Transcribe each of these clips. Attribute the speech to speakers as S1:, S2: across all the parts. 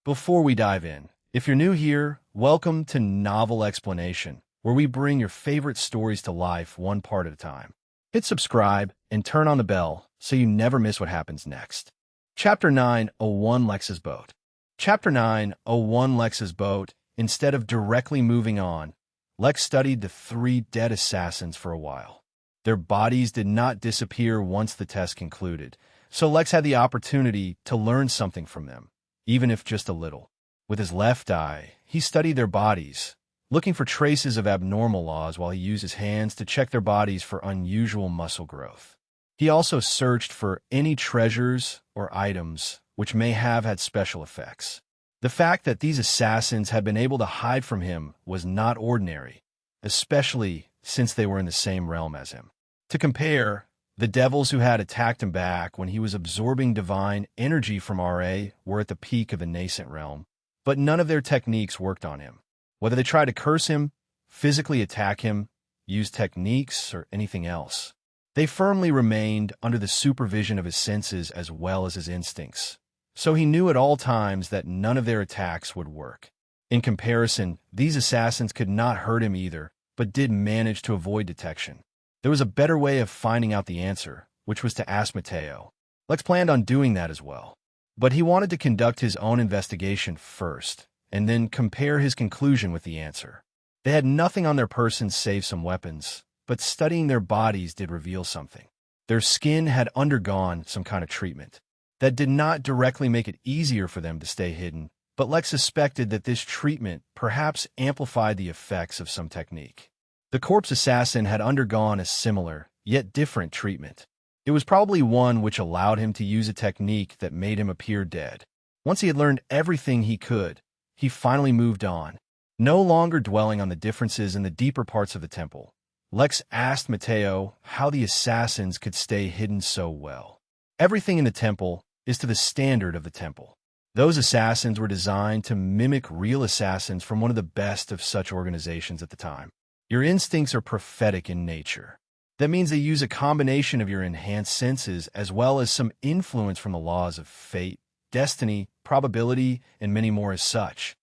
S1: Before we dive in, if you're new here, welcome to Novel Explanation, where we bring your favorite stories to life one part at a time. Hit subscribe and turn on the bell so you never miss what happens next. Chapter 901 Lex's Boat. Chapter 901 Lex's Boat. Instead of directly moving on, Lex studied the three dead assassins for a while. Their bodies did not disappear once the test concluded, so Lex had the opportunity to learn something from them, even if just a little. With his left eye, he studied their bodies, looking for traces of abnormal laws while he used his hands to check their bodies for unusual muscle growth. He also searched for any treasures or items which may have had special effects. The fact that these assassins had been able to hide from him was not ordinary, especially since they were in the same realm as him. To compare, the devils who had attacked him back when he was absorbing divine energy from RA were at the peak of the nascent realm, but none of their techniques worked on him. Whether they tried to curse him, physically attack him, use techniques, or anything else, they firmly remained under the supervision of his senses as well as his instincts. So he knew at all times that none of their attacks would work. In comparison, these assassins could not hurt him either, but did manage to avoid detection. There was a better way of finding out the answer, which was to ask Mateo. Lex planned on doing that as well. But he wanted to conduct his own investigation first, and then compare his conclusion with the answer. They had nothing on their persons save some weapons, but studying their bodies did reveal something. Their skin had undergone some kind of treatment. That did not directly make it easier for them to stay hidden, but Lex suspected that this treatment perhaps amplified the effects of some technique. The corpse assassin had undergone a similar, yet different treatment. It was probably one which allowed him to use a technique that made him appear dead. Once he had learned everything he could, he finally moved on. No longer dwelling on the differences in the deeper parts of the temple, Lex asked Mateo how the assassins could stay hidden so well. Everything in the temple is to the standard of the temple. Those assassins were designed to mimic real assassins from one of the best of such organizations at the time. Your instincts are prophetic in nature. That means they use a combination of your enhanced senses as well as some influence from the laws of fate, destiny, probability, and many more as such.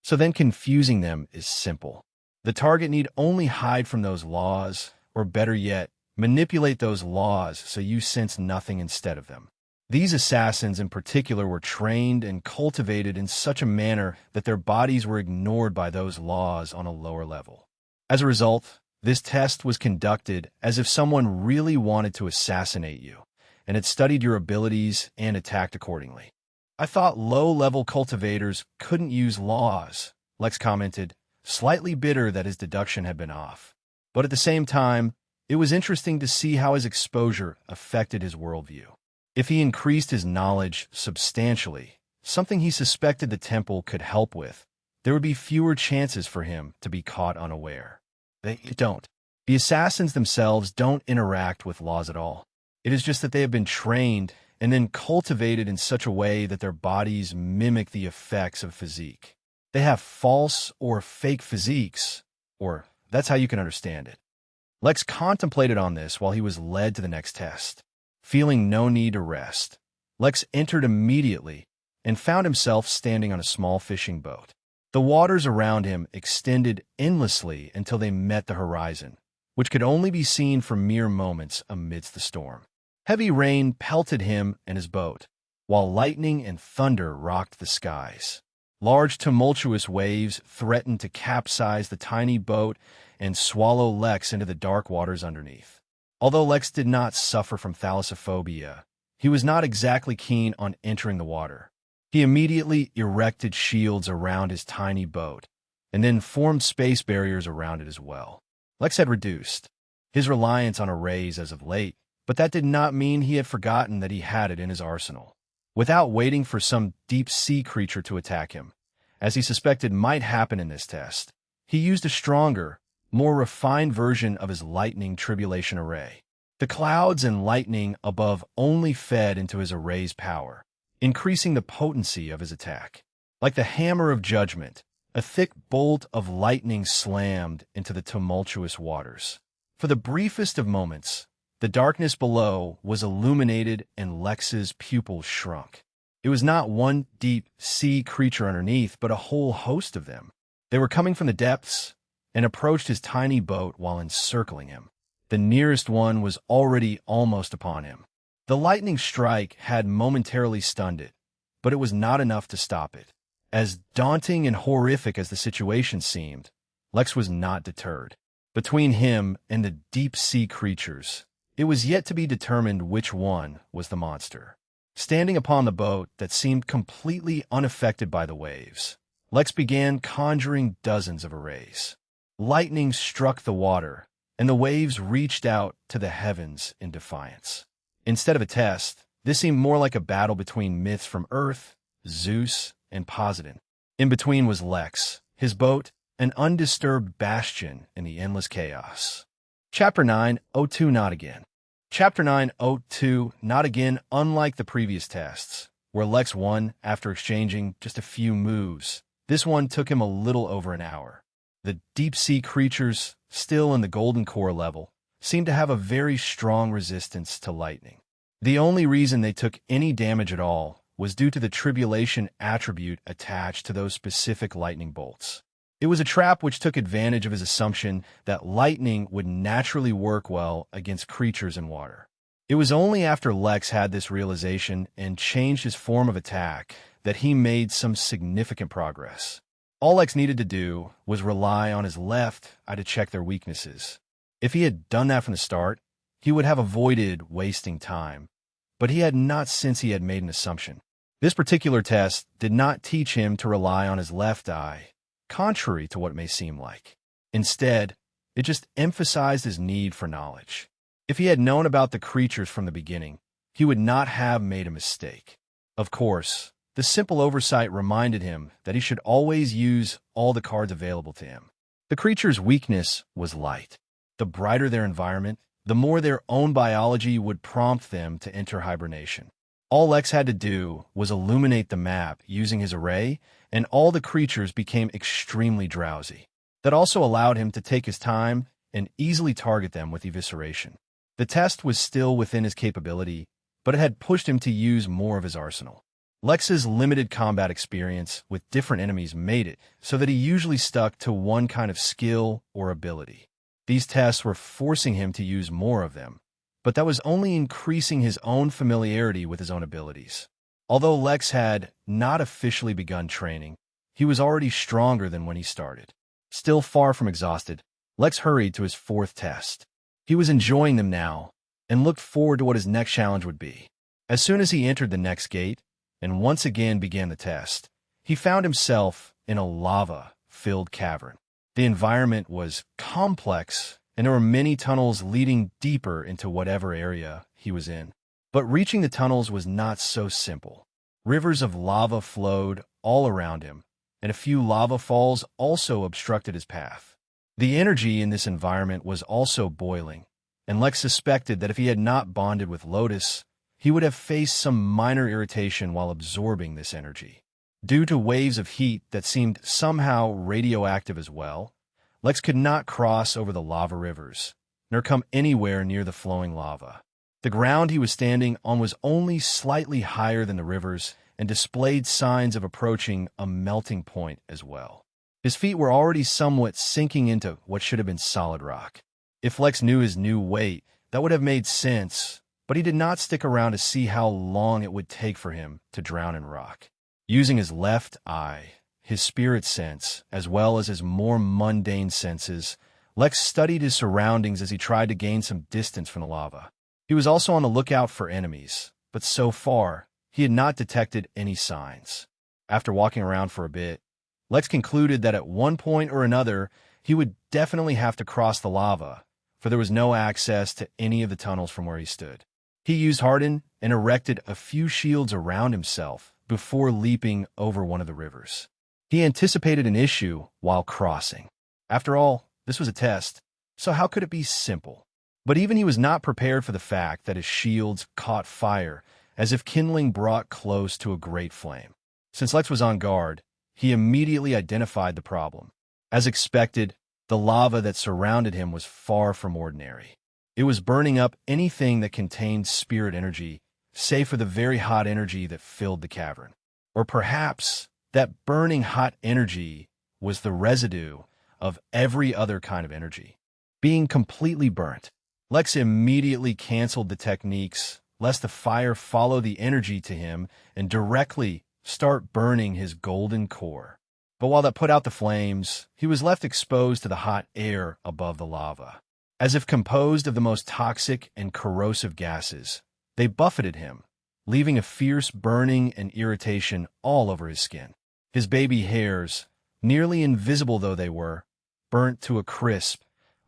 S1: So then confusing them is simple. The target need only hide from those laws, or better yet, manipulate those laws so you sense nothing instead of them. These assassins in particular were trained and cultivated in such a manner that their bodies were ignored by those laws on a lower level. As a result, this test was conducted as if someone really wanted to assassinate you, and had studied your abilities and attacked accordingly. I thought low-level cultivators couldn't use laws, Lex commented, slightly bitter that his deduction had been off. But at the same time, it was interesting to see how his exposure affected his worldview. If he increased his knowledge substantially, something he suspected the temple could help with, there would be fewer chances for him to be caught unaware. They don't. The assassins themselves don't interact with laws at all. It is just that they have been trained and then cultivated in such a way that their bodies mimic the effects of physique. They have false or fake physiques, or that's how you can understand it. Lex contemplated on this while he was led to the next test. Feeling no need to rest, Lex entered immediately and found himself standing on a small fishing boat. The waters around him extended endlessly until they met the horizon, which could only be seen for mere moments amidst the storm. Heavy rain pelted him and his boat, while lightning and thunder rocked the skies. Large tumultuous waves threatened to capsize the tiny boat and swallow Lex into the dark waters underneath. Although Lex did not suffer from thalassophobia, he was not exactly keen on entering the water. He immediately erected shields around his tiny boat, and then formed space barriers around it as well. Lex had reduced his reliance on arrays as of late, but that did not mean he had forgotten that he had it in his arsenal. Without waiting for some deep-sea creature to attack him, as he suspected might happen in this test, he used a stronger, more refined version of his lightning tribulation array. The clouds and lightning above only fed into his array's power, increasing the potency of his attack. Like the hammer of judgment, a thick bolt of lightning slammed into the tumultuous waters. For the briefest of moments, the darkness below was illuminated and Lex's pupils shrunk. It was not one deep sea creature underneath, but a whole host of them. They were coming from the depths and approached his tiny boat while encircling him. The nearest one was already almost upon him. The lightning strike had momentarily stunned it, but it was not enough to stop it. As daunting and horrific as the situation seemed, Lex was not deterred. Between him and the deep-sea creatures, it was yet to be determined which one was the monster. Standing upon the boat that seemed completely unaffected by the waves, Lex began conjuring dozens of arrays. Lightning struck the water, and the waves reached out to the heavens in defiance. Instead of a test, this seemed more like a battle between myths from Earth, Zeus, and Poseidon. In between was Lex, his boat, an undisturbed bastion in the endless chaos. Chapter 9:02 Not Again. Chapter 9:02 Not Again. Unlike the previous tests, where Lex won after exchanging just a few moves, this one took him a little over an hour. The deep-sea creatures, still in the golden core level, seemed to have a very strong resistance to lightning. The only reason they took any damage at all was due to the tribulation attribute attached to those specific lightning bolts. It was a trap which took advantage of his assumption that lightning would naturally work well against creatures in water. It was only after Lex had this realization and changed his form of attack that he made some significant progress. All Lex needed to do was rely on his left eye to check their weaknesses. If he had done that from the start, he would have avoided wasting time. But he had not, since he had made an assumption. This particular test did not teach him to rely on his left eye, contrary to what it may seem like. Instead, it just emphasized his need for knowledge. If he had known about the creatures from the beginning, he would not have made a mistake. Of course, the simple oversight reminded him that he should always use all the cards available to him. The creature's weakness was light. The brighter their environment, the more their own biology would prompt them to enter hibernation. All Lex had to do was illuminate the map using his array, and all the creatures became extremely drowsy. That also allowed him to take his time and easily target them with evisceration. The test was still within his capability, but it had pushed him to use more of his arsenal. Lex's limited combat experience with different enemies made it so that he usually stuck to one kind of skill or ability. These tests were forcing him to use more of them, but that was only increasing his own familiarity with his own abilities. Although Lex had not officially begun training, he was already stronger than when he started. Still far from exhausted, Lex hurried to his fourth test. He was enjoying them now and looked forward to what his next challenge would be. As soon as he entered the next gate and once again began the test, he found himself in a lava-filled cavern. The environment was complex, and there were many tunnels leading deeper into whatever area he was in. But reaching the tunnels was not so simple. Rivers of lava flowed all around him, and a few lava falls also obstructed his path. The energy in this environment was also boiling, and Lex suspected that if he had not bonded with Lotus, he would have faced some minor irritation while absorbing this energy. Due to waves of heat that seemed somehow radioactive as well, Lex could not cross over the lava rivers, nor come anywhere near the flowing lava. The ground he was standing on was only slightly higher than the rivers and displayed signs of approaching a melting point as well. His feet were already somewhat sinking into what should have been solid rock. If Lex knew his new weight, that would have made sense, but he did not stick around to see how long it would take for him to drown in rock. Using his left eye, his spirit sense, as well as his more mundane senses, Lex studied his surroundings as he tried to gain some distance from the lava. He was also on the lookout for enemies, but so far, he had not detected any signs. After walking around for a bit, Lex concluded that at one point or another, he would definitely have to cross the lava, for there was no access to any of the tunnels from where he stood. He used Harden and erected a few shields around himself before leaping over one of the rivers. He anticipated an issue while crossing. After all, this was a test, so how could it be simple? But even he was not prepared for the fact that his shields caught fire, as if kindling brought close to a great flame. Since Lex was on guard, he immediately identified the problem. As expected, the lava that surrounded him was far from ordinary. It was burning up anything that contained spirit energy, save for the very hot energy that filled the cavern. Or perhaps that burning hot energy was the residue of every other kind of energy. Being completely burnt, Lex immediately canceled the techniques lest the fire follow the energy to him and directly start burning his golden core. But while that put out the flames, he was left exposed to the hot air above the lava. As if composed of the most toxic and corrosive gases, they buffeted him, leaving a fierce burning and irritation all over his skin. His baby hairs, nearly invisible though they were, burnt to a crisp,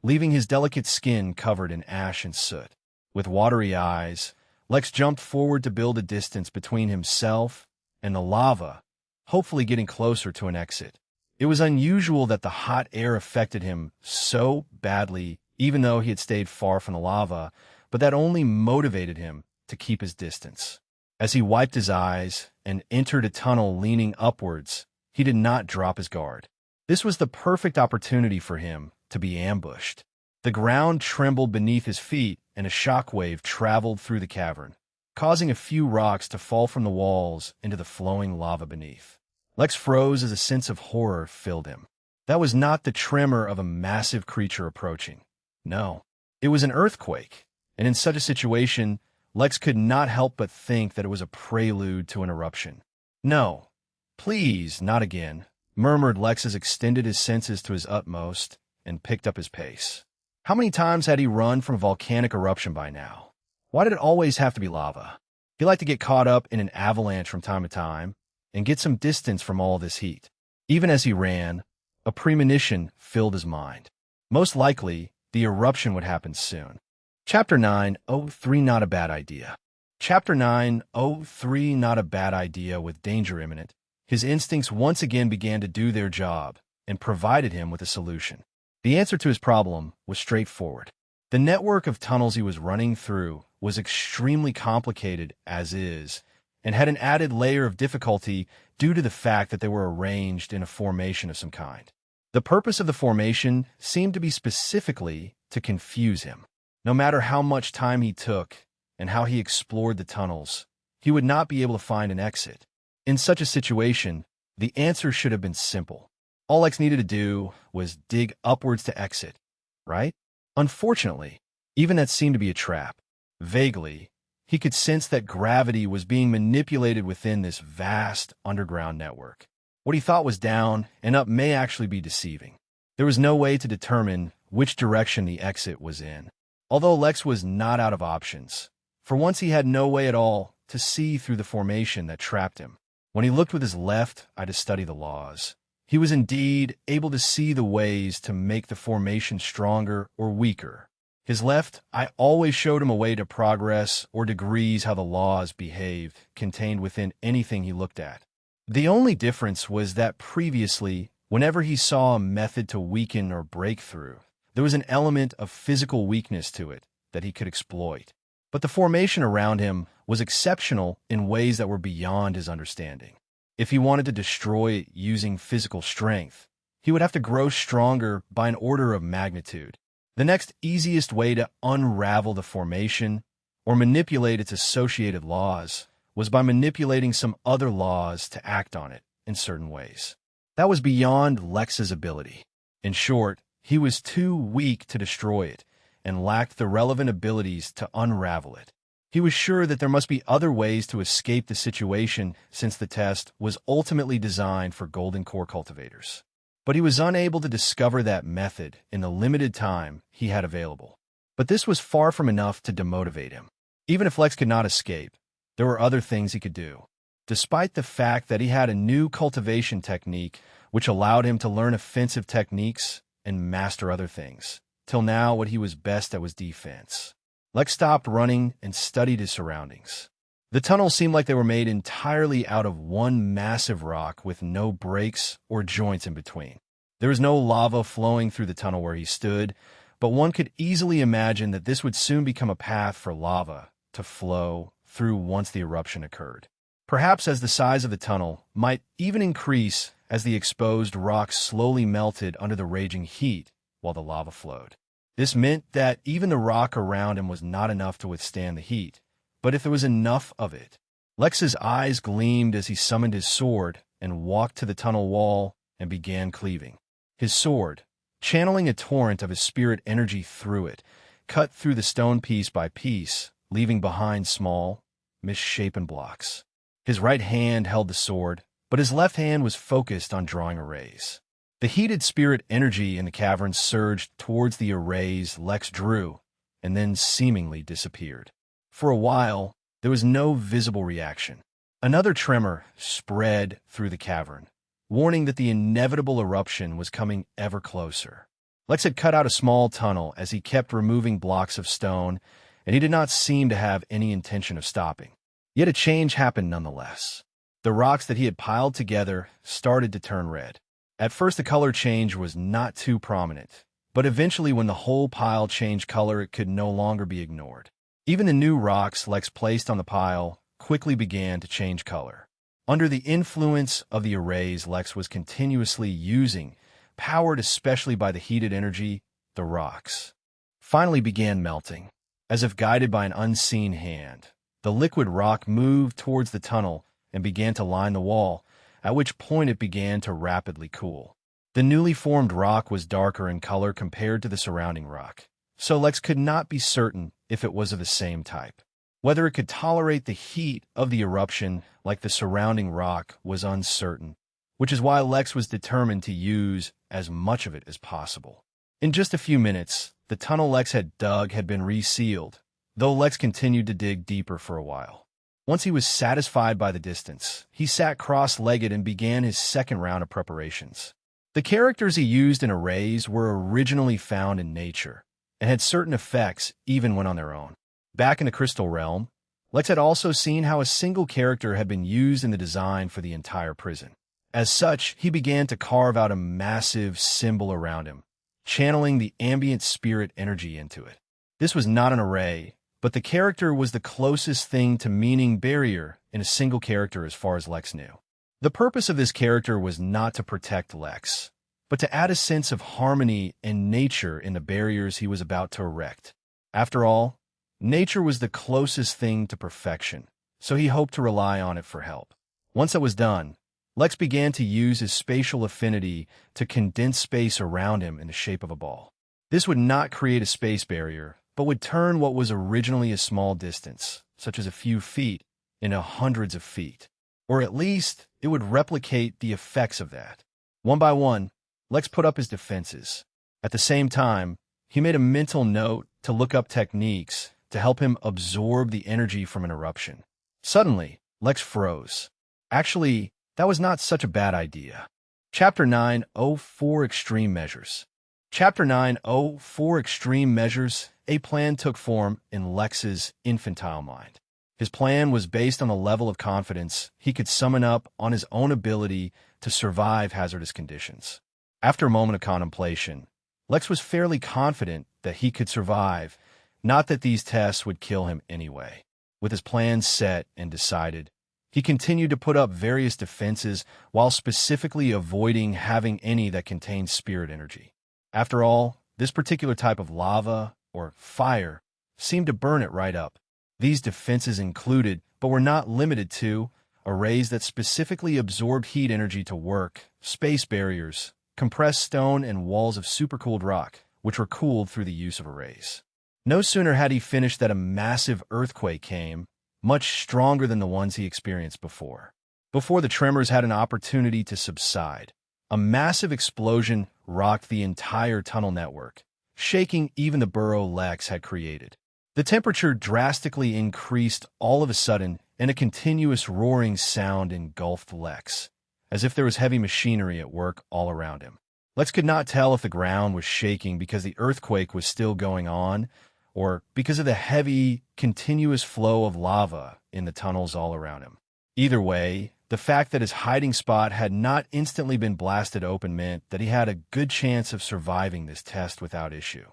S1: leaving his delicate skin covered in ash and soot. With watery eyes, Lex jumped forward to build a distance between himself and the lava, hopefully getting closer to an exit. It was unusual that the hot air affected him so badly, even though he had stayed far from the lava, but that only motivated him to keep his distance. As he wiped his eyes and entered a tunnel leaning upwards, he did not drop his guard. This was the perfect opportunity for him to be ambushed. The ground trembled beneath his feet, and a shockwave traveled through the cavern, causing a few rocks to fall from the walls into the flowing lava beneath. Lex froze as a sense of horror filled him. That was not the tremor of a massive creature approaching. No, it was an earthquake, and in such a situation, Lex could not help but think that it was a prelude to an eruption. "No, please, not again," murmured Lex as extended his senses to his utmost and picked up his pace. How many times had he run from a volcanic eruption by now? Why did it always have to be lava? He liked to get caught up in an avalanche from time to time and get some distance from all this heat. Even as he ran, a premonition filled his mind. Most likely, the eruption would happen soon. Chapter 9:03 Not a Bad Idea. Chapter 9:03 Not a Bad Idea. With danger imminent, his instincts once again began to do their job and provided him with a solution. The answer to his problem was straightforward. The network of tunnels he was running through was extremely complicated as is, and had an added layer of difficulty due to the fact that they were arranged in a formation of some kind. The purpose of the formation seemed to be specifically to confuse him. No matter how much time he took and how he explored the tunnels, he would not be able to find an exit. In such a situation, the answer should have been simple. All Lex needed to do was dig upwards to exit, right? Unfortunately, even that seemed to be a trap. Vaguely, he could sense that gravity was being manipulated within this vast underground network. What he thought was down and up may actually be deceiving. There was no way to determine which direction the exit was in. Although Lex was not out of options, for once he had no way at all to see through the formation that trapped him. When he looked with his left eye to study the laws, he was indeed able to see the ways to make the formation stronger or weaker. His left eye always showed him a way to progress or degrees how the laws behaved contained within anything he looked at. The only difference was that previously, whenever he saw a method to weaken or break through, there was an element of physical weakness to it that he could exploit. But the formation around him was exceptional in ways that were beyond his understanding. If he wanted to destroy it using physical strength, he would have to grow stronger by an order of magnitude. The next easiest way to unravel the formation or manipulate its associated laws was by manipulating some other laws to act on it in certain ways. That was beyond Lex's ability. In short, he was too weak to destroy it and lacked the relevant abilities to unravel it. He was sure that there must be other ways to escape the situation since the test was ultimately designed for Golden Core cultivators. But he was unable to discover that method in the limited time he had available. But this was far from enough to demotivate him. Even if Lex could not escape, there were other things he could do. Despite the fact that he had a new cultivation technique which allowed him to learn offensive techniques and master other things, till now what he was best at was defense. Lex stopped running and studied his surroundings. The tunnels seemed like they were made entirely out of one massive rock with no breaks or joints in between. There was no lava flowing through the tunnel where he stood, but one could easily imagine that this would soon become a path for lava to flow through once the eruption occurred. Perhaps as the size of the tunnel might even increase as the exposed rock slowly melted under the raging heat while the lava flowed. This meant that even the rock around him was not enough to withstand the heat, but if there was enough of it. Lex's eyes gleamed as he summoned his sword and walked to the tunnel wall and began cleaving. His sword, channeling a torrent of his spirit energy through it, cut through the stone piece by piece, leaving behind small, misshapen blocks. His right hand held the sword, but his left hand was focused on drawing arrays. The heated spirit energy in the cavern surged towards the arrays Lex drew, and then seemingly disappeared. For a while, there was no visible reaction. Another tremor spread through the cavern, warning that the inevitable eruption was coming ever closer. Lex had cut out a small tunnel as he kept removing blocks of stone, and he did not seem to have any intention of stopping. Yet a change happened nonetheless. The rocks that he had piled together started to turn red. At first, the color change was not too prominent, but eventually when the whole pile changed color, it could no longer be ignored. Even the new rocks Lex placed on the pile quickly began to change color. Under the influence of the arrays Lex was continuously using, powered especially by the heated energy, the rocks finally began melting. As if guided by an unseen hand, the liquid rock moved towards the tunnel and began to line the wall, at which point it began to rapidly cool. The newly formed rock was darker in color compared to the surrounding rock, so Lex could not be certain if it was of the same type. Whether it could tolerate the heat of the eruption like the surrounding rock was uncertain, which is why Lex was determined to use as much of it as possible. In just a few minutes, the tunnel Lex had dug had been resealed, though Lex continued to dig deeper for a while. Once he was satisfied by the distance, he sat cross-legged and began his second round of preparations. The characters he used in arrays were originally found in nature, and had certain effects even when on their own. Back in the Crystal Realm, Lex had also seen how a single character had been used in the design for the entire prison. As such, he began to carve out a massive symbol around him, channeling the ambient spirit energy into it. This was not an array, but the character was the closest thing to meaning barrier in a single character as far as Lex knew. The purpose of this character was not to protect Lex, but to add a sense of harmony and nature in the barriers he was about to erect. After all, nature was the closest thing to perfection, so he hoped to rely on it for help. Once that was done, Lex began to use his spatial affinity to condense space around him in the shape of a ball. This would not create a space barrier, but would turn what was originally a small distance, such as a few feet, into hundreds of feet. Or at least, it would replicate the effects of that. One by one, Lex put up his defenses. At the same time, he made a mental note to look up techniques to help him absorb the energy from an eruption. Suddenly, Lex froze. Actually, that was not such a bad idea. Chapter 904 Extreme Measures. Chapter 904 Extreme Measures. A plan took form in Lex's infantile mind. His plan was based on the level of confidence he could summon up on his own ability to survive hazardous conditions. After a moment of contemplation, Lex was fairly confident that he could survive, not that these tests would kill him anyway. With his plans set and decided, he continued to put up various defenses while specifically avoiding having any that contained spirit energy. After all, this particular type of lava, or fire, seemed to burn it right up. These defenses included, but were not limited to, arrays that specifically absorbed heat energy to work, space barriers, compressed stone, and walls of supercooled rock, which were cooled through the use of arrays. No sooner had he finished that a massive earthquake came, much stronger than the ones he experienced before. Before the tremors had an opportunity to subside, a massive explosion rocked the entire tunnel network, shaking even the burrow Lex had created. The temperature drastically increased all of a sudden, and a continuous roaring sound engulfed Lex, as if there was heavy machinery at work all around him. Lex could not tell if the ground was shaking because the earthquake was still going on, or because of the heavy, continuous flow of lava in the tunnels all around him. Either way, the fact that his hiding spot had not instantly been blasted open meant that he had a good chance of surviving this test without issue.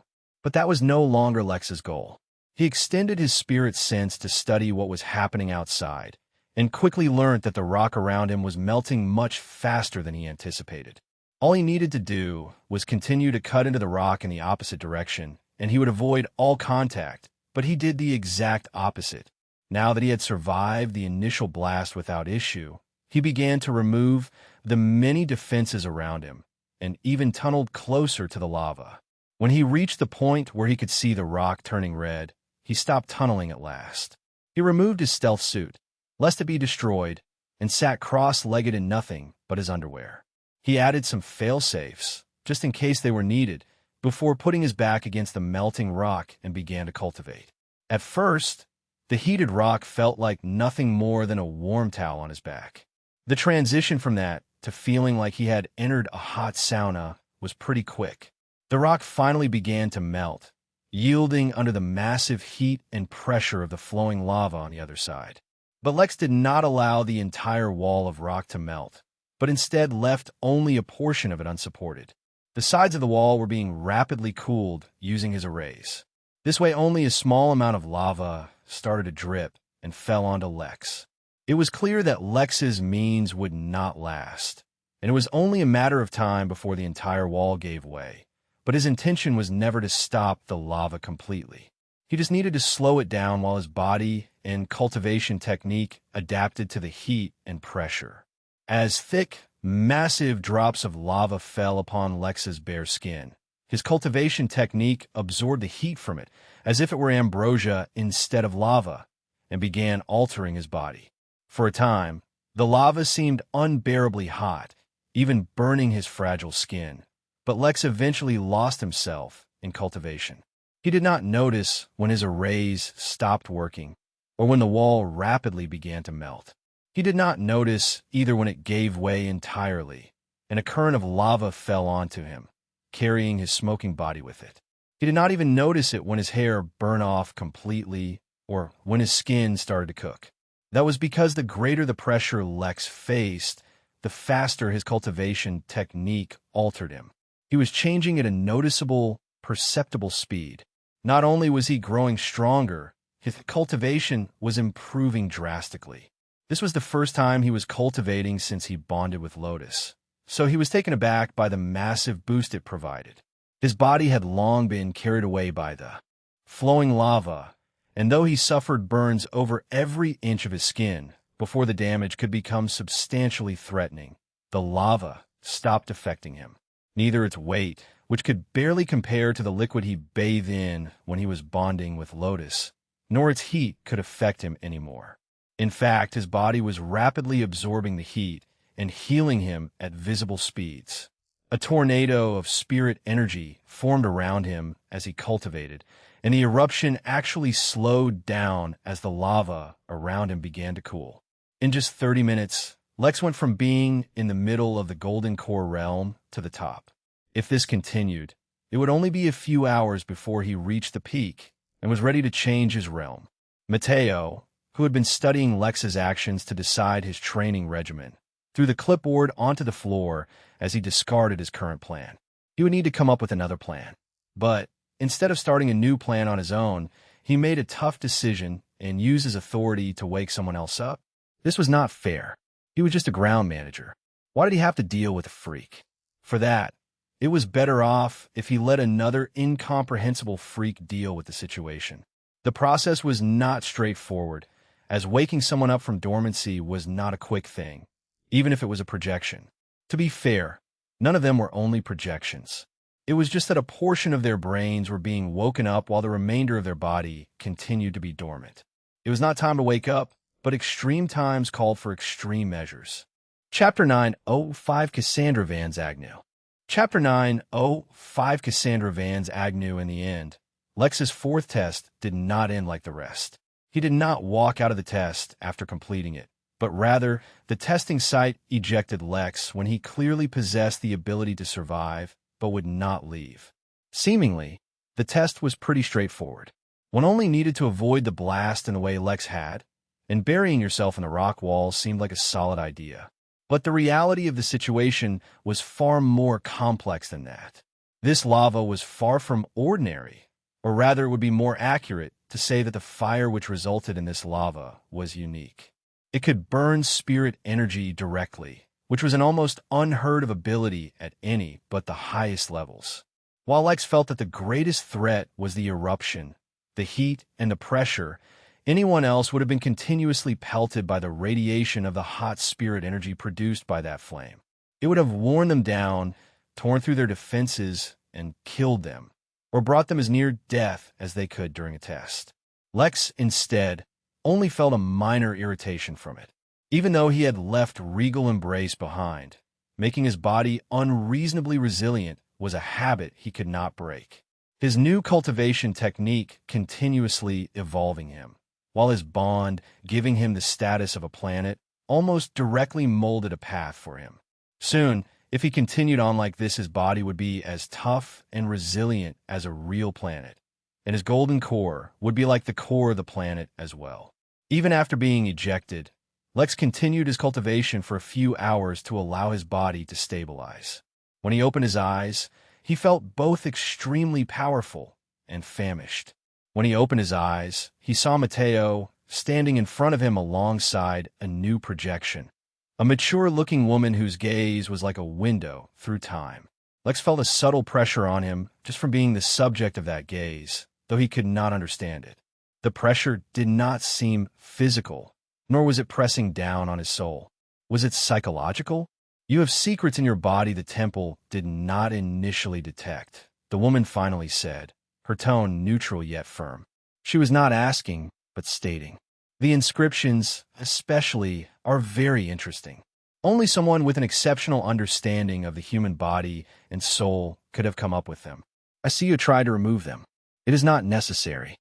S1: But that was no longer Lex's goal. He extended his spirit sense to study what was happening outside, and quickly learned that the rock around him was melting much faster than he anticipated. All he needed to do was continue to cut into the rock in the opposite direction, and he would avoid all contact, but he did the exact opposite. Now that he had survived the initial blast without issue, he began to remove the many defenses around him and even tunneled closer to the lava. When he reached the point where he could see the rock turning red, he stopped tunneling at last. He removed his stealth suit, lest it be destroyed, and sat cross-legged in nothing but his underwear. He added some fail-safes, just in case they were needed, before putting his back against the melting rock and began to cultivate. At first, the heated rock felt like nothing more than a warm towel on his back. The transition from that to feeling like he had entered a hot sauna was pretty quick. The rock finally began to melt, yielding under the massive heat and pressure of the flowing lava on the other side. But Lex did not allow the entire wall of rock to melt, but instead left only a portion of it unsupported. The sides of the wall were being rapidly cooled using his arrays. This way only a small amount of lava started to drip and fell onto Lex. It was clear that Lex's means would not last, and it was only a matter of time before the entire wall gave way. But his intention was never to stop the lava completely. He just needed to slow it down while his body and cultivation technique adapted to the heat and pressure. As thick, massive drops of lava fell upon Lex's bare skin, his cultivation technique absorbed the heat from it as if it were ambrosia instead of lava and began altering his body. For a time, the lava seemed unbearably hot, even burning his fragile skin. But Lex eventually lost himself in cultivation. He did not notice when his arrays stopped working or when the wall rapidly began to melt. He did not notice either when it gave way entirely and a current of lava fell onto him, carrying his smoking body with it. He did not even notice it when his hair burned off completely or when his skin started to cook. That was because the greater the pressure Lex faced, the faster his cultivation technique altered him. He was changing at a noticeable, perceptible speed. Not only was he growing stronger, his cultivation was improving drastically. This was the first time he was cultivating since he bonded with Lotus, so he was taken aback by the massive boost it provided. His body had long been carried away by the flowing lava, and though he suffered burns over every inch of his skin before the damage could become substantially threatening, the lava stopped affecting him. Neither its weight, which could barely compare to the liquid he bathed in when he was bonding with Lotus, nor its heat could affect him anymore. In fact, his body was rapidly absorbing the heat and healing him at visible speeds. A tornado of spirit energy formed around him as he cultivated, and the eruption actually slowed down as the lava around him began to cool. In just 30 minutes, Lex went from being in the middle of the golden core realm to the top. If this continued, it would only be a few hours before he reached the peak and was ready to change his realm. Mateo, who had been studying Lex's actions to decide his training regimen, threw the clipboard onto the floor as he discarded his current plan. He would need to come up with another plan. But instead of starting a new plan on his own, he made a tough decision and used his authority to wake someone else up. This was not fair. He was just a ground manager. Why did he have to deal with a freak? For that, it was better off if he let another incomprehensible freak deal with the situation. The process was not straightforward, as waking someone up from dormancy was not a quick thing, even if it was a projection. To be fair, none of them were only projections. It was just that a portion of their brains were being woken up while the remainder of their body continued to be dormant. It was not time to wake up, but extreme times called for extreme measures. Chapter 9:05 Cassandra Van's Agnew. Chapter 9:05 Cassandra Van's Agnew. In the end, Lex's fourth test did not end like the rest. He did not walk out of the test after completing it, but rather, the testing site ejected Lex when he clearly possessed the ability to survive, but would not leave. Seemingly, the test was pretty straightforward. One only needed to avoid the blast in the way Lex had, and burying yourself in the rock walls seemed like a solid idea. But the reality of the situation was far more complex than that. This lava was far from ordinary, or rather it would be more accurate to say that the fire which resulted in this lava was unique. It could burn spirit energy directly, which was an almost unheard of ability at any but the highest levels. While Lex felt that the greatest threat was the eruption, the heat, and the pressure, Anyone else would have been continuously pelted by the radiation of the hot spirit energy produced by that flame. It would have worn them down, torn through their defenses, and killed them, or brought them as near death as they could during a test. Lex, instead, only felt a minor irritation from it, even though he had left regal embrace behind. Making his body unreasonably resilient was a habit he could not break. His new cultivation technique continuously evolving him, while his bond, giving him the status of a planet, almost directly molded a path for him. Soon, if he continued on like this, his body would be as tough and resilient as a real planet, and his golden core would be like the core of the planet as well. Even after being ejected, Lex continued his cultivation for a few hours to allow his body to stabilize. When he opened his eyes, he felt both extremely powerful and famished. When he opened his eyes, he saw Mateo standing in front of him alongside a new projection, a mature-looking woman whose gaze was like a window through time. Lex felt a subtle pressure on him just from being the subject of that gaze, though he could not understand it. The pressure did not seem physical, nor was it pressing down on his soul. Was it psychological? You have secrets in your body the temple did not initially detect, the woman finally said, her tone neutral yet firm. She was not asking, but stating. The inscriptions, especially, are very interesting. Only someone with an exceptional understanding of the human body and soul could have come up with them. I see you try to remove them. It is not necessary.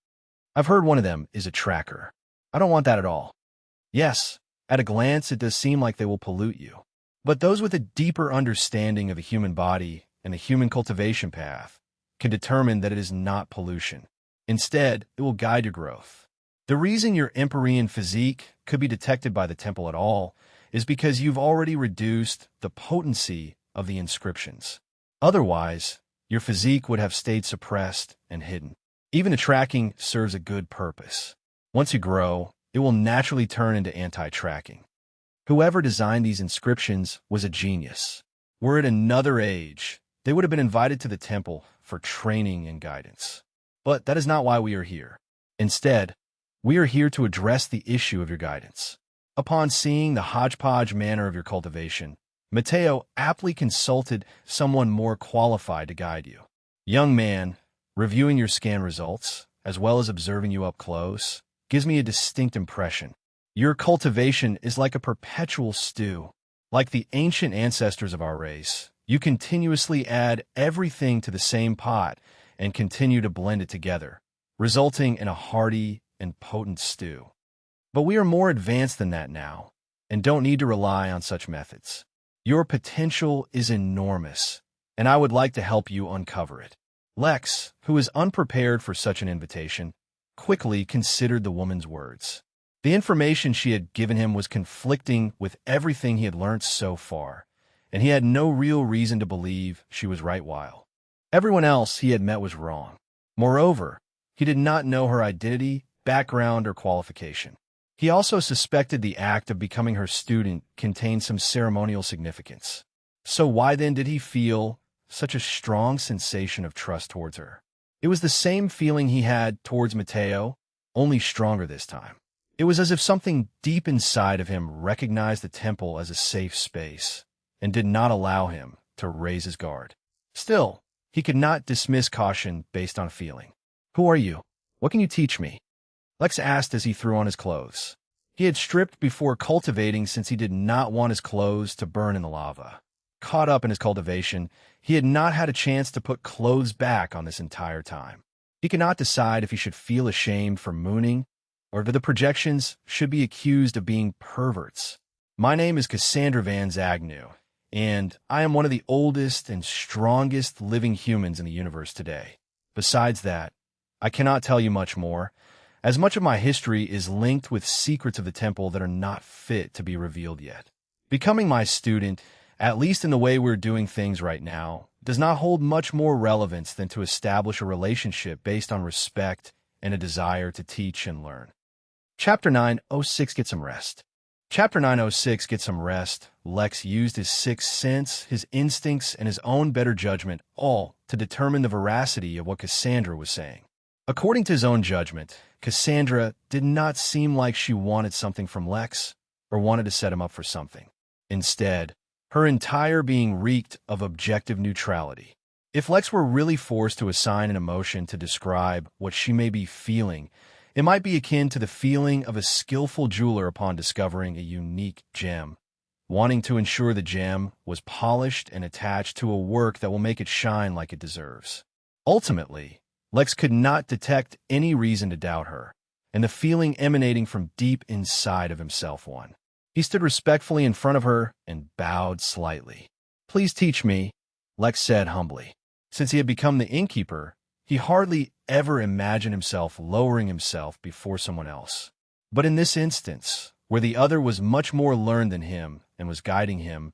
S1: I've heard one of them is a tracker. I don't want that at all. Yes, at a glance it does seem like they will pollute you. But those with a deeper understanding of the human body and the human cultivation path can determine that it is not pollution. Instead, it will guide your growth. The reason your Empyrean physique could be detected by the temple at all is because you've already reduced the potency of the inscriptions. Otherwise, your physique would have stayed suppressed and hidden. Even the tracking serves a good purpose. Once you grow, it will naturally turn into anti-tracking. Whoever designed these inscriptions was a genius. Were it another age, they would have been invited to the temple for training and guidance. But that is not why we are here. Instead, we are here to address the issue of your guidance. Upon seeing the hodgepodge manner of your cultivation, Mateo aptly consulted someone more qualified to guide you. Young man, reviewing your scan results, as well as observing you up close, gives me a distinct impression. Your cultivation is like a perpetual stew. Like the ancient ancestors of our race, you continuously add everything to the same pot and continue to blend it together, resulting in a hearty and potent stew. But we are more advanced than that now, and don't need to rely on such methods. Your potential is enormous, and I would like to help you uncover it. Lex, who is unprepared for such an invitation, quickly considered the woman's words. The information she had given him was conflicting with everything he had learned so far, and he had no real reason to believe she was right while everyone else he had met was wrong. Moreover, he did not know her identity, background, or qualification. He also suspected the act of becoming her student contained some ceremonial significance. So why then did he feel such a strong sensation of trust towards her? It was the same feeling he had towards Mateo, only stronger this time. It was as if something deep inside of him recognized the temple as a safe space and did not allow him to raise his guard. Still, he could not dismiss caution based on feeling. Who are you? What can you teach me? Lex asked as he threw on his clothes. He had stripped before cultivating since he did not want his clothes to burn in the lava. Caught up in his cultivation, he had not had a chance to put clothes back on this entire time. He could not decide if he should feel ashamed for mooning or if the projections should be accused of being perverts. My name is Cassandra Van Zagnew, and I am one of the oldest and strongest living humans in the universe today. Besides that, I cannot tell you much more, as much of my history is linked with secrets of the temple that are not fit to be revealed yet. Becoming my student, at least in the way we're doing things right now, does not hold much more relevance than to establish a relationship based on respect and a desire to teach and learn. Chapter 906 Get Some Rest. Chapter 906 Get Some Rest. Lex used his sixth sense, his instincts, and his own better judgment, all to determine the veracity of what Cassandra was saying. According to his own judgment, Cassandra did not seem like she wanted something from Lex or wanted to set him up for something. Instead, her entire being reeked of objective neutrality. If Lex were really forced to assign an emotion to describe what she may be feeling, it might be akin to the feeling of a skillful jeweler upon discovering a unique gem, wanting to ensure the gem was polished and attached to a work that will make it shine like it deserves. Ultimately, Lex could not detect any reason to doubt her, and the feeling emanating from deep inside of himself won. He stood respectfully in front of her and bowed slightly. "Please teach me," Lex said humbly. Since he had become the innkeeper, he hardly ever imagined himself lowering himself before someone else. But in this instance, where the other was much more learned than him and was guiding him,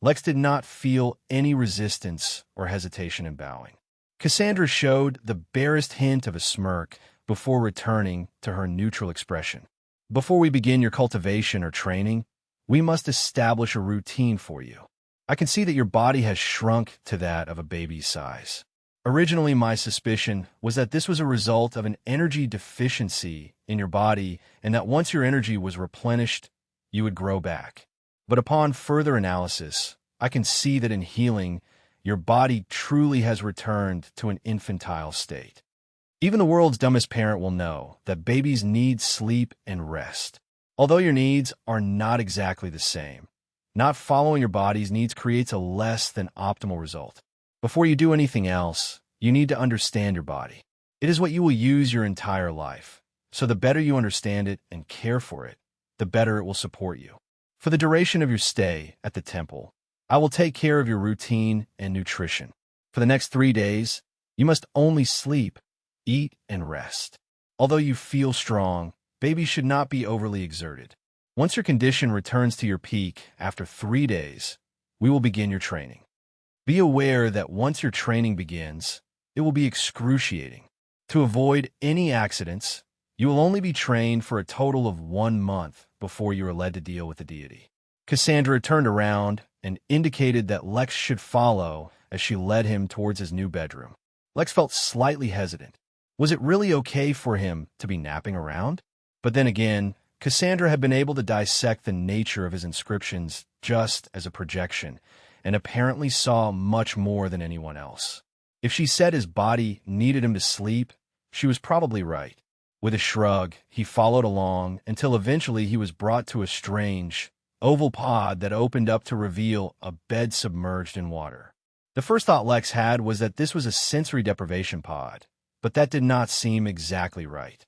S1: Lex did not feel any resistance or hesitation in bowing. Cassandra showed the barest hint of a smirk before returning to her neutral expression. "Before we begin your cultivation or training, we must establish a routine for you. I can see that your body has shrunk to that of a baby's size. Originally, my suspicion was that this was a result of an energy deficiency in your body and that once your energy was replenished, you would grow back. But upon further analysis, I can see that in healing, your body truly has returned to an infantile state. Even the world's dumbest parent will know that babies need sleep and rest. Although your needs are not exactly the same, not following your body's needs creates a less than optimal result. Before you do anything else, you need to understand your body. It is what you will use your entire life. So the better you understand it and care for it, the better it will support you. For the duration of your stay at the temple, I will take care of your routine and nutrition. For the next 3 days, you must only sleep, eat, and rest. Although you feel strong, babies should not be overly exerted. Once your condition returns to your peak after 3 days, we will begin your training. Be aware that once your training begins, it will be excruciating. To avoid any accidents, you will only be trained for a total of 1 month before you are led to deal with the deity." Cassandra turned around and indicated that Lex should follow as she led him towards his new bedroom. Lex felt slightly hesitant. Was it really okay for him to be napping around? But then again, Cassandra had been able to dissect the nature of his inscriptions just as a projection, and apparently saw much more than anyone else. If she said his body needed him to sleep, she was probably right. With a shrug, he followed along until eventually he was brought to a strange, oval pod that opened up to reveal a bed submerged in water. The first thought Lex had was that this was a sensory deprivation pod, but that did not seem exactly right.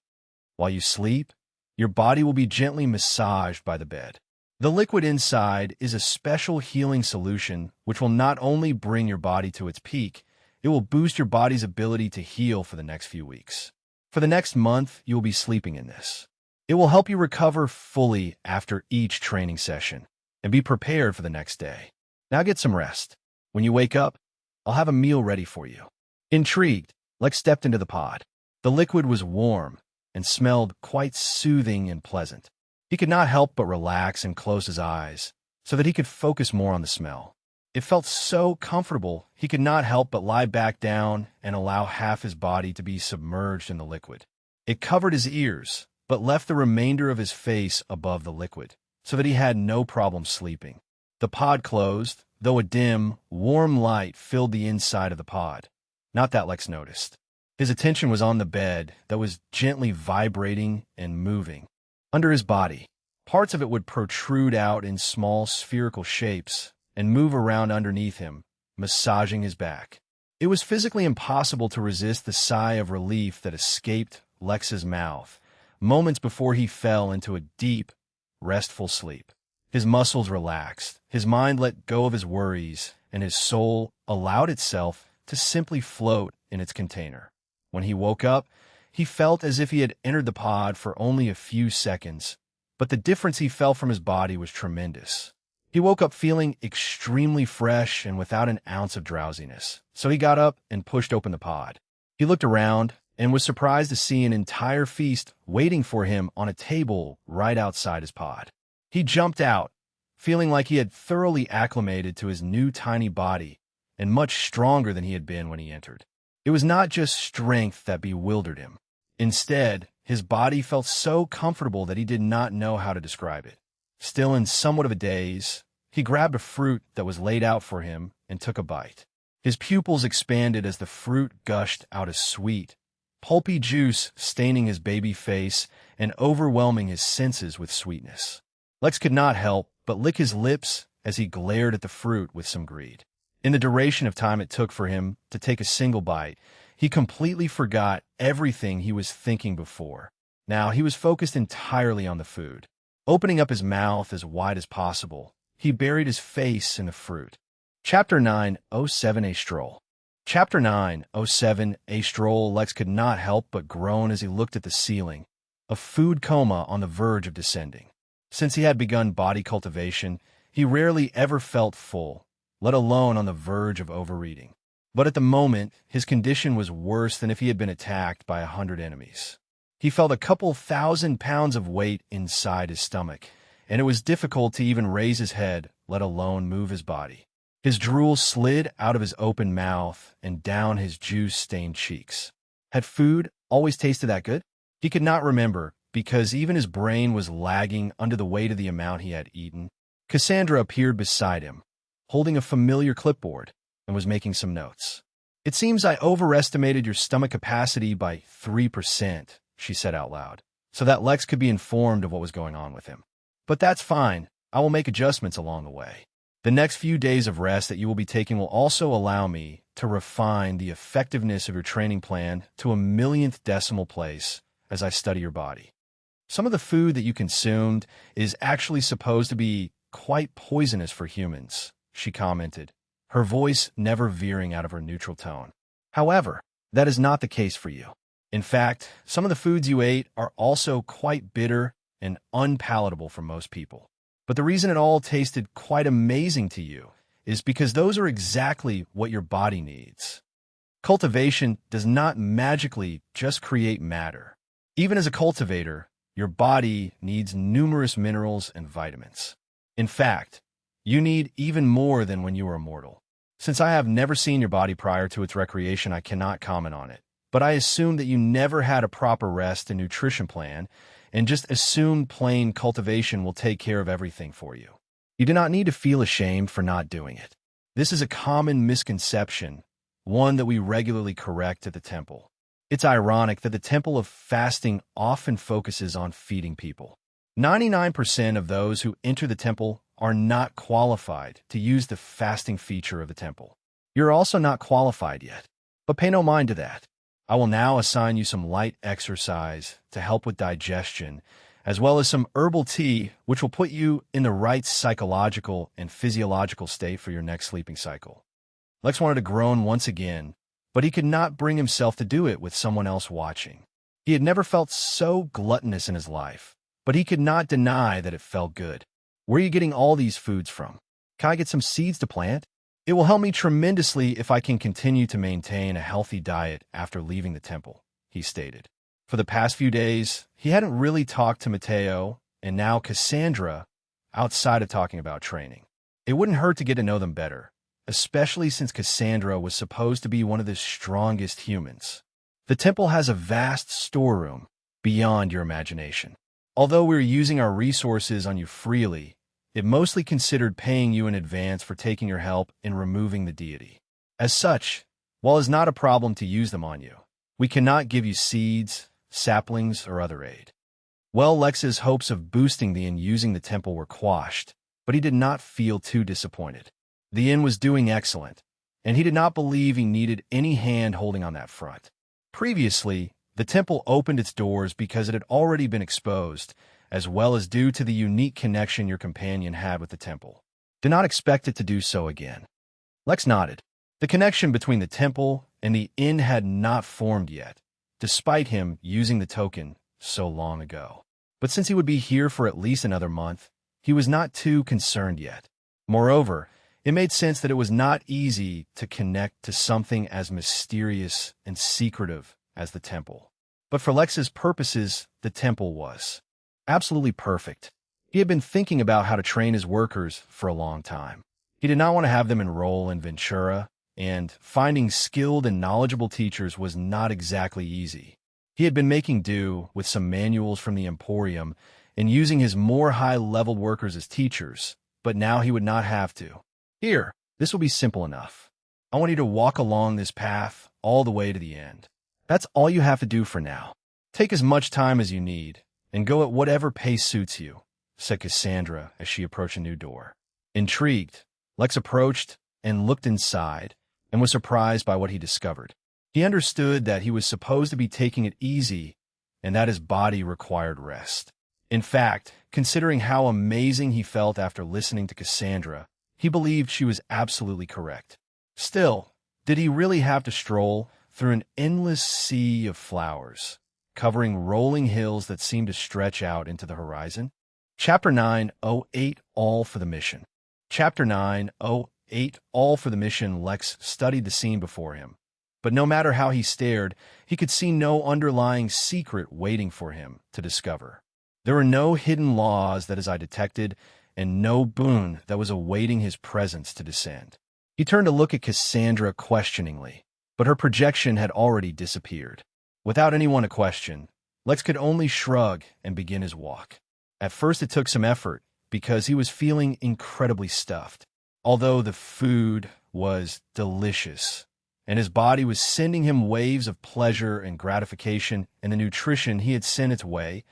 S1: While you sleep, your body will be gently massaged by the bed. The liquid inside is a special healing solution which will not only bring your body to its peak, it will boost your body's ability to heal for the next few weeks. For the next month, you will be sleeping in this. It will help you recover fully after each training session and be prepared for the next day. Now get some rest. When you wake up, I'll have a meal ready for you." Intrigued, Lex stepped into the pod. The liquid was warm and smelled quite soothing and pleasant. He could not help but relax and close his eyes so that he could focus more on the smell. It felt so comfortable, he could not help but lie back down and allow half his body to be submerged in the liquid. It covered his ears, but left the remainder of his face above the liquid, so that he had no problem sleeping. The pod closed, though a dim, warm light filled the inside of the pod. Not that Lex noticed. His attention was on the bed that was gently vibrating and moving. Under his body, parts of it would protrude out in small spherical shapes and move around underneath him, massaging his back. It was physically impossible to resist the sigh of relief that escaped Lex's mouth moments before he fell into a deep, restful sleep. His muscles relaxed, his mind let go of his worries, and his soul allowed itself to simply float in its container. When he woke up, he felt as if he had entered the pod for only a few seconds, but the difference he felt from his body was tremendous. He woke up feeling extremely fresh and without an ounce of drowsiness, so he got up and pushed open the pod. He looked around and was surprised to see an entire feast waiting for him on a table right outside his pod. He jumped out, feeling like he had thoroughly acclimated to his new tiny body and much stronger than he had been when he entered. It was not just strength that bewildered him. Instead, his body felt so comfortable that he did not know how to describe it. Still in somewhat of a daze, he grabbed a fruit that was laid out for him and took a bite. His pupils expanded as the fruit gushed out a sweet, pulpy juice, staining his baby face and overwhelming his senses with sweetness. Lex could not help but lick his lips as he glared at the fruit with some greed. In the duration of time it took for him to take a single bite, he completely forgot everything he was thinking before. Now he was focused entirely on the food. Opening up his mouth as wide as possible, he buried his face in the fruit. Chapter 9:07 A Stroll. Chapter 9:07 A Stroll. Lex could not help but groan as he looked at the ceiling, a food coma on the verge of descending. Since he had begun body cultivation, he rarely ever felt full, let alone on the verge of overeating. But at the moment, his condition was worse than if he had been attacked by 100 enemies. He felt a couple 1,000 pounds of weight inside his stomach, and it was difficult to even raise his head, let alone move his body. His drool slid out of his open mouth and down his juice-stained cheeks. Had food always tasted that good? He could not remember, because even his brain was lagging under the weight of the amount he had eaten. Cassandra appeared beside him, holding a familiar clipboard, and was making some notes. "It seems I overestimated your stomach capacity by 3%, she said out loud, so that Lex could be informed of what was going on with him. "But that's fine. I will make adjustments along the way. The next few days of rest that you will be taking will also allow me to refine the effectiveness of your training plan to a millionth decimal place as I study your body. Some of the food that you consumed is actually supposed to be quite poisonous for humans," she commented, her voice never veering out of her neutral tone. "However, that is not the case for you. In fact, some of the foods you ate are also quite bitter and unpalatable for most people. But the reason it all tasted quite amazing to you is because those are exactly what your body needs. Cultivation does not magically just create matter. Even as a cultivator, your body needs numerous minerals and vitamins. In fact, you need even more than when you were immortal. Since I have never seen your body prior to its recreation, I cannot comment on it. But I assume that you never had a proper rest and nutrition plan, and just assume plain cultivation will take care of everything for you. You do not need to feel ashamed for not doing it. This is a common misconception, one that we regularly correct at the temple. It's ironic that the temple of fasting often focuses on feeding people. 99% of those who enter the temple are not qualified to use the fasting feature of the temple. You're also not qualified yet, but pay no mind to that. I will now assign you some light exercise to help with digestion, as well as some herbal tea, which will put you in the right psychological and physiological state for your next sleeping cycle." Lex wanted to groan once again, but he could not bring himself to do it with someone else watching. He had never felt so gluttonous in his life, but he could not deny that it felt good. "Where are you getting all these foods from? Can I get some seeds to plant? It will help me tremendously if I can continue to maintain a healthy diet after leaving the temple," he stated. For the past few days, he hadn't really talked to Mateo and now Cassandra outside of talking about training. It wouldn't hurt to get to know them better, especially since Cassandra was supposed to be one of the strongest humans. The temple has a vast storeroom beyond your imagination. Although we're using our resources on you freely, it mostly considered paying you in advance for taking your help in removing the deity. As such, while it's not a problem to use them on you, we cannot give you seeds, saplings, or other aid. Well, Lex's hopes of boosting the inn using the temple were quashed, but he did not feel too disappointed. The inn was doing excellent, and he did not believe he needed any hand holding on that front. Previously, the temple opened its doors because it had already been exposed, as well as due to the unique connection your companion had with the temple. Do not expect it to do so again. Lex nodded. The connection between the temple and the inn had not formed yet, despite him using the token so long ago. But since he would be here for at least another month, he was not too concerned yet. Moreover, it made sense that it was not easy to connect to something as mysterious and secretive as the temple. But for Lex's purposes, the temple was absolutely perfect. He had been thinking about how to train his workers for a long time. He did not want to have them enroll in Ventura, and finding skilled and knowledgeable teachers was not exactly easy. He had been making do with some manuals from the Emporium and using his more high-leveled workers as teachers, but now he would not have to. Here, this will be simple enough. I want you to walk along this path all the way to the end. That's all you have to do for now. Take as much time as you need, and go at whatever pace suits you, said Cassandra as she approached a new door. Intrigued, Lex approached and looked inside, and was surprised by what he discovered. He understood that he was supposed to be taking it easy, and that his body required rest. In fact, considering how amazing he felt after listening to Cassandra, he believed she was absolutely correct. Still, did he really have to stroll through an endless sea of flowers, covering rolling hills that seemed to stretch out into the horizon? Chapter 908 All for the Mission. Chapter 908 All for the Mission. Lex studied the scene before him, but no matter how he stared, he could see no underlying secret waiting for him to discover. There were no hidden laws that his eye detected, and no boon that was awaiting his presence to descend. He turned to look at Cassandra questioningly, but her projection had already disappeared. Without anyone to question, Lex could only shrug and begin his walk. At first it took some effort, because he was feeling incredibly stuffed. Although the food was delicious, and his body was sending him waves of pleasure and gratification, and the nutrition he had sent its way,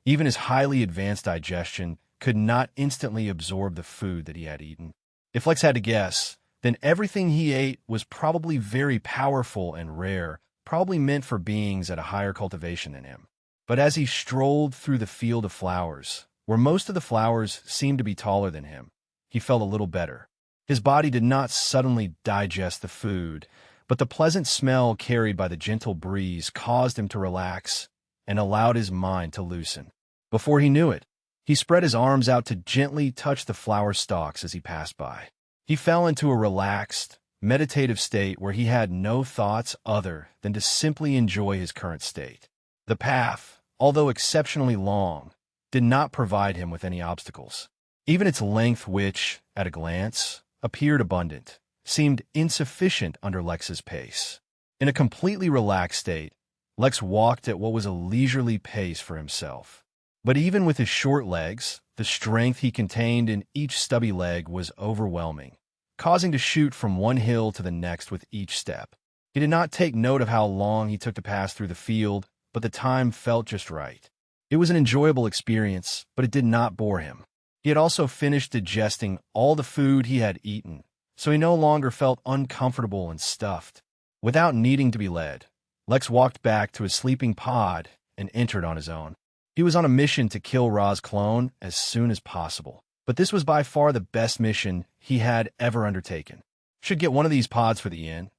S1: even his highly advanced digestion could not instantly absorb the food that he had eaten. If Lex had to guess, then everything he ate was probably very powerful and rare, probably meant for beings at a higher cultivation than him. But as he strolled through the field of flowers, where most of the flowers seemed to be taller than him, he felt a little better. His body did not suddenly digest the food, but the pleasant smell carried by the gentle breeze caused him to relax and allowed his mind to loosen. Before he knew it, he spread his arms out to gently touch the flower stalks as he passed by. He fell into a relaxed, meditative state where he had no thoughts other than to simply enjoy his current state. The path, although exceptionally long, did not provide him with any obstacles. Even its length, which, at a glance, appeared abundant, seemed insufficient under Lex's pace. In a completely relaxed state, Lex walked at what was a leisurely pace for himself. But even with his short legs, the strength he contained in each stubby leg was overwhelming, causing to shoot from one hill to the next with each step. He did not take note of how long he took to pass through the field, but the time felt just right. It was an enjoyable experience, but it did not bore him. He had also finished digesting all the food he had eaten, so he no longer felt uncomfortable and stuffed. Without needing to be led, Lex walked back to his sleeping pod and entered on his own. He was on a mission to kill Ra's clone as soon as possible, but this was by far the best mission he had ever undertaken. Should get one of these pods for the inn,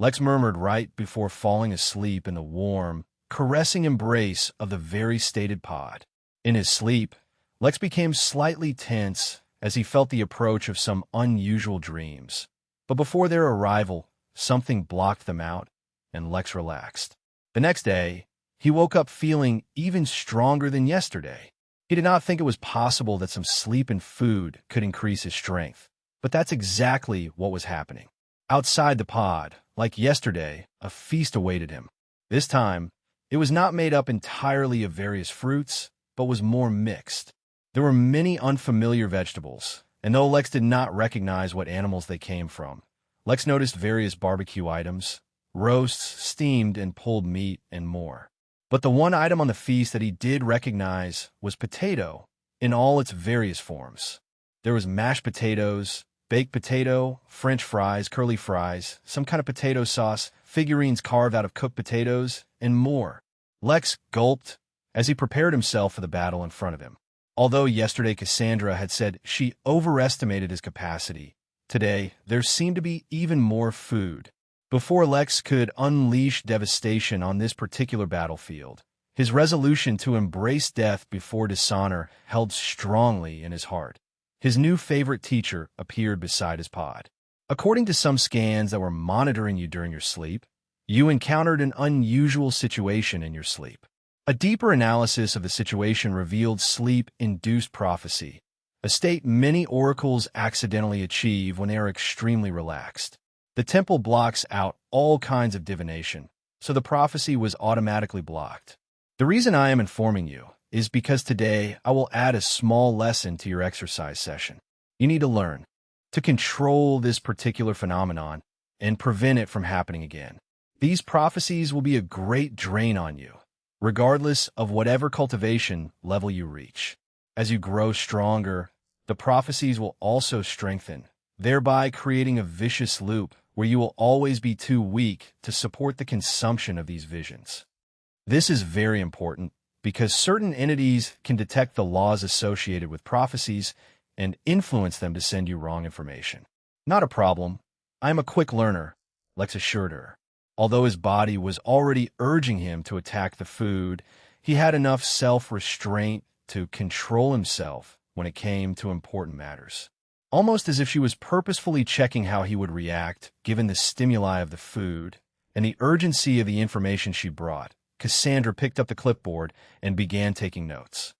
S1: Lex murmured right before falling asleep in the warm, caressing embrace of the very stated pod. In his sleep, Lex became slightly tense as he felt the approach of some unusual dreams. But before their arrival, something blocked them out, and Lex relaxed. The next day, he woke up feeling even stronger than yesterday. He did not think it was possible that some sleep and food could increase his strength, but that's exactly what was happening. Outside the pod, like yesterday, a feast awaited him. This time, it was not made up entirely of various fruits, but was more mixed. There were many unfamiliar vegetables, and though Lex did not recognize what animals they came from, Lex noticed various barbecue items, roasts, steamed and pulled meat, and more. But the one item on the feast that he did recognize was potato in all its various forms. There was mashed potatoes, baked potato, French fries, curly fries, some kind of potato sauce, figurines carved out of cooked potatoes, and more. Lex gulped as he prepared himself for the battle in front of him. Although yesterday Cassandra had said she overestimated his capacity, today there seemed to be even more food. Before Lex could unleash devastation on this particular battlefield, his resolution to embrace death before dishonor held strongly in his heart. His new favorite teacher appeared beside his pod. According to some scans that were monitoring you during your sleep, you encountered an unusual situation in your sleep. A deeper analysis of the situation revealed sleep-induced prophecy, a state many oracles accidentally achieve when they are extremely relaxed. The temple blocks out all kinds of divination, so the prophecy was automatically blocked. The reason I am informing you is because today I will add a small lesson to your exercise session. You need to learn to control this particular phenomenon and prevent it from happening again. These prophecies will be a great drain on you, regardless of whatever cultivation level you reach. As you grow stronger, the prophecies will also strengthen, thereby creating a vicious loop where you will always be too weak to support the consumption of these visions. This is very important because certain entities can detect the laws associated with prophecies and influence them to send you wrong information. Not a problem. I am a quick learner, Lex assured her. Although his body was already urging him to attack the food, he had enough self-restraint to control himself when it came to important matters. Almost as if she was purposefully checking how he would react given the stimuli of the food and the urgency of the information she brought, Cassandra picked up the clipboard and began taking notes.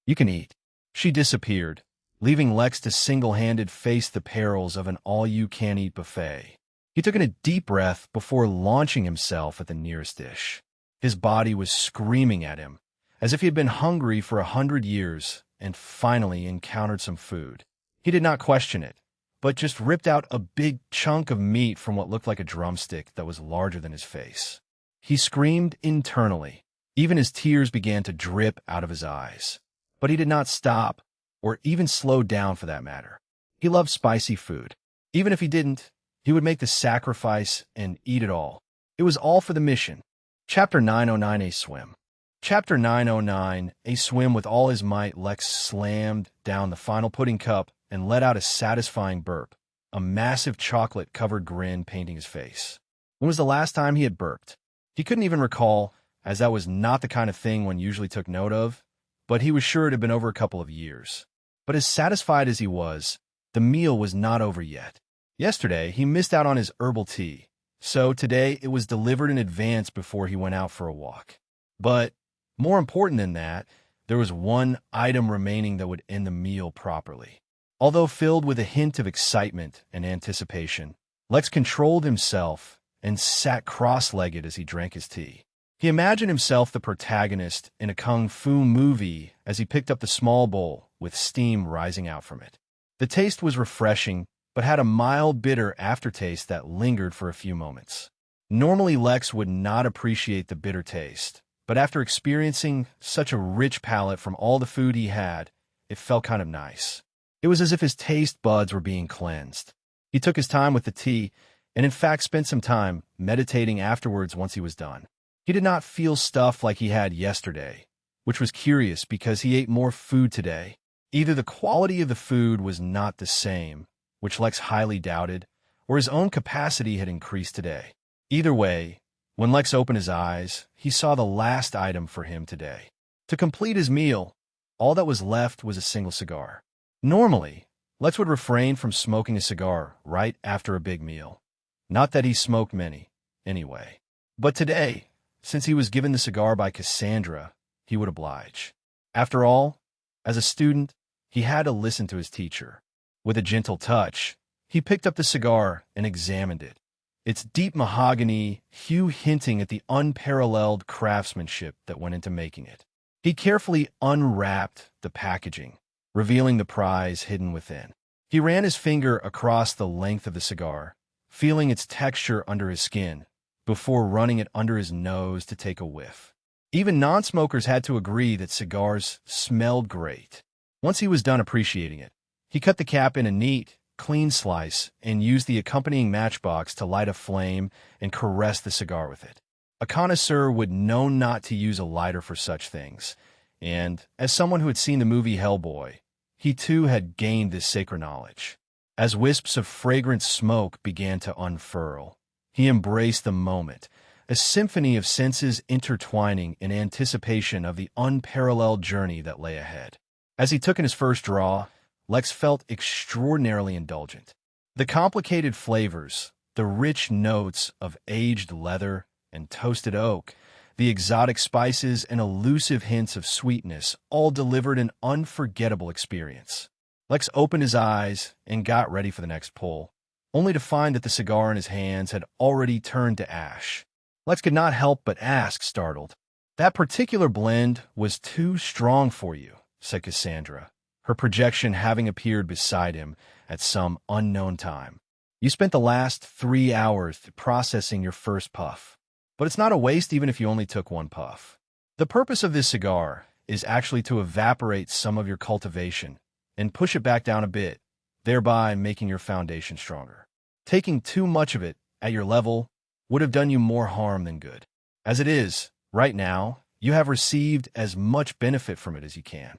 S1: You can eat. She disappeared, leaving Lex to single-handed face the perils of an all-you-can-eat buffet. He took in a deep breath before launching himself at the nearest dish. His body was screaming at him, as if he had been hungry for 100 years and finally encountered some food. He did not question it, but just ripped out a big chunk of meat from what looked like a drumstick that was larger than his face. He screamed internally. Even his tears began to drip out of his eyes. But he did not stop, or even slow down for that matter. He loved spicy food. Even if he didn't, he would make the sacrifice and eat it all. It was all for the mission. Chapter 909, A Swim. Chapter 909, A Swim. With all his might, Lex slammed down the final pudding cup and let out a satisfying burp, a massive chocolate-covered grin painting his face. When was the last time he had burped? He couldn't even recall, as that was not the kind of thing one usually took note of, but he was sure it had been over a couple of years. But as satisfied as he was, the meal was not over yet. Yesterday, he missed out on his herbal tea, so today it was delivered in advance before he went out for a walk. But more important than that, there was one item remaining that would end the meal properly. Although filled with a hint of excitement and anticipation, Lex controlled himself and sat cross-legged as he drank his tea. He imagined himself the protagonist in a kung fu movie as he picked up the small bowl with steam rising out from it. The taste was refreshing, but had a mild bitter aftertaste that lingered for a few moments. Normally, Lex would not appreciate the bitter taste, but after experiencing such a rich palate from all the food he had, it felt kind of nice. It was as if his taste buds were being cleansed. He took his time with the tea, and in fact spent some time meditating afterwards once he was done. He did not feel stuffed like he had yesterday, which was curious because he ate more food today. Either the quality of the food was not the same, which Lex highly doubted, or his own capacity had increased today. Either way, when Lex opened his eyes, he saw the last item for him today. To complete his meal, all that was left was a single cigar. Normally, Lex would refrain from smoking a cigar right after a big meal. Not that he smoked many, anyway. But today, since he was given the cigar by Cassandra, he would oblige. After all, as a student, he had to listen to his teacher. With a gentle touch, he picked up the cigar and examined it, its deep mahogany hue hinting at the unparalleled craftsmanship that went into making it. He carefully unwrapped the packaging, revealing the prize hidden within. He ran his finger across the length of the cigar, feeling its texture under his skin, before running it under his nose to take a whiff. Even non-smokers had to agree that cigars smelled great. Once he was done appreciating it, he cut the cap in a neat, clean slice and used the accompanying matchbox to light a flame and caress the cigar with it. A connoisseur would know not to use a lighter for such things, and as someone who had seen the movie Hellboy, he too had gained this sacred knowledge. As wisps of fragrant smoke began to unfurl, he embraced the moment, a symphony of senses intertwining in anticipation of the unparalleled journey that lay ahead. As he took in his first draw, Lex felt extraordinarily indulgent. The complicated flavors, the rich notes of aged leather and toasted oak, the exotic spices and elusive hints of sweetness all delivered an unforgettable experience. Lex opened his eyes and got ready for the next pull, only to find that the cigar in his hands had already turned to ash. Lex could not help but ask, startled. That particular blend was too strong for you, said Cassandra, her projection having appeared beside him at some unknown time. You spent the last 3 hours processing your first puff. But it's not a waste even if you only took one puff. The purpose of this cigar is actually to evaporate some of your cultivation and push it back down a bit, thereby making your foundation stronger. Taking too much of it at your level would have done you more harm than good. As it is, right now, you have received as much benefit from it as you can.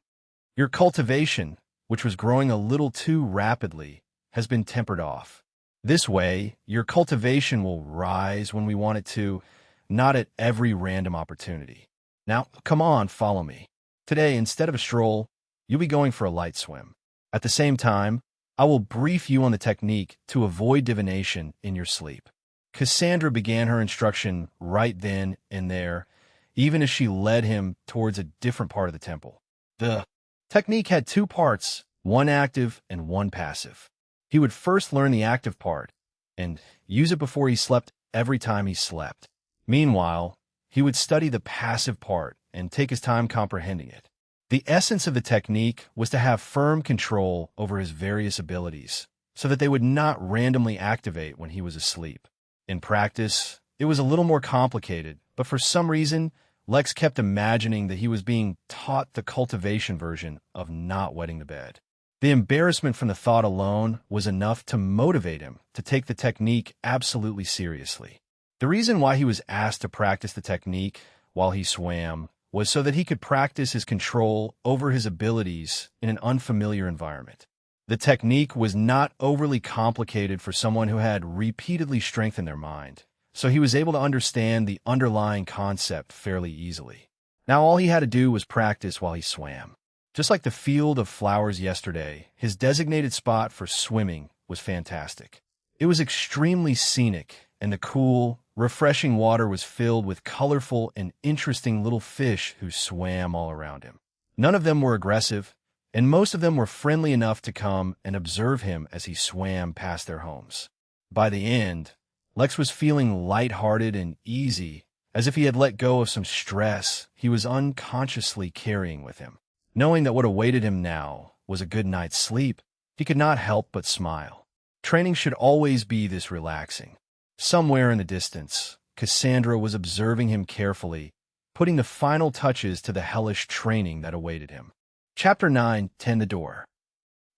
S1: Your cultivation, which was growing a little too rapidly, has been tempered off. This way, your cultivation will rise when we want it to, not at every random opportunity. Now, come on, follow me. Today, instead of a stroll, you'll be going for a light swim. At the same time, I will brief you on the technique to avoid divination in your sleep. Cassandra began her instruction right then and there, even as she led him towards a different part of the temple. The technique had 2 parts, one active and one passive. He would first learn the active part and use it before he slept every time he slept. Meanwhile, he would study the passive part and take his time comprehending it. The essence of the technique was to have firm control over his various abilities, so that they would not randomly activate when he was asleep. In practice, it was a little more complicated, but for some reason, Lex kept imagining that he was being taught the cultivation version of not wetting the bed. The embarrassment from the thought alone was enough to motivate him to take the technique absolutely seriously. The reason why he was asked to practice the technique while he swam was so that he could practice his control over his abilities in an unfamiliar environment. The technique was not overly complicated for someone who had repeatedly strengthened their mind, so he was able to understand the underlying concept fairly easily. Now all he had to do was practice while he swam. Just like the field of flowers yesterday, his designated spot for swimming was fantastic. It was extremely scenic, and the cool, refreshing water was filled with colorful and interesting little fish who swam all around him. None of them were aggressive, and most of them were friendly enough to come and observe him as he swam past their homes. By the end, Lex was feeling lighthearted and easy, as if he had let go of some stress he was unconsciously carrying with him. Knowing that what awaited him now was a good night's sleep, he could not help but smile. Training should always be this relaxing. Somewhere in the distance, Cassandra was observing him carefully, putting the final touches to the hellish training that awaited him. Chapter 9, Tend the Door.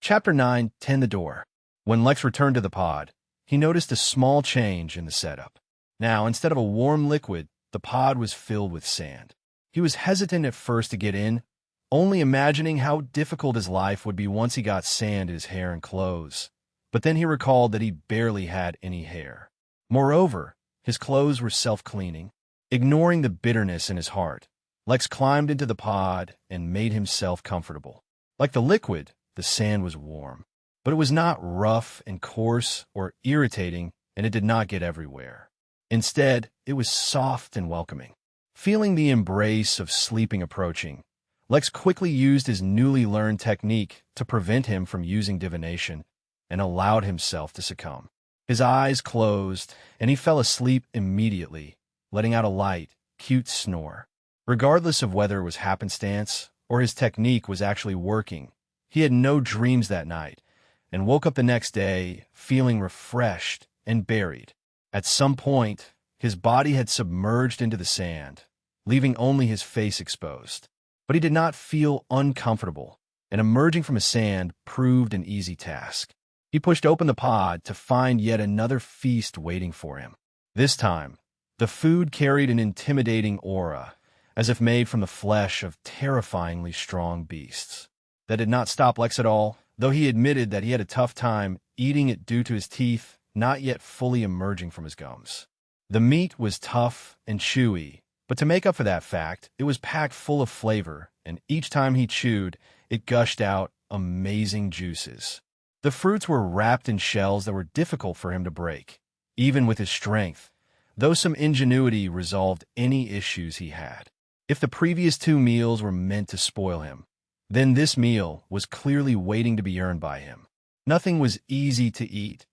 S1: Chapter 9, Tend the Door. When Lex returned to the pod, he noticed a small change in the setup. Now, instead of a warm liquid, the pod was filled with sand. He was hesitant at first to get in, only imagining how difficult his life would be once he got sand in his hair and clothes. But then he recalled that he barely had any hair. Moreover, his clothes were self-cleaning. Ignoring the bitterness in his heart, Lex climbed into the pod and made himself comfortable. Like the liquid, the sand was warm, but it was not rough and coarse or irritating, and it did not get everywhere. Instead, it was soft and welcoming. Feeling the embrace of sleeping approaching, Lex quickly used his newly learned technique to prevent him from using divination and allowed himself to succumb. His eyes closed, and he fell asleep immediately, letting out a light, cute snore. Regardless of whether it was happenstance or his technique was actually working, he had no dreams that night and woke up the next day feeling refreshed and buried. At some point, his body had submerged into the sand, leaving only his face exposed. But he did not feel uncomfortable, and emerging from the sand proved an easy task. He pushed open the pod to find yet another feast waiting for him. This time, the food carried an intimidating aura, as if made from the flesh of terrifyingly strong beasts. That did not stop Lex at all, though he admitted that he had a tough time eating it due to his teeth not yet fully emerging from his gums. The meat was tough and chewy, but to make up for that fact, it was packed full of flavor, and each time he chewed, it gushed out amazing juices. The fruits were wrapped in shells that were difficult for him to break, even with his strength, though some ingenuity resolved any issues he had. If the previous 2 meals were meant to spoil him, then this meal was clearly waiting to be earned by him. Nothing was easy to eat,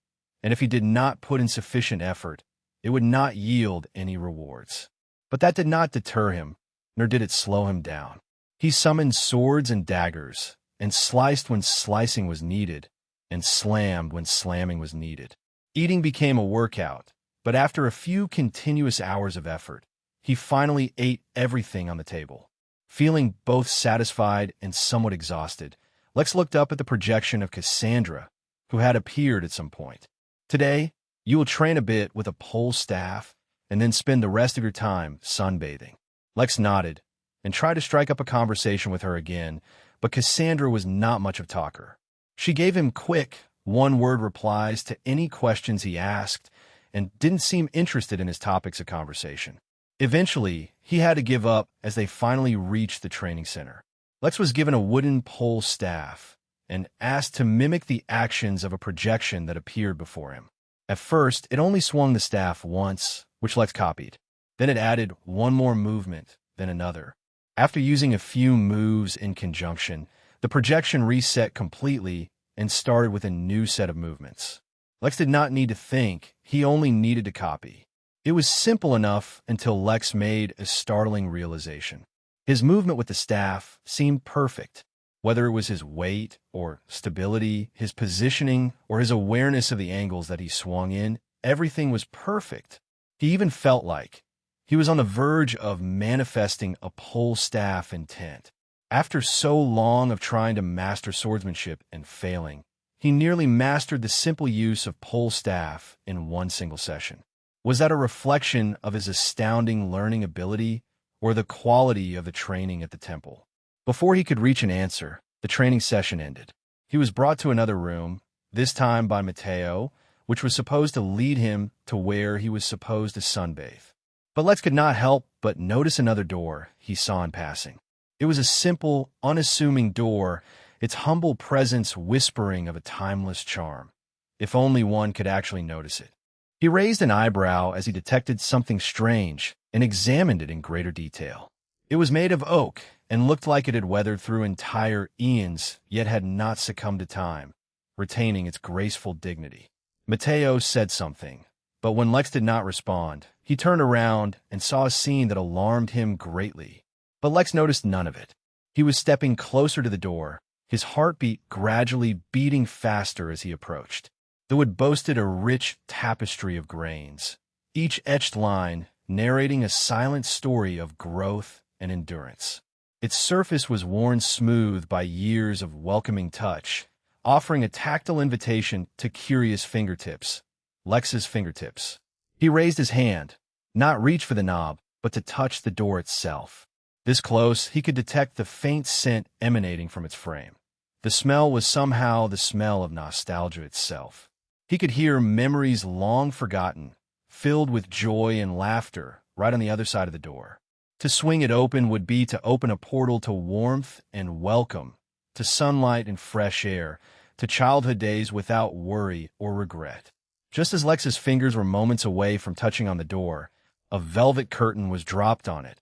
S1: and if he did not put in sufficient effort, it would not yield any rewards. But that did not deter him, nor did it slow him down. He summoned swords and daggers, and sliced when slicing was needed, and slammed when slamming was needed. Eating became a workout, but after a few continuous hours of effort, he finally ate everything on the table. Feeling both satisfied and somewhat exhausted, Lex looked up at the projection of Cassandra, who had appeared at some point. Today, you will train a bit with a pole staff, and then spend the rest of your time sunbathing. Lex nodded, and tried to strike up a conversation with her again, but Cassandra was not much of a talker. She gave him quick, one-word replies to any questions he asked, and didn't seem interested in his topics of conversation. Eventually, he had to give up as they finally reached the training center. Lex was given a wooden pole staff and asked to mimic the actions of a projection that appeared before him. At first, it only swung the staff once, which Lex copied. Then it added one more movement, then another. After using a few moves in conjunction, the projection reset completely and started with a new set of movements. Lex did not need to think, he only needed to copy. It was simple enough until Lex made a startling realization. His movement with the staff seemed perfect. Whether it was his weight or stability, his positioning, or his awareness of the angles that he swung in, everything was perfect. He even felt like he was on the verge of manifesting a pole staff intent. After so long of trying to master swordsmanship and failing, he nearly mastered the simple use of pole staff in one single session. Was that a reflection of his astounding learning ability or the quality of the training at the temple? Before he could reach an answer, the training session ended. He was brought to another room, this time by Mateo, which was supposed to lead him to where he was supposed to sunbathe. But Lex could not help but notice another door he saw in passing. It was a simple, unassuming door, its humble presence whispering of a timeless charm. If only one could actually notice it. He raised an eyebrow as he detected something strange and examined it in greater detail. It was made of oak and looked like it had weathered through entire eons, yet had not succumbed to time, retaining its graceful dignity. Mateo said something, but when Lex did not respond, he turned around and saw a scene that alarmed him greatly. But Lex noticed none of it. He was stepping closer to the door, his heartbeat gradually beating faster as he approached. The wood boasted a rich tapestry of grains, each etched line narrating a silent story of growth and endurance. Its surface was worn smooth by years of welcoming touch, offering a tactile invitation to curious fingertips. Lex's fingertips. He raised his hand, not reach for the knob, but to touch the door itself. This close, he could detect the faint scent emanating from its frame. The smell was somehow the smell of nostalgia itself. He could hear memories long forgotten, filled with joy and laughter, right on the other side of the door. To swing it open would be to open a portal to warmth and welcome, to sunlight and fresh air, to childhood days without worry or regret. Just as Lex's fingers were moments away from touching on the door, a velvet curtain was dropped on it,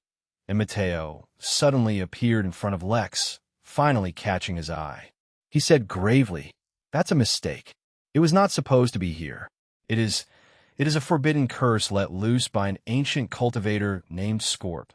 S1: and Mateo suddenly appeared in front of Lex, finally catching his eye. He said gravely, "That's a mistake. It was not supposed to be here. It is a forbidden curse let loose by an ancient cultivator named Scorp.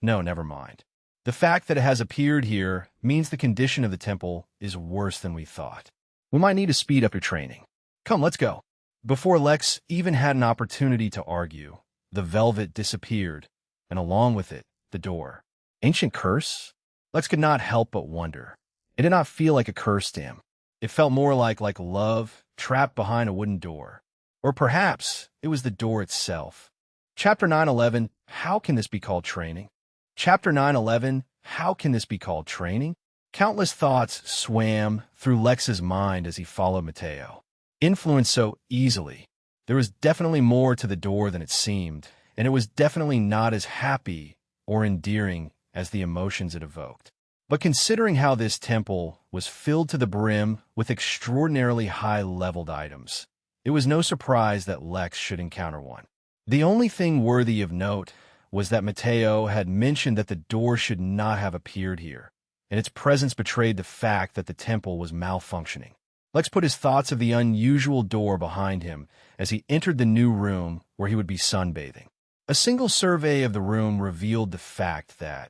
S1: No, never mind. The fact that it has appeared here means the condition of the temple is worse than we thought. We might need to speed up your training. Come, let's go." Before Lex even had an opportunity to argue, the velvet disappeared, and along with it, the door. Ancient curse? Lex could not help but wonder. It did not feel like a curse to him. It felt more like love trapped behind a wooden door. Or perhaps it was the door itself. Chapter 9:11, how can this be called training? Chapter 9:11, how can this be called training? Countless thoughts swam through Lex's mind as he followed Mateo. Influenced so easily, there was definitely more to the door than it seemed, and it was definitely not as happy or endearing as the emotions it evoked. But considering how this temple was filled to the brim with extraordinarily high-leveled items, it was no surprise that Lex should encounter one. The only thing worthy of note was that Mateo had mentioned that the door should not have appeared here, and its presence betrayed the fact that the temple was malfunctioning. Lex put his thoughts of the unusual door behind him as he entered the new room where he would be sunbathing. A single survey of the room revealed the fact that,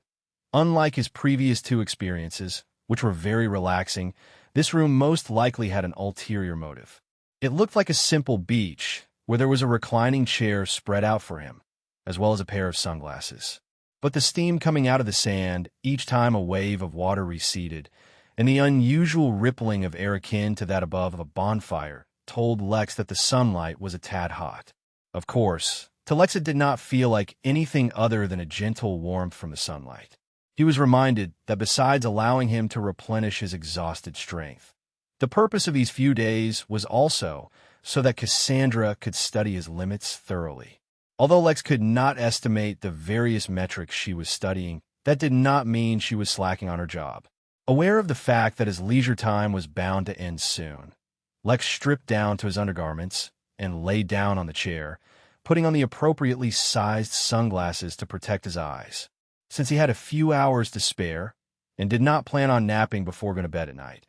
S1: unlike his previous two experiences, which were very relaxing, this room most likely had an ulterior motive. It looked like a simple beach where there was a reclining chair spread out for him, as well as a pair of sunglasses. But the steam coming out of the sand each time a wave of water receded, and the unusual rippling of air akin to that above a bonfire told Lex that the sunlight was a tad hot. Of course, to Lex it did not feel like anything other than a gentle warmth from the sunlight. He was reminded that besides allowing him to replenish his exhausted strength, the purpose of these few days was also so that Cassandra could study his limits thoroughly. Although Lex could not estimate the various metrics she was studying, that did not mean she was slacking on her job. Aware of the fact that his leisure time was bound to end soon, Lex stripped down to his undergarments and lay down on the chair, putting on the appropriately sized sunglasses to protect his eyes. Since he had a few hours to spare and did not plan on napping before going to bed at night,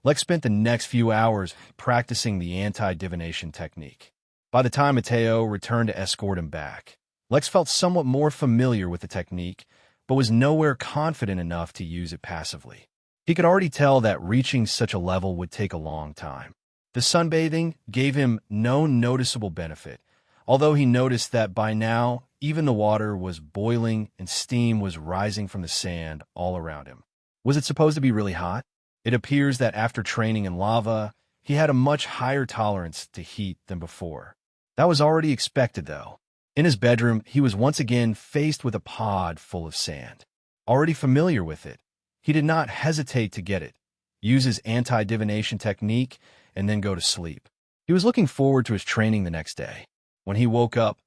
S1: Lex spent the next few hours practicing the anti-divination technique. By the time Mateo returned to escort him back, Lex felt somewhat more familiar with the technique, but was nowhere confident enough to use it passively. He could already tell that reaching such a level would take a long time. The sunbathing gave him no noticeable benefit, although he noticed that by now, even the water was boiling and steam was rising from the sand all around him. Was it supposed to be really hot? It appears that after training in lava, he had a much higher tolerance to heat than before. That was already expected, though. In his bedroom, he was once again faced with a pod full of sand. Already familiar with it, he did not hesitate to get it, use his anti-divination technique, and then go to sleep. He was looking forward to his training the next day. When he woke up,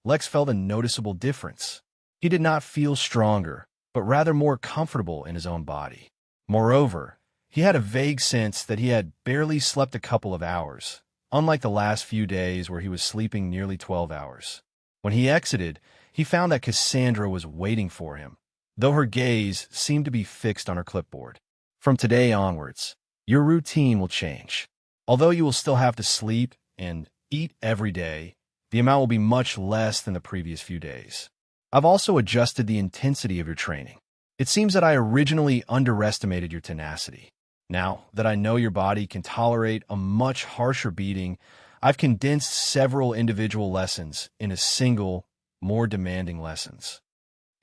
S1: Lex felt a noticeable difference. He did not feel stronger, but rather more comfortable in his own body. Moreover, he had a vague sense that he had barely slept a couple of hours, unlike the last few days where he was sleeping nearly 12 hours. When he exited, he found that Cassandra was waiting for him, though her gaze seemed to be fixed on her clipboard. From today onwards, your routine will change. Although you will still have to sleep and eat every day, the amount will be much less than the previous few days. I've also adjusted the intensity of your training. It seems that I originally underestimated your tenacity. Now that I know your body can tolerate a much harsher beating, I've condensed several individual lessons into single, more demanding lessons.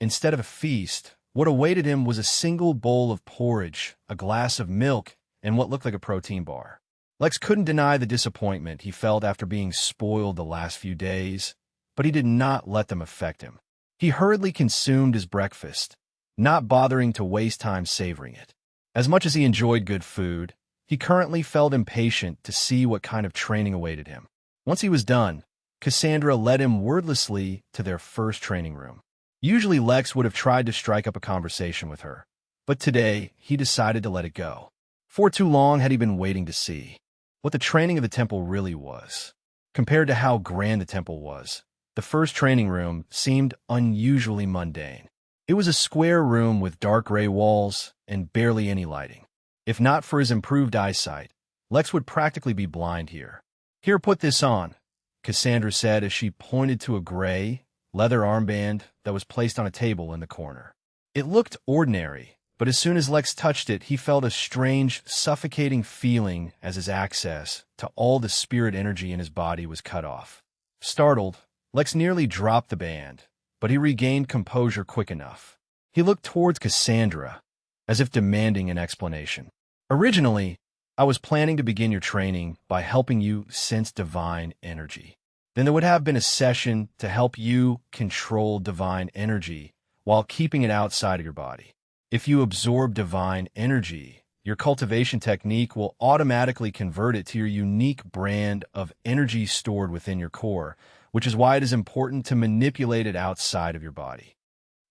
S1: Instead of a feast, what awaited him was a single bowl of porridge, a glass of milk, and what looked like a protein bar. Lex couldn't deny the disappointment he felt after being spoiled the last few days, but he did not let them affect him. He hurriedly consumed his breakfast, not bothering to waste time savoring it. As much as he enjoyed good food, he currently felt impatient to see what kind of training awaited him. Once he was done, Cassandra led him wordlessly to their first training room. Usually Lex would have tried to strike up a conversation with her, but today he decided to let it go. For too long had he been waiting to see what the training of the temple really was. Compared to how grand the temple was, the first training room seemed unusually mundane. It was a square room with dark gray walls and barely any lighting. If not for his improved eyesight, Lex would practically be blind here. "Here, put this on," Cassandra said as she pointed to a gray, leather armband that was placed on a table in the corner. It looked ordinary, but as soon as Lex touched it, he felt a strange, suffocating feeling as his access to all the spirit energy in his body was cut off. Startled, Lex nearly dropped the band, but he regained composure quick enough. He looked towards Cassandra, as if demanding an explanation. "Originally, I was planning to begin your training by helping you sense divine energy. Then there would have been a session to help you control divine energy while keeping it outside of your body. If you absorb divine energy, your cultivation technique will automatically convert it to your unique brand of energy stored within your core, which is why it is important to manipulate it outside of your body.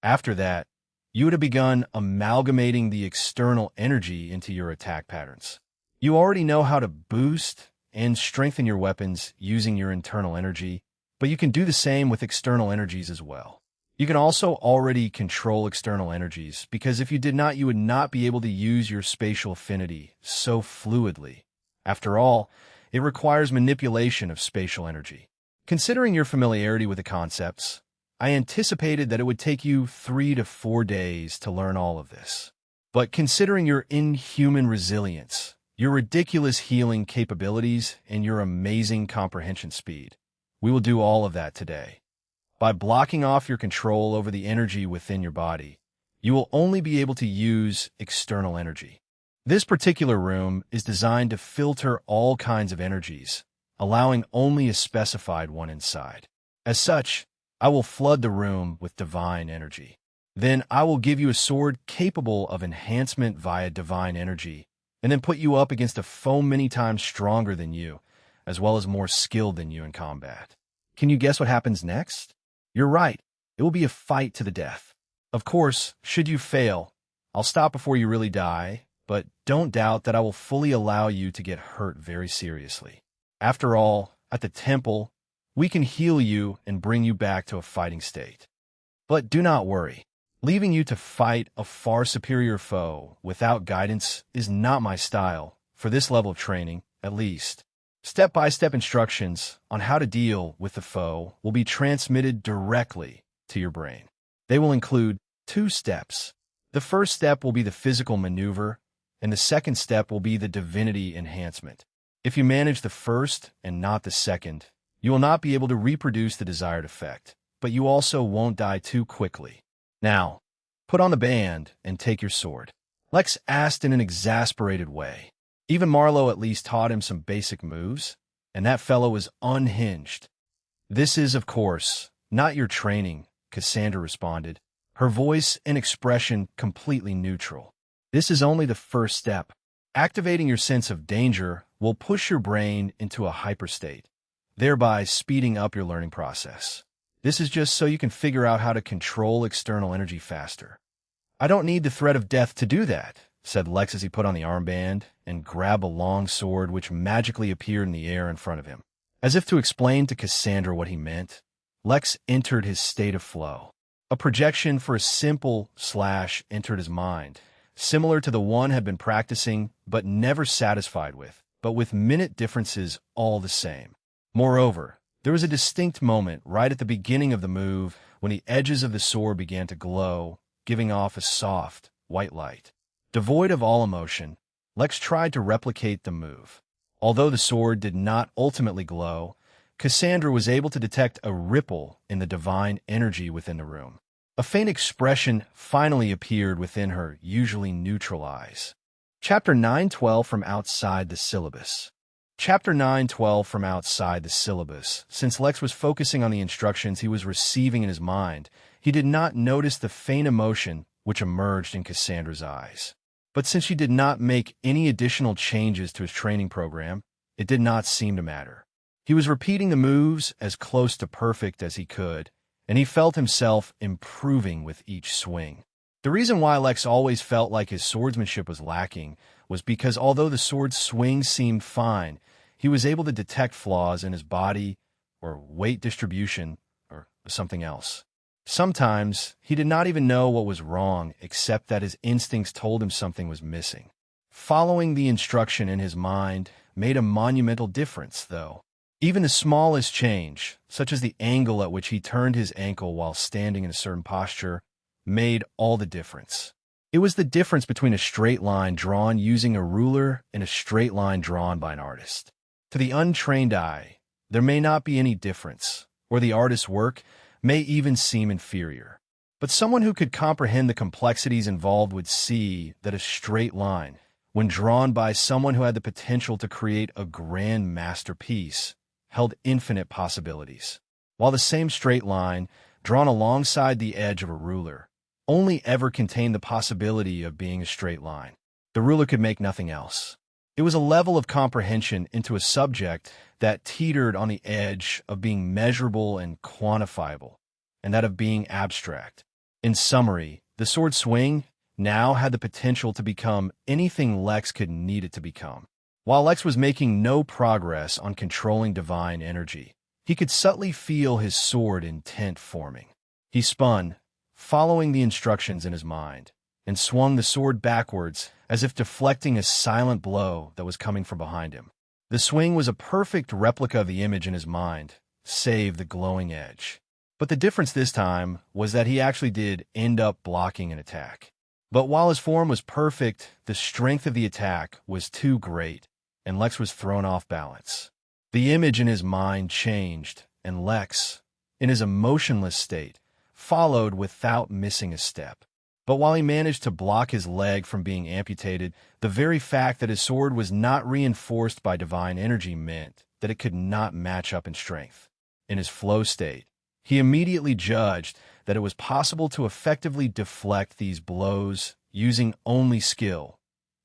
S1: After that, you would have begun amalgamating the external energy into your attack patterns. You already know how to boost and strengthen your weapons using your internal energy, but you can do the same with external energies as well. You can also already control external energies, because if you did not, you would not be able to use your spatial affinity so fluidly After all, it requires manipulation of spatial energy. Considering your familiarity with the concepts, I anticipated that it would take you 3 to 4 days to learn all of this. But considering your inhuman resilience, your ridiculous healing capabilities, and your amazing comprehension speed, we will do all of that today. By blocking off your control over the energy within your body, you will only be able to use external energy. This particular room is designed to filter all kinds of energies, allowing only a specified one inside. As such, I will flood the room with divine energy. Then I will give you a sword capable of enhancement via divine energy, and then put you up against a foe many times stronger than you, as well as more skilled than you in combat. Can you guess what happens next? You're right. It will be a fight to the death. Of course, should you fail, I'll stop before you really die, but don't doubt that I will fully allow you to get hurt very seriously. After all, at the temple, we can heal you and bring you back to a fighting state. But do not worry. Leaving you to fight a far superior foe without guidance is not my style, for this level of training, at least. Step-by-step instructions on how to deal with the foe will be transmitted directly to your brain. They will include 2 steps. The first step will be the physical maneuver, and the second step will be the divinity enhancement. If you manage the first and not the second, you will not be able to reproduce the desired effect, but you also won't die too quickly. Now, put on the band and take your sword. Lex asked in an exasperated way. Even Marlowe at least taught him some basic moves, and that fellow was unhinged. This is, of course, not your training, Cassandra responded, her voice and expression completely neutral. This is only the first step. Activating your sense of danger will push your brain into a hyperstate, thereby speeding up your learning process. This is just so you can figure out how to control external energy faster. I don't need the threat of death to do that, said Lex as he put on the armband and grabbed a long sword which magically appeared in the air in front of him. As if to explain to Cassandra what he meant, Lex entered his state of flow. A projection for a simple slash entered his mind, similar to the one had been practicing but never satisfied with, but with minute differences all the same. Moreover, there was a distinct moment right at the beginning of the move when the edges of the sword began to glow, giving off a soft, white light. Devoid of all emotion, Lex tried to replicate the move. Although the sword did not ultimately glow, Cassandra was able to detect a ripple in the divine energy within the room. A faint expression finally appeared within her usually neutral eyes. Chapter 9:12 from outside the syllabus. Chapter 9:12 from outside the syllabus. Since Lex was focusing on the instructions he was receiving in his mind, he did not notice the faint emotion which emerged in Cassandra's eyes. But since she did not make any additional changes to his training program, it did not seem to matter. He was repeating the moves as close to perfect as he could, and he felt himself improving with each swing. The reason why Lex always felt like his swordsmanship was lacking was because although the sword's swing seemed fine, he was able to detect flaws in his body or weight distribution or something else. Sometimes he did not even know what was wrong except that his instincts told him something was missing. Following the instruction in his mind made a monumental difference, though. Even the smallest change, such as the angle at which he turned his ankle while standing in a certain posture, made all the difference. It was the difference between a straight line drawn using a ruler and a straight line drawn by an artist. To the untrained eye, there may not be any difference, or the artist's work may even seem inferior. But someone who could comprehend the complexities involved would see that a straight line, when drawn by someone who had the potential to create a grand masterpiece, held infinite possibilities, while the same straight line, drawn alongside the edge of a ruler, only ever contained the possibility of being a straight line. The ruler could make nothing else. It was a level of comprehension into a subject that teetered on the edge of being measurable and quantifiable, and that of being abstract. In summary, the sword swing now had the potential to become anything Lex could need it to become. While Lex was making no progress on controlling divine energy, he could subtly feel his sword intent forming. He spun, following the instructions in his mind, and swung the sword backwards as if deflecting a silent blow that was coming from behind him. The swing was a perfect replica of the image in his mind, save the glowing edge. But the difference this time was that he actually did end up blocking an attack. But while his form was perfect, the strength of the attack was too great, and Lex was thrown off balance. The image in his mind changed, and Lex, in his emotionless state, followed without missing a step. But while he managed to block his leg from being amputated, the very fact that his sword was not reinforced by divine energy meant that it could not match up in strength. In his flow state, he immediately judged that it was possible to effectively deflect these blows using only skill,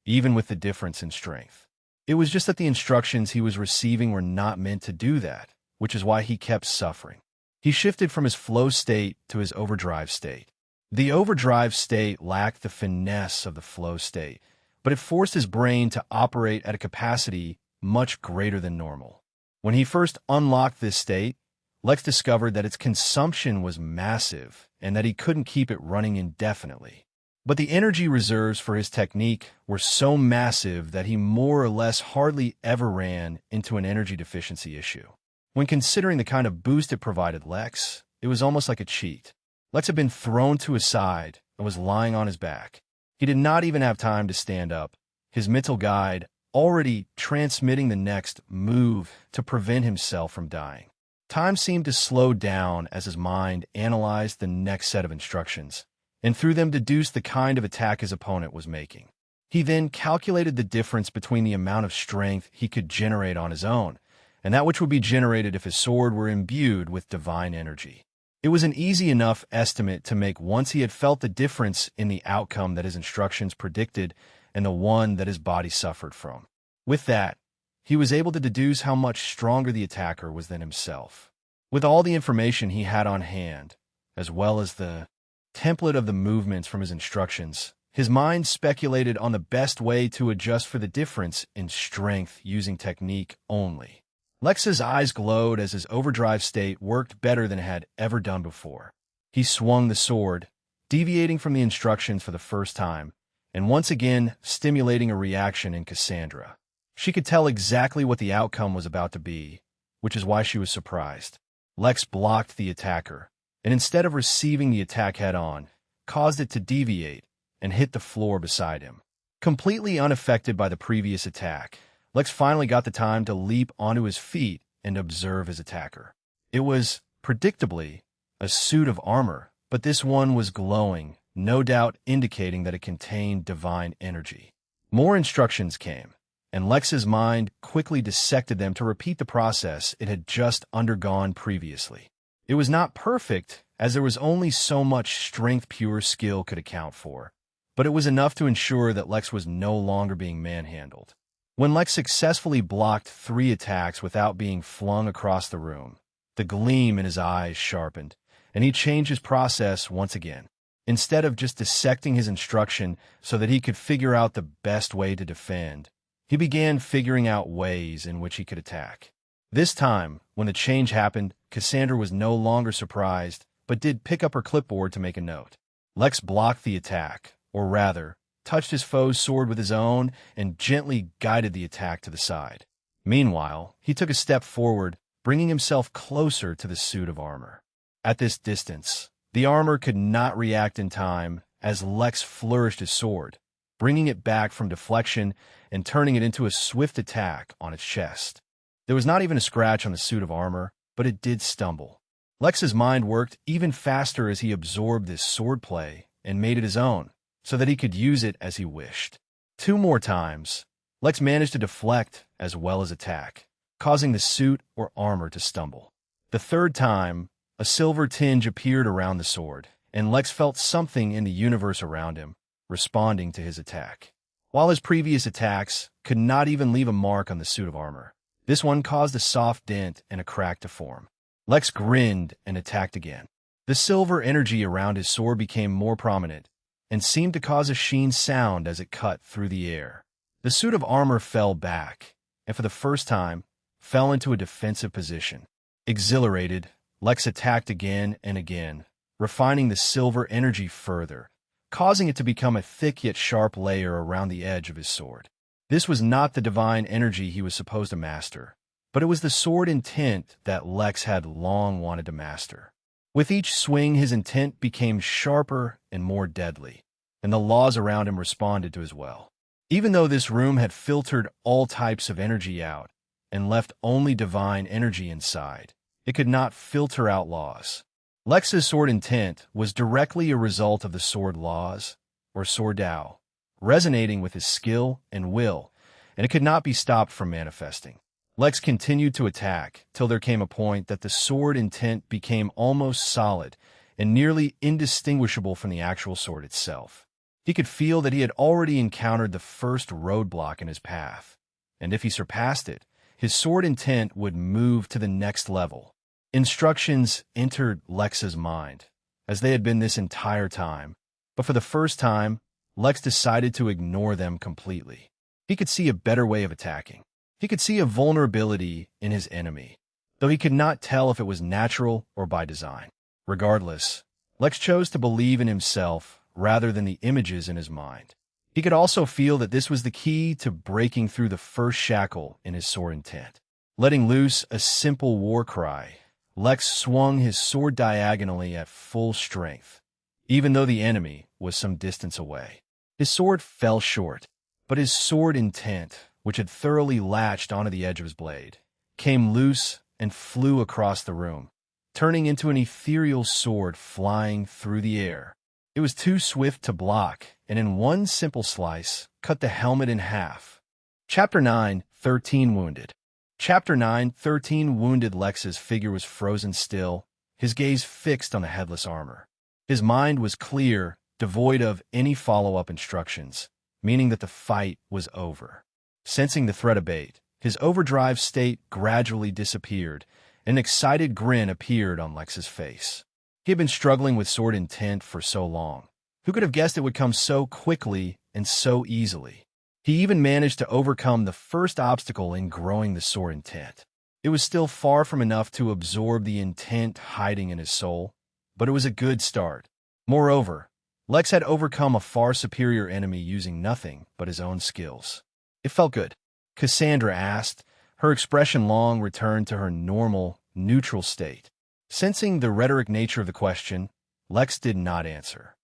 S1: even with the difference in strength. It was just that the instructions he was receiving were not meant to do that, which is why he kept suffering. He shifted from his flow state to his overdrive state. The overdrive state lacked the finesse of the flow state, but it forced his brain to operate at a capacity much greater than normal. When he first unlocked this state, Lex discovered that its consumption was massive and that he couldn't keep it running indefinitely. But the energy reserves for his technique were so massive that he more or less hardly ever ran into an energy deficiency issue. When considering the kind of boost it provided Lex, it was almost like a cheat. Lex had been thrown to his side and was lying on his back. He did not even have time to stand up, his mental guide already transmitting the next move to prevent himself from dying. Time seemed to slow down as his mind analyzed the next set of instructions, and through them deduced the kind of attack his opponent was making. He then calculated the difference between the amount of strength he could generate on his own, and that which would be generated if his sword were imbued with divine energy. It was an easy enough estimate to make once he had felt the difference in the outcome that his instructions predicted and the one that his body suffered from. With that, he was able to deduce how much stronger the attacker was than himself. With all the information he had on hand, as well as the template of the movements from his instructions, his mind speculated on the best way to adjust for the difference in strength using technique only. Lex's eyes glowed as his overdrive state worked better than it had ever done before. He swung the sword, deviating from the instructions for the first time, and once again stimulating a reaction in Cassandra. She could tell exactly what the outcome was about to be, which is why she was surprised. Lex blocked the attacker, and instead of receiving the attack head-on, caused it to deviate and hit the floor beside him. Completely unaffected by the previous attack, Lex finally got the time to leap onto his feet and observe his attacker. It was, predictably, a suit of armor, but this one was glowing, no doubt indicating that it contained divine energy. More instructions came, and Lex's mind quickly dissected them to repeat the process it had just undergone previously. It was not perfect, as there was only so much strength pure skill could account for, but it was enough to ensure that Lex was no longer being manhandled. When Lex successfully blocked 3 attacks without being flung across the room, the gleam in his eyes sharpened, and he changed his process once again. Instead of just dissecting his instruction so that he could figure out the best way to defend, he began figuring out ways in which he could attack. This time, when the change happened, Cassandra was no longer surprised, but did pick up her clipboard to make a note. Lex blocked the attack, or rather, touched his foe's sword with his own and gently guided the attack to the side. Meanwhile, he took a step forward, bringing himself closer to the suit of armor. At this distance, the armor could not react in time as Lex flourished his sword, bringing it back from deflection and turning it into a swift attack on its chest. There was not even a scratch on the suit of armor, but it did stumble. Lex's mind worked even faster as he absorbed this swordplay and made it his own, so that he could use it as he wished. 2 more times, Lex managed to deflect as well as attack, causing the suit or armor to stumble. The 3rd time, a silver tinge appeared around the sword, and Lex felt something in the universe around him, responding to his attack. While his previous attacks could not even leave a mark on the suit of armor, this one caused a soft dent and a crack to form. Lex grinned and attacked again. The silver energy around his sword became more prominent, and seemed to cause a sheen sound as it cut through the air. The suit of armor fell back, and for the first time, fell into a defensive position. Exhilarated, Lex attacked again and again, refining the silver energy further, causing it to become a thick yet sharp layer around the edge of his sword. This was not the divine energy he was supposed to master, but it was the sword intent that Lex had long wanted to master. With each swing, his intent became sharper and more deadly, and the laws around him responded to as well. Even though this room had filtered all types of energy out and left only divine energy inside, it could not filter out laws. Lex's sword intent was directly a result of the sword laws, or sword Tao, resonating with his skill and will, and it could not be stopped from manifesting. Lex continued to attack till there came a point that the sword intent became almost solid and nearly indistinguishable from the actual sword itself. He could feel that he had already encountered the first roadblock in his path, and if he surpassed it, his sword intent would move to the next level. Instructions entered Lex's mind, as they had been this entire time, but for the first time, Lex decided to ignore them completely. He could see a better way of attacking. He could see a vulnerability in his enemy, though he could not tell if it was natural or by design. Regardless, Lex chose to believe in himself rather than the images in his mind. He could also feel that this was the key to breaking through the first shackle in his sword intent. Letting loose a simple war cry, Lex swung his sword diagonally at full strength, even though the enemy was some distance away. His sword fell short, but his sword intent, which had thoroughly latched onto the edge of his blade, came loose and flew across the room, turning into an ethereal sword flying through the air. It was too swift to block, and in one simple slice, cut the helmet in half. Chapter 9, 13 Wounded. Chapter 9, 13 Wounded. Lex's figure was frozen still, his gaze fixed on the headless armor. His mind was clear, devoid of any follow-up instructions, meaning that the fight was over. Sensing the threat abate, his overdrive state gradually disappeared, and an excited grin appeared on Lex's face. He had been struggling with sword intent for so long. Who could have guessed it would come so quickly and so easily? He even managed to overcome the first obstacle in growing the sword intent. It was still far from enough to absorb the intent hiding in his soul, but it was a good start. Moreover, Lex had overcome a far superior enemy using nothing but his own skills. It felt good. Cassandra asked, her expression long returned to her normal, neutral state. Sensing the rhetoric nature of the question, Lex did not answer.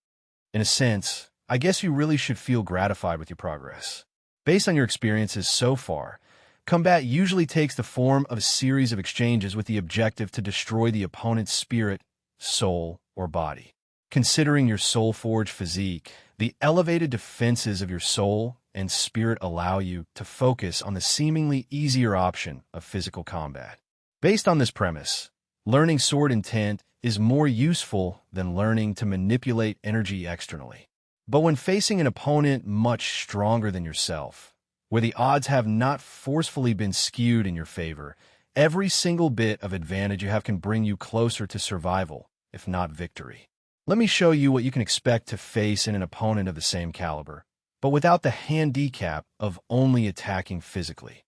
S1: In a sense, I guess you really should feel gratified with your progress. Based on your experiences so far, combat usually takes the form of a series of exchanges with the objective to destroy the opponent's spirit, soul, or body. Considering your soul-forged physique, the elevated defenses of your soul and spirit allow you to focus on the seemingly easier option of physical combat. Based on this premise, learning sword intent is more useful than learning to manipulate energy externally. But when facing an opponent much stronger than yourself, where the odds have not forcefully been skewed in your favor, every single bit of advantage you have can bring you closer to survival, if not victory. Let me show you what you can expect to face in an opponent of the same caliber, but without the handicap of only attacking physically.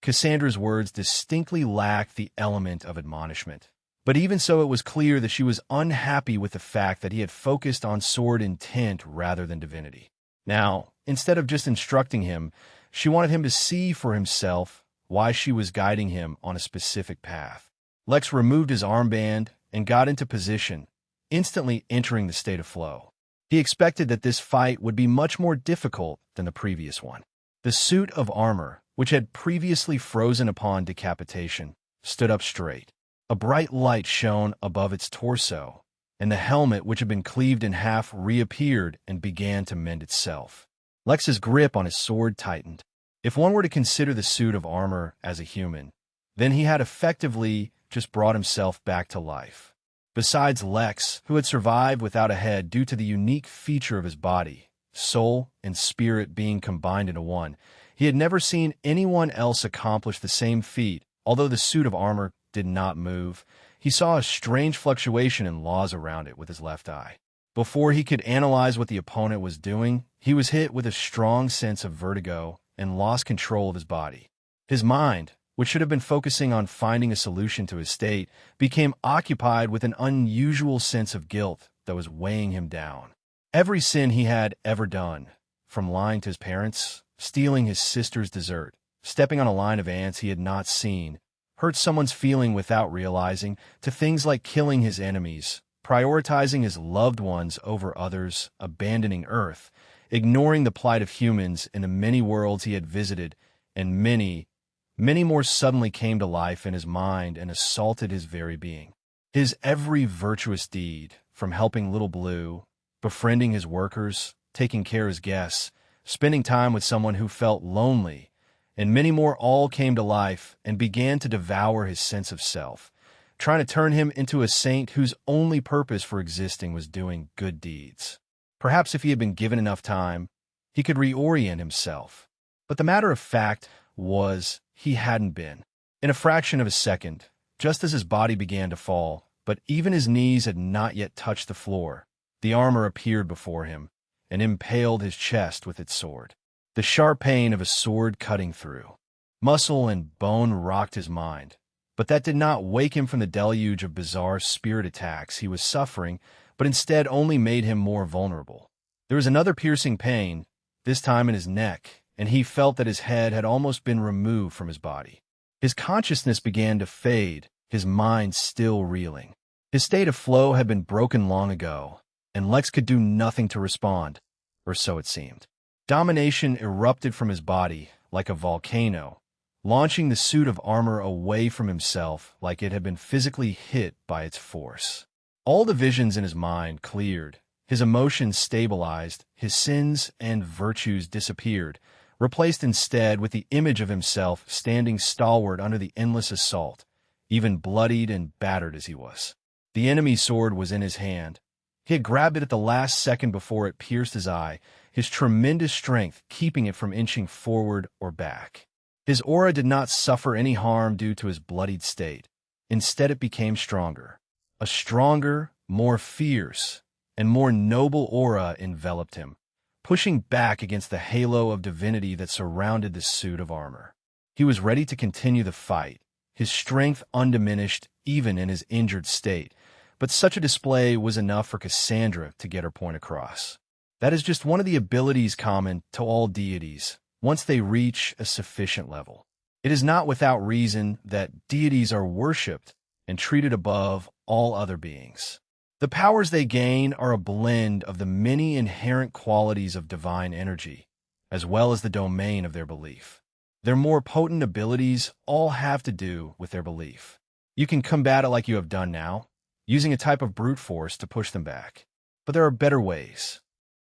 S1: Cassandra's words distinctly lacked the element of admonishment. But even so, it was clear that she was unhappy with the fact that he had focused on sword intent rather than divinity. Now, instead of just instructing him, she wanted him to see for himself why she was guiding him on a specific path. Lex removed his armband and got into position, instantly entering the state of flow. He expected that this fight would be much more difficult than the previous one. The suit of armor, which had previously frozen upon decapitation, stood up straight. A bright light shone above its torso, and the helmet, which had been cleaved in half, reappeared and began to mend itself. Lex's grip on his sword tightened. If one were to consider the suit of armor as a human, then he had effectively just brought himself back to life. Besides Lex, who had survived without a head due to the unique feature of his body, soul and spirit being combined into one, he had never seen anyone else accomplish the same feat. Although the suit of armor did not move, he saw a strange fluctuation in laws around it with his left eye. Before he could analyze what the opponent was doing, he was hit with a strong sense of vertigo and lost control of his body. His mind, which should have been focusing on finding a solution to his state, became occupied with an unusual sense of guilt that was weighing him down. Every sin he had ever done, from lying to his parents, stealing his sister's dessert, stepping on a line of ants he had not seen, hurt someone's feeling without realizing, to things like killing his enemies, prioritizing his loved ones over others, abandoning Earth, ignoring the plight of humans in the many worlds he had visited, and many, many more suddenly came to life in his mind and assaulted his very being. His every virtuous deed, from helping Little Blue, befriending his workers, taking care of his guests, spending time with someone who felt lonely, and many more, all came to life and began to devour his sense of self, trying to turn him into a saint whose only purpose for existing was doing good deeds. Perhaps if he had been given enough time, he could reorient himself. But the matter of fact was he hadn't been. In a fraction of a second, just as his body began to fall, but even his knees had not yet touched the floor, the armor appeared before him and impaled his chest with its sword. The sharp pain of a sword cutting through muscle and bone rocked his mind, but that did not wake him from the deluge of bizarre spirit attacks he was suffering, but instead only made him more vulnerable. There was another piercing pain, this time in his neck, and he felt that his head had almost been removed from his body. His consciousness began to fade, his mind still reeling. His state of flow had been broken long ago, and Lex could do nothing to respond, or so it seemed. Domination erupted from his body like a volcano, launching the suit of armor away from himself like it had been physically hit by its force. All the visions in his mind cleared, his emotions stabilized, his sins and virtues disappeared, replaced instead with the image of himself standing stalwart under the endless assault, even bloodied and battered as he was. The enemy's sword was in his hand. He had grabbed it at the last second before it pierced his eye, his tremendous strength keeping it from inching forward or back. His aura did not suffer any harm due to his bloodied state. Instead, it became stronger. A stronger, more fierce, and more noble aura enveloped him, pushing back against the halo of divinity that surrounded the suit of armor. He was ready to continue the fight, his strength undiminished even in his injured state, but such a display was enough for Cassandra to get her point across. That is just one of the abilities common to all deities once they reach a sufficient level. It is not without reason that deities are worshipped and treated above all other beings. The powers they gain are a blend of the many inherent qualities of divine energy, as well as the domain of their belief. Their more potent abilities all have to do with their belief. You can combat it like you have done now, using a type of brute force to push them back. But there are better ways.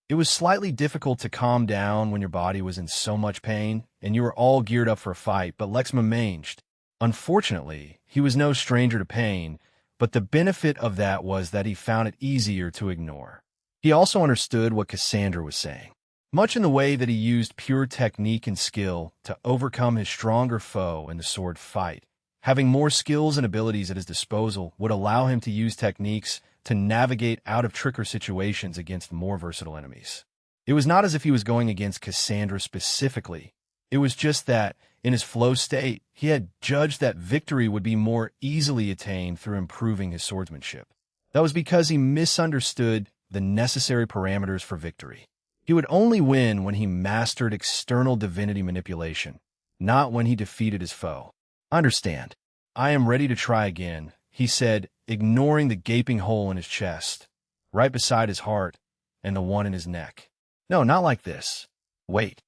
S1: It was slightly difficult to calm down when your body was in so much pain, and you were all geared up for a fight, but Lex managed. Unfortunately, he was no stranger to pain, but the benefit of that was that he found it easier to ignore. He also understood what Cassandra was saying, much in the way that he used pure technique and skill to overcome his stronger foe in the sword fight. Having more skills and abilities at his disposal would allow him to use techniques to navigate out-of-trigger situations against more versatile enemies. It was not as if he was going against Cassandra specifically. It was just that, in his flow state, he had judged that victory would be more easily attained through improving his swordsmanship. That was because he misunderstood the necessary parameters for victory. He would only win when he mastered external divinity manipulation, not when he defeated his foe. "Understand. I am ready to try again," he said, ignoring the gaping hole in his chest, right beside his heart, and the one in his neck. "No, not like this. Wait."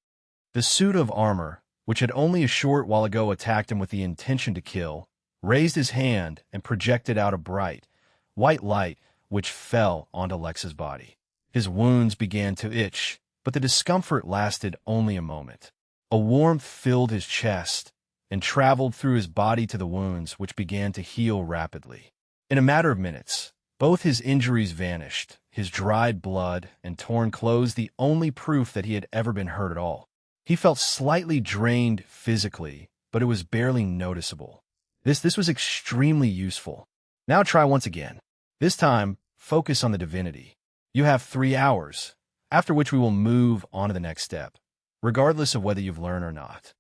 S1: The suit of armor, which had only a short while ago attacked him with the intention to kill, raised his hand and projected out a bright, white light which fell onto Lex's body. His wounds began to itch, but the discomfort lasted only a moment. A warmth filled his chest and traveled through his body to the wounds, which began to heal rapidly. In a matter of minutes, both his injuries vanished, his dried blood and torn clothes the only proof that he had ever been hurt at all. He felt slightly drained physically, but it was barely noticeable. This was extremely useful. Now try once again. This time, focus on the divinity. You have 3 hours, after which we will move on to the next step, regardless of whether you've learned or not.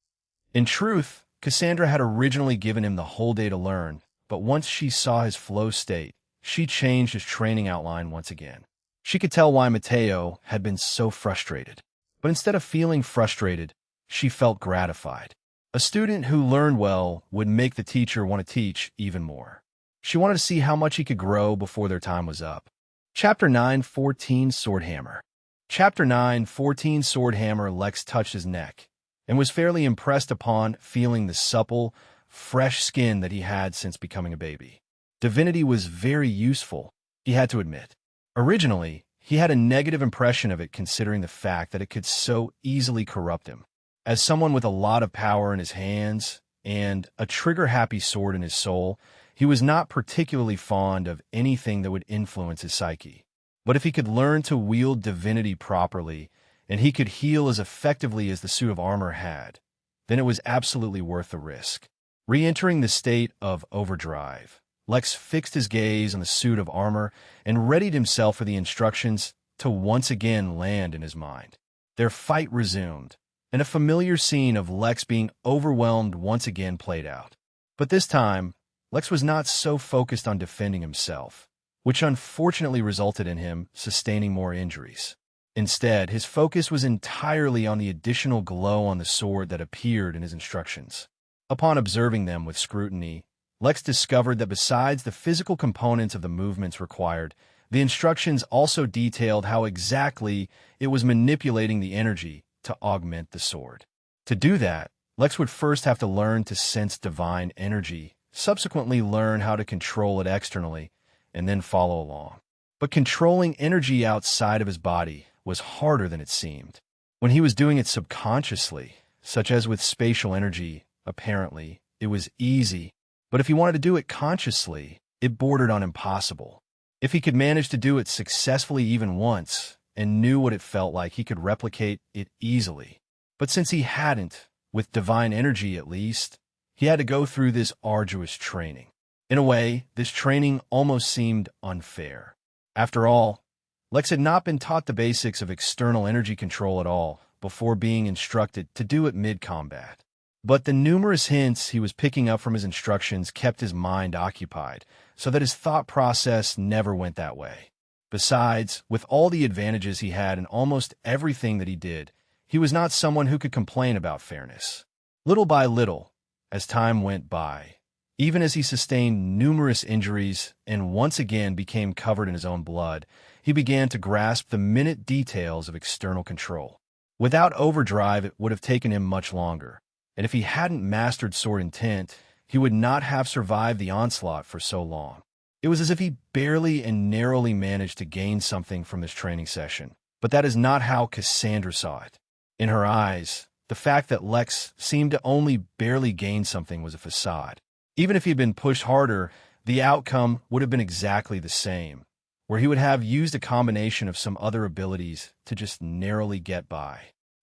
S1: In truth, Cassandra had originally given him the whole day to learn, but once she saw his flow state, she changed his training outline once again. She could tell why Mateo had been so frustrated. But instead of feeling frustrated, she felt gratified. A student who learned well would make the teacher want to teach even more. She wanted to see how much he could grow before their time was up. Chapter 9:14 Swordhammer. Chapter 9:14 Swordhammer. Lex touched his neck and was fairly impressed upon feeling the supple, fresh skin that he had since becoming a baby. Divinity was very useful, he had to admit. Originally, he had a negative impression of it considering the fact that it could so easily corrupt him. As someone with a lot of power in his hands and a trigger-happy sword in his soul, he was not particularly fond of anything that would influence his psyche. But if he could learn to wield divinity properly, and he could heal as effectively as the suit of armor had, then it was absolutely worth the risk. Re-entering the state of overdrive, Lex fixed his gaze on the suit of armor and readied himself for the instructions to once again land in his mind. Their fight resumed, and a familiar scene of Lex being overwhelmed once again played out. But this time, Lex was not so focused on defending himself, which unfortunately resulted in him sustaining more injuries. Instead, his focus was entirely on the additional glow on the sword that appeared in his instructions. Upon observing them with scrutiny, Lex discovered that besides the physical components of the movements required, the instructions also detailed how exactly it was manipulating the energy to augment the sword. To do that, Lex would first have to learn to sense divine energy, subsequently learn how to control it externally, and then follow along. But controlling energy outside of his body was harder than it seemed. When he was doing it subconsciously, such as with spatial energy, apparently, it was easy. But if he wanted to do it consciously, it bordered on impossible. If he could manage to do it successfully even once, and knew what it felt like, he could replicate it easily. But since he hadn't, with divine energy at least, he had to go through this arduous training. In a way, this training almost seemed unfair. After all, Lex had not been taught the basics of external energy control at all before being instructed to do it mid-combat. But the numerous hints he was picking up from his instructions kept his mind occupied, so that his thought process never went that way. Besides, with all the advantages he had in almost everything that he did, he was not someone who could complain about fairness. Little by little, as time went by, even as he sustained numerous injuries and once again became covered in his own blood, he began to grasp the minute details of external control. Without overdrive, it would have taken him much longer, and if he hadn't mastered sword intent, he would not have survived the onslaught for so long. It was as if he barely and narrowly managed to gain something from this training session, but that is not how Cassandra saw it. In her eyes, the fact that Lex seemed to only barely gain something was a facade. Even if he had been pushed harder, the outcome would have been exactly the same, where he would have used a combination of some other abilities to just narrowly get by.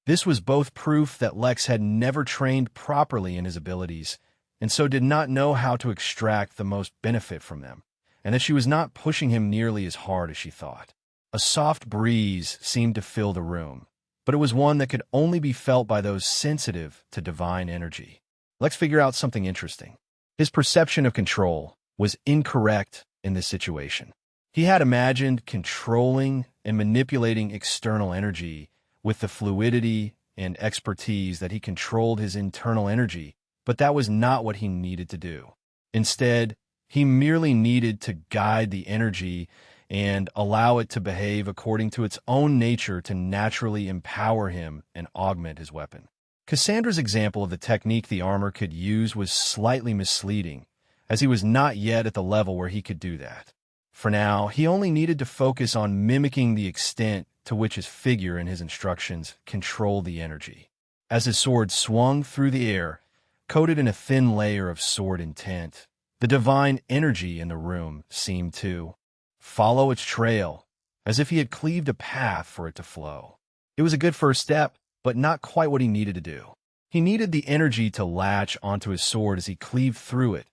S1: This was both proof that Lex had never trained properly in his abilities, and so did not know how to extract the most benefit from them, and that she was not pushing him nearly as hard as she thought. A soft breeze seemed to fill the room, but it was one that could only be felt by those sensitive to divine energy. Lex figured out something interesting. His perception of control was incorrect in this situation. He had imagined controlling and manipulating external energy with the fluidity and expertise that he controlled his internal energy, but that was not what he needed to do. Instead, he merely needed to guide the energy and allow it to behave according to its own nature to naturally empower him and augment his weapon. Cassandra's example of the technique the armor could use was slightly misleading, as he was not yet at the level where he could do that. For now, he only needed to focus on mimicking the extent to which his figure in his instructions controlled the energy. As his sword swung through the air, coated in a thin layer of sword intent, the divine energy in the room seemed to follow its trail, as if he had cleaved a path for it to flow. It was a good first step, but not quite what he needed to do. He needed the energy to latch onto his sword as he cleaved through it,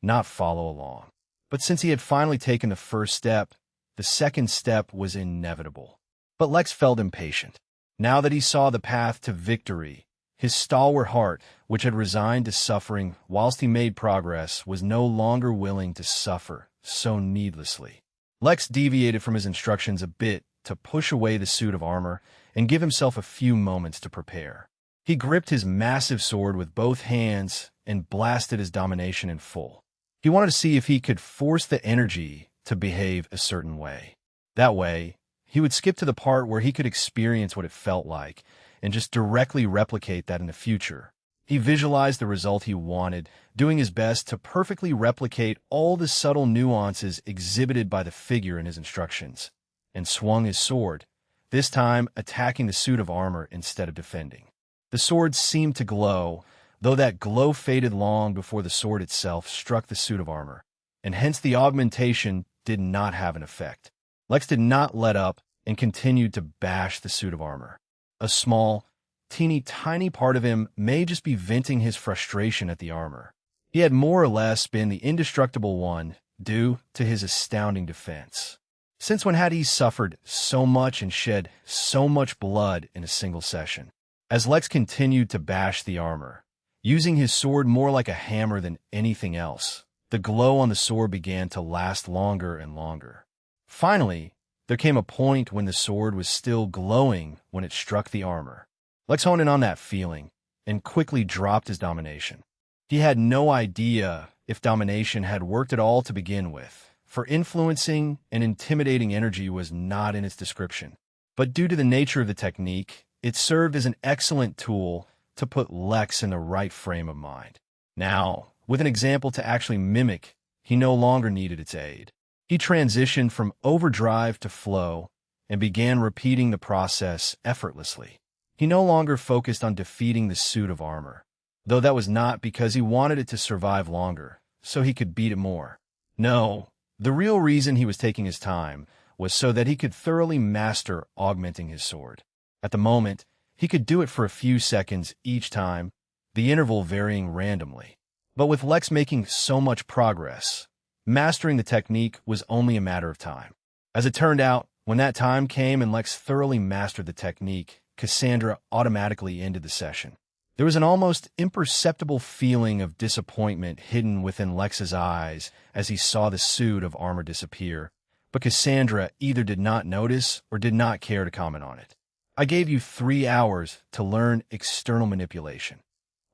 S1: not follow along. But since he had finally taken the first step, the second step was inevitable. But Lex felt impatient. Now that he saw the path to victory, his stalwart heart, which had resigned to suffering whilst he made progress, was no longer willing to suffer so needlessly. Lex deviated from his instructions a bit to push away the suit of armor and give himself a few moments to prepare. He gripped his massive sword with both hands and blasted his domination in full. He wanted to see if he could force the energy to behave a certain way. That way, he would skip to the part where he could experience what it felt like and just directly replicate that in the future. He visualized the result he wanted, doing his best to perfectly replicate all the subtle nuances exhibited by the figure in his instructions, and swung his sword, this time attacking the suit of armor instead of defending. The sword seemed to glow, though that glow faded long before the sword itself struck the suit of armor, and hence the augmentation did not have an effect. Lex did not let up and continued to bash the suit of armor. A small, teeny tiny part of him may just be venting his frustration at the armor. He had more or less been the indestructible one due to his astounding defense. Since when had he suffered so much and shed so much blood in a single session? As Lex continued to bash the armor, using his sword more like a hammer than anything else, the glow on the sword began to last longer and longer. Finally, there came a point when the sword was still glowing when it struck the armor. Lex honed in on that feeling and quickly dropped his domination. He had no idea if domination had worked at all to begin with, for influencing and intimidating energy was not in its description. But due to the nature of the technique, it served as an excellent tool to put Lex in the right frame of mind. Now, with an example to actually mimic, he no longer needed its aid. He transitioned from overdrive to flow and began repeating the process effortlessly. He no longer focused on defeating the suit of armor, though that was not because he wanted it to survive longer, so he could beat it more. No, the real reason he was taking his time was so that he could thoroughly master augmenting his sword. At the moment, he could do it for a few seconds each time, the interval varying randomly. But with Lex making so much progress, mastering the technique was only a matter of time. As it turned out, when that time came and Lex thoroughly mastered the technique, Cassandra automatically ended the session. There was an almost imperceptible feeling of disappointment hidden within Lex's eyes as he saw the suit of armor disappear, but Cassandra either did not notice or did not care to comment on it. I gave you 3 hours to learn external manipulation.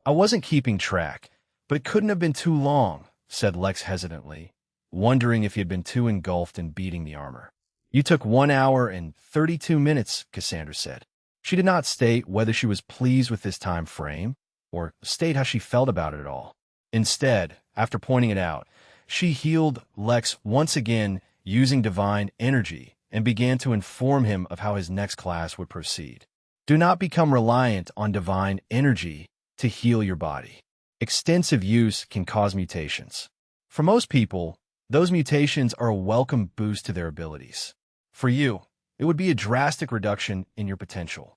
S1: I wasn't keeping track, but it couldn't have been too long, said Lex hesitantly, wondering if he had been too engulfed in beating the armor. You took 1 hour and 32 minutes, Cassandra said. She did not state whether she was pleased with this time frame, or state how she felt about it at all. Instead, after pointing it out, she healed Lex once again using divine energy and began to inform him of how his next class would proceed. Do not become reliant on divine energy to heal your body. Extensive use can cause mutations. For most people, those mutations are a welcome boost to their abilities. For you, it would be a drastic reduction in your potential.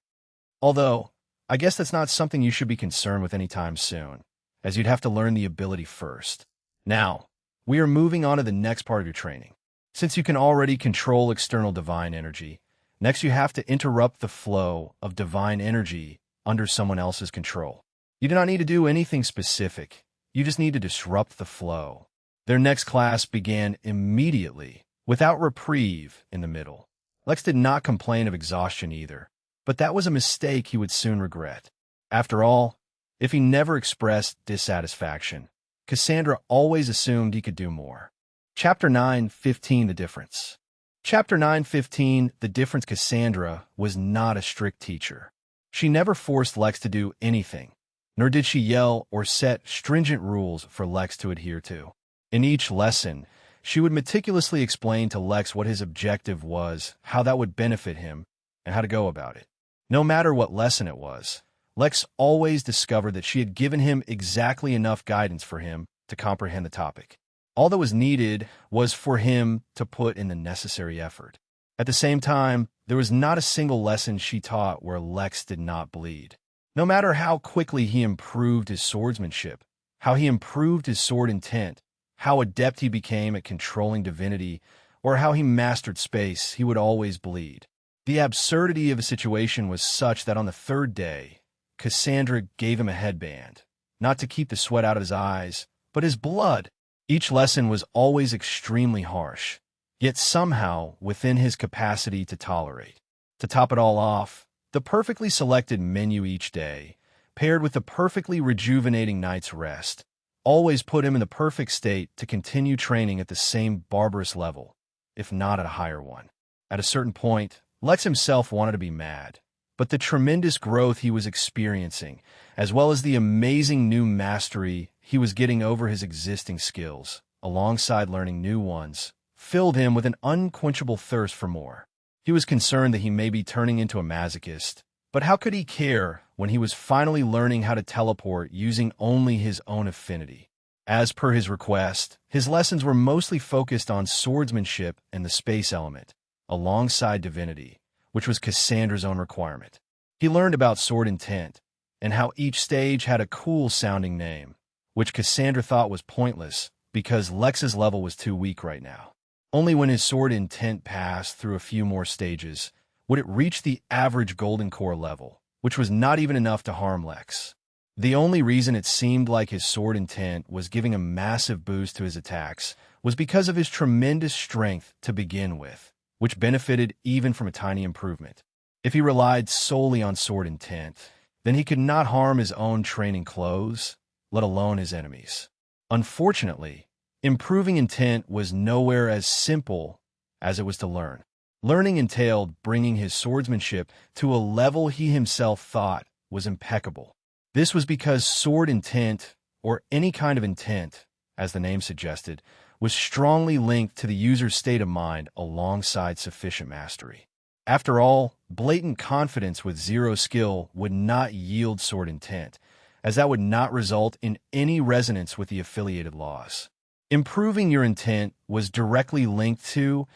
S1: Although, I guess that's not something you should be concerned with anytime soon, as you'd have to learn the ability first. Now, we are moving on to the next part of your training. Since you can already control external divine energy, next you have to interrupt the flow of divine energy under someone else's control. You do not need to do anything specific. You just need to disrupt the flow. Their next class began immediately, without reprieve in the middle. Lex did not complain of exhaustion either, but that was a mistake he would soon regret. After all, if he never expressed dissatisfaction, Cassandra always assumed he could do more. Chapter 9:15 The Difference. Chapter 9:15 The Difference. Cassandra was not a strict teacher. She never forced Lex to do anything, nor did she yell or set stringent rules for Lex to adhere to. In each lesson, she would meticulously explain to Lex what his objective was, how that would benefit him, and how to go about it. No matter what lesson it was, Lex always discovered that she had given him exactly enough guidance for him to comprehend the topic. All that was needed was for him to put in the necessary effort. At the same time, there was not a single lesson she taught where Lex did not bleed. No matter how quickly he improved his swordsmanship, how he improved his sword intent, how adept he became at controlling divinity, or how he mastered space, he would always bleed. The absurdity of a situation was such that on the third day, Cassandra gave him a headband, not to keep the sweat out of his eyes, but his blood. Each lesson was always extremely harsh. yet somehow within his capacity to tolerate. To top it all off, the perfectly selected menu each day, paired with the perfectly rejuvenating night's rest, always put him in the perfect state to continue training at the same barbarous level, if not at a higher one. At a certain point, Lex himself wanted to be mad, but the tremendous growth he was experiencing, as well as the amazing new mastery he was getting over his existing skills, alongside learning new ones, filled him with an unquenchable thirst for more. He was concerned that he may be turning into a masochist, but how could he care when he was finally learning how to teleport using only his own affinity? As per his request, his lessons were mostly focused on swordsmanship and the space element, alongside divinity, which was Cassandra's own requirement. He learned about sword intent, and how each stage had a cool-sounding name, which Cassandra thought was pointless because Lex's level was too weak right now. Only when his sword intent passed through a few more stages would it reach the average Golden Core level, which was not even enough to harm Lex. The only reason it seemed like his sword intent was giving a massive boost to his attacks was because of his tremendous strength to begin with, which benefited even from a tiny improvement. If he relied solely on sword intent, then he could not harm his own training clothes, let alone his enemies. Unfortunately, improving intent was nowhere as simple as it was to learn. Learning entailed bringing his swordsmanship to a level he himself thought was impeccable. This was because sword intent, or any kind of intent, as the name suggested, was strongly linked to the user's state of mind alongside sufficient mastery. After all, blatant confidence with zero skill would not yield sword intent, as that would not result in any resonance with the affiliated laws. Improving your intent was directly linked to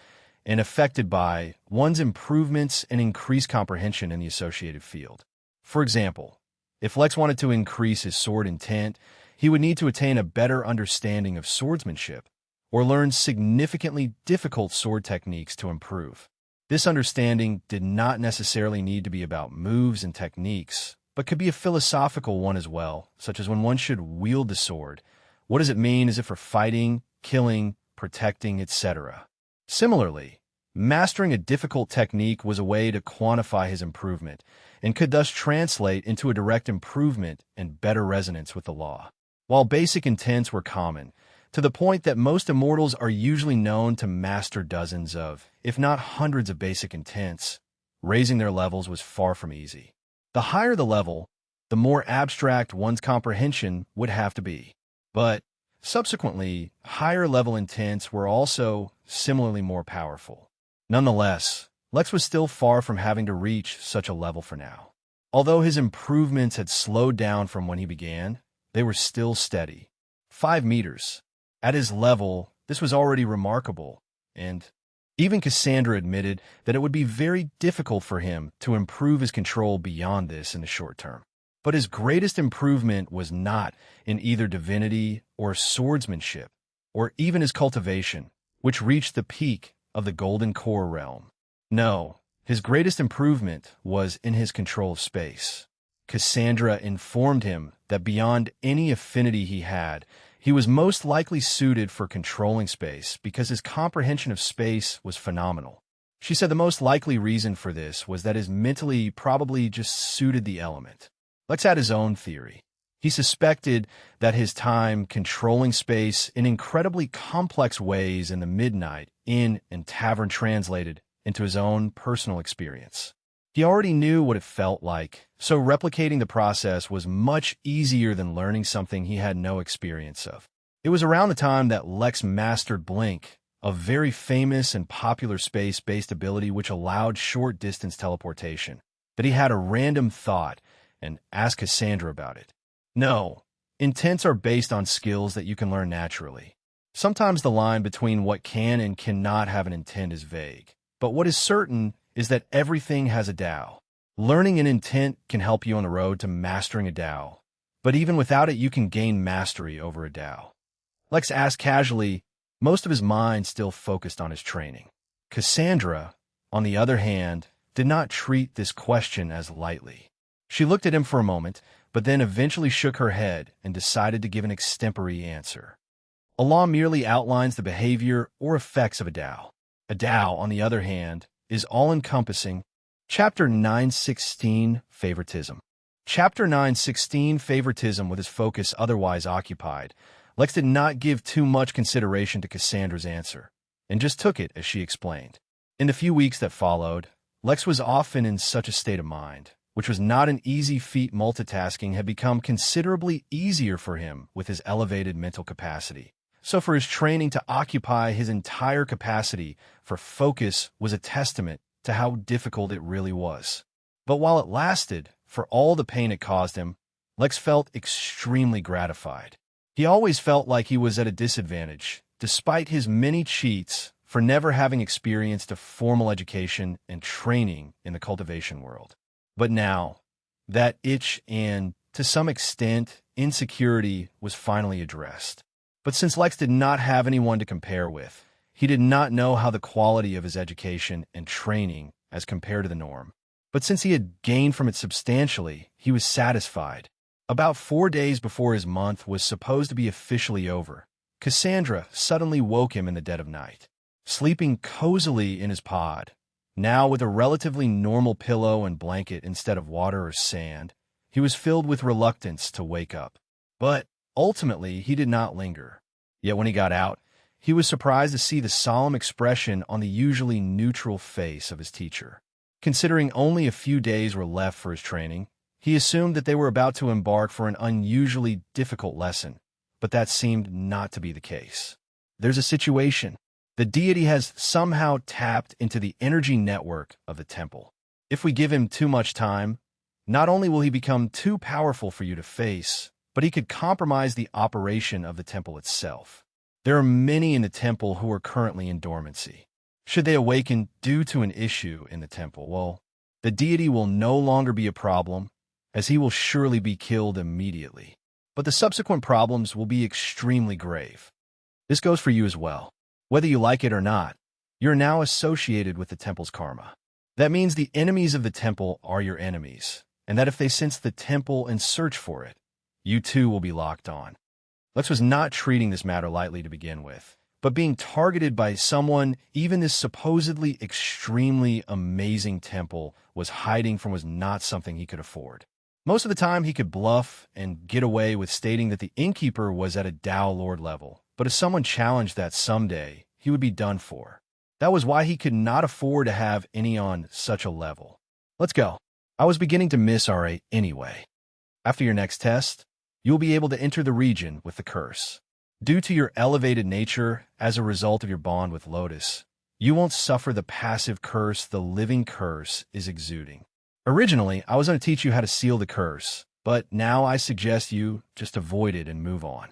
S1: and affected by one's improvements and increased comprehension in the associated field. For example, if Lex wanted to increase his sword intent, he would need to attain a better understanding of swordsmanship, or learn significantly difficult sword techniques to improve. This understanding did not necessarily need to be about moves and techniques, but could be a philosophical one as well, such as when one should wield the sword. What does it mean? Is it for fighting, killing, protecting, etc.? Similarly, mastering a difficult technique was a way to quantify his improvement, and could thus translate into a direct improvement and better resonance with the law. While basic intents were common, to the point that most immortals are usually known to master dozens of, if not hundreds of basic intents, raising their levels was far from easy. The higher the level, the more abstract one's comprehension would have to be. But subsequently, higher level intents were also similarly more powerful. Nonetheless, Lex was still far from having to reach such a level for now. Although his improvements had slowed down from when he began, they were still steady. 5 meters. At his level, this was already remarkable, and even Cassandra admitted that it would be very difficult for him to improve his control beyond this in the short term. But his greatest improvement was not in either divinity or swordsmanship, or even his cultivation, which reached the peak of the Golden Core realm. No, his greatest improvement was in his control of space. Cassandra informed him that beyond any affinity he had, he was most likely suited for controlling space because his comprehension of space was phenomenal. She said the most likely reason for this was that his mentally probably just suited the element. Lex had his own theory. He suspected that his time controlling space in incredibly complex ways in the midnight inn and tavern translated into his own personal experience. He already knew what it felt like, so replicating the process was much easier than learning something he had no experience of. It was around the time that Lex mastered Blink, a very famous and popular space-based ability which allowed short-distance teleportation, that he had a random thought and asked Cassandra about it. No, intents are based on skills that you can learn naturally. Sometimes the line between what can and cannot have an intent is vague, but what is certain is that everything has a Tao. Learning an intent can help you on the road to mastering a Tao, but even without it you can gain mastery over a Tao. Lex asked casually, most of his mind still focused on his training. Cassandra, on the other hand, did not treat this question as lightly. She looked at him for a moment, but then eventually shook her head and decided to give an extempore answer. A law merely outlines the behavior or effects of a Tao. A Tao, on the other hand, is all-encompassing. Chapter 916, Favoritism. Chapter 916, Favoritism, with his focus otherwise occupied, Lex did not give too much consideration to Cassandra's answer, and just took it as she explained. In the few weeks that followed, Lex was often in such a state of mind, which was not an easy feat. Multitasking had become considerably easier for him with his elevated mental capacity. So for his training to occupy his entire capacity for focus was a testament to how difficult it really was. But while it lasted, for all the pain it caused him, Lex felt extremely gratified. He always felt like he was at a disadvantage, despite his many cheats, for never having experienced a formal education and training in the cultivation world. But now, that itch and, to some extent, insecurity was finally addressed. But since Lex did not have anyone to compare with, he did not know how the quality of his education and training as compared to the norm. But since he had gained from it substantially, he was satisfied. About 4 days before his month was supposed to be officially over, Cassandra suddenly woke him in the dead of night. Sleeping cozily in his pod, now with a relatively normal pillow and blanket instead of water or sand, he was filled with reluctance to wake up. But ultimately, he did not linger. Yet when he got out, he was surprised to see the solemn expression on the usually neutral face of his teacher. Considering only a few days were left for his training, he assumed that they were about to embark for an unusually difficult lesson, but that seemed not to be the case. There's a situation. The deity has somehow tapped into the energy network of the temple. If we give him too much time, not only will he become too powerful for you to face, but he could compromise the operation of the temple itself. There are many in the temple who are currently in dormancy. Should they awaken due to an issue in the temple, well, the deity will no longer be a problem, as he will surely be killed immediately. But the subsequent problems will be extremely grave. This goes for you as well. Whether you like it or not, you're now associated with the temple's karma. That means the enemies of the temple are your enemies, and that if they sense the temple and search for it, you too will be locked on. Lex was not treating this matter lightly to begin with, but being targeted by someone even this supposedly extremely amazing temple was hiding from was not something he could afford. Most of the time he could bluff and get away with stating that the innkeeper was at a Tao Lord level, but if someone challenged that someday, he would be done for. That was why he could not afford to have any on such a level. Let's go. I was beginning to miss RA anyway. After your next test, you'll be able to enter the region with the curse. Due to your elevated nature as a result of your bond with Lotus, you won't suffer the passive curse the living curse is exuding. Originally, I was going to teach you how to seal the curse, but now I suggest you just avoid it and move on.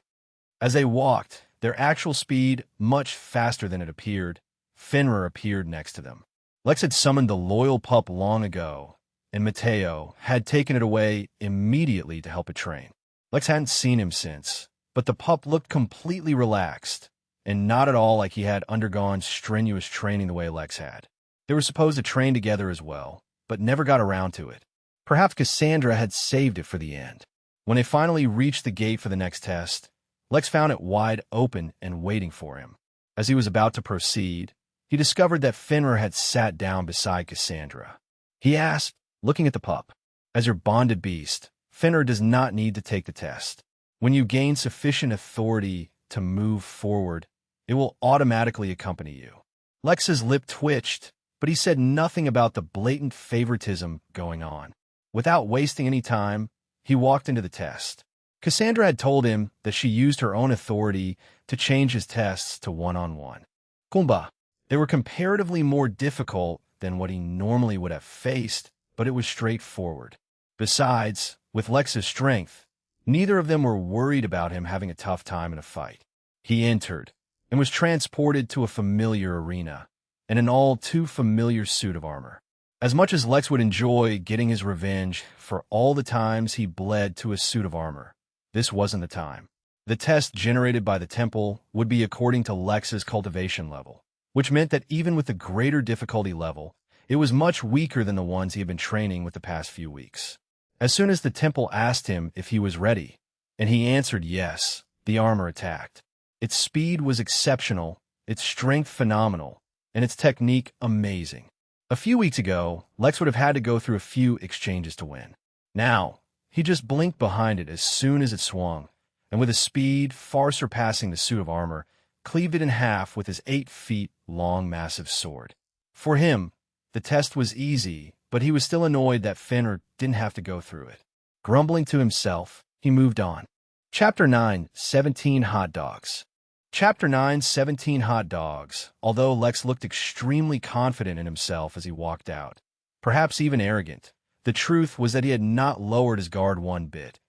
S1: As they walked, their actual speed much faster than it appeared, Fenrir appeared next to them. Lex had summoned the loyal pup long ago, and Mateo had taken it away immediately to help it train. Lex hadn't seen him since, but the pup looked completely relaxed, and not at all like he had undergone strenuous training the way Lex had. They were supposed to train together as well, but never got around to it. Perhaps Cassandra had saved it for the end. When they finally reached the gate for the next test, Lex found it wide open and waiting for him. As he was about to proceed, he discovered that Fenrir had sat down beside Cassandra. He asked, looking at the pup, "As your bonded beast, Fenrir does not need to take the test. When you gain sufficient authority to move forward, it will automatically accompany you." Lex's lip twitched, but he said nothing about the blatant favoritism going on. Without wasting any time, he walked into the test. Cassandra had told him that she used her own authority to change his tests to one-on-one. Kumba. They were comparatively more difficult than what he normally would have faced, but it was straightforward. Besides, with Lex's strength, neither of them were worried about him having a tough time in a fight. He entered and was transported to a familiar arena and an all-too-familiar suit of armor. As much as Lex would enjoy getting his revenge for all the times he bled to a suit of armor, this wasn't the time. The test generated by the temple would be according to Lex's cultivation level, which meant that even with the greater difficulty level, it was much weaker than the ones he had been training with the past few weeks. As soon as the temple asked him if he was ready, and he answered yes, the armor attacked. Its speed was exceptional, its strength phenomenal, and its technique amazing. A few weeks ago, Lex would have had to go through a few exchanges to win. Now, he just blinked behind it as soon as it swung, and with a speed far surpassing the suit of armor, cleaved it in half with his 8 feet long massive sword. For him, the test was easy, but he was still annoyed that Fenrir didn't have to go through it. Grumbling to himself, he moved on. Chapter 9, 17 Hot Dogs. Chapter 9, 17 Hot Dogs. Although Lex looked extremely confident in himself as he walked out, perhaps even arrogant, the truth was that he had not lowered his guard one bit,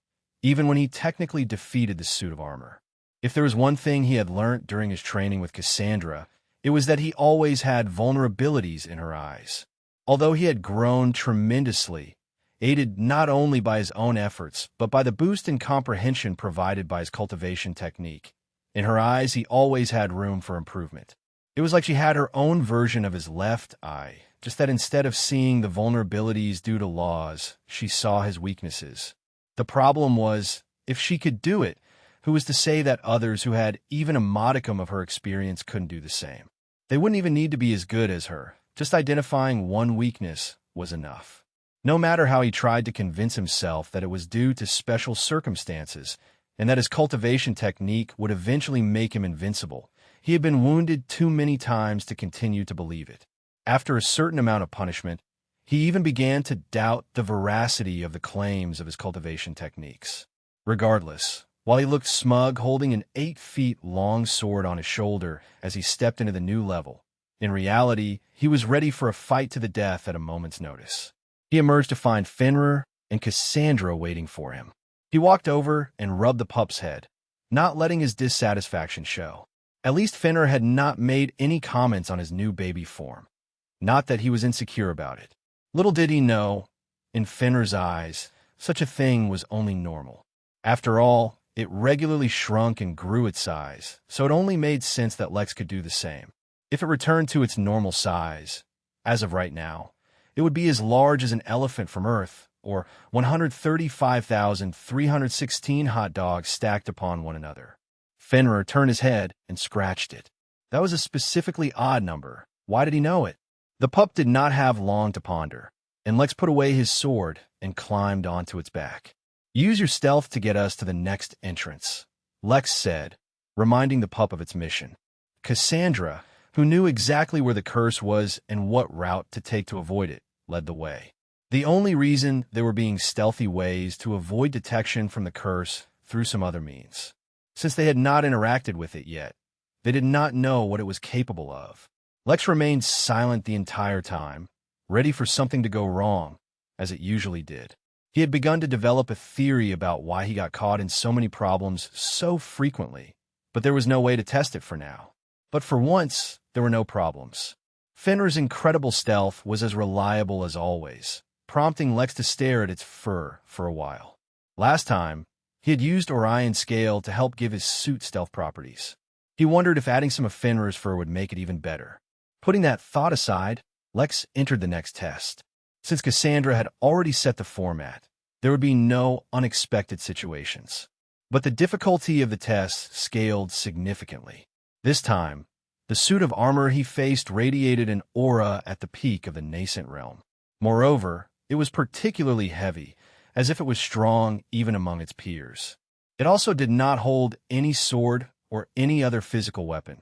S1: even when he technically defeated the suit of armor. If there was one thing he had learnt during his training with Cassandra, it was that he always had vulnerabilities in her eyes. Although he had grown tremendously, aided not only by his own efforts, but by the boost in comprehension provided by his cultivation technique, in her eyes he always had room for improvement. It was like she had her own version of his left eye, just that instead of seeing the vulnerabilities due to laws, she saw his weaknesses. The problem was, if she could do it, who was to say that others who had even a modicum of her experience couldn't do the same? They wouldn't even need to be as good as her. Just identifying one weakness was enough. No matter how he tried to convince himself that it was due to special circumstances and that his cultivation technique would eventually make him invincible, he had been wounded too many times to continue to believe it. After a certain amount of punishment, he even began to doubt the veracity of the claims of his cultivation techniques. Regardless, while he looked smug holding an 8 feet long sword on his shoulder as he stepped into the new level, in reality, he was ready for a fight to the death at a moment's notice. He emerged to find Fenrir and Cassandra waiting for him. He walked over and rubbed the pup's head, not letting his dissatisfaction show. At least Fenrir had not made any comments on his new baby form. Not that he was insecure about it. Little did he know, in Fenrir's eyes, such a thing was only normal. After all, it regularly shrunk and grew its size, so it only made sense that Lex could do the same. If it returned to its normal size, as of right now, it would be as large as an elephant from Earth, or 135,316 hot dogs stacked upon one another. Fenrir turned his head and scratched it. That was a specifically odd number. Why did he know it? The pup did not have long to ponder, and Lex put away his sword and climbed onto its back. "Use your stealth to get us to the next entrance," Lex said, reminding the pup of its mission. Cassandra, who knew exactly where the curse was and what route to take to avoid it, led the way. The only reason there were being stealthy ways to avoid detection from the curse through some other means. Since they had not interacted with it yet, they did not know what it was capable of. Lex remained silent the entire time, ready for something to go wrong, as it usually did. He had begun to develop a theory about why he got caught in so many problems so frequently, but there was no way to test it for now. But for once, there were no problems. Fenrir's incredible stealth was as reliable as always, prompting Lex to stare at its fur for a while. Last time, he had used Orion's scale to help give his suit stealth properties. He wondered if adding some of Fenrir's fur would make it even better. Putting that thought aside, Lex entered the next test. Since Cassandra had already set the format, there would be no unexpected situations. But the difficulty of the test scaled significantly. This time, the suit of armor he faced radiated an aura at the peak of the nascent realm. Moreover, it was particularly heavy, as if it was strong even among its peers. It also did not hold any sword or any other physical weapon,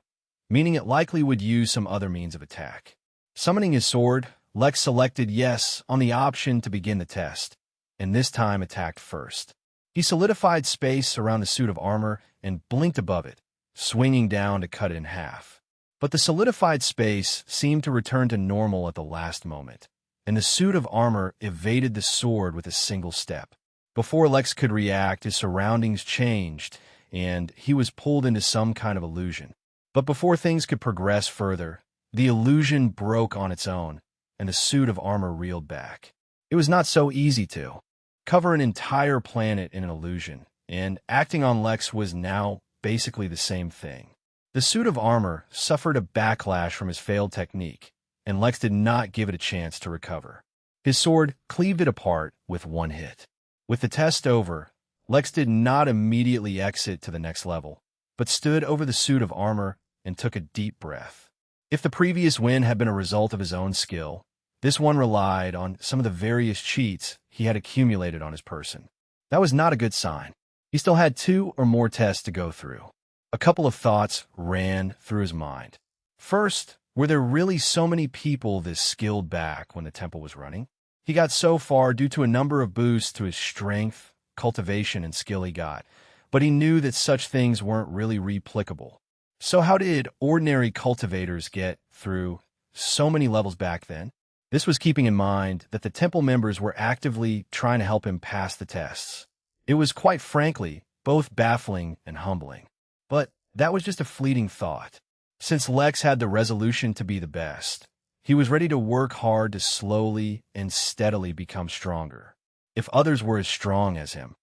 S1: meaning it likely would use some other means of attack. Summoning his sword, Lex selected yes on the option to begin the test, and this time attacked first. He solidified space around the suit of armor and blinked above it, swinging down to cut it in half. But the solidified space seemed to return to normal at the last moment, and the suit of armor evaded the sword with a single step. Before Lex could react, his surroundings changed, and he was pulled into some kind of illusion. But before things could progress further, the illusion broke on its own, and the suit of armor reeled back. It was not so easy to cover an entire planet in an illusion, and acting on Lex was now basically the same thing. The suit of armor suffered a backlash from his failed technique, and Lex did not give it a chance to recover. His sword cleaved it apart with one hit. With the test over, Lex did not immediately exit to the next level, but stood over the suit of armor and took a deep breath. If the previous win had been a result of his own skill, this one relied on some of the various cheats he had accumulated on his person. That was not a good sign. He still had 2 or more tests to go through. A couple of thoughts ran through his mind. First, were there really so many people this skilled back when the temple was running? He got so far due to a number of boosts to his strength, cultivation, and skill he got, but he knew that such things weren't really replicable. So how did ordinary cultivators get through so many levels back then? This was keeping in mind that the temple members were actively trying to help him pass the tests. It was, quite frankly, both baffling and humbling. But that was just a fleeting thought. Since Lex had the resolution to be the best, he was ready to work hard to slowly and steadily become stronger. If others were as strong as him,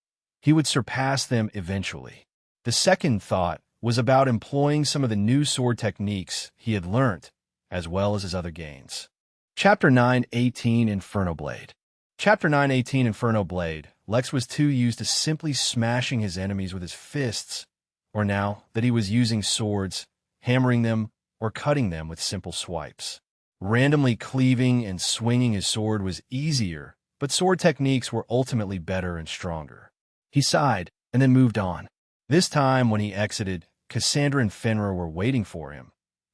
S1: he would surpass them eventually. The second thought was about employing some of the new sword techniques he had learnt, as well as his other gains. Chapter 9:18 Inferno Blade. Chapter 9:18 Inferno Blade. Lex was too used to simply smashing his enemies with his fists, or now that he was using swords, hammering them, or cutting them with simple swipes. Randomly cleaving and swinging his sword was easier, but sword techniques were ultimately better and stronger. He sighed and then moved on. This time, when he exited, Cassandra and Fenrir were waiting for him,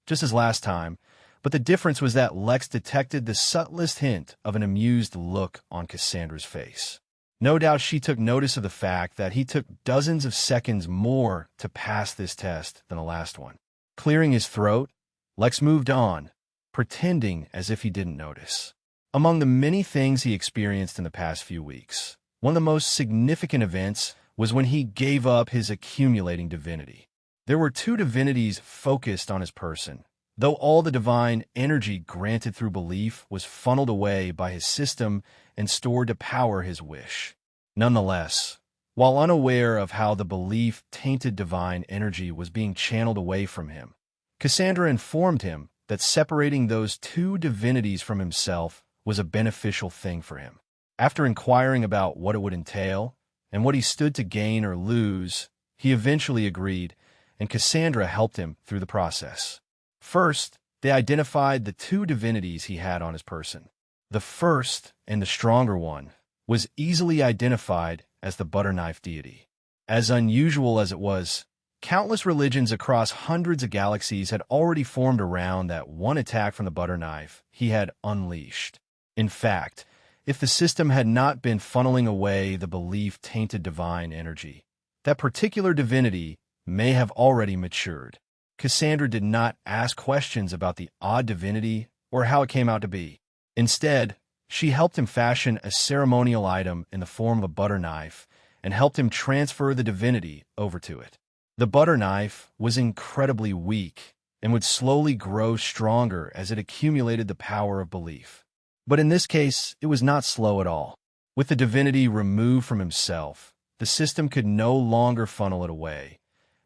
S1: just as last time, but the difference was that Lex detected the subtlest hint of an amused look on Cassandra's face. No doubt she took notice of the fact that he took dozens of seconds more to pass this test than the last one. Clearing his throat, Lex moved on, pretending as if he didn't notice. Among the many things he experienced in the past few weeks, one of the most significant events was when he gave up his accumulating divinity. There were 2 divinities focused on his person, though all the divine energy granted through belief was funneled away by his system and stored to power his wish. Nonetheless, while unaware of how the belief-tainted divine energy was being channeled away from him, Cassandra informed him that separating those 2 divinities from himself was a beneficial thing for him. After inquiring about what it would entail and what he stood to gain or lose, he eventually agreed, and Cassandra helped him through the process. First, they identified the 2 divinities he had on his person. The first, and the stronger one, was easily identified as the butter knife deity. As unusual as it was, countless religions across hundreds of galaxies had already formed around that one attack from the butter knife he had unleashed. In fact, if the system had not been funneling away the belief-tainted divine energy, that particular divinity may have already matured. Cassandra did not ask questions about the odd divinity or how it came out to be. Instead, she helped him fashion a ceremonial item in the form of a butter knife and helped him transfer the divinity over to it. The butter knife was incredibly weak and would slowly grow stronger as it accumulated the power of belief. But in this case, it was not slow at all. With the divinity removed from himself, the system could no longer funnel it away,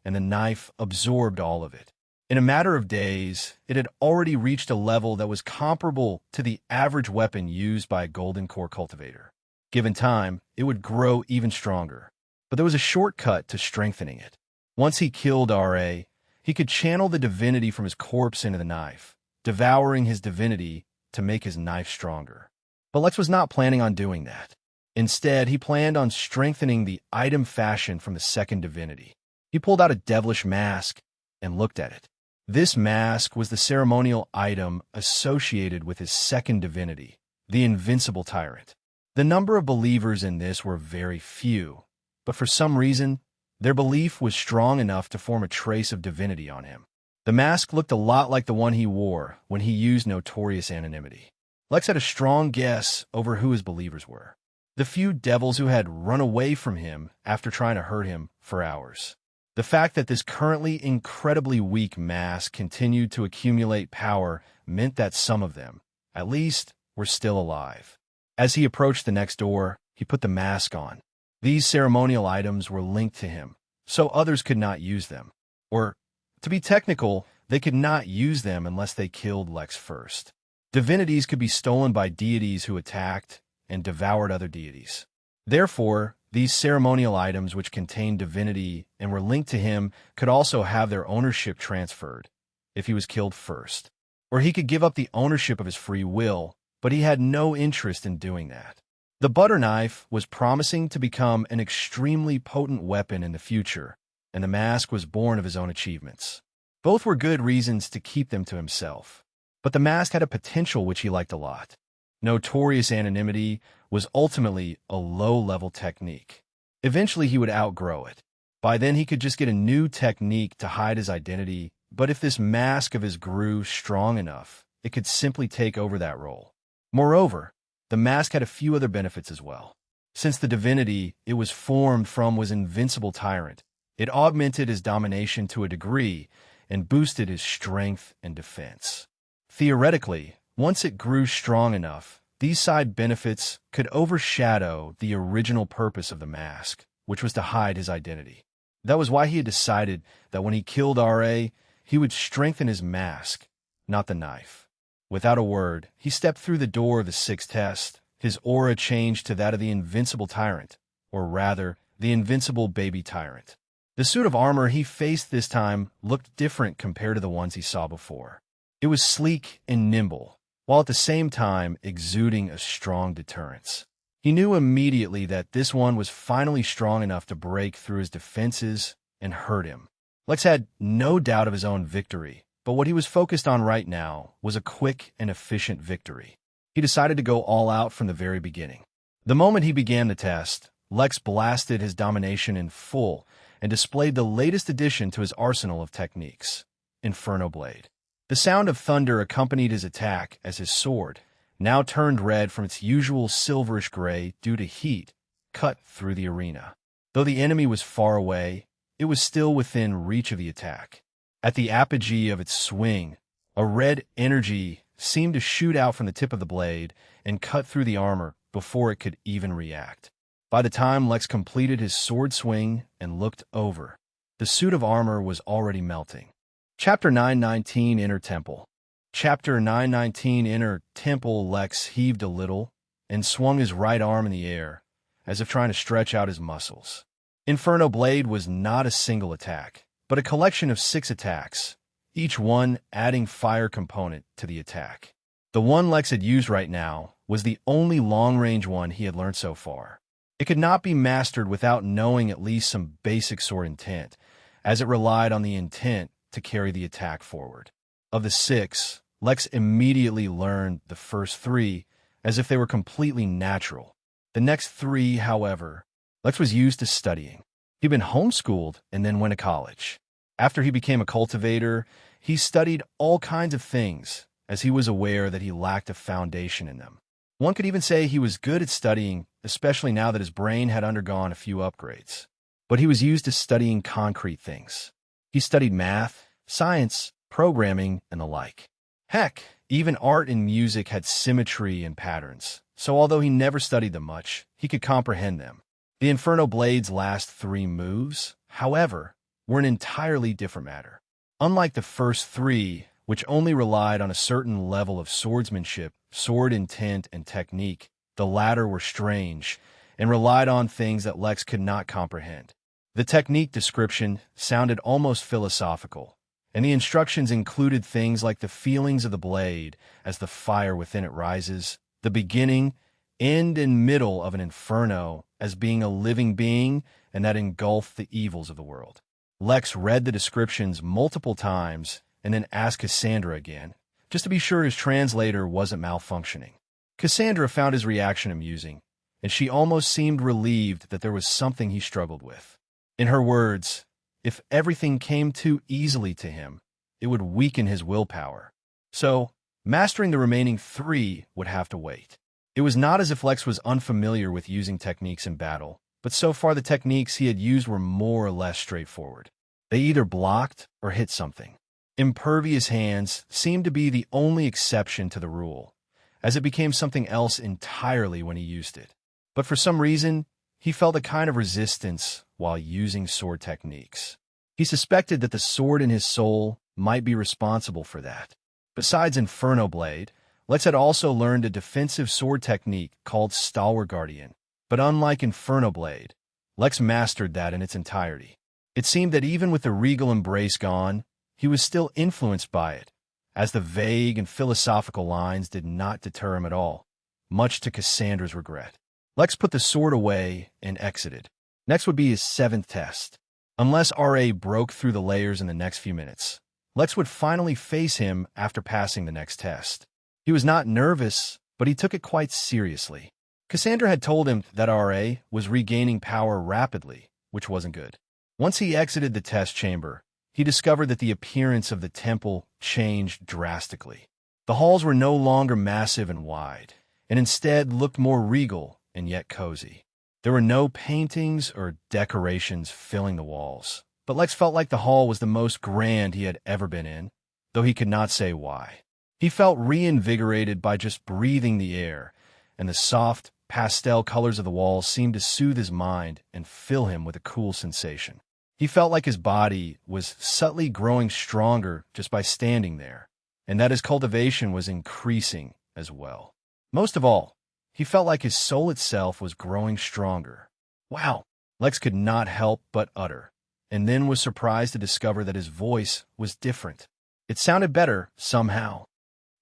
S1: and the knife absorbed all of it. In a matter of days, it had already reached a level that was comparable to the average weapon used by a golden core cultivator. Given time, it would grow even stronger. But there was a shortcut to strengthening it. Once he killed R.A., he could channel the divinity from his corpse into the knife, devouring his divinity to make his knife stronger. But Lex was not planning on doing that. Instead, he planned on strengthening the item fashion from the second divinity. He pulled out a devilish mask and looked at it. This mask was the ceremonial item associated with his second divinity, the invincible tyrant. The number of believers in this were very few, but for some reason, their belief was strong enough to form a trace of divinity on him. The mask looked a lot like the one he wore when he used notorious anonymity. Lex had a strong guess over who his believers were. The few devils who had run away from him after trying to hurt him for hours. The fact that this currently incredibly weak mask continued to accumulate power meant that some of them, at least, were still alive. As he approached the next door, he put the mask on. These ceremonial items were linked to him, so others could not use them. Or, to be technical, they could not use them unless they killed Lex first. Divinities could be stolen by deities who attacked and devoured other deities. Therefore, these ceremonial items which contained divinity and were linked to him could also have their ownership transferred if he was killed first. Or he could give up the ownership of his free will, but he had no interest in doing that. The butter knife was promising to become an extremely potent weapon in the future, and the mask was born of his own achievements. Both were good reasons to keep them to himself. But the mask had a potential which he liked a lot. Notorious anonymity was ultimately a low-level technique. Eventually he would outgrow it. By then he could just get a new technique to hide his identity, but if this mask of his grew strong enough, it could simply take over that role. Moreover, the mask had a few other benefits as well. Since the divinity it was formed from was invincible tyrant, it augmented his domination to a degree and boosted his strength and defense. Theoretically, once it grew strong enough, these side benefits could overshadow the original purpose of the mask, which was to hide his identity. That was why he had decided that when he killed R.A., he would strengthen his mask, not the knife. Without a word, he stepped through the door of the sixth test. His aura changed to that of the invincible tyrant, or rather, the invincible baby tyrant. The suit of armor he faced this time looked different compared to the ones he saw before. It was sleek and nimble, while at the same time exuding a strong deterrence. He knew immediately that this one was finally strong enough to break through his defenses and hurt him. Lex had no doubt of his own victory, but what he was focused on right now was a quick and efficient victory. He decided to go all out from the very beginning. The moment he began the test, Lex blasted his domination in full and displayed the latest addition to his arsenal of techniques, Inferno Blade. The sound of thunder accompanied his attack as his sword, now turned red from its usual silverish gray due to heat, cut through the arena. Though the enemy was far away, it was still within reach of the attack. At the apogee of its swing, a red energy seemed to shoot out from the tip of the blade and cut through the armor before it could even react. By the time Lex completed his sword swing and looked over, the suit of armor was already melting. Chapter 919 Inner Temple. Chapter 919 Inner Temple. Lex heaved a little and swung his right arm in the air, as if trying to stretch out his muscles. Inferno Blade was not a single attack, but a collection of 6 attacks, each one adding fire component to the attack. The one Lex had used right now was the only long-range one he had learned so far. It could not be mastered without knowing at least some basic sword intent, as it relied on the intent to carry the attack forward. Of the 6, Lex immediately learned the first 3 as if they were completely natural. The next 3, however, Lex was used to studying. He'd been homeschooled and then went to college. After he became a cultivator, he studied all kinds of things, as he was aware that he lacked a foundation in them. One could even say he was good at studying, especially now that his brain had undergone a few upgrades. But he was used to studying concrete things. He studied math, science, programming, and the like. Heck, even art and music had symmetry and patterns, so although he never studied them much, he could comprehend them. The Inferno Blade's last 3 moves, however, were an entirely different matter. Unlike the first 3, which only relied on a certain level of swordsmanship, sword intent, and technique, the latter were strange and relied on things that Lex could not comprehend. The technique description sounded almost philosophical, and the instructions included things like the feelings of the blade as the fire within it rises, the beginning, end, and middle of an inferno as being a living being and that engulfed the evils of the world. Lex read the descriptions multiple times and then asked Cassandra again, just to be sure his translator wasn't malfunctioning. Cassandra found his reaction amusing, and she almost seemed relieved that there was something he struggled with. In her words, if everything came too easily to him, it would weaken his willpower. So, mastering the remaining 3 would have to wait. It was not as if Lex was unfamiliar with using techniques in battle, but so far the techniques he had used were more or less straightforward. They either blocked or hit something. Impervious hands seemed to be the only exception to the rule, as it became something else entirely when he used it. But for some reason, he felt a kind of resistance while using sword techniques. He suspected that the sword in his soul might be responsible for that. Besides Inferno Blade, Lex had also learned a defensive sword technique called Stalwart Guardian. But unlike Inferno Blade, Lex mastered that in its entirety. It seemed that even with the regal embrace gone, he was still influenced by it, as the vague and philosophical lines did not deter him at all, much to Cassandra's regret. Lex put the sword away and exited. Next would be his 7th test. Unless RA broke through the layers in the next few minutes, Lex would finally face him after passing the next test. He was not nervous, but he took it quite seriously. Cassandra had told him that RA was regaining power rapidly, which wasn't good. Once he exited the test chamber, he discovered that the appearance of the temple changed drastically. The halls were no longer massive and wide, and instead looked more regal and yet cozy. There were no paintings or decorations filling the walls, but Lex felt like the hall was the most grand he had ever been in, though he could not say why. He felt reinvigorated by just breathing the air, and the soft, pastel colors of the walls seemed to soothe his mind and fill him with a cool sensation. He felt like his body was subtly growing stronger just by standing there, and that his cultivation was increasing as well. Most of all, he felt like his soul itself was growing stronger. Wow, Lex could not help but utter, and then was surprised to discover that his voice was different. It sounded better somehow.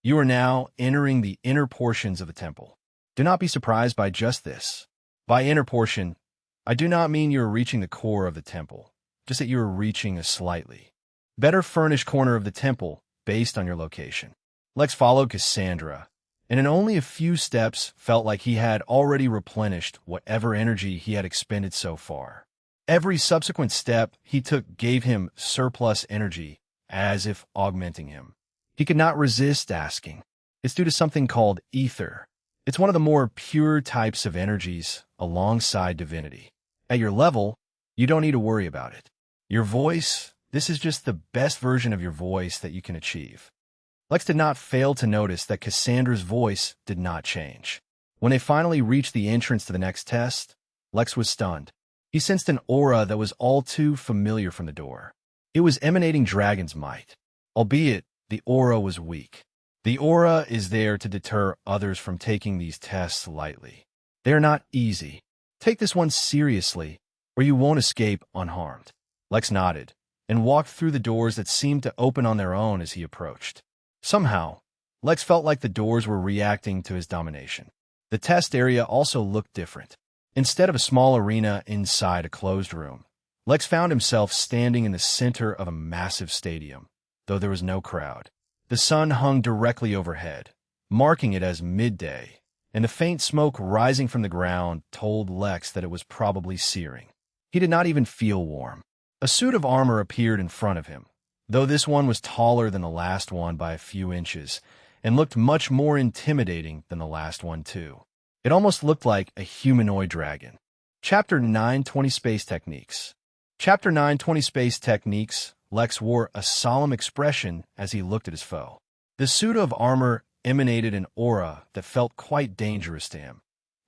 S1: You are now entering the inner portions of the temple. Do not be surprised by just this. By inner portion, I do not mean you are reaching the core of the temple, just that you are reaching a slightly better furnished corner of the temple based on your location. Lex followed Cassandra, and in only a few steps felt like he had already replenished whatever energy he had expended so far. Every subsequent step he took gave him surplus energy, as if augmenting him. He could not resist asking. It's due to something called ether. It's one of the more pure types of energies alongside divinity. At your level, you don't need to worry about it. Your voice, this is just the best version of your voice that you can achieve. Lex did not fail to notice that Cassandra's voice did not change. When they finally reached the entrance to the next test, Lex was stunned. He sensed an aura that was all too familiar from the door. It was emanating dragon's might, albeit the aura was weak. The aura is there to deter others from taking these tests lightly. They are not easy. Take this one seriously, or you won't escape unharmed. Lex nodded and walked through the doors that seemed to open on their own as he approached. Somehow, Lex felt like the doors were reacting to his domination. The test area also looked different. Instead of a small arena inside a closed room, Lex found himself standing in the center of a massive stadium, though there was no crowd. The sun hung directly overhead, marking it as midday, and the faint smoke rising from the ground told Lex that it was probably searing. He did not even feel warm. A suit of armor appeared in front of him, though this one was taller than the last one by a few inches, and looked much more intimidating than the last one too. It almost looked like a humanoid dragon. Chapter 920 Space Techniques. Chapter 920 Space Techniques. Lex wore a solemn expression as he looked at his foe. The suit of armor emanated an aura that felt quite dangerous to him,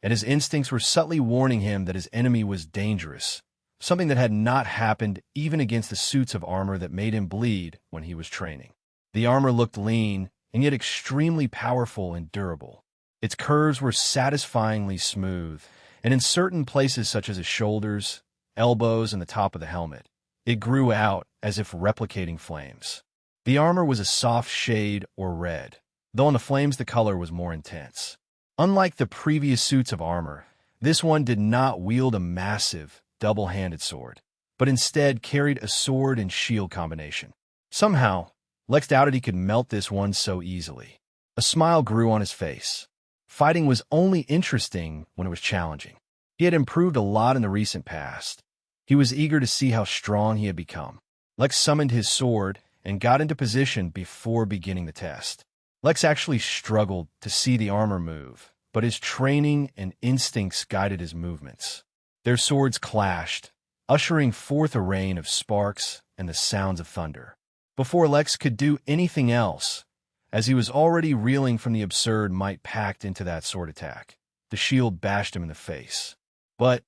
S1: and his instincts were subtly warning him that his enemy was dangerous, something that had not happened even against the suits of armor that made him bleed when he was training. The armor looked lean and yet extremely powerful and durable. Its curves were satisfyingly smooth, and in certain places such as his shoulders, elbows, and the top of the helmet, it grew out as if replicating flames. The armor was a soft shade or red, though on the flames the color was more intense. Unlike the previous suits of armor, this one did not wield a massive, double-handed sword, but instead carried a sword and shield combination. Somehow, Lex doubted he could melt this one so easily. A smile grew on his face. Fighting was only interesting when it was challenging. He had improved a lot in the recent past. He was eager to see how strong he had become. Lex summoned his sword and got into position before beginning the test. Lex actually struggled to see the armor move, but his training and instincts guided his movements. Their swords clashed, ushering forth a rain of sparks and the sounds of thunder. Before Lex could do anything else, as he was already reeling from the absurd might packed into that sword attack, the shield bashed him in the face. But,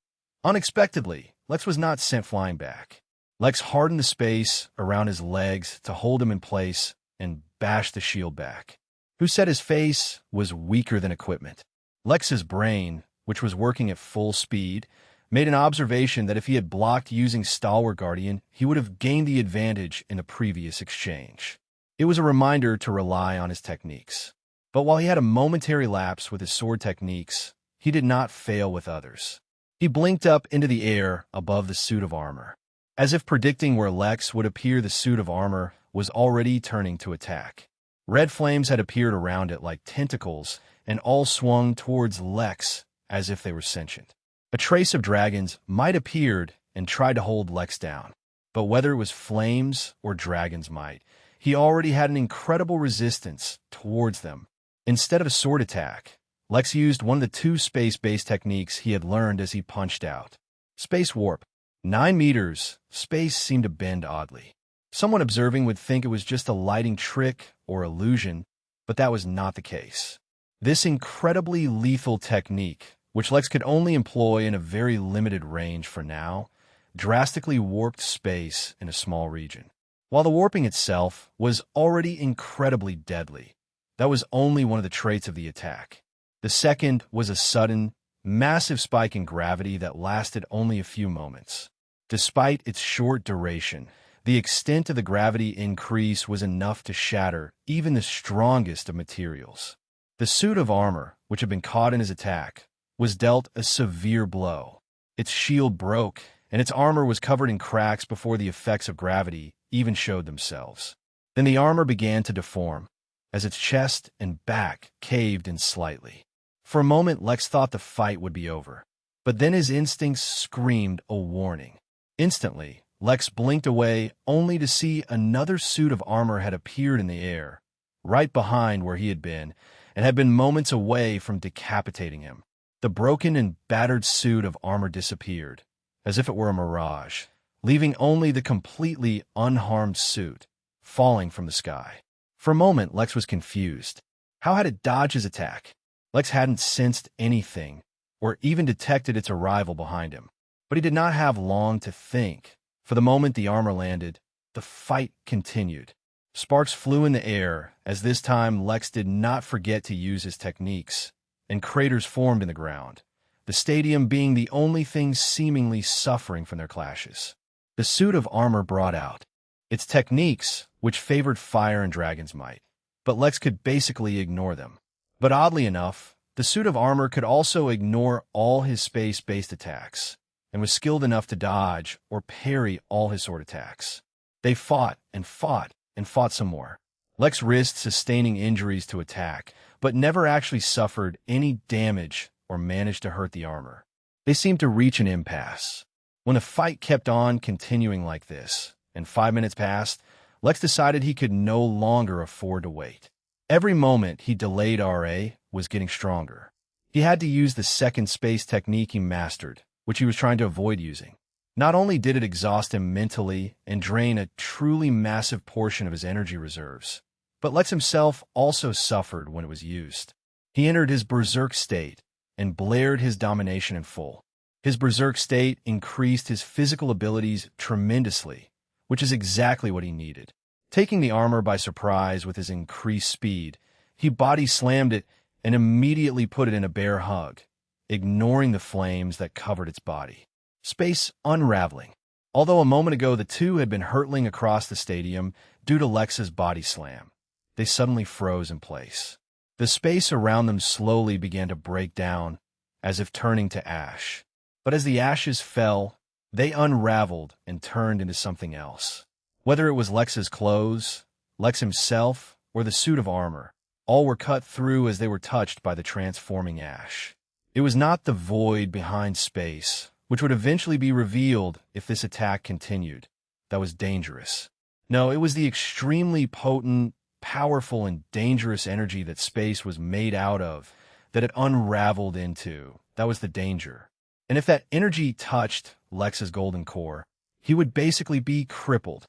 S1: unexpectedly, Lex was not sent flying back. Lex hardened the space around his legs to hold him in place and bashed the shield back. Who said his face was weaker than equipment? Lex's brain, which was working at full speed, made an observation that if he had blocked using Stalwart Guardian, he would have gained the advantage in the previous exchange. It was a reminder to rely on his techniques. But while he had a momentary lapse with his sword techniques, he did not fail with others. He blinked up into the air above the suit of armor. As if predicting where Lex would appear, the suit of armor was already turning to attack. Red flames had appeared around it like tentacles, and all swung towards Lex as if they were sentient. A trace of dragons might appeared and tried to hold Lex down. But whether it was flames or dragon's might, he already had an incredible resistance towards them. Instead of a sword attack, Lex used one of the two space-based techniques he had learned as he punched out. Space warp. 9 meters, space seemed to bend oddly. Someone observing would think it was just a lighting trick or illusion, but that was not the case. This incredibly lethal technique, which Lex could only employ in a very limited range for now, drastically warped space in a small region. While the warping itself was already incredibly deadly, that was only one of the traits of the attack. The second was a sudden, massive spike in gravity that lasted only a few moments. Despite its short duration, the extent of the gravity increase was enough to shatter even the strongest of materials. The suit of armor, which had been caught in his attack, was dealt a severe blow. Its shield broke, and its armor was covered in cracks before the effects of gravity even showed themselves. Then the armor began to deform, as its chest and back caved in slightly. For a moment, Lex thought the fight would be over, but then his instincts screamed a warning. Instantly, Lex blinked away only to see another suit of armor had appeared in the air, right behind where he had been, and had been moments away from decapitating him. The broken and battered suit of armor disappeared, as if it were a mirage, leaving only the completely unharmed suit, falling from the sky. For a moment, Lex was confused. How had it dodged his attack? Lex hadn't sensed anything, or even detected its arrival behind him. But he did not have long to think. For the moment the armor landed, the fight continued. Sparks flew in the air, as this time Lex did not forget to use his techniques, and craters formed in the ground, the stadium being the only thing seemingly suffering from their clashes. The suit of armor brought out its techniques, which favored fire and dragon's might, but Lex could basically ignore them. But oddly enough, the suit of armor could also ignore all his space-based attacks, and was skilled enough to dodge or parry all his sword attacks. They fought and fought and fought some more. Lex risked sustaining injuries to attack, but never actually suffered any damage or managed to hurt the armor. They seemed to reach an impasse. When the fight kept on continuing like this, and 5 minutes passed, Lex decided he could no longer afford to wait. Every moment he delayed RA was getting stronger. He had to use the second space technique he mastered, which he was trying to avoid using. Not only did it exhaust him mentally and drain a truly massive portion of his energy reserves, but Lex himself also suffered when it was used. He entered his berserk state and blared his domination in full. His berserk state increased his physical abilities tremendously, which is exactly what he needed. Taking the armor by surprise with his increased speed, he body slammed it and immediately put it in a bear hug, ignoring the flames that covered its body. Space unraveling. Although a moment ago the two had been hurtling across the stadium due to Lex's body slam, they suddenly froze in place. The space around them slowly began to break down, as if turning to ash. But as the ashes fell, they unraveled and turned into something else. Whether it was Lex's clothes, Lex himself, or the suit of armor, all were cut through as they were touched by the transforming ash. It was not the void behind space, which would eventually be revealed if this attack continued, that was dangerous. No, it was the extremely potent, powerful, and dangerous energy that space was made out of, that it unraveled into. That was the danger. And if that energy touched Lex's golden core, he would basically be crippled.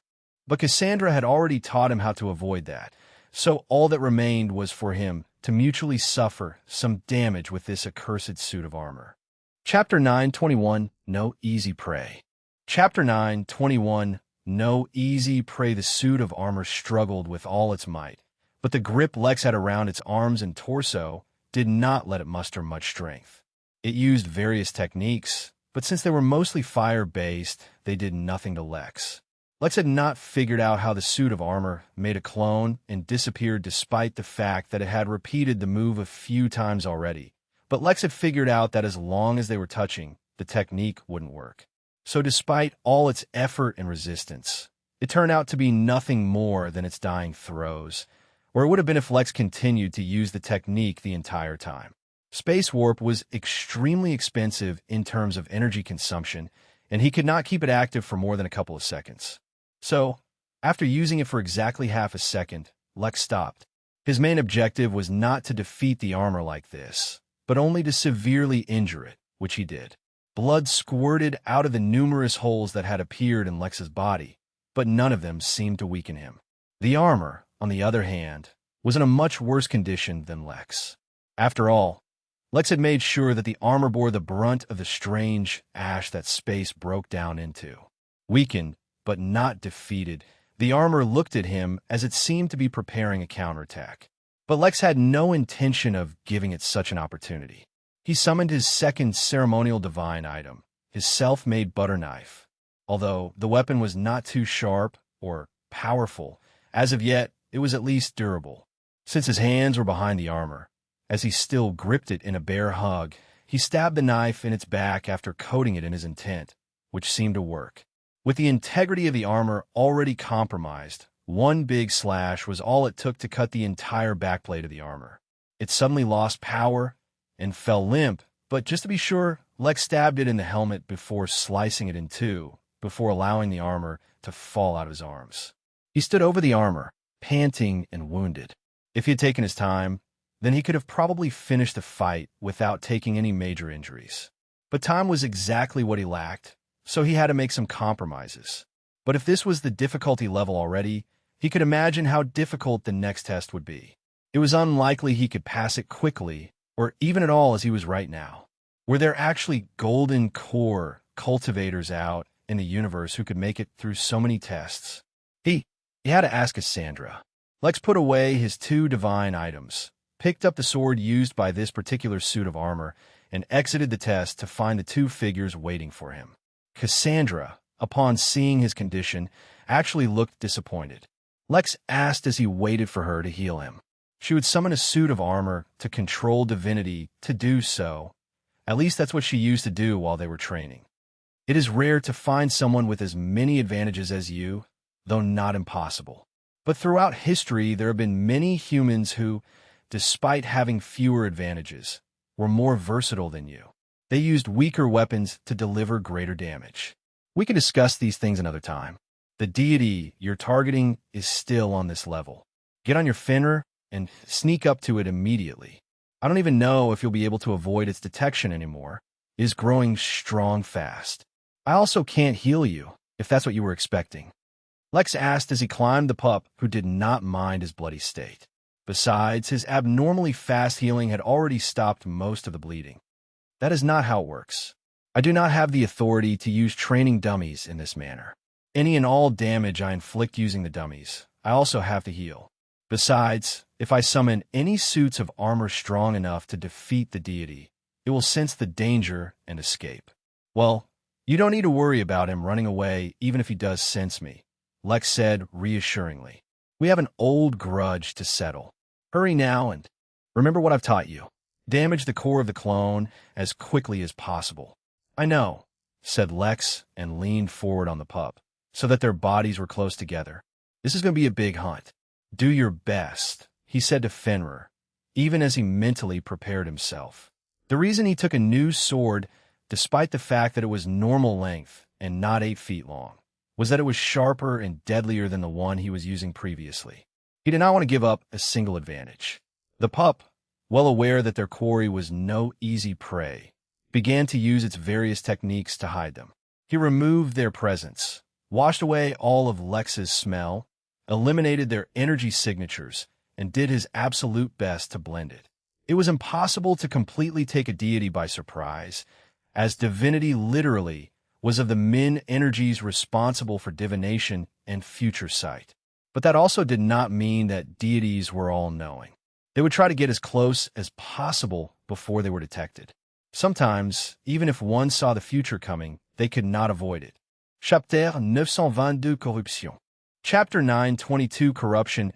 S1: But Cassandra had already taught him how to avoid that, so all that remained was for him to mutually suffer some damage with this accursed suit of armor. Chapter 9:21 No Easy Prey. Chapter 9:21 No Easy Prey. The suit of armor struggled with all its might, but the grip Lex had around its arms and torso did not let it muster much strength. It used various techniques, but since they were mostly fire-based, they did nothing to Lex. Lex had not figured out how the suit of armor made a clone and disappeared despite the fact that it had repeated the move a few times already. But Lex had figured out that as long as they were touching, the technique wouldn't work. So despite all its effort and resistance, it turned out to be nothing more than its dying throes, or it would have been if Lex continued to use the technique the entire time. Space warp was extremely expensive in terms of energy consumption, and he could not keep it active for more than a couple of seconds. So, after using it for exactly half a second, Lex stopped. His main objective was not to defeat the armor like this, but only to severely injure it, which he did. Blood squirted out of the numerous holes that had appeared in Lex's body, but none of them seemed to weaken him. The armor, on the other hand, was in a much worse condition than Lex. After all, Lex had made sure that the armor bore the brunt of the strange ash that space broke down into. Weakened, but not defeated, the armor looked at him as it seemed to be preparing a counterattack. But Lex had no intention of giving it such an opportunity. He summoned his second ceremonial divine item, his self-made butter knife. Although the weapon was not too sharp or powerful, as of yet, it was at least durable. Since his hands were behind the armor, as he still gripped it in a bear hug, he stabbed the knife in its back after coating it in his intent, which seemed to work. With the integrity of the armor already compromised, one big slash was all it took to cut the entire backplate of the armor. It suddenly lost power and fell limp, but just to be sure, Lex stabbed it in the helmet before slicing it in two, before allowing the armor to fall out of his arms. He stood over the armor, panting and wounded. If he had taken his time, then he could have probably finished the fight without taking any major injuries. But time was exactly what he lacked, so he had to make some compromises. But if this was the difficulty level already, he could imagine how difficult the next test would be. It was unlikely he could pass it quickly, or even at all as he was right now. Were there actually golden core cultivators out in the universe who could make it through so many tests? He had to ask Cassandra. Lex put away his two divine items, picked up the sword used by this particular suit of armor, and exited the test to find the two figures waiting for him. Cassandra, upon seeing his condition, actually looked disappointed. Lex asked as he waited for her to heal him. She would summon a suit of armor to control divinity to do so. At least that's what she used to do while they were training. It is rare to find someone with as many advantages as you, though not impossible. But throughout history, there have been many humans who, despite having fewer advantages, were more versatile than you. They used weaker weapons to deliver greater damage. We can discuss these things another time. The deity you're targeting is still on this level. Get on your Fenrir and sneak up to it immediately. I don't even know if you'll be able to avoid its detection anymore. It is growing strong fast. I also can't heal you, if that's what you were expecting. Lex asked as he climbed the pup, who did not mind his bloody state. Besides, his abnormally fast healing had already stopped most of the bleeding. That is not how it works. I do not have the authority to use training dummies in this manner. Any and all damage I inflict using the dummies, I also have to heal. Besides, if I summon any suits of armor strong enough to defeat the deity, it will sense the danger and escape. Well, you don't need to worry about him running away even if he does sense me, Lex said reassuringly. We have an old grudge to settle. Hurry now and remember what I've taught you. Damage the core of the clone as quickly as possible. I know, said Lex and leaned forward on the pup, so that their bodies were close together. This is going to be a big hunt. Do your best, he said to Fenrir, even as he mentally prepared himself. The reason he took a new sword, despite the fact that it was normal length and not 8 feet long, was that it was sharper and deadlier than the one he was using previously. He did not want to give up a single advantage. The pup, well aware that their quarry was no easy prey, began to use its various techniques to hide them. He removed their presence, washed away all of Lex's smell, eliminated their energy signatures, and did his absolute best to blend it. It was impossible to completely take a deity by surprise, as divinity literally was of the min energies responsible for divination and future sight. But that also did not mean that deities were all-knowing. They would try to get as close as possible before they were detected. Sometimes, even if one saw the future coming, they could not avoid it. Chapitre 922 Corruption. Chapter 922 Corruption.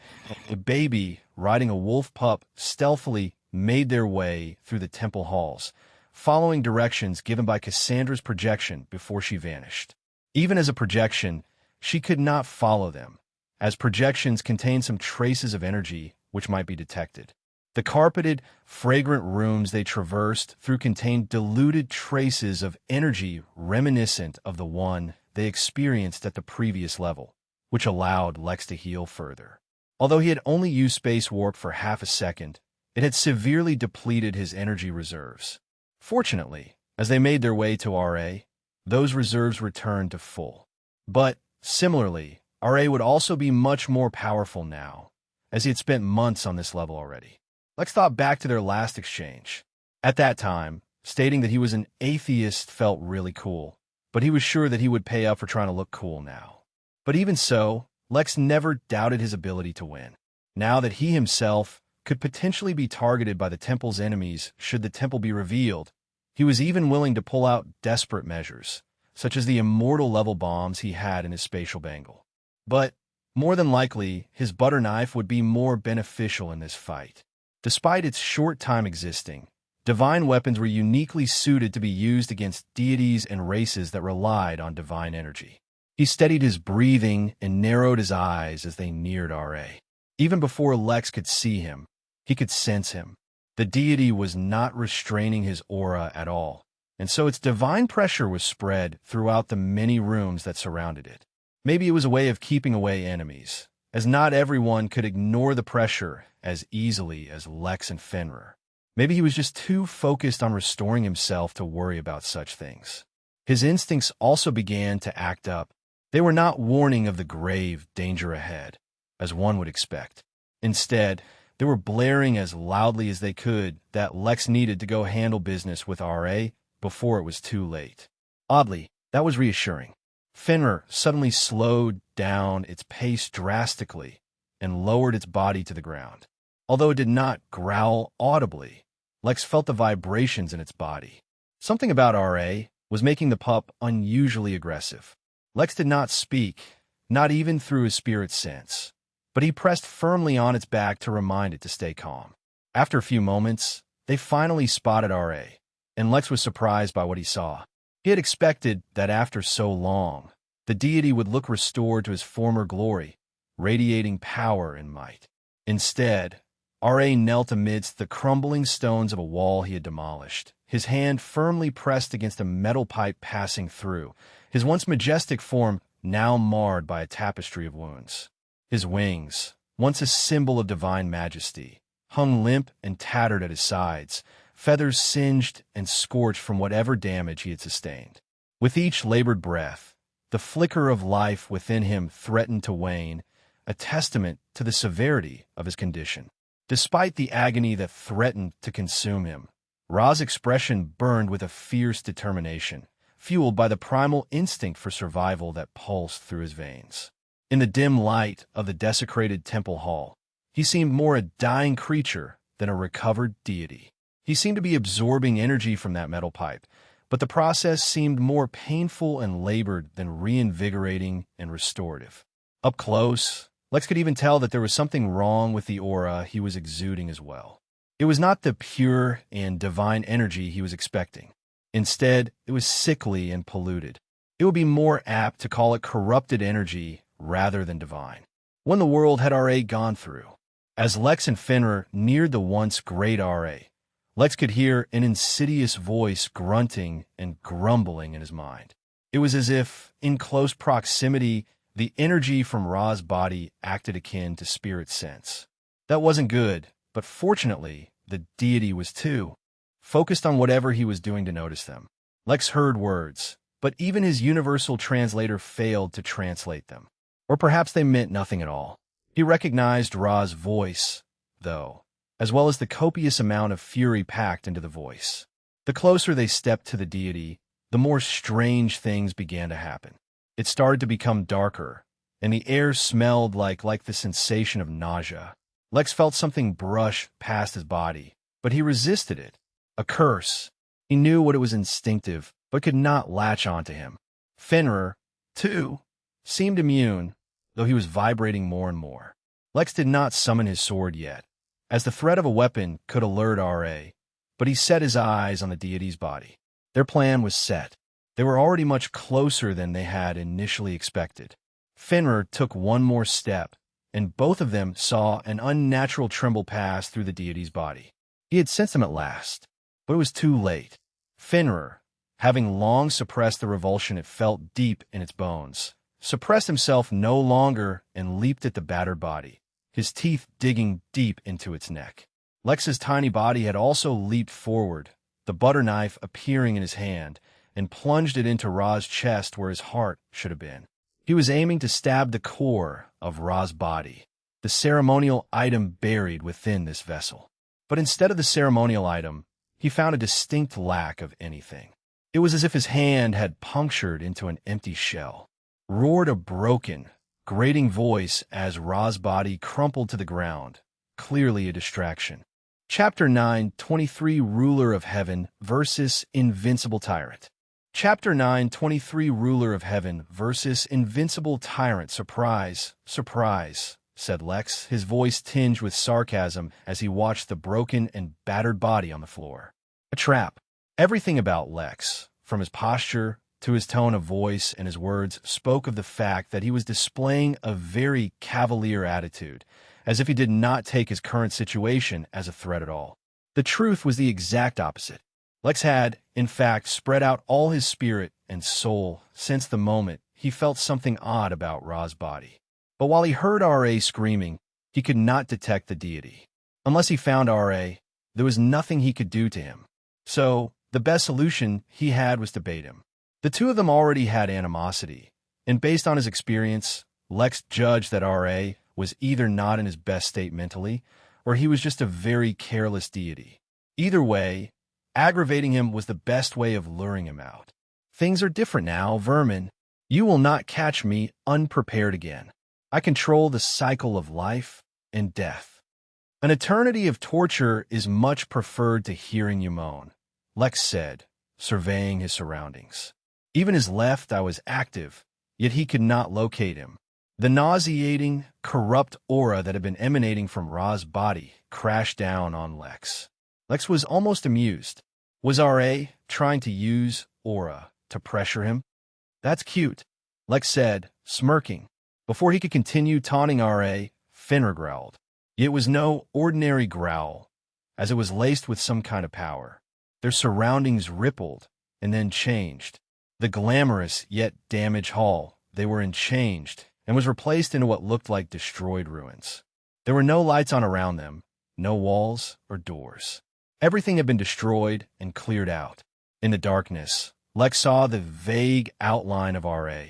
S1: A baby riding a wolf pup stealthily made their way through the temple halls, following directions given by Cassandra's projection before she vanished. Even as a projection, she could not follow them, as projections contain some traces of energy which might be detected. The carpeted, fragrant rooms they traversed through contained diluted traces of energy reminiscent of the one they experienced at the previous level, which allowed Lex to heal further. Although he had only used space warp for half a second, it had severely depleted his energy reserves. Fortunately, as they made their way to RA, those reserves returned to full. But, similarly, RA would also be much more powerful now, as he had spent months on this level already. Lex thought back to their last exchange. At that time, stating that he was an atheist felt really cool, but he was sure that he would pay up for trying to look cool now. But even so, Lex never doubted his ability to win. Now that he himself could potentially be targeted by the temple's enemies should the temple be revealed, he was even willing to pull out desperate measures, such as the immortal-level bombs he had in his spatial bangle. But, more than likely, his butter knife would be more beneficial in this fight. Despite its short time existing, divine weapons were uniquely suited to be used against deities and races that relied on divine energy. He steadied his breathing and narrowed his eyes as they neared RA. Even before Lex could see him, he could sense him. The deity was not restraining his aura at all, and so its divine pressure was spread throughout the many rooms that surrounded it. Maybe it was a way of keeping away enemies, as not everyone could ignore the pressure as easily as Lex and Fenrir. Maybe he was just too focused on restoring himself to worry about such things. His instincts also began to act up. They were not warning of the grave danger ahead, as one would expect. Instead, they were blaring as loudly as they could that Lex needed to go handle business with RA before it was too late. Oddly, that was reassuring. Fenrir suddenly slowed down its pace drastically and lowered its body to the ground. Although it did not growl audibly, Lex felt the vibrations in its body. Something about RA was making the pup unusually aggressive. Lex did not speak, not even through his spirit sense, but he pressed firmly on its back to remind it to stay calm. After a few moments, they finally spotted RA, and Lex was surprised by what he saw. He had expected that after so long, the deity would look restored to his former glory, radiating power and might. Instead, RA knelt amidst the crumbling stones of a wall he had demolished, his hand firmly pressed against a metal pipe passing through, his once majestic form now marred by a tapestry of wounds. His wings, once a symbol of divine majesty, hung limp and tattered at his sides, feathers singed and scorched from whatever damage he had sustained. With each labored breath, the flicker of life within him threatened to wane, a testament to the severity of his condition. Despite the agony that threatened to consume him, Ra's expression burned with a fierce determination, fueled by the primal instinct for survival that pulsed through his veins. In the dim light of the desecrated temple hall, he seemed more a dying creature than a recovered deity. He seemed to be absorbing energy from that metal pipe, but the process seemed more painful and labored than reinvigorating and restorative. Up close, Lex could even tell that there was something wrong with the aura he was exuding as well. It was not the pure and divine energy he was expecting. Instead, it was sickly and polluted. It would be more apt to call it corrupted energy rather than divine. When the world had RA gone through. As Lex and Fenrir neared the once great RA, Lex could hear an insidious voice grunting and grumbling in his mind. It was as if, in close proximity, the energy from Ra's body acted akin to spirit sense. That wasn't good, but fortunately, the deity was too, focused on whatever he was doing to notice them. Lex heard words, but even his universal translator failed to translate them. Or perhaps they meant nothing at all. He recognized Ra's voice, though, as well as the copious amount of fury packed into the voice. The closer they stepped to the deity, the more strange things began to happen. It started to become darker, and the air smelled like the sensation of nausea. Lex felt something brush past his body, but he resisted it. A curse. He knew what it was instinctive, but could not latch onto him. Fenrir, 2 seemed immune, though he was vibrating more and more. Lex did not summon his sword yet, as the threat of a weapon could alert RA, but he set his eyes on the deity's body. Their plan was set. They were already much closer than they had initially expected. Fenrir took one more step, and both of them saw an unnatural tremble pass through the deity's body. He had sensed them at last, but it was too late. Fenrir, having long suppressed the revulsion it felt deep in its bones, suppressed himself no longer and leaped at the battered body, his teeth digging deep into its neck. Lex's tiny body had also leaped forward, the butter knife appearing in his hand, and plunged it into Ra's chest where his heart should have been. He was aiming to stab the core of Ra's body, the ceremonial item buried within this vessel. But instead of the ceremonial item, he found a distinct lack of anything. It was as if his hand had punctured into an empty shell. Roared a broken, grating voice as Ra's body crumpled to the ground, clearly a distraction. Chapter 9, 23 Ruler of Heaven versus Invincible Tyrant. Chapter 9, 23 Ruler of Heaven versus Invincible Tyrant. Surprise, surprise, said Lex, his voice tinged with sarcasm as he watched the broken and battered body on the floor. A trap. Everything about Lex, from his posture to his tone of voice and his words, spoke of the fact that he was displaying a very cavalier attitude, as if he did not take his current situation as a threat at all. The truth was the exact opposite. Lex had, in fact, spread out all his spirit and soul since the moment he felt something odd about Ra's body. But while he heard RA screaming, he could not detect the deity. Unless he found RA, there was nothing he could do to him. So, the best solution he had was to bait him. The two of them already had animosity, and based on his experience, Lex judged that RA was either not in his best state mentally, or he was just a very careless deity. Either way, aggravating him was the best way of luring him out. Things are different now, vermin. You will not catch me unprepared again. I control the cycle of life and death. An eternity of torture is much preferred to hearing you moan, Lex said, surveying his surroundings. Even his left eye was active, yet he could not locate him. The nauseating, corrupt aura that had been emanating from Ra's body crashed down on Lex. Lex was almost amused. Was RA trying to use aura to pressure him? That's cute, Lex said, smirking. Before he could continue taunting RA, Fenrir growled. It was no ordinary growl, as it was laced with some kind of power. Their surroundings rippled and then changed. The glamorous yet damaged hall they were in changed and was replaced into what looked like destroyed ruins. There were no lights on around them, no walls or doors. Everything had been destroyed and cleared out. In the darkness, Lex saw the vague outline of RA,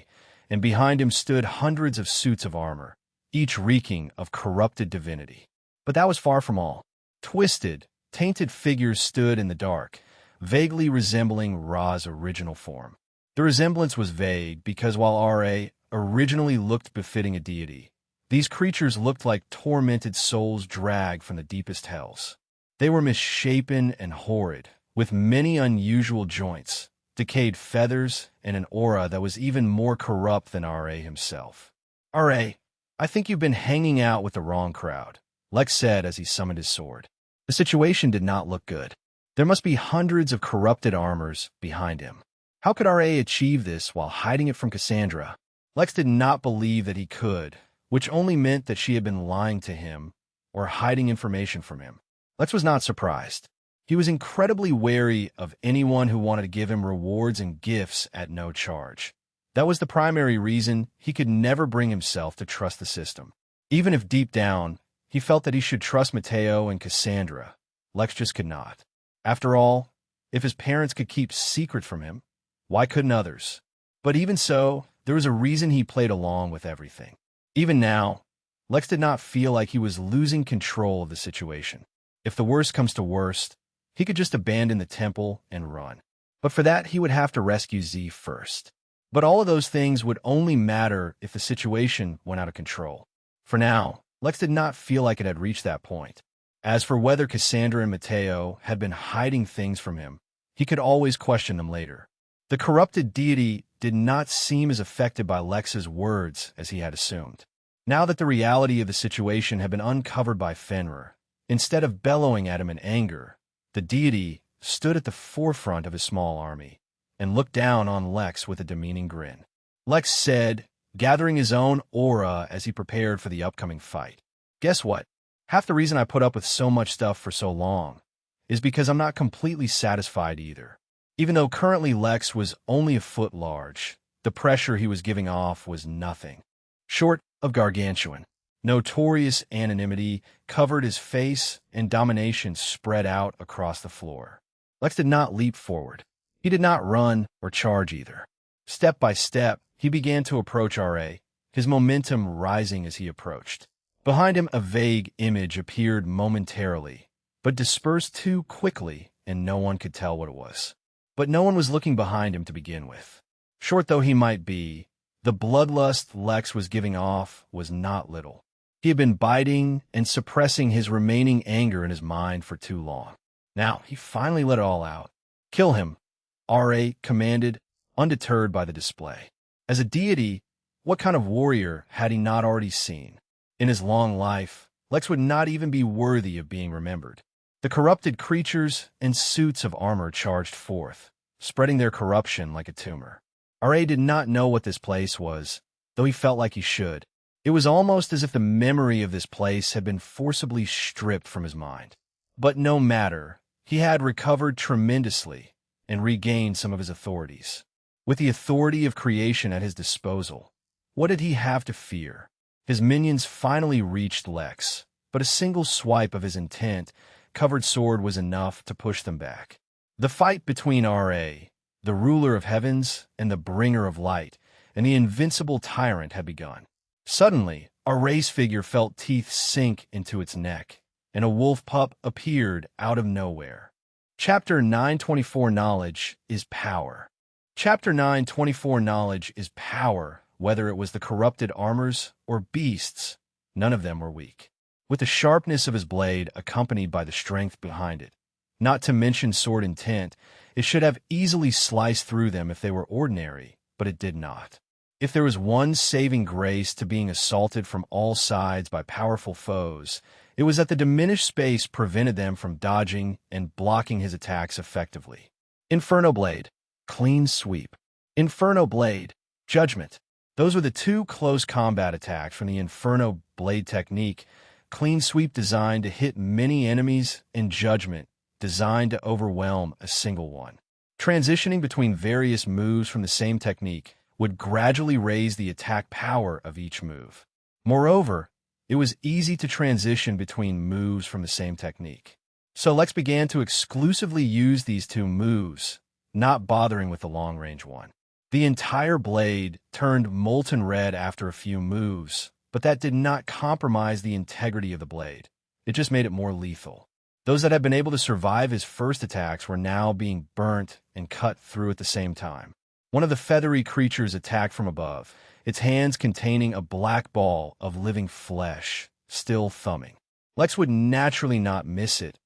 S1: and behind him stood hundreds of suits of armor, each reeking of corrupted divinity. But that was far from all. Twisted, tainted figures stood in the dark, vaguely resembling Ra's original form. The resemblance was vague because while RA originally looked befitting a deity, these creatures looked like tormented souls dragged from the deepest hells. They were misshapen and horrid, with many unusual joints, decayed feathers, and an aura that was even more corrupt than RA himself. RA, I think you've been hanging out with the wrong crowd, Lex said as he summoned his sword. The situation did not look good. There must be hundreds of corrupted armors behind him. How could RA achieve this while hiding it from Cassandra? Lex did not believe that he could, which only meant that she had been lying to him or hiding information from him. Lex was not surprised. He was incredibly wary of anyone who wanted to give him rewards and gifts at no charge. That was the primary reason he could never bring himself to trust the system. Even if deep down, he felt that he should trust Mateo and Cassandra, Lex just could not. After all, if his parents could keep secrets from him, why couldn't others? But even so, there was a reason he played along with everything. Even now, Lex did not feel like he was losing control of the situation. If the worst comes to worst, he could just abandon the temple and run. But for that, he would have to rescue Z first. But all of those things would only matter if the situation went out of control. For now, Lex did not feel like it had reached that point. As for whether Cassandra and Mateo had been hiding things from him, he could always question them later. The corrupted deity did not seem as affected by Lex's words as he had assumed. Now that the reality of the situation had been uncovered by Fenrir, instead of bellowing at him in anger, the deity stood at the forefront of his small army and looked down on Lex with a demeaning grin. Lex said, gathering his own aura as he prepared for the upcoming fight. Guess what? Half the reason I put up with so much stuff for so long is because I'm not completely satisfied either. Even though currently Lex was only a foot large, the pressure he was giving off was nothing short of gargantuan. Notorious anonymity covered his face and domination spread out across the floor. Lex did not leap forward. He did not run or charge either. Step by step, he began to approach R.A., his momentum rising as he approached. Behind him, a vague image appeared momentarily, but dispersed too quickly, and no one could tell what it was. But no one was looking behind him to begin with. Short though he might be, the bloodlust Lex was giving off was not little. He had been biting and suppressing his remaining anger in his mind for too long. Now, he finally let it all out. Kill him, R.A. commanded, undeterred by the display. As a deity, what kind of warrior had he not already seen? In his long life, Lex would not even be worthy of being remembered. The corrupted creatures and suits of armor charged forth, spreading their corruption like a tumor. R.A. did not know what this place was, though he felt like he should. It was almost as if the memory of this place had been forcibly stripped from his mind. But no matter, he had recovered tremendously and regained some of his authorities. With the authority of creation at his disposal, what did he have to fear? His minions finally reached Lex, but a single swipe of his intent-covered sword was enough to push them back. The fight between R.A., the ruler of heavens and the bringer of light, and the invincible tyrant had begun. Suddenly, R.A.'s figure felt teeth sink into its neck, and a wolf pup appeared out of nowhere. Chapter 924 Knowledge is Power. Chapter 924 Knowledge is Power. Whether it was the corrupted armors or beasts, none of them were weak. With the sharpness of his blade accompanied by the strength behind it, not to mention sword intent, it should have easily sliced through them if they were ordinary, but it did not. If there was one saving grace to being assaulted from all sides by powerful foes, it was that the diminished space prevented them from dodging and blocking his attacks effectively. Inferno Blade, Clean Sweep. Inferno Blade, Judgment. Those were the two close combat attacks from the Inferno Blade technique, Clean Sweep designed to hit many enemies, and Judgment designed to overwhelm a single one. Transitioning between various moves from the same technique would gradually raise the attack power of each move. Moreover, it was easy to transition between moves from the same technique. So Lex began to exclusively use these two moves, not bothering with the long-range one. The entire blade turned molten red after a few moves, but that did not compromise the integrity of the blade. It just made it more lethal. Those that had been able to survive his first attacks were now being burnt and cut through at the same time. One of the feathery creatures attacked from above, its hands containing a black ball of living flesh, still thumbing. Lex would naturally not miss it,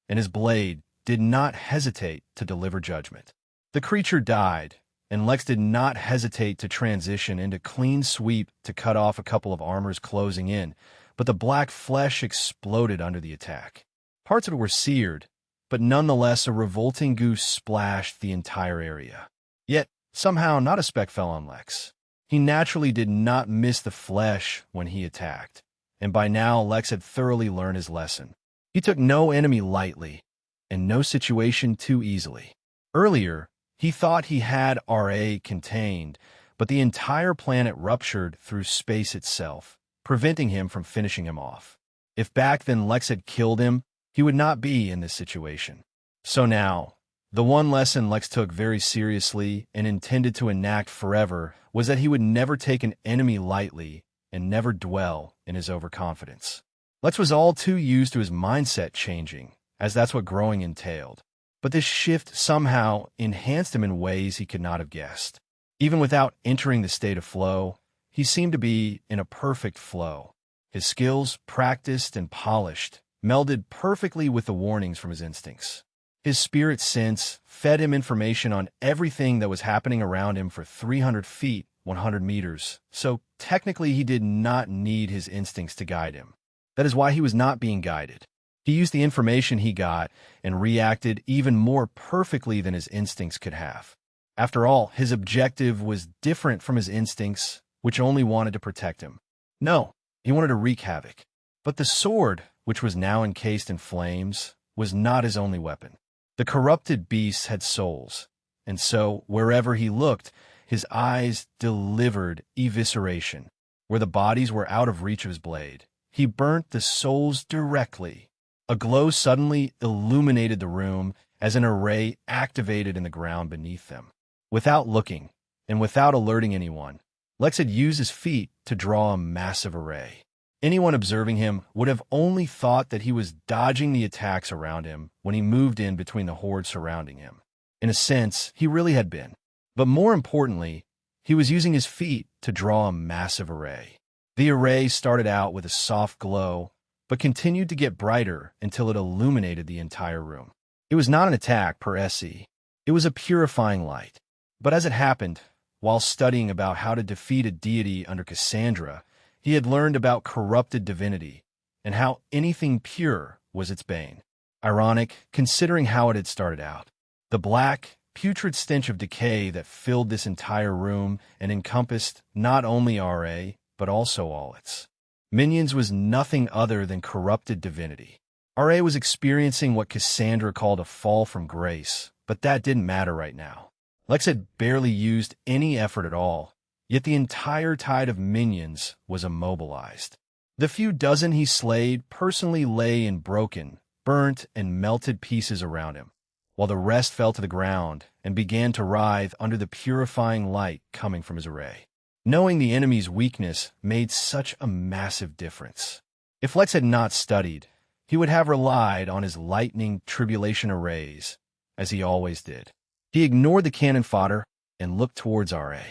S1: and his blade did not hesitate to deliver judgment. The creature died, and Lex did not hesitate to transition into Clean Sweep to cut off a couple of armors closing in, but the black flesh exploded under the attack. Parts of it were seared, but nonetheless a revolting goo splashed the entire area. Yet, somehow not a speck fell on Lex. He naturally did not miss the flesh when he attacked, and by now Lex had thoroughly learned his lesson. He took no enemy lightly, and no situation too easily. Earlier, he thought he had R.A. contained, but the entire planet ruptured through space itself, preventing him from finishing him off. If back then Lex had killed him, he would not be in this situation. So now, the one lesson Lex took very seriously and intended to enact forever was that he would never take an enemy lightly and never dwell in his overconfidence. Lex was all too used to his mindset changing, as that's what growing entailed. But this shift somehow enhanced him in ways he could not have guessed. Even without entering the state of flow, he seemed to be in a perfect flow. His skills, practiced and polished, melded perfectly with the warnings from his instincts. His spirit sense fed him information on everything that was happening around him for 300 feet, 100 meters, so technically he did not need his instincts to guide him. That is why he was not being guided. He used the information he got and reacted even more perfectly than his instincts could have. After all, his objective was different from his instincts, which only wanted to protect him. No, he wanted to wreak havoc. But the sword, which was now encased in flames, was not his only weapon. The corrupted beasts had souls, and so, wherever he looked, his eyes delivered evisceration. Where the bodies were out of reach of his blade, he burnt the souls directly. A glow suddenly illuminated the room as an array activated in the ground beneath them. Without looking, and without alerting anyone, Lex had used his feet to draw a massive array. Anyone observing him would have only thought that he was dodging the attacks around him when he moved in between the horde surrounding him. In a sense, he really had been. But more importantly, he was using his feet to draw a massive array. The array started out with a soft glow, but continued to get brighter until it illuminated the entire room. It was not an attack per se. It was a purifying light. But as it happened, while studying about how to defeat a deity under Cassandra, he had learned about corrupted divinity and how anything pure was its bane. Ironic, considering how it had started out. The black, putrid stench of decay that filled this entire room and encompassed not only RA, but also all its minions was nothing other than corrupted divinity. RA was experiencing what Cassandra called a fall from grace, but that didn't matter right now. Lex had barely used any effort at all, yet the entire tide of minions was immobilized. The few dozen he slayed personally lay in broken, burnt, and melted pieces around him, while the rest fell to the ground and began to writhe under the purifying light coming from his array. Knowing the enemy's weakness made such a massive difference. If Lex had not studied, he would have relied on his lightning tribulation arrays, as he always did. He ignored the cannon fodder and looked towards RA.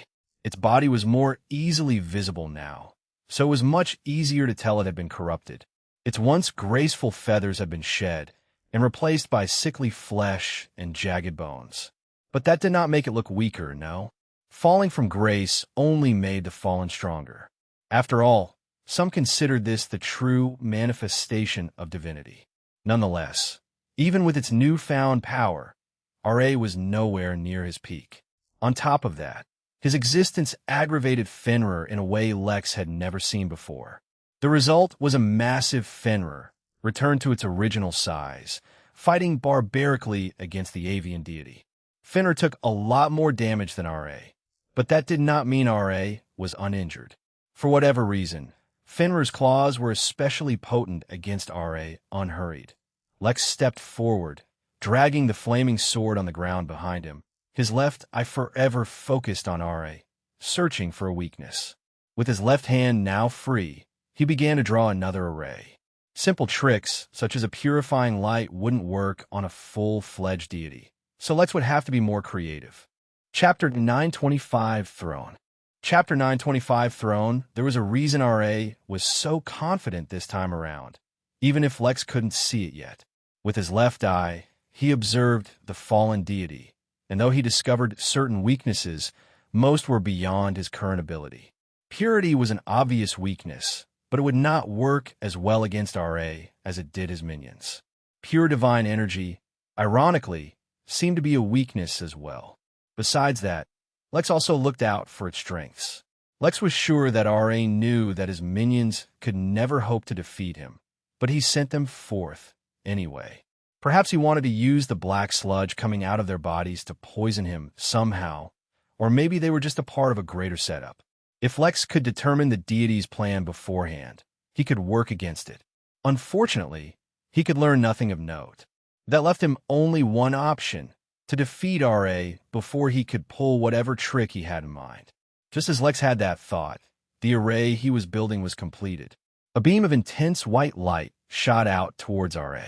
S1: Its body was more easily visible now, so it was much easier to tell it had been corrupted. Its once graceful feathers had been shed and replaced by sickly flesh and jagged bones. But that did not make it look weaker, no. Falling from grace only made the fallen stronger. After all, some considered this the true manifestation of divinity. Nonetheless, even with its newfound power, RA was nowhere near his peak. On top of that, his existence aggravated Fenrir in a way Lex had never seen before. The result was a massive Fenrir, returned to its original size, fighting barbarically against the avian deity. Fenrir took a lot more damage than RA, but that did not mean RA was uninjured. For whatever reason, Fenrir's claws were especially potent against RA unhurried. Lex stepped forward, dragging the flaming sword on the ground behind him, his left eye forever focused on RA, searching for a weakness. With his left hand now free, he began to draw another array. Simple tricks, such as a purifying light, wouldn't work on a full-fledged deity, so Lex would have to be more creative. Chapter 925 Throne. Chapter 925 Throne, there was a reason RA was so confident this time around, even if Lex couldn't see it yet. With his left eye, he observed the fallen deity, and though he discovered certain weaknesses, most were beyond his current ability. Purity was an obvious weakness, but it would not work as well against RA as it did his minions. Pure divine energy, ironically, seemed to be a weakness as well. Besides that, Lex also looked out for its strengths. Lex was sure that RA knew that his minions could never hope to defeat him, but he sent them forth anyway. Perhaps he wanted to use the black sludge coming out of their bodies to poison him somehow, or maybe they were just a part of a greater setup. If Lex could determine the deity's plan beforehand, he could work against it. Unfortunately, he could learn nothing of note. That left him only one option: to defeat RA before he could pull whatever trick he had in mind. Just as Lex had that thought, the array he was building was completed. A beam of intense white light shot out towards RA.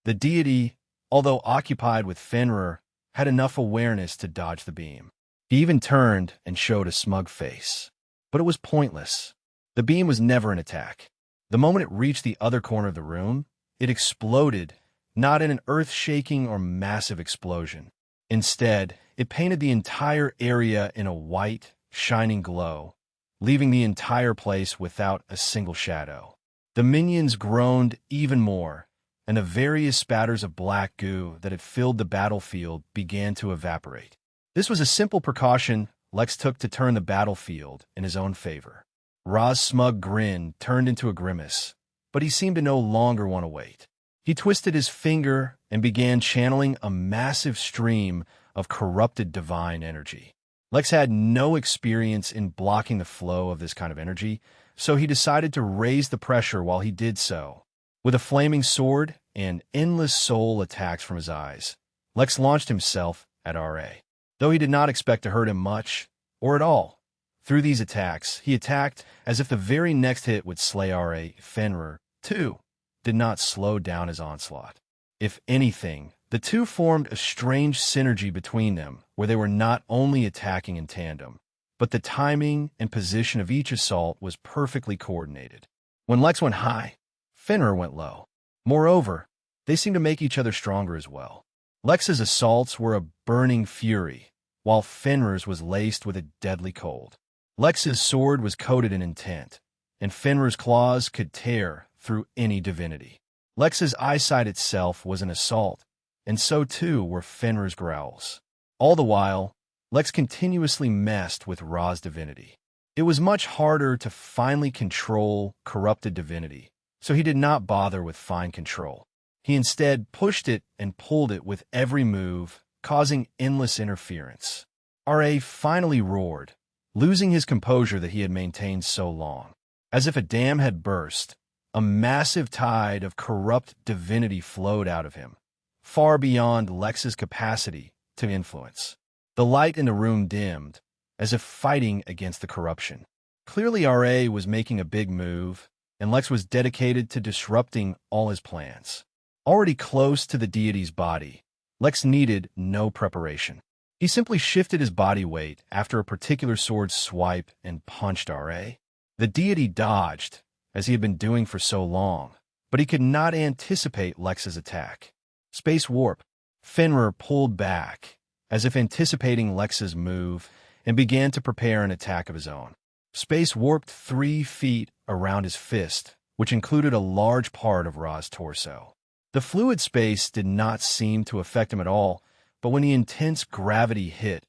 S1: The deity, although occupied with Fenrir, had enough awareness to dodge the beam. He even turned and showed a smug face. But it was pointless. The beam was never an attack. The moment it reached the other corner of the room, it exploded, not in an earth-shaking or massive explosion. Instead, it painted the entire area in a white, shining glow, leaving the entire place without a single shadow. The minions groaned even more, and the various spatters of black goo that had filled the battlefield began to evaporate. This was a simple precaution Lex took to turn the battlefield in his own favor. Ra's smug grin turned into a grimace, but he seemed to no longer want to wait. He twisted his finger and began channeling a massive stream of corrupted divine energy. Lex had no experience in blocking the flow of this kind of energy, so he decided to raise the pressure while he did so. With a flaming sword and endless soul attacks from his eyes, Lex launched himself at R.A. Though he did not expect to hurt him much, or at all. Through these attacks, he attacked as if the very next hit would slay R.A. Fenrir, too, did not slow down his onslaught. If anything, the two formed a strange synergy between them, where they were not only attacking in tandem, but the timing and position of each assault was perfectly coordinated. When Lex went high, Fenrir went low. Moreover, they seemed to make each other stronger as well. Lex's assaults were a burning fury, while Fenrir's was laced with a deadly cold. Lex's sword was coated in intent, and Fenrir's claws could tear through any divinity. Lex's eyesight itself was an assault, and so too were Fenrir's growls. All the while, Lex continuously messed with Ra's divinity. It was much harder to finally control corrupted divinity, so he did not bother with fine control. He instead pushed it and pulled it with every move, causing endless interference. R.A. finally roared, losing his composure that he had maintained so long. As if a dam had burst, a massive tide of corrupt divinity flowed out of him, far beyond Lex's capacity to influence. The light in the room dimmed, as if fighting against the corruption. Clearly R.A. was making a big move, and Lex was dedicated to disrupting all his plans. Already close to the deity's body, Lex needed no preparation. He simply shifted his body weight after a particular sword swipe and punched R.A. The deity dodged, as he had been doing for so long, but he could not anticipate Lex's attack. Space warp. Fenrir pulled back, as if anticipating Lex's move, and began to prepare an attack of his own. Space warped 3 feet around his fist, which included a large part of Ra's torso. The fluid space did not seem to affect him at all, but when the intense gravity hit,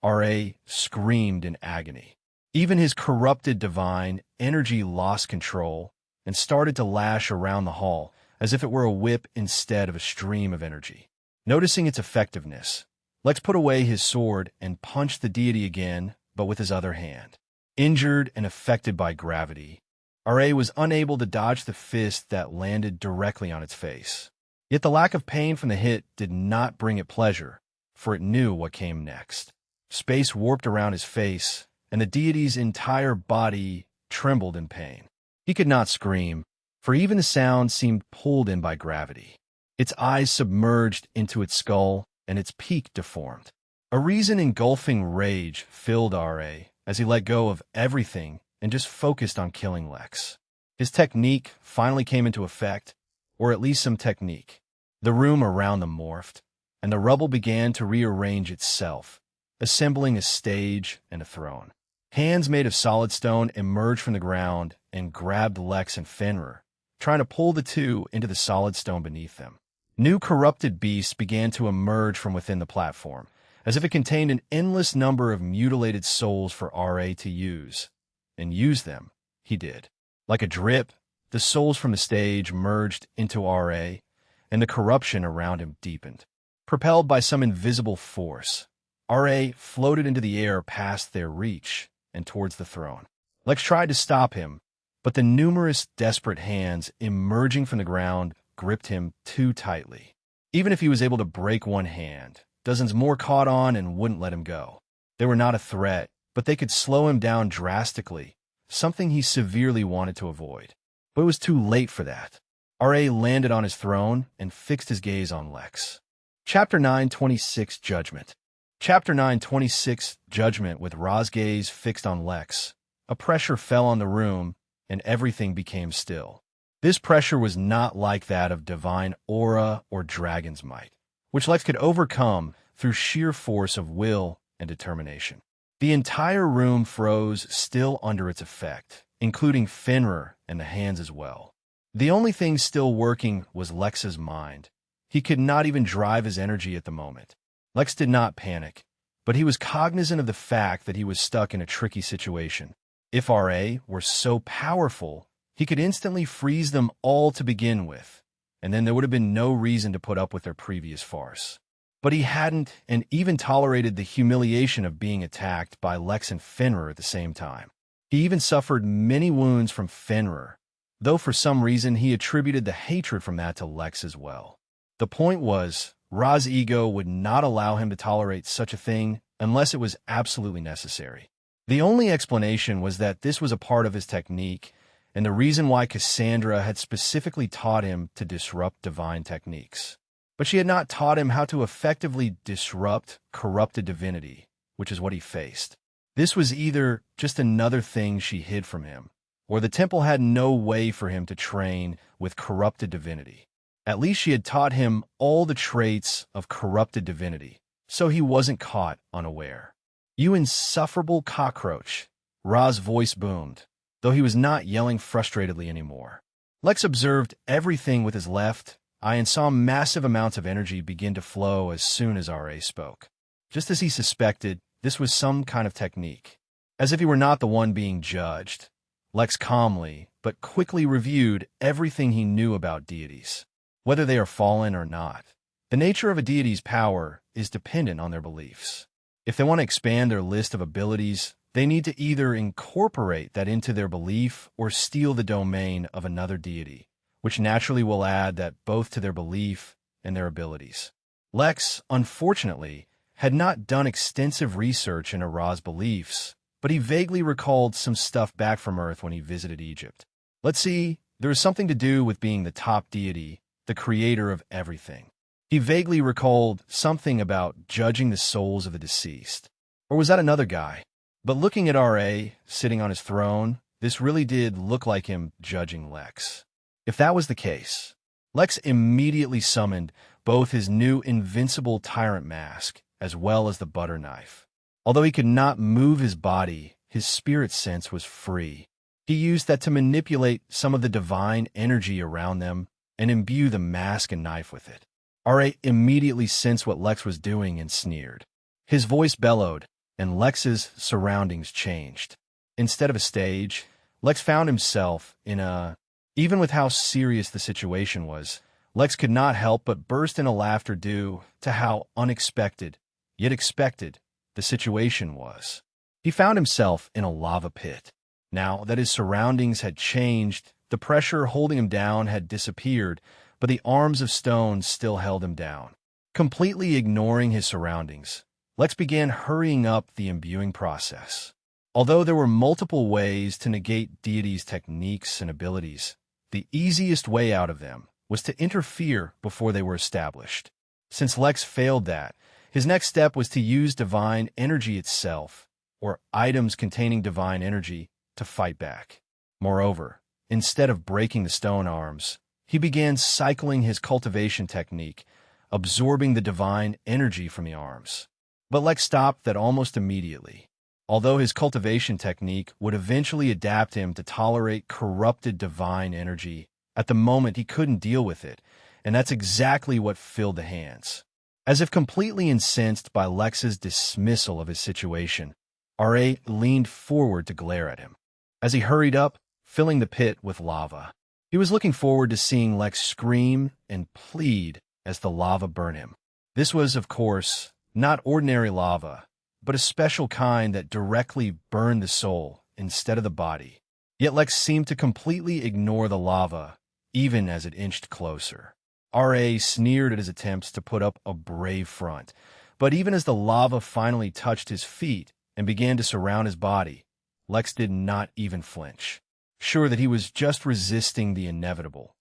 S1: R.A. screamed in agony. Even his corrupted divine energy lost control and started to lash around the hall as if it were a whip instead of a stream of energy. Noticing its effectiveness, Lex put away his sword and punched the deity again, but with his other hand. Injured and affected by gravity, R.A. was unable to dodge the fist that landed directly on its face. Yet the lack of pain from the hit did not bring it pleasure, for it knew what came next. Space warped around his face, and the deity's entire body trembled in pain. He could not scream, for even the sound seemed pulled in by gravity. Its eyes submerged into its skull, and its peak deformed. A reason-engulfing rage filled R.A. as he let go of everything and just focused on killing Lex. His technique finally came into effect, or at least some technique. The room around them morphed, and the rubble began to rearrange itself, assembling a stage and a throne. Hands made of solid stone emerged from the ground and grabbed Lex and Fenrir, trying to pull the two into the solid stone beneath them. New corrupted beasts began to emerge from within the platform, as if it contained an endless number of mutilated souls for R.A. to use. And use them, he did. Like a drip, the souls from the stage merged into R.A., and the corruption around him deepened. Propelled by some invisible force, R.A. floated into the air past their reach and towards the throne. Lex tried to stop him, but the numerous desperate hands emerging from the ground gripped him too tightly. Even if he was able to break one hand, dozens more caught on and wouldn't let him go. They were not a threat, but they could slow him down drastically, something he severely wanted to avoid. But it was too late for that. R.A. landed on his throne and fixed his gaze on Lex. Chapter 9:26 Judgment. Chapter 9:26 Judgment. With Ra's gaze fixed on Lex, a pressure fell on the room, and everything became still. This pressure was not like that of divine aura or dragon's might, which Lex could overcome through sheer force of will and determination. The entire room froze still under its effect, including Fenrir and the hands as well. The only thing still working was Lex's mind. He could not even drive his energy at the moment. Lex did not panic, but he was cognizant of the fact that he was stuck in a tricky situation. If RA were so powerful, he could instantly freeze them all to begin with, and then there would have been no reason to put up with their previous farce. But he hadn't, and even tolerated the humiliation of being attacked by Lex and Fenrir at the same time. He even suffered many wounds from Fenrir, though for some reason he attributed the hatred from that to Lex as well. The point was, Ra's ego would not allow him to tolerate such a thing unless it was absolutely necessary. The only explanation was that this was a part of his technique, and the reason why Cassandra had specifically taught him to disrupt divine techniques. But she had not taught him how to effectively disrupt corrupted divinity, which is what he faced. This was either just another thing she hid from him, or the temple had no way for him to train with corrupted divinity. At least she had taught him all the traits of corrupted divinity, so he wasn't caught unaware. "You insufferable cockroach," Ra's voice boomed, though he was not yelling frustratedly anymore. Lex observed everything with his left eye and saw massive amounts of energy begin to flow as soon as RA spoke. Just as he suspected, this was some kind of technique. As if he were not the one being judged, Lex calmly but quickly reviewed everything he knew about deities, whether they are fallen or not. The nature of a deity's power is dependent on their beliefs. If they want to expand their list of abilities, they need to either incorporate that into their belief or steal the domain of another deity, which naturally will add that both to their belief and their abilities. Lex, unfortunately, had not done extensive research into Ra's beliefs, but he vaguely recalled some stuff back from Earth when he visited Egypt. Let's see, there was something to do with being the top deity, the creator of everything. He vaguely recalled something about judging the souls of the deceased. Or was that another guy? But looking at RA, sitting on his throne, this really did look like him judging Lex. If that was the case, Lex immediately summoned both his new invincible tyrant mask as well as the butter knife. Although he could not move his body, his spirit sense was free. He used that to manipulate some of the divine energy around them and imbue the mask and knife with it. RA immediately sensed what Lex was doing and sneered. His voice bellowed, and Lex's surroundings changed. Instead of a stage, Lex found himself in a... Even with how serious the situation was, Lex could not help but burst into laughter due to how unexpected, yet expected, the situation was. He found himself in a lava pit. Now that his surroundings had changed, the pressure holding him down had disappeared, but the arms of stone still held him down. Completely ignoring his surroundings, Lex began hurrying up the imbuing process. Although there were multiple ways to negate deities' techniques and abilities, the easiest way out of them was to interfere before they were established. Since Lex failed that, his next step was to use divine energy itself, or items containing divine energy, to fight back. Moreover, instead of breaking the stone arms, he began cycling his cultivation technique, absorbing the divine energy from the arms. But Lex stopped that almost immediately. Although his cultivation technique would eventually adapt him to tolerate corrupted divine energy, at the moment he couldn't deal with it, and that's exactly what filled the hands. As if completely incensed by Lex's dismissal of his situation, RA leaned forward to glare at him. As he hurried up, filling the pit with lava, he was looking forward to seeing Lex scream and plead as the lava burned him. This was, of course, not ordinary lava, but a special kind that directly burned the soul instead of the body. Yet Lex seemed to completely ignore the lava, even as it inched closer. RA sneered at his attempts to put up a brave front, but even as the lava finally touched his feet and began to surround his body, Lex did not even flinch. Sure that he was just resisting the inevitable,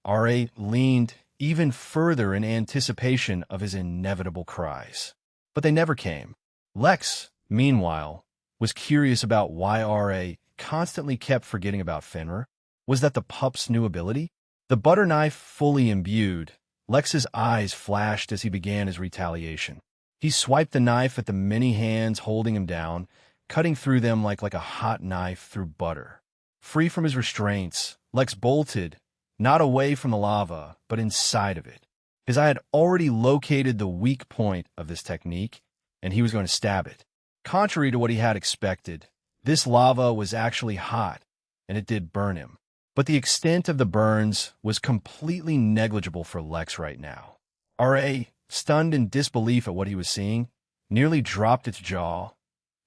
S1: RA leaned even further in anticipation of his inevitable cries. But they never came. Lex, meanwhile, was curious about why RA constantly kept forgetting about Fenrir. Was that the pup's new ability? The butter knife fully imbued, Lex's eyes flashed as he began his retaliation. He swiped the knife at the many hands holding him down, cutting through them like a hot knife through butter. Free from his restraints, Lex bolted, not away from the lava, but inside of it. His eye had already located the weak point of this technique, and he was going to stab it. Contrary to what he had expected, this lava was actually hot, and it did burn him. But the extent of the burns was completely negligible for Lex right now. R.A., stunned in disbelief at what he was seeing, nearly dropped its jaw,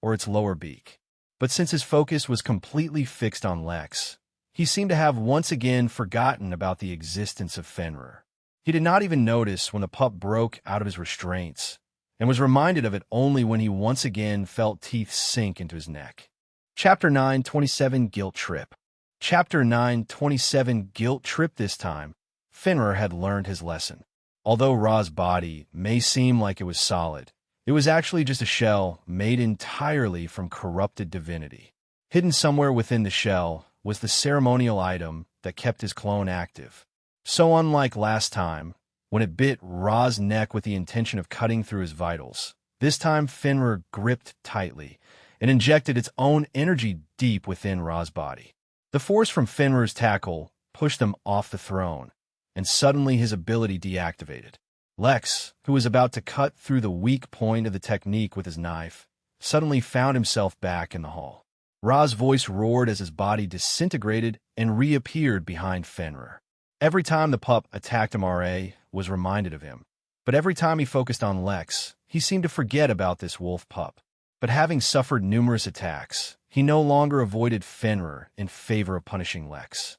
S1: or its lower beak. But since his focus was completely fixed on Lex, he seemed to have once again forgotten about the existence of Fenrir. He did not even notice when the pup broke out of his restraints, and was reminded of it only when he once again felt teeth sink into his neck. Chapter 9:27 Guilt Trip. Chapter 9:27 Guilt Trip. This time, Fenrir had learned his lesson. Although Ra's body may seem like it was solid, it was actually just a shell made entirely from corrupted divinity. Hidden somewhere within the shell was the ceremonial item that kept his clone active. So unlike last time, when it bit Ra's neck with the intention of cutting through his vitals, this time Fenrir gripped tightly and injected its own energy deep within Ra's body. The force from Fenrir's tackle pushed him off the throne, and suddenly his ability deactivated. Lex, who was about to cut through the weak point of the technique with his knife, suddenly found himself back in the hall. Ra's voice roared as his body disintegrated and reappeared behind Fenrir. Every time the pup attacked him, R.A. was reminded of him. But every time he focused on Lex, he seemed to forget about this wolf pup. But having suffered numerous attacks, he no longer avoided Fenrir in favor of punishing Lex.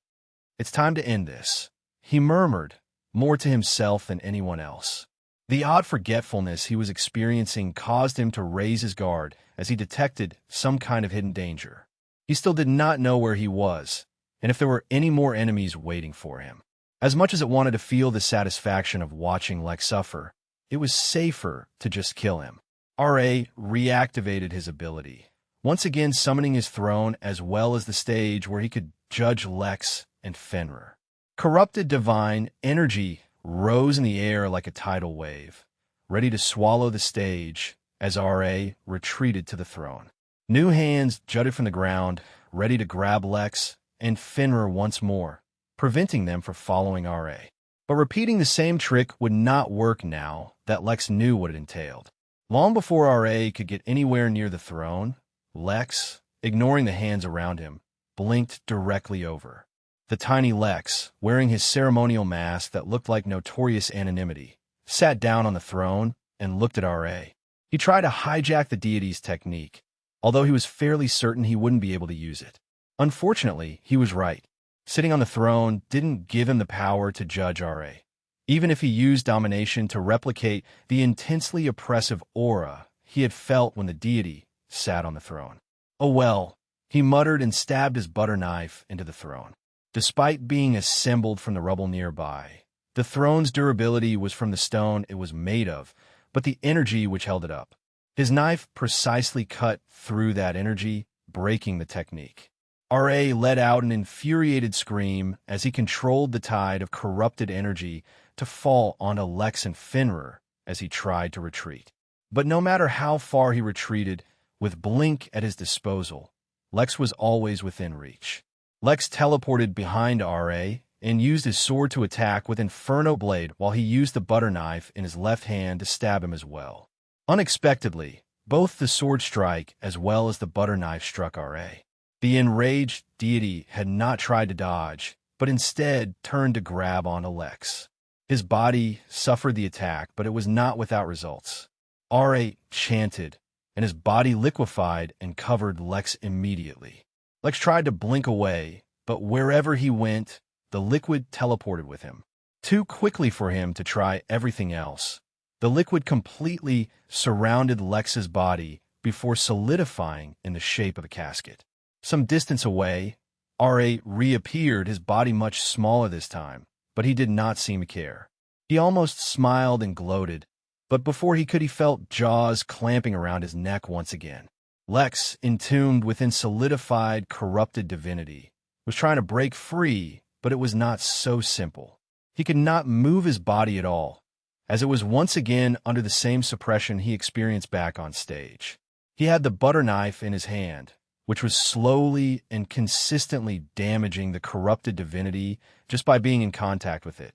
S1: "It's time to end this," he murmured, more to himself than anyone else. The odd forgetfulness he was experiencing caused him to raise his guard as he detected some kind of hidden danger. He still did not know where he was, and if there were any more enemies waiting for him. As much as it wanted to feel the satisfaction of watching Lex suffer, it was safer to just kill him. R.A. reactivated his ability, once again summoning his throne as well as the stage where he could judge Lex and Fenrir. Corrupted divine energy rose in the air like a tidal wave, ready to swallow the stage as R.A. retreated to the throne. New hands jutted from the ground, ready to grab Lex and Fenrir once more, preventing them from following R.A. But repeating the same trick would not work now that Lex knew what it entailed. Long before R.A. could get anywhere near the throne, Lex, ignoring the hands around him, blinked directly over. The tiny Lex, wearing his ceremonial mask that looked like notorious anonymity, sat down on the throne and looked at R.A. He tried to hijack the deity's technique, although he was fairly certain he wouldn't be able to use it. Unfortunately, he was right. Sitting on the throne didn't give him the power to judge R.A., even if he used domination to replicate the intensely oppressive aura he had felt when the deity sat on the throne. "Oh well," he muttered and stabbed his butter knife into the throne. Despite being assembled from the rubble nearby, the throne's durability was from the stone it was made of, but the energy which held it up. His knife precisely cut through that energy, breaking the technique. R.A. let out an infuriated scream as he controlled the tide of corrupted energy to fall onto Lex and Fenrir as he tried to retreat. But no matter how far he retreated, with Blink at his disposal, Lex was always within reach. Lex teleported behind R.A. and used his sword to attack with Inferno Blade while he used the butter knife in his left hand to stab him as well. Unexpectedly, both the sword strike as well as the butter knife struck R.A. The enraged deity had not tried to dodge, but instead turned to grab onto Lex. His body suffered the attack, but it was not without results. R.A. chanted, and his body liquefied and covered Lex immediately. Lex tried to blink away, but wherever he went, the liquid teleported with him. Too quickly for him to try everything else, the liquid completely surrounded Lex's body before solidifying in the shape of a casket. Some distance away, R.A. reappeared, his body much smaller this time, but he did not seem to care. He almost smiled and gloated, but before he could, he felt jaws clamping around his neck once again. Lex, entombed within solidified, corrupted divinity, was trying to break free, but it was not so simple. He could not move his body at all, as it was once again under the same suppression he experienced back on stage. He had the butter knife in his hand, which was slowly and consistently damaging the corrupted divinity just by being in contact with it.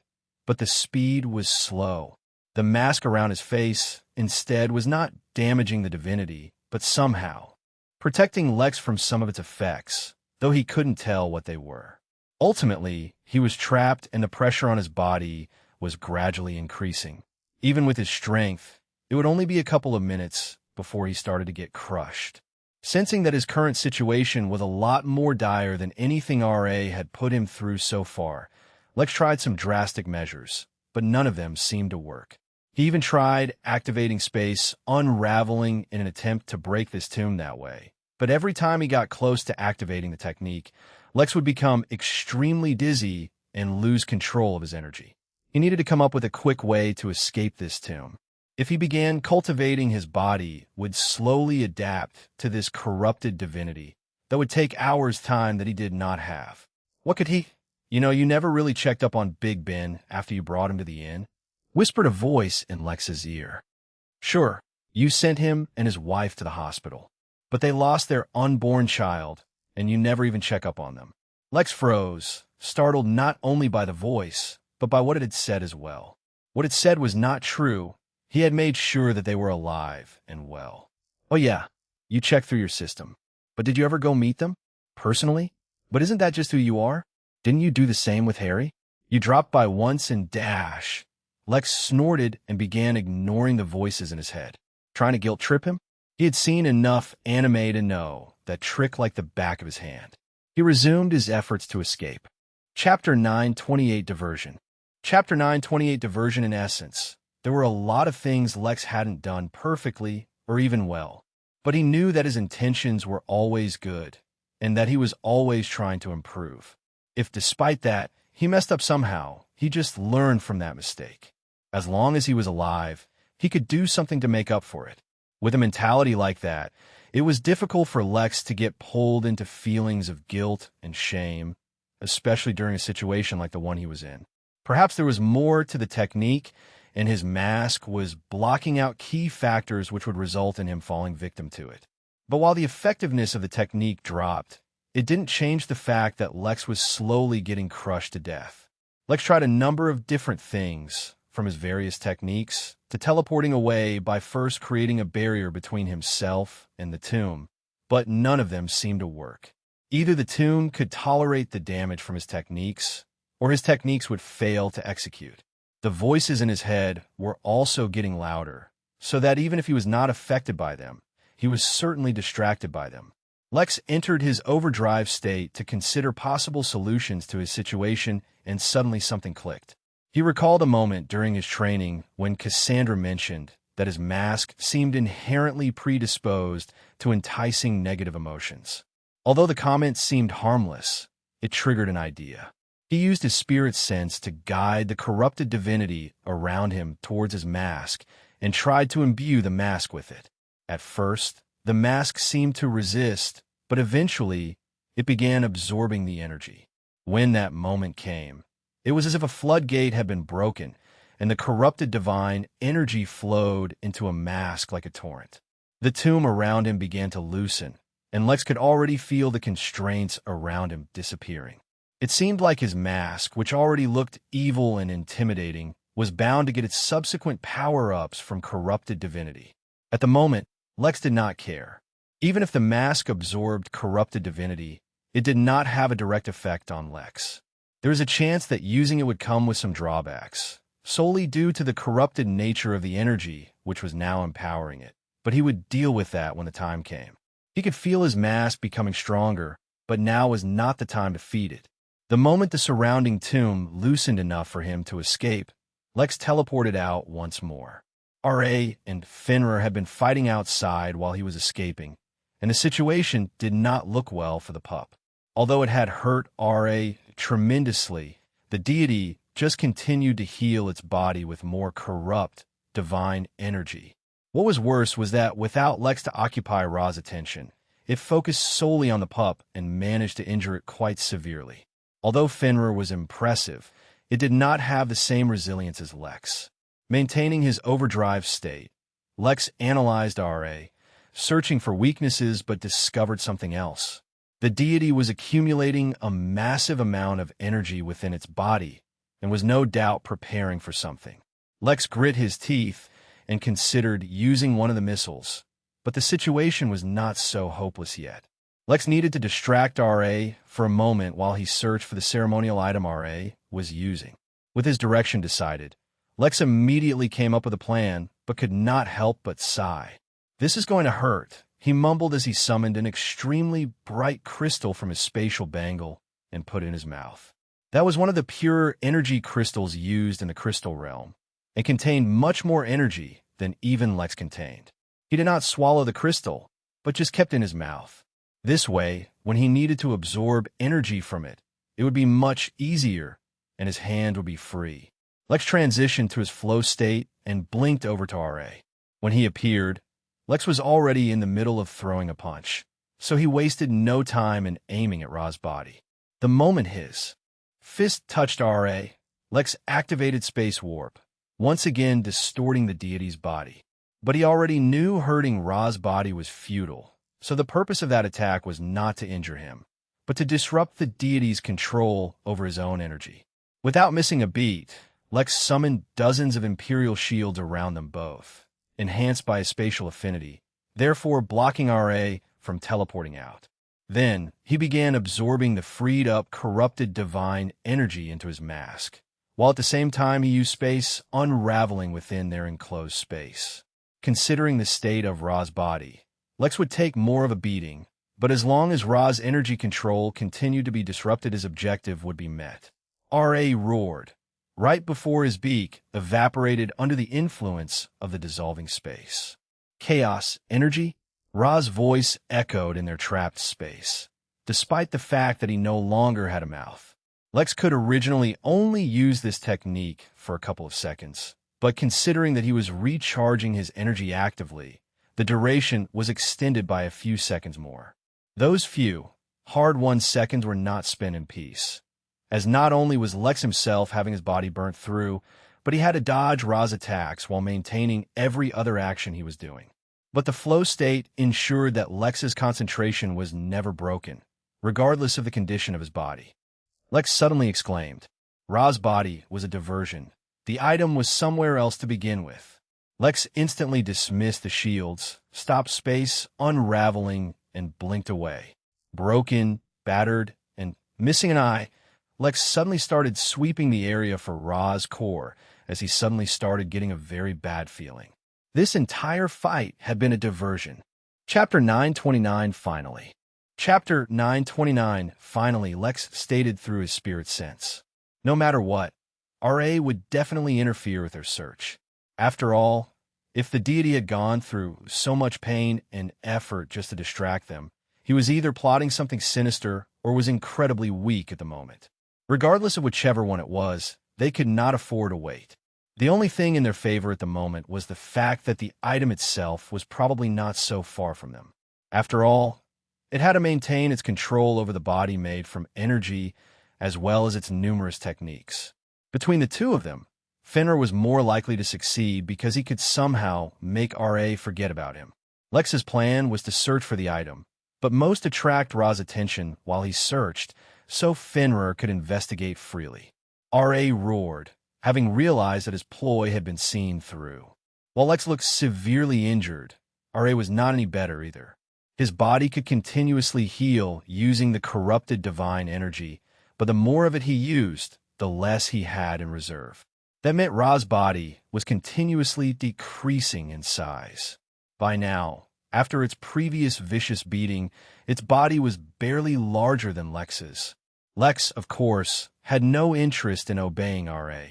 S1: But the speed was slow. The mask around his face, instead, was not damaging the divinity, but somehow protecting Lex from some of its effects, though he couldn't tell what they were. Ultimately, he was trapped and the pressure on his body was gradually increasing. Even with his strength, it would only be a couple of minutes before he started to get crushed. Sensing that his current situation was a lot more dire than anything RA had put him through so far, Lex tried some drastic measures, but none of them seemed to work. He even tried activating space, unraveling in an attempt to break this tomb that way. But every time he got close to activating the technique, Lex would become extremely dizzy and lose control of his energy. He needed to come up with a quick way to escape this tomb. If he began cultivating, his body would slowly adapt to this corrupted divinity that would take hours' time that he did not have. What could he? You never really checked up on Big Ben after you brought him to the inn, whispered a voice in Lex's ear. Sure, you sent him and his wife to the hospital, but they lost their unborn child, and you never even check up on them. Lex froze, startled not only by the voice, but by what it had said as well. What it said was not true. He had made sure that they were alive and well. Oh yeah, you checked through your system. But did you ever go meet them? Personally? But isn't that just who you are? Didn't you do the same with Harry? You dropped by once and dash. Lex snorted and began ignoring the voices in his head. Trying to guilt-trip him? He had seen enough anime to know that trick like the back of his hand. He resumed his efforts to escape. Chapter 9:28 Diversion. Chapter 9:28 Diversion. In essence, there were a lot of things Lex hadn't done perfectly or even well, but he knew that his intentions were always good and that he was always trying to improve. If despite that, he messed up somehow, he just learned from that mistake. As long as he was alive, he could do something to make up for it. With a mentality like that, it was difficult for Lex to get pulled into feelings of guilt and shame, especially during a situation like the one he was in. Perhaps there was more to the technique, and his mask was blocking out key factors which would result in him falling victim to it. But while the effectiveness of the technique dropped, it didn't change the fact that Lex was slowly getting crushed to death. Lex tried a number of different things, from his various techniques to teleporting away by first creating a barrier between himself and the tomb, but none of them seemed to work. Either the tomb could tolerate the damage from his techniques, or his techniques would fail to execute. The voices in his head were also getting louder, so that even if he was not affected by them, he was certainly distracted by them. Lex entered his overdrive state to consider possible solutions to his situation, and suddenly something clicked. He recalled a moment during his training when Cassandra mentioned that his mask seemed inherently predisposed to enticing negative emotions. Although the comment seemed harmless, it triggered an idea. He used his spirit sense to guide the corrupted divinity around him towards his mask and tried to imbue the mask with it. At first, the mask seemed to resist, but eventually it began absorbing the energy. When that moment came, it was as if a floodgate had been broken, and the corrupted divine energy flowed into a mask like a torrent. The tomb around him began to loosen, and Lex could already feel the constraints around him disappearing. It seemed like his mask, which already looked evil and intimidating, was bound to get its subsequent power-ups from corrupted divinity. At the moment, Lex did not care. Even if the mask absorbed corrupted divinity, it did not have a direct effect on Lex. There was a chance that using it would come with some drawbacks, solely due to the corrupted nature of the energy which was now empowering it. But he would deal with that when the time came. He could feel his mask becoming stronger, but now was not the time to feed it. The moment the surrounding tomb loosened enough for him to escape, Lex teleported out once more. R.A. and Fenrir had been fighting outside while he was escaping, and the situation did not look well for the pup. Although it had hurt R.A. tremendously, the deity just continued to heal its body with more corrupt, divine energy. What was worse was that without Lex to occupy Ra's attention, It focused solely on the pup and managed to injure it quite severely. Although Fenrir was impressive, it did not have the same resilience as Lex. Maintaining his overdrive state, Lex analyzed RA, searching for weaknesses but discovered something else. The deity was accumulating a massive amount of energy within its body and was no doubt preparing for something. Lex grit his teeth and considered using one of the missiles, but the situation was not so hopeless yet. Lex needed to distract RA for a moment while he searched for the ceremonial item RA was using. With his direction decided, Lex immediately came up with a plan, but could not help but sigh. "This is going to hurt," he mumbled as he summoned an extremely bright crystal from his spatial bangle and put it in his mouth. That was one of the pure energy crystals used in the crystal realm, and contained much more energy than even Lex contained. He did not swallow the crystal, but just kept it in his mouth. This way, when he needed to absorb energy from it, it would be much easier, and his hand would be free. Lex transitioned to his flow state and blinked over to RA. When he appeared, Lex was already in the middle of throwing a punch, so he wasted no time in aiming at Ra's body. The moment his fist touched RA, Lex activated Space Warp, once again distorting the deity's body. But he already knew hurting Ra's body was futile, so the purpose of that attack was not to injure him, but to disrupt the deity's control over his own energy. Without missing a beat, Lex summoned dozens of Imperial shields around them both, enhanced by his spatial affinity, therefore blocking RA from teleporting out. Then, he began absorbing the freed-up, corrupted divine energy into his mask, while at the same time he used space unraveling within their enclosed space. Considering the state of Ra's body, Lex would take more of a beating, but as long as Ra's energy control continued to be disrupted, his objective would be met. RA roared, right before his beak evaporated under the influence of the dissolving space. Chaos, energy? Ra's voice echoed in their trapped space. Despite the fact that he no longer had a mouth, Lex could originally only use this technique for a couple of seconds, but considering that he was recharging his energy actively, the duration was extended by a few seconds more. Those few, hard-won seconds were not spent in peace, as not only was Lex himself having his body burnt through, but he had to dodge Ra's attacks while maintaining every other action he was doing. But the flow state ensured that Lex's concentration was never broken, regardless of the condition of his body. Lex suddenly exclaimed. Ra's body was a diversion. The item was somewhere else to begin with. Lex instantly dismissed the shields, stopped space unraveling, and blinked away. Broken, battered, and missing an eye, Lex suddenly started sweeping the area for Ra's core as he suddenly started getting a very bad feeling. This entire fight had been a diversion. Chapter 929 finally. Chapter 929 finally, Lex stated through his spirit sense. No matter what, RA would definitely interfere with their search. After all, if the deity had gone through so much pain and effort just to distract them, he was either plotting something sinister or was incredibly weak at the moment. Regardless of whichever one it was, they could not afford to wait. The only thing in their favor at the moment was the fact that the item itself was probably not so far from them. After all, it had to maintain its control over the body made from energy as well as its numerous techniques. Between the two of them, Fenrir was more likely to succeed because he could somehow make RA forget about him. Lex's plan was to search for the item, but most attract Ra's attention while he searched, so Fenrir could investigate freely. RA roared, having realized that his ploy had been seen through. While Lex looked severely injured, RA was not any better either. His body could continuously heal using the corrupted divine energy, but the more of it he used, the less he had in reserve. That meant Ra's body was continuously decreasing in size. By now, after its previous vicious beating, its body was barely larger than Lex's. Lex, of course, had no interest in obeying RA,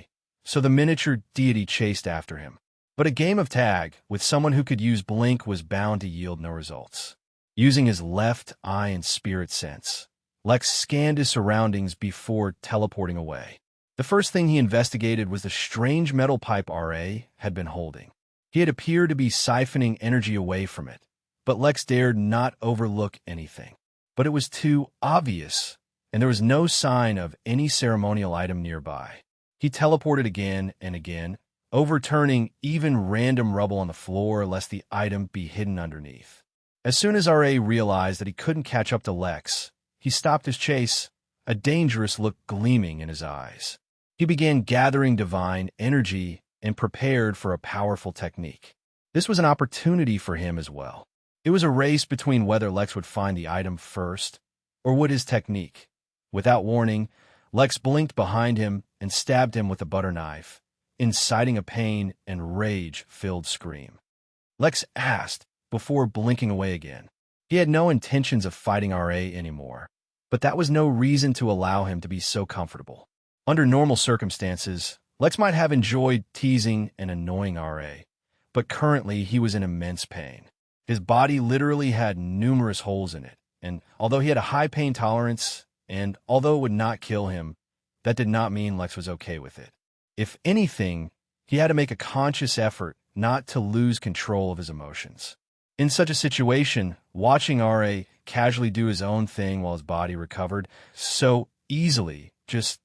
S1: so the miniature deity chased after him. But a game of tag with someone who could use blink was bound to yield no results. Using his left eye and spirit sense, Lex scanned his surroundings before teleporting away. The first thing he investigated was the strange metal pipe RA had been holding. He had appeared to be siphoning energy away from it, but Lex dared not overlook anything. But it was too obvious, and there was no sign of any ceremonial item nearby. He teleported again and again, overturning even random rubble on the floor lest the item be hidden underneath. As soon as R.A. realized that he couldn't catch up to Lex, he stopped his chase, a dangerous look gleaming in his eyes. He began gathering divine energy and prepared for a powerful technique. This was an opportunity for him as well. It was a race between whether Lex would find the item first, or would his technique. Without warning, Lex blinked behind him and stabbed him with a butter knife, inciting a pain and rage-filled scream. Lex asked before blinking away again. He had no intentions of fighting R.A. anymore, but that was no reason to allow him to be so comfortable. Under normal circumstances, Lex might have enjoyed teasing and annoying R.A., but currently he was in immense pain. His body literally had numerous holes in it, and although he had a high pain tolerance, and although it would not kill him, that did not mean Lex was okay with it. If anything, he had to make a conscious effort not to lose control of his emotions. In such a situation, watching R.A. casually do his own thing while his body recovered so easily just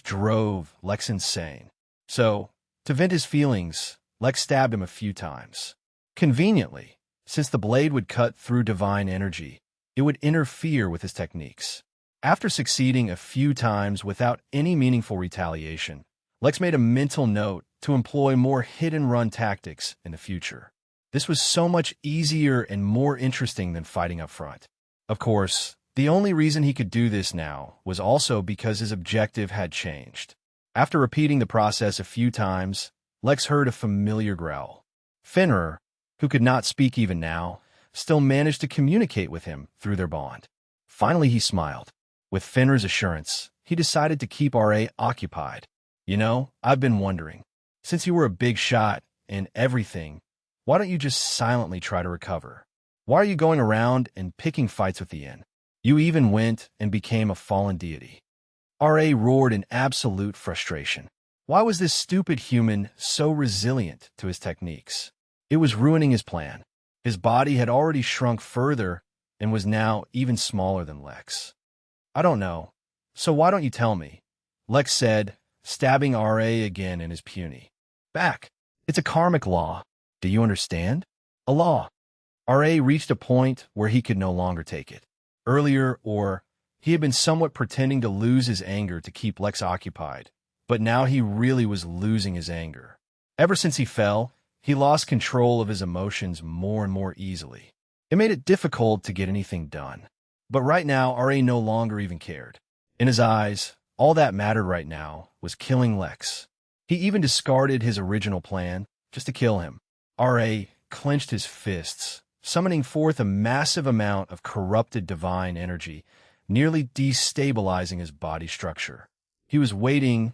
S1: drove Lex insane. So, to vent his feelings, Lex stabbed him a few times. Conveniently, since the blade would cut through divine energy, it would interfere with his techniques. After succeeding a few times without any meaningful retaliation, Lex made a mental note to employ more hit-and-run tactics in the future. This was so much easier and more interesting than fighting up front. Of course, the only reason he could do this now was also because his objective had changed. After repeating the process a few times, Lex heard a familiar growl. Fenrir, who could not speak even now, still managed to communicate with him through their bond. Finally, he smiled. With Fenrir's assurance, he decided to keep R.A. occupied. You know, I've been wondering, since you were a big shot and everything, why don't you just silently try to recover? Why are you going around and picking fights with the Inn? You even went and became a fallen deity. R.A. roared in absolute frustration. Why was this stupid human so resilient to his techniques? It was ruining his plan. His body had already shrunk further and was now even smaller than Lex. I don't know. So why don't you tell me? Lex said, stabbing R.A. again in his puny back. It's a karmic law. Do you understand? A law. R.A. reached a point where he could no longer take it. Earlier, he had been somewhat pretending to lose his anger to keep Lex occupied, but now he really was losing his anger. Ever since he fell, he lost control of his emotions more and more easily. It made it difficult to get anything done. But right now, R.A. no longer even cared. In his eyes, all that mattered right now was killing Lex. He even discarded his original plan just to kill him. R.A. clenched his fists, summoning forth a massive amount of corrupted divine energy, nearly destabilizing his body structure. He was waiting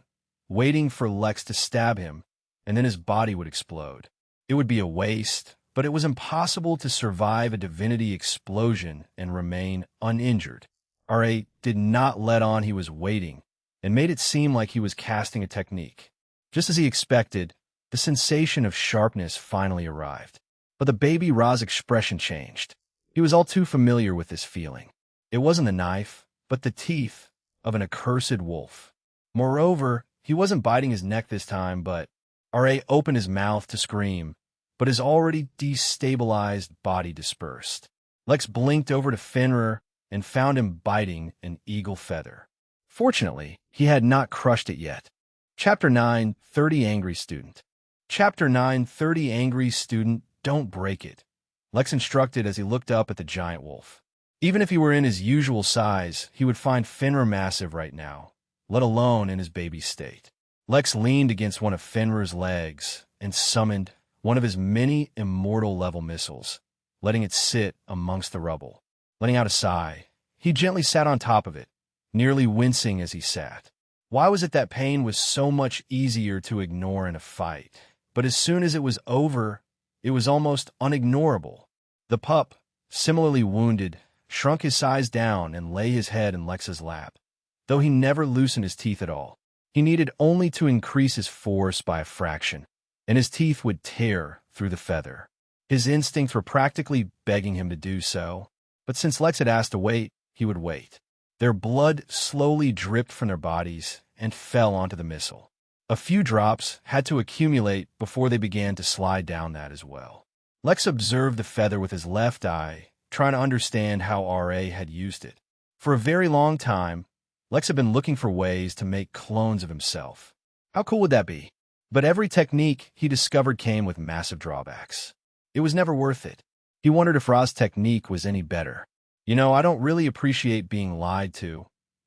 S1: for Lex to stab him, and then his body would explode. It would be a waste, but it was impossible to survive a divinity explosion and remain uninjured. R.A. did not let on he was waiting, and made it seem like he was casting a technique. Just as he expected, the sensation of sharpness finally arrived. But the baby Ra's expression changed. He was all too familiar with this feeling. It wasn't the knife, but the teeth of an accursed wolf. Moreover, he wasn't biting his neck this time, but R.A. opened his mouth to scream, but his already destabilized body dispersed. Lex blinked over to Fenrir and found him biting an eagle feather. Fortunately, he had not crushed it yet. Chapter 9, 30 Angry Student. Chapter 9, 30 Angry Student, don't break it, Lex instructed as he looked up at the giant wolf. Even if he were in his usual size, he would find Fenrir massive right now, let alone in his baby state. Lex leaned against one of Fenrir's legs and summoned one of his many immortal-level missiles, letting it sit amongst the rubble. Letting out a sigh, he gently sat on top of it, nearly wincing as he sat. Why was it that pain was so much easier to ignore in a fight? But as soon as it was over, it was almost unignorable. The pup, similarly wounded, shrunk his size down and lay his head in Lex's lap. Though he never loosened his teeth at all, he needed only to increase his force by a fraction, and his teeth would tear through the feather. His instincts were practically begging him to do so, but since Lex had asked to wait, he would wait. Their blood slowly dripped from their bodies and fell onto the missile. A few drops had to accumulate before they began to slide down that as well. Lex observed the feather with his left eye, trying to understand how RA had used it. For a very long time, Lex had been looking for ways to make clones of himself. How cool would that be? But every technique he discovered came with massive drawbacks. It was never worth it. He wondered if Ra's technique was any better. You know, I don't really appreciate being lied to,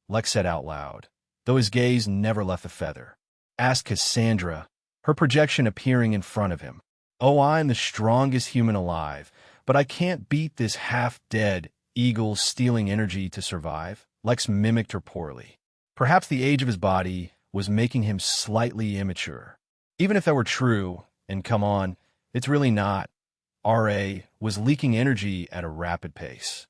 S1: Lex said out loud, though his gaze never left the feather. Asked Cassandra, her projection appearing in front of him. Oh, I'm the strongest human alive, but I can't beat this half-dead eagle stealing energy to survive. Lex mimicked her poorly. Perhaps the age of his body was making him slightly immature. Even if that were true, and come on, it's really not, RA was leaking energy at a rapid pace.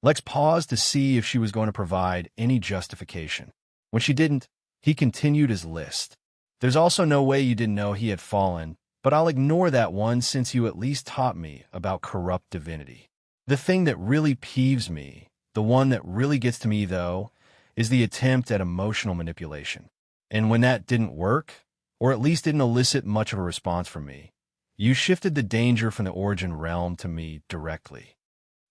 S1: Lex paused to see if she was going to provide any justification. When she didn't, he continued his list. There's also no way you didn't know he had fallen, but I'll ignore that one since you at least taught me about corrupt divinity. The thing that really peeves me, the one that really gets to me though, is the attempt at emotional manipulation. And when that didn't work, or at least didn't elicit much of a response from me, you shifted the danger from the origin realm to me directly.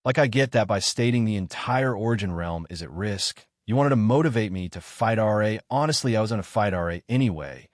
S1: Like I get that by stating the entire origin realm is at risk, you wanted to motivate me to fight RA. Honestly, I was going to fight RA anyway.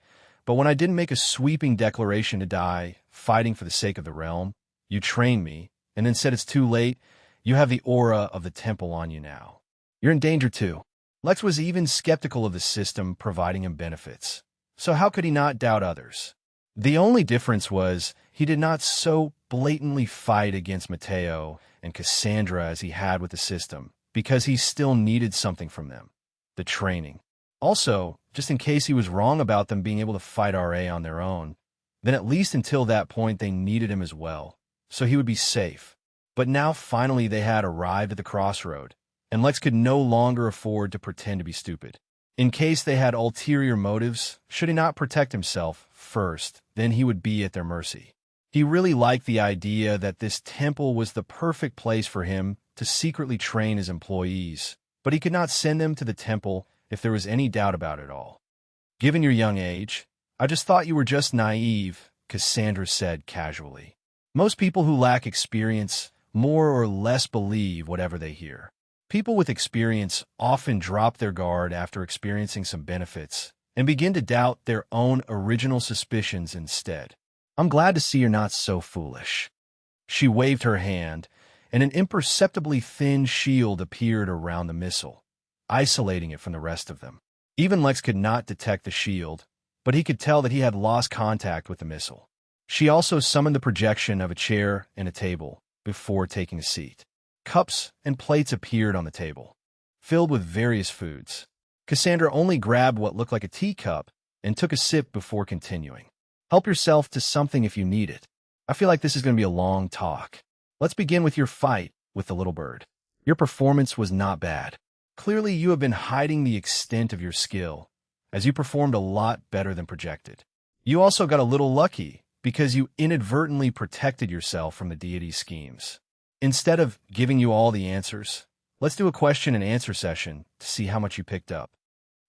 S1: But when I didn't make a sweeping declaration to die, fighting for the sake of the realm, you trained me, and then said it's too late. You have the aura of the temple on you now. You're in danger too. Lex was even skeptical of the system providing him benefits. So how could he not doubt others? The only difference was he did not so blatantly fight against Mateo and Cassandra as he had with the system, because he still needed something from them, the training. Also, just in case he was wrong about them being able to fight RA on their own, then at least until that point they needed him as well, so he would be safe. But now finally they had arrived at the crossroad, and Lex could no longer afford to pretend to be stupid. In case they had ulterior motives, should he not protect himself first, then he would be at their mercy. He really liked the idea that this temple was the perfect place for him to secretly train his employees, but he could not send them to the temple if there was any doubt about it all. Given your young age, I just thought you were just naive, Cassandra said casually. Most people who lack experience more or less believe whatever they hear. People with experience often drop their guard after experiencing some benefits and begin to doubt their own original suspicions instead. I'm glad to see you're not so foolish. She waved her hand, and an imperceptibly thin shield appeared around the missile, isolating it from the rest of them. Even Lex could not detect the shield, but he could tell that he had lost contact with the missile. She also summoned the projection of a chair and a table before taking a seat. Cups and plates appeared on the table, filled with various foods. Cassandra only grabbed what looked like a teacup and took a sip before continuing. Help yourself to something if you need it. I feel like this is going to be a long talk. Let's begin with your fight with the little bird. Your performance was not bad. Clearly, you have been hiding the extent of your skill, as you performed a lot better than projected. You also got a little lucky because you inadvertently protected yourself from the deity's schemes. Instead of giving you all the answers, let's do a question and answer session to see how much you picked up.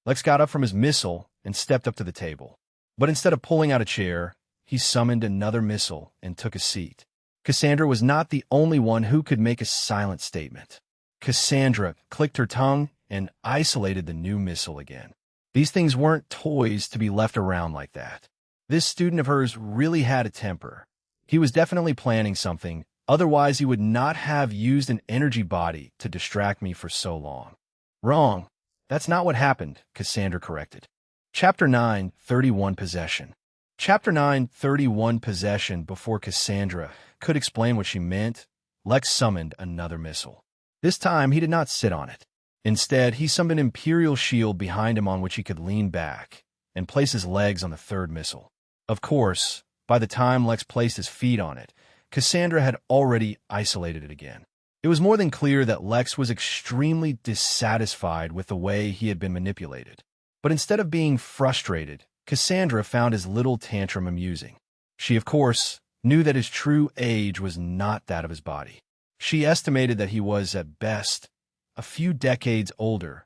S1: Lex got up from his missile and stepped up to the table. But instead of pulling out a chair, he summoned another missile and took a seat. Cassandra was not the only one who could make a silent statement. Cassandra clicked her tongue and isolated the new missile again. These things weren't toys to be left around like that. This student of hers really had a temper. He was definitely planning something, otherwise he would not have used an energy body to distract me for so long. Wrong. That's not what happened, Cassandra corrected. Chapter 9, 31 Possession. Chapter 9, 31 Possession. Before Cassandra could explain what she meant, Lex summoned another missile. This time, he did not sit on it. Instead, he summoned an imperial shield behind him on which he could lean back and place his legs on the third missile. Of course, by the time Lex placed his feet on it, Cassandra had already isolated it again. It was more than clear that Lex was extremely dissatisfied with the way he had been manipulated. But instead of being frustrated, Cassandra found his little tantrum amusing. She, of course, knew that his true age was not that of his body. She estimated that he was, at best, a few decades older,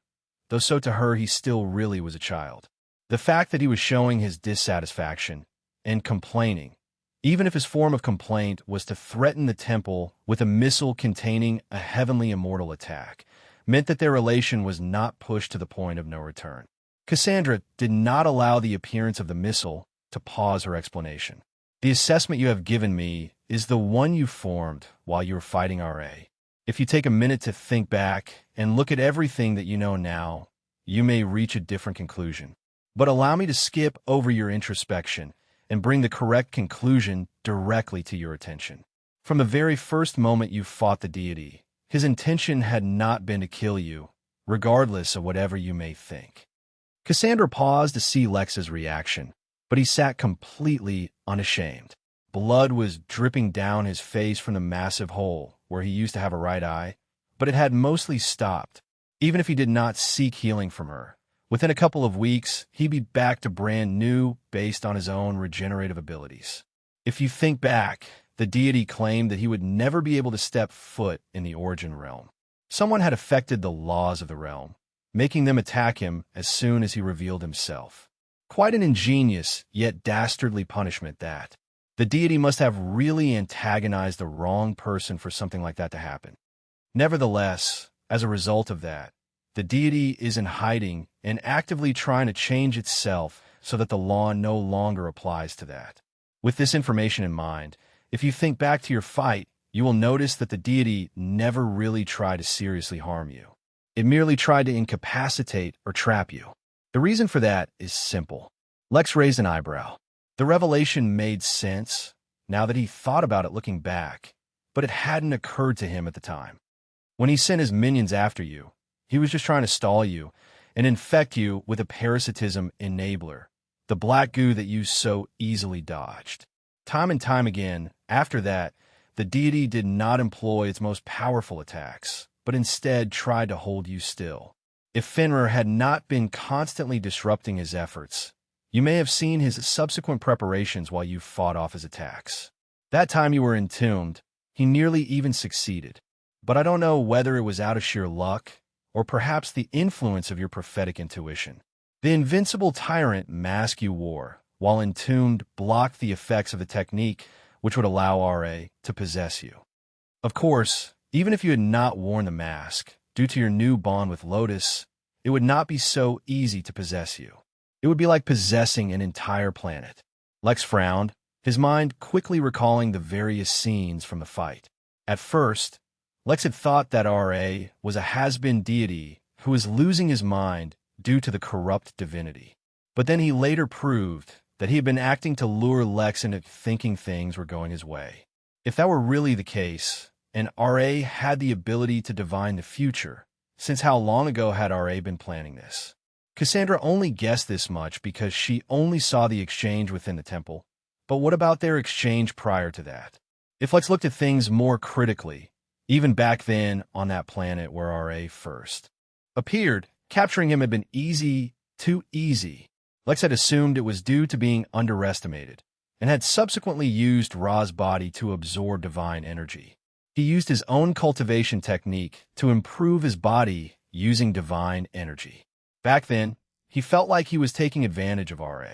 S1: though so to her he still really was a child. The fact that he was showing his dissatisfaction and complaining, even if his form of complaint was to threaten the temple with a missile containing a heavenly immortal attack, meant that their relation was not pushed to the point of no return. Cassandra did not allow the appearance of the missile to pause her explanation. The assessment you have given me is the one you formed while you were fighting RA. If you take a minute to think back and look at everything that you know now, you may reach a different conclusion. But allow me to skip over your introspection and bring the correct conclusion directly to your attention. From the very first moment you fought the deity, his intention had not been to kill you, regardless of whatever you may think. Cassandra paused to see Lex's reaction, but he sat completely unashamed. Blood was dripping down his face from the massive hole where he used to have a right eye, but it had mostly stopped. Even if he did not seek healing from her, within a couple of weeks, he'd be back to brand new based on his own regenerative abilities. If you think back, the deity claimed that he would never be able to step foot in the origin realm. Someone had affected the laws of the realm, making them attack him as soon as he revealed himself. Quite an ingenious, yet dastardly punishment that. The deity must have really antagonized the wrong person for something like that to happen. Nevertheless, as a result of that, the deity is in hiding and actively trying to change itself so that the law no longer applies to that. With this information in mind, if you think back to your fight, you will notice that the deity never really tried to seriously harm you. It merely tried to incapacitate or trap you. The reason for that is simple. Lex raised an eyebrow. The revelation made sense now that he thought about it looking back, but it hadn't occurred to him at the time. When he sent his minions after you, he was just trying to stall you and infect you with a parasitism enabler, the black goo that you so easily dodged. Time and time again, after that, the deity did not employ its most powerful attacks, but instead tried to hold you still. If Fenrir had not been constantly disrupting his efforts, you may have seen his subsequent preparations while you fought off his attacks. That time you were entombed, he nearly even succeeded. But I don't know whether it was out of sheer luck or perhaps the influence of your prophetic intuition. The invincible tyrant mask you wore, while entombed, blocked the effects of the technique which would allow RA to possess you. Of course, even if you had not worn the mask, due to your new bond with Lotus, it would not be so easy to possess you. It would be like possessing an entire planet. Lex frowned, his mind quickly recalling the various scenes from the fight. At first, Lex had thought that RA was a has-been deity who was losing his mind due to the corrupt divinity. But then he later proved that he had been acting to lure Lex into thinking things were going his way. If that were really the case, and RA had the ability to divine the future, since how long ago had RA been planning this? Cassandra only guessed this much because she only saw the exchange within the temple. But what about their exchange prior to that? If Lex looked at things more critically, even back then on that planet where RA first appeared, capturing him had been easy, too easy. Lex had assumed it was due to being underestimated, and had subsequently used Ra's body to absorb divine energy. He used his own cultivation technique to improve his body using divine energy. Back then, he felt like he was taking advantage of RA.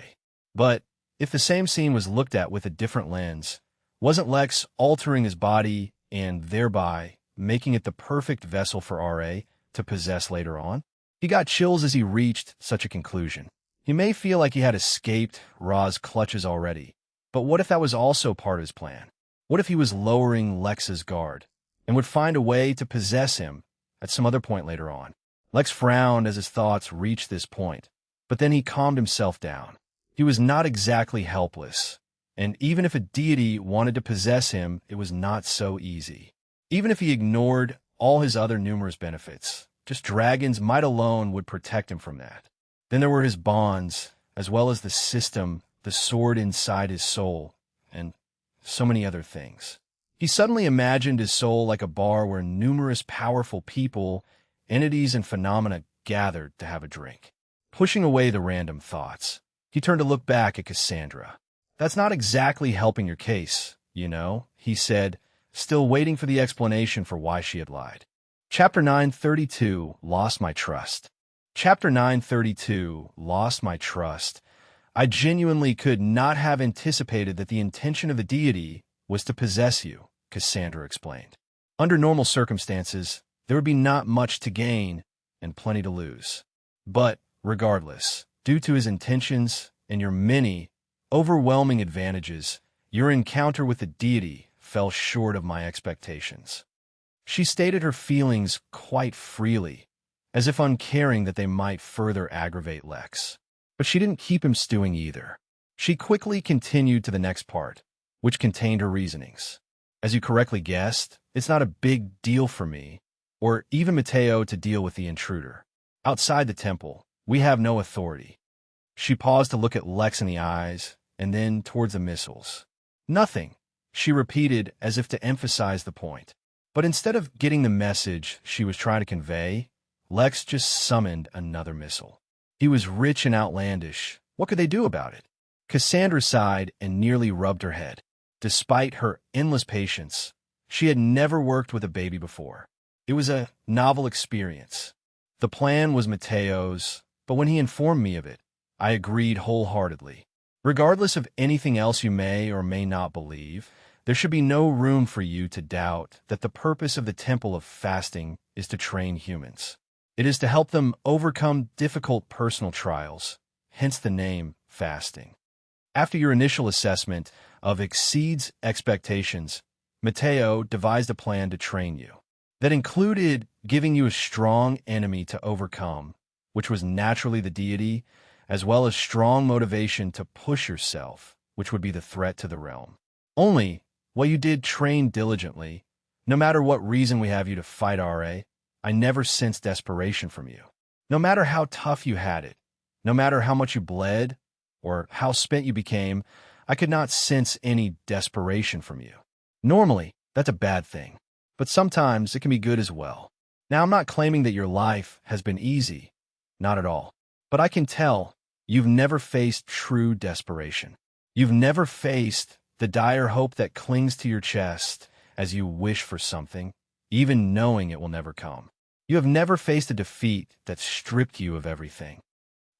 S1: But if the same scene was looked at with a different lens, wasn't Lex altering his body and thereby making it the perfect vessel for RA to possess later on? He got chills as he reached such a conclusion. He may feel like he had escaped Ra's clutches already, but what if that was also part of his plan? What if he was lowering Lex's guard and would find a way to possess him at some other point later on? Lex frowned as his thoughts reached this point, but then he calmed himself down. He was not exactly helpless, and even if a deity wanted to possess him, it was not so easy. Even if he ignored all his other numerous benefits, just dragons might alone would protect him from that. Then there were his bonds, as well as the system, the sword inside his soul, and so many other things. He suddenly imagined his soul like a bar where numerous powerful people, entities, and phenomena gathered to have a drink. Pushing away the random thoughts, he turned to look back at Cassandra. That's not exactly helping your case, he said, still waiting for the explanation for why she had lied. Chapter 932, Lost My Trust. Chapter 932, Lost My Trust. I genuinely could not have anticipated that the intention of the deity was to possess you, Cassandra explained. Under normal circumstances, there would be not much to gain and plenty to lose. But, regardless, due to his intentions and your many, overwhelming advantages, your encounter with the deity fell short of my expectations. She stated her feelings quite freely, as if uncaring that they might further aggravate Lex. But she didn't keep him stewing either. She quickly continued to the next part, which contained her reasonings. As you correctly guessed, it's not a big deal for me, or even Mateo, to deal with the intruder. Outside the temple, we have no authority. She paused to look at Lex in the eyes, and then towards the missiles. Nothing, she repeated as if to emphasize the point. But instead of getting the message she was trying to convey, Lex just summoned another missile. He was rich and outlandish. What could they do about it? Cassandra sighed and nearly rubbed her head. Despite her endless patience, she had never worked with a baby before. It was a novel experience. The plan was Mateo's, but when he informed me of it, I agreed wholeheartedly. Regardless of anything else you may or may not believe, there should be no room for you to doubt that the purpose of the Temple of Fasting is to train humans. It is to help them overcome difficult personal trials, hence the name fasting. After your initial assessment of exceeds expectations, Mateo devised a plan to train you. That included giving you a strong enemy to overcome, which was naturally the deity, as well as strong motivation to push yourself, which would be the threat to the realm. Only, while you did train diligently, no matter what reason we have you to fight RA, I never sensed desperation from you. No matter how tough you had it, no matter how much you bled, or how spent you became, I could not sense any desperation from you. Normally, that's a bad thing, but sometimes it can be good as well. Now, I'm not claiming that your life has been easy, not at all, but I can tell you've never faced true desperation. You've never faced the dire hope that clings to your chest as you wish for something, even knowing it will never come. You have never faced a defeat that stripped you of everything.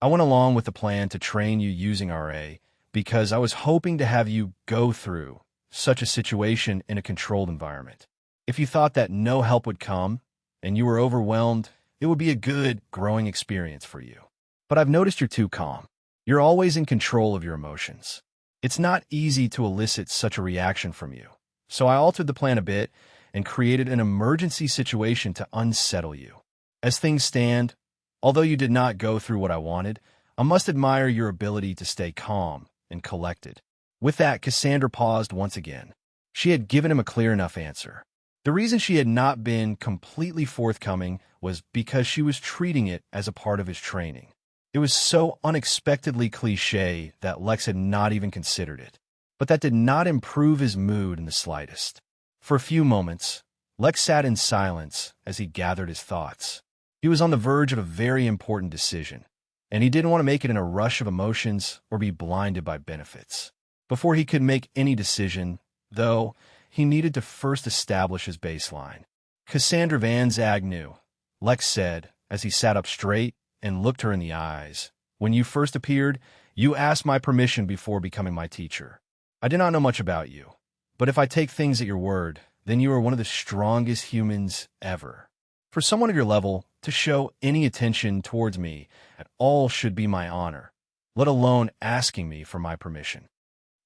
S1: I went along with the plan to train you using RA because I was hoping to have you go through such a situation in a controlled environment. If you thought that no help would come and you were overwhelmed, it would be a good, growing experience for you. But I've noticed you're too calm. You're always in control of your emotions. It's not easy to elicit such a reaction from you. So I altered the plan a bit and created an emergency situation to unsettle you. As things stand, although you did not go through what I wanted, I must admire your ability to stay calm and collected. With that, Cassandra paused once again. She had given him a clear enough answer. The reason she had not been completely forthcoming was because she was treating it as a part of his training. It was so unexpectedly cliché that Lex had not even considered it. But that did not improve his mood in the slightest. For a few moments, Lex sat in silence as he gathered his thoughts. He was on the verge of a very important decision, and he didn't want to make it in a rush of emotions or be blinded by benefits. Before he could make any decision, though, he needed to first establish his baseline. Cassandra Van Zag knew, Lex said, as he sat up straight and looked her in the eyes. When you first appeared, you asked my permission before becoming my teacher. I did not know much about you, but if I take things at your word, then you are one of the strongest humans ever. For someone of your level, to show any attention towards me at all should be my honor, let alone asking me for my permission.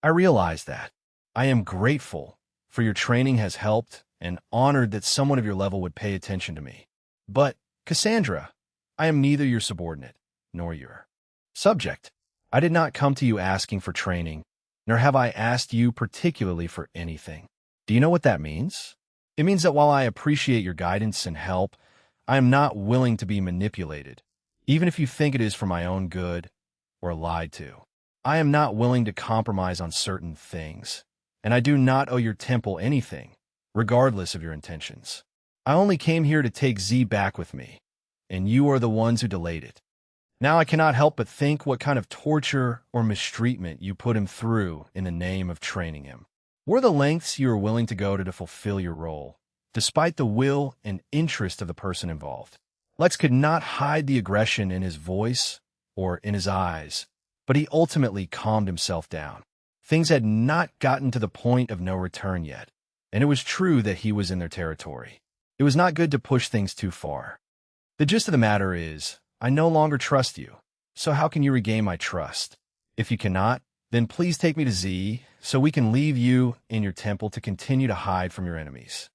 S1: I realize that. I am grateful, for your training has helped, and honored that someone of your level would pay attention to me. But, Cassandra, I am neither your subordinate, nor your subject. I did not come to you asking for training, nor have I asked you particularly for anything. Do you know what that means? It means that while I appreciate your guidance and help, I am not willing to be manipulated, even if you think it is for my own good or lied to. I am not willing to compromise on certain things, and I do not owe your temple anything, regardless of your intentions. I only came here to take Z back with me, and you are the ones who delayed it. Now I cannot help but think what kind of torture or mistreatment you put him through in the name of training him. What are the lengths you are willing to go to fulfill your role, despite the will and interest of the person involved? Lex could not hide the aggression in his voice or in his eyes, but he ultimately calmed himself down. Things had not gotten to the point of no return yet, and it was true that he was in their territory. It was not good to push things too far. The gist of the matter is, I no longer trust you, so how can you regain my trust? If you cannot, then please take me to Z, so we can leave you in your temple to continue to hide from your enemies.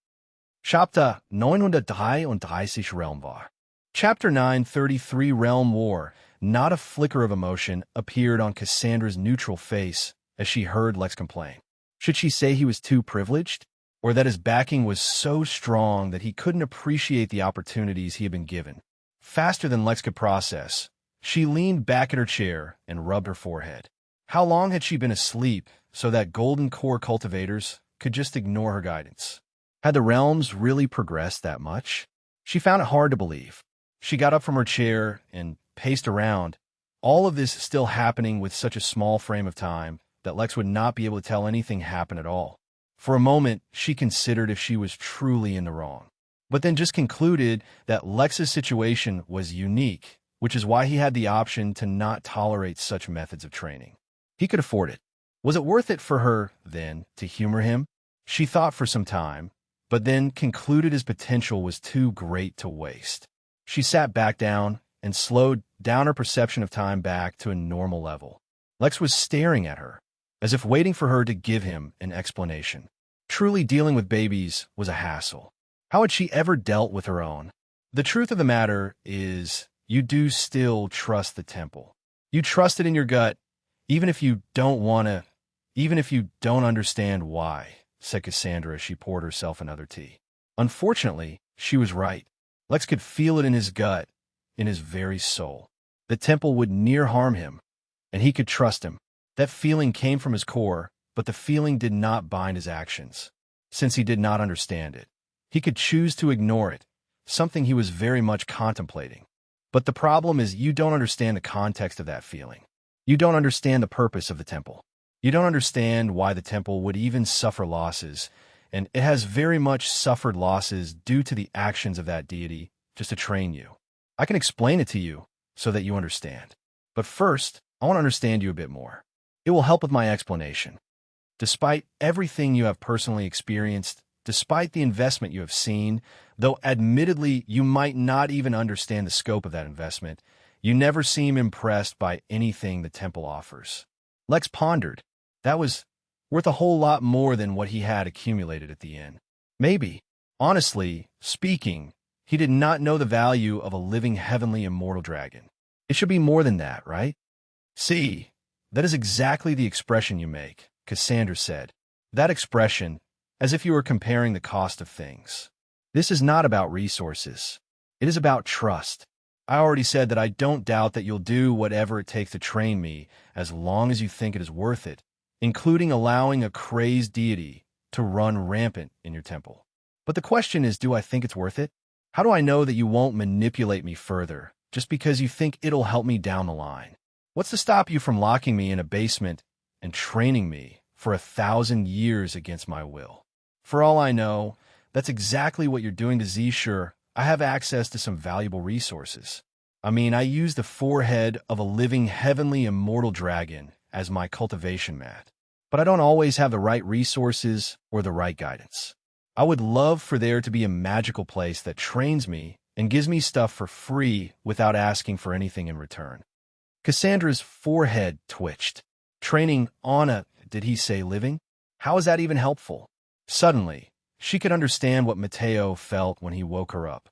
S1: Chapter 933 Realm War. Chapter 933 Realm War. Not a flicker of emotion appeared on Cassandra's neutral face as she heard Lex complain. Should she say he was too privileged? Or that his backing was so strong that he couldn't appreciate the opportunities he had been given? Faster than Lex could process, she leaned back in her chair and rubbed her forehead. How long had she been asleep so that Golden Core cultivators could just ignore her guidance? Had the realms really progressed that much? She found it hard to believe. She got up from her chair and paced around, all of this still happening with such a small frame of time that Lex would not be able to tell anything happened at all. For a moment, she considered if she was truly in the wrong, but then just concluded that Lex's situation was unique, which is why he had the option to not tolerate such methods of training. He could afford it. Was it worth it for her, then, to humor him? She thought for some time, but then concluded his potential was too great to waste. She sat back down and slowed down her perception of time back to a normal level. Lex was staring at her, as if waiting for her to give him an explanation. Truly dealing with babies was a hassle. How had she ever dealt with her own? The truth of the matter is, you do still trust the temple. You trust it in your gut, even if you don't understand why, said Cassandra as she poured herself another tea. Unfortunately, she was right. Lex could feel it in his gut, in his very soul. The temple would near harm him, and he could trust him. That feeling came from his core, but the feeling did not bind his actions, since he did not understand it. He could choose to ignore it, something he was very much contemplating. But the problem is you don't understand the context of that feeling. You don't understand the purpose of the temple. You don't understand why the temple would even suffer losses, and it has very much suffered losses due to the actions of that deity just to train you. I can explain it to you so that you understand. But first, I want to understand you a bit more. It will help with my explanation. Despite everything you have personally experienced, despite the investment you have seen, though admittedly you might not even understand the scope of that investment, you never seem impressed by anything the temple offers. Lex pondered. That was worth a whole lot more than what he had accumulated at the inn. Maybe, honestly speaking, he did not know the value of a living heavenly immortal dragon. It should be more than that, right? See, that is exactly the expression you make, Cassandra said. That expression, as if you were comparing the cost of things. This is not about resources. It is about trust. I already said that I don't doubt that you'll do whatever it takes to train me as long as you think it is worth it, including allowing a crazed deity to run rampant in your temple. But the question is, do I think it's worth it? How do I know that you won't manipulate me further just because you think it'll help me down the line? What's to stop you from locking me in a basement and training me for 1,000 years against my will? For all I know, that's exactly what you're doing to Z. Sure, I have access to some valuable resources. I mean, I use the forehead of a living heavenly immortal dragon as my cultivation mat. But I don't always have the right resources or the right guidance. I would love for there to be a magical place that trains me and gives me stuff for free without asking for anything in return. Cassandra's forehead twitched. Training on a, did he say living? How is that even helpful? Suddenly, she could understand what Mateo felt when he woke her up.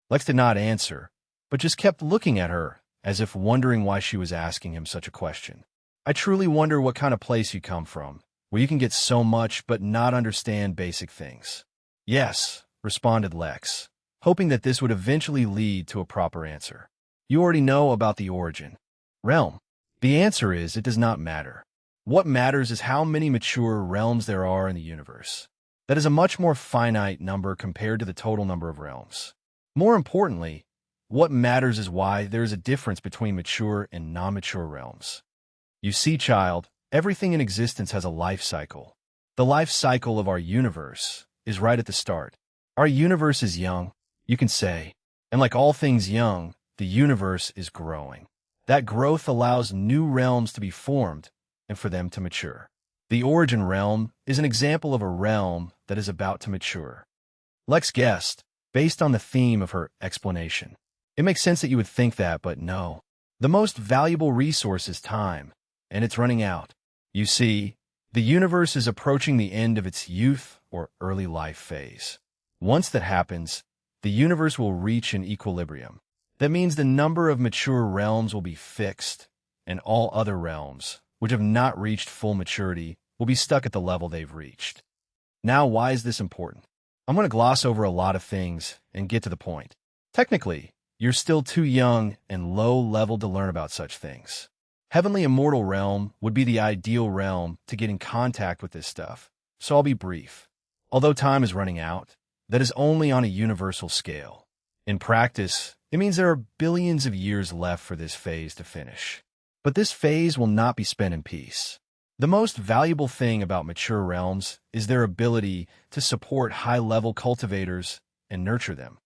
S1: Lex did not answer, but just kept looking at her as if wondering why she was asking him such a question. I truly wonder what kind of place you come from, where you can get so much but not understand basic things. Yes, responded Lex, hoping that this would eventually lead to a proper answer. You already know about the origin. Realm. The answer is it does not matter. What matters is how many mature realms there are in the universe. That is a much more finite number compared to the total number of realms. More importantly, what matters is why there is a difference between mature and non-mature realms. You see, child, everything in existence has a life cycle. The life cycle of our universe is right at the start. Our universe is young, you can say, and like all things young, the universe is growing. That growth allows new realms to be formed and for them to mature. The origin realm is an example of a realm that is about to mature. Lex guessed, based on the theme of her explanation. It makes sense that you would think that, but no. The most valuable resource is time, and it's running out. You see, the universe is approaching the end of its youth or early life phase. Once that happens, the universe will reach an equilibrium. That means the number of mature realms will be fixed, and all other realms, which have not reached full maturity, will be stuck at the level they've reached. Now, why is this important? I'm going to gloss over a lot of things and get to the point. Technically, you're still too young and low-level to learn about such things. Heavenly Immortal Realm would be the ideal realm to get in contact with this stuff, so I'll be brief. Although time is running out, that is only on a universal scale. In practice, it means there are billions of years left for this phase to finish. But this phase will not be spent in peace. The most valuable thing about mature realms is their ability to support high-level cultivators and nurture them.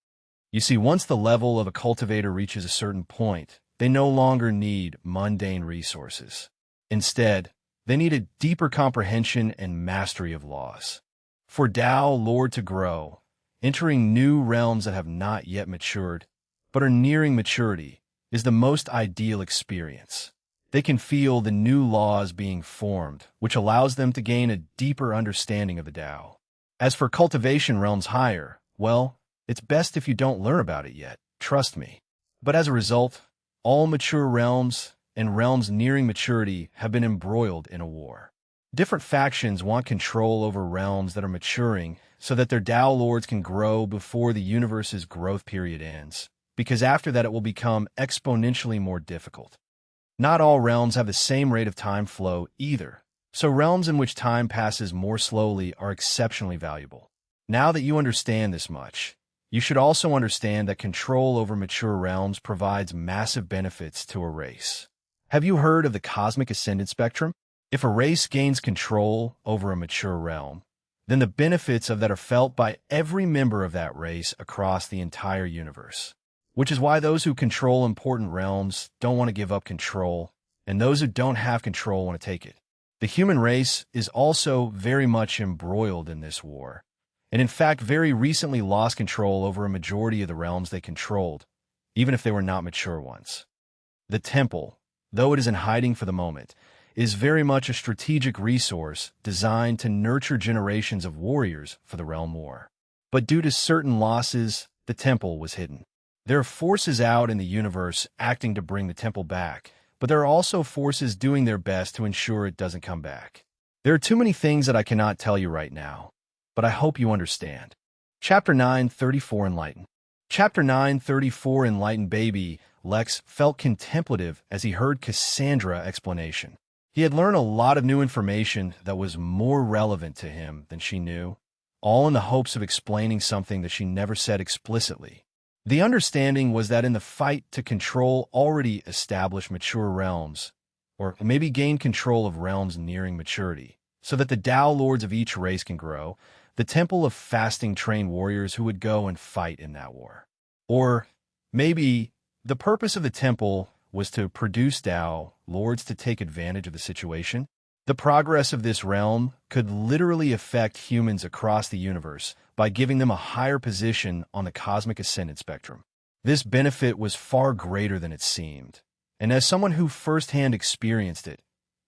S1: You see, once the level of a cultivator reaches a certain point, they no longer need mundane resources. Instead, they need a deeper comprehension and mastery of laws. For Tao Lord to grow, entering new realms that have not yet matured, but are nearing maturity, is the most ideal experience. They can feel the new laws being formed, which allows them to gain a deeper understanding of the Tao. As for cultivation realms higher, well, it's best if you don't learn about it yet, trust me. But as a result, all mature realms and realms nearing maturity have been embroiled in a war. Different factions want control over realms that are maturing so that their Tao Lords can grow before the universe's growth period ends, because after that it will become exponentially more difficult. Not all realms have the same rate of time flow either, so realms in which time passes more slowly are exceptionally valuable. Now that you understand this much, you should also understand that control over mature realms provides massive benefits to a race. Have you heard of the cosmic ascendant spectrum? If a race gains control over a mature realm, then the benefits of that are felt by every member of that race across the entire universe. Which is why those who control important realms don't want to give up control, and those who don't have control want to take it. The human race is also very much embroiled in this war, and in fact very recently lost control over a majority of the realms they controlled, even if they were not mature ones. The temple, though it is in hiding for the moment, is very much a strategic resource designed to nurture generations of warriors for the realm war. But due to certain losses, the temple was hidden. There are forces out in the universe acting to bring the temple back, but there are also forces doing their best to ensure it doesn't come back. There are too many things that I cannot tell you right now, but I hope you understand. Chapter 9:34 Enlighten. Chapter 9:34 Enlighten. Baby Lex felt contemplative as he heard Cassandra's explanation. He had learned a lot of new information that was more relevant to him than she knew, all in the hopes of explaining something that she never said explicitly. The understanding was that in the fight to control already established mature realms, or maybe gain control of realms nearing maturity, so that the Tao Lords of each race can grow, the temple of fasting trained warriors who would go and fight in that war. Or maybe the purpose of the temple was to produce Tao Lords to take advantage of the situation. The progress of this realm could literally affect humans across the universe by giving them a higher position on the cosmic ascendant spectrum. This benefit was far greater than it seemed, and as someone who firsthand experienced it,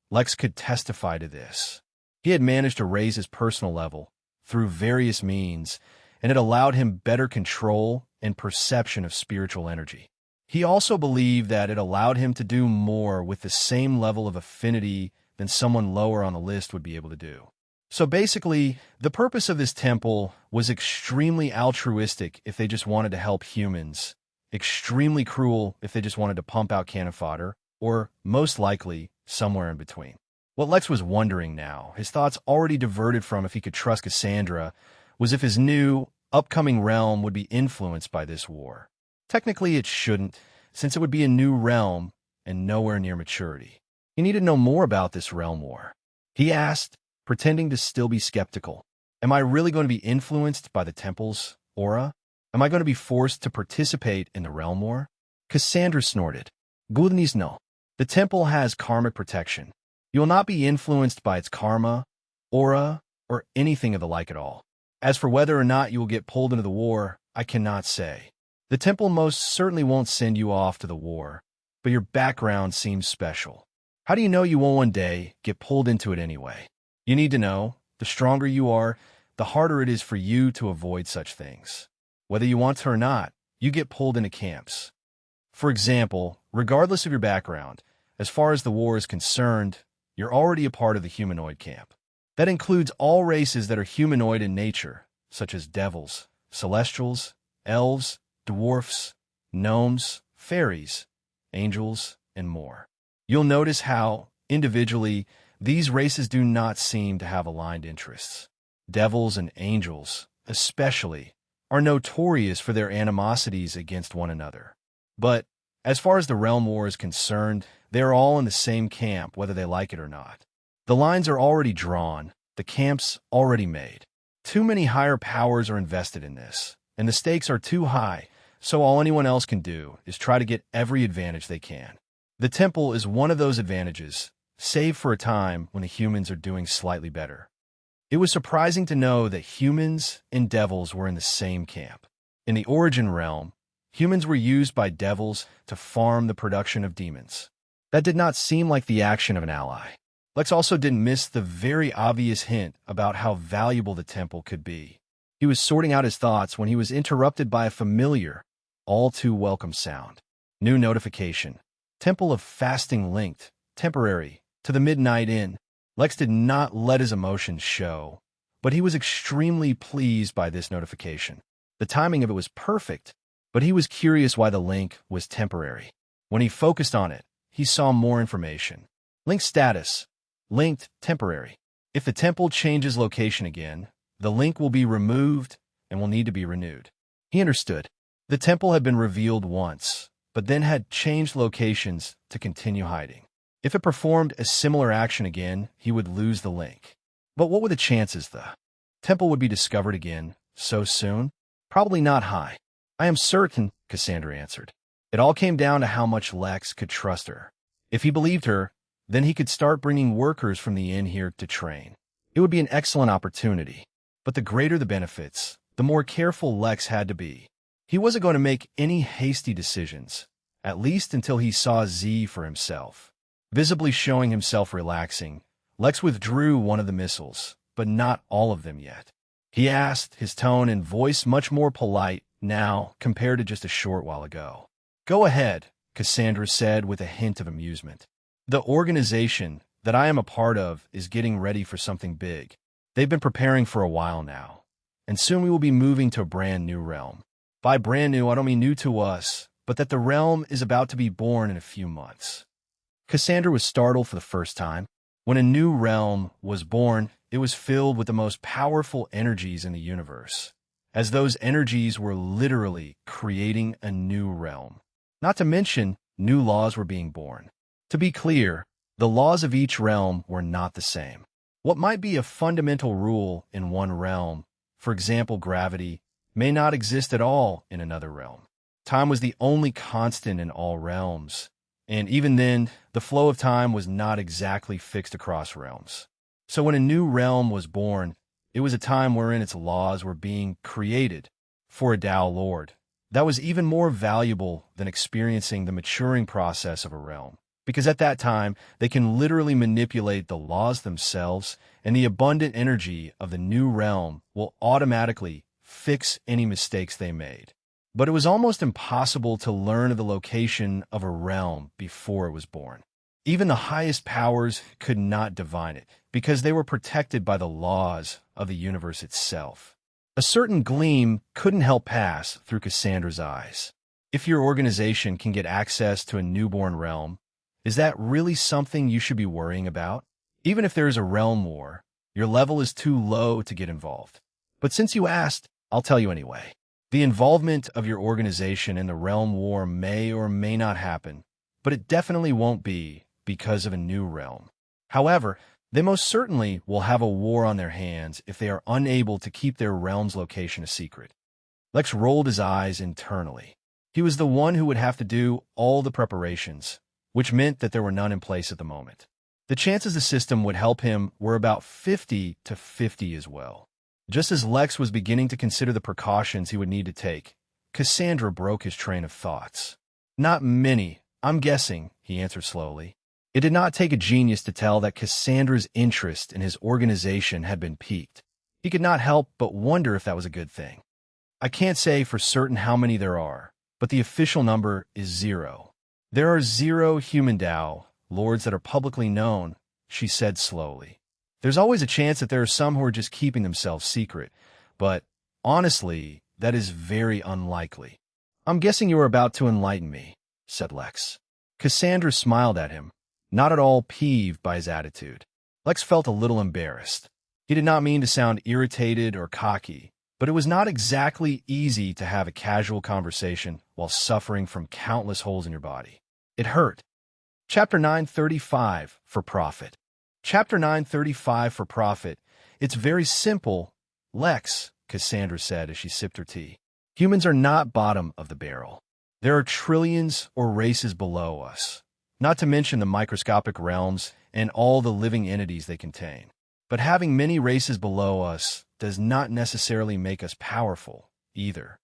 S1: Lex could testify to this. He had managed to raise his personal level through various means, and it allowed him better control and perception of spiritual energy. He also believed that it allowed him to do more with the same level of affinity than someone lower on the list would be able to do. So basically, the purpose of this temple was extremely altruistic if they just wanted to help humans, extremely cruel if they just wanted to pump out cannon fodder, or most likely, somewhere in between. What Lex was wondering now, his thoughts already diverted from if he could trust Cassandra, was if his new, upcoming realm would be influenced by this war. Technically, it shouldn't, since it would be a new realm and nowhere near maturity. He needed to know more about this realm war. He asked, pretending to still be skeptical. Am I really going to be influenced by the temple's aura? Am I going to be forced to participate in the realm war? Cassandra snorted. Goodness no. The temple has karmic protection. You will not be influenced by its karma, aura, or anything of the like at all. As for whether or not you will get pulled into the war, I cannot say. The temple most certainly won't send you off to the war, but your background seems special. How do you know you won't one day get pulled into it anyway? You need to know, the stronger you are, the harder it is for you to avoid such things. Whether you want to or not, you get pulled into camps. For example, regardless of your background, as far as the war is concerned, you're already a part of the humanoid camp. That includes all races that are humanoid in nature, such as devils, celestials, elves, dwarfs, gnomes, fairies, angels, and more. You'll notice how, individually, these races do not seem to have aligned interests. Devils and angels, especially, are notorious for their animosities against one another. But, as far as the realm war is concerned, they are all in the same camp, whether they like it or not. The lines are already drawn, the camps already made. Too many higher powers are invested in this, and the stakes are too high, so all anyone else can do is try to get every advantage they can. The temple is one of those advantages, save for a time when the humans are doing slightly better. It was surprising to know that humans and devils were in the same camp. In the origin realm, humans were used by devils to farm the production of demons. That did not seem like the action of an ally. Lex also didn't miss the very obvious hint about how valuable the temple could be. He was sorting out his thoughts when he was interrupted by a familiar, all-too-welcome sound. New notification. Temple of Fasting linked, temporary, to the Midnight Inn. Lex did not let his emotions show, but he was extremely pleased by this notification. The timing of it was perfect, but he was curious why the link was temporary. When he focused on it, he saw more information. Link status. Linked, temporary. If the temple changes location again, the link will be removed and will need to be renewed. He understood. The temple had been revealed once, but then had changed locations to continue hiding. If it performed a similar action again, he would lose the link. But what were the chances the temple would be discovered again so soon? Probably not high. I am certain, Cassandra answered. It all came down to how much Lex could trust her. If he believed her, then he could start bringing workers from the inn here to train. It would be an excellent opportunity. But the greater the benefits, the more careful Lex had to be. He wasn't going to make any hasty decisions, at least until he saw Z for himself. Visibly showing himself relaxing, Lex withdrew one of the missiles, but not all of them yet. He asked, his tone and voice much more polite now compared to just a short while ago. Go ahead, Cassandra said with a hint of amusement. The organization that I am a part of is getting ready for something big. They've been preparing for a while now, and soon we will be moving to a brand new realm. By brand new, I don't mean new to us, but that the realm is about to be born in a few months. Cassandra was startled for the first time. When a new realm was born, it was filled with the most powerful energies in the universe, as those energies were literally creating a new realm. Not to mention, new laws were being born. To be clear, the laws of each realm were not the same. What might be a fundamental rule in one realm, for example gravity, may not exist at all in another realm. Time was the only constant in all realms, and even then, the flow of time was not exactly fixed across realms. So when a new realm was born, it was a time wherein its laws were being created for a Tao Lord. That was even more valuable than experiencing the maturing process of a realm, because at that time, they can literally manipulate the laws themselves, and the abundant energy of the new realm will automatically fix any mistakes they made. But it was almost impossible to learn of the location of a realm before it was born. Even the highest powers could not divine it, because they were protected by the laws of the universe itself. A certain gleam couldn't help pass through Cassandra's eyes. If your organization can get access to a newborn realm, is that really something you should be worrying about? Even if there is a realm war, your level is too low to get involved. But since you asked, I'll tell you anyway. The involvement of your organization in the realm war may or may not happen, but it definitely won't be because of a new realm. However, They most certainly will have a war on their hands if they are unable to keep their realm's location a secret. Lex rolled his eyes internally. He was the one who would have to do all the preparations, which meant that there were none in place at the moment. The chances the system would help him were about 50-50 as well. Just as Lex was beginning to consider the precautions he would need to take, Cassandra broke his train of thoughts. Not many, I'm guessing, he answered slowly. It did not take a genius to tell that Cassandra's interest in his organization had been piqued. He could not help but wonder if that was a good thing. I can't say for certain how many there are, but the official number is 0. There are 0 human Dao lords that are publicly known, she said slowly. There's always a chance that there are some who are just keeping themselves secret, but honestly, that is very unlikely. I'm guessing you are about to enlighten me, said Lex. Cassandra smiled at him, not at all peeved by his attitude. Lex felt a little embarrassed. He did not mean to sound irritated or cocky, but it was not exactly easy to have a casual conversation while suffering from countless holes in your body. It hurt. Chapter 935 for Profit. Chapter 935 for Profit. It's very simple, Lex, Cassandra said as she sipped her tea. Humans are not bottom of the barrel. There are trillions or races below us, not to mention the microscopic realms and all the living entities they contain. But having many races below us does not necessarily make us powerful, either.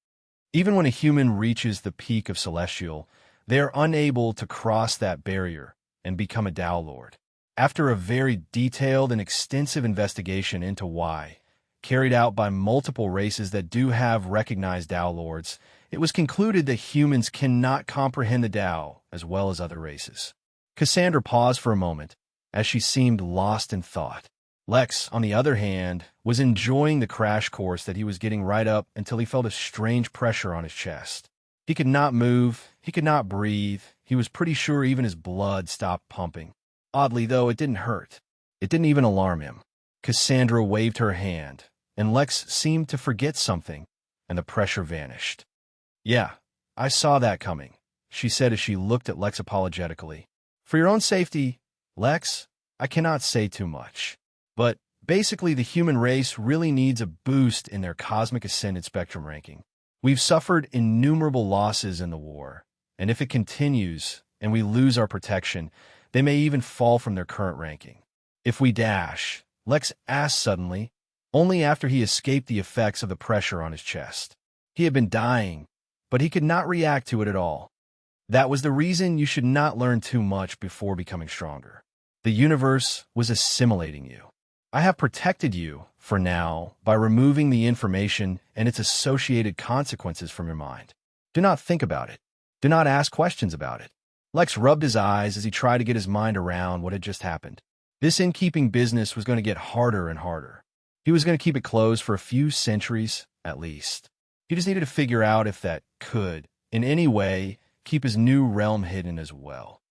S1: Even when a human reaches the peak of celestial, they are unable to cross that barrier and become a Dao Lord. After a very detailed and extensive investigation into why, carried out by multiple races that do have recognized Dao Lords, it was concluded that humans cannot comprehend the Dao as well as other races. Cassandra paused for a moment, as she seemed lost in thought. Lex, on the other hand, was enjoying the crash course that he was getting right up until he felt a strange pressure on his chest. He could not move, he could not breathe, he was pretty sure even his blood stopped pumping. Oddly, though, it didn't hurt. It didn't even alarm him. Cassandra waved her hand, and Lex seemed to forget something, and the pressure vanished. Yeah, I saw that coming, she said as she looked at Lex apologetically. For your own safety, Lex, I cannot say too much. But basically, the human race really needs a boost in their cosmic ascendant spectrum ranking. We've suffered innumerable losses in the war, and if it continues and we lose our protection, they may even fall from their current ranking. If we dash, Lex asked suddenly, only after he escaped the effects of the pressure on his chest. He had been dying, but he could not react to it at all. That was the reason you should not learn too much before becoming stronger. The universe was assimilating you. I have protected you, for now, by removing the information and its associated consequences from your mind. Do not think about it. Do not ask questions about it. Lex rubbed his eyes as he tried to get his mind around what had just happened. This innkeeping business was going to get harder and harder. He was going to keep it closed for a few centuries, at least. He just needed to figure out if that could, in any way, keep his new realm hidden as well.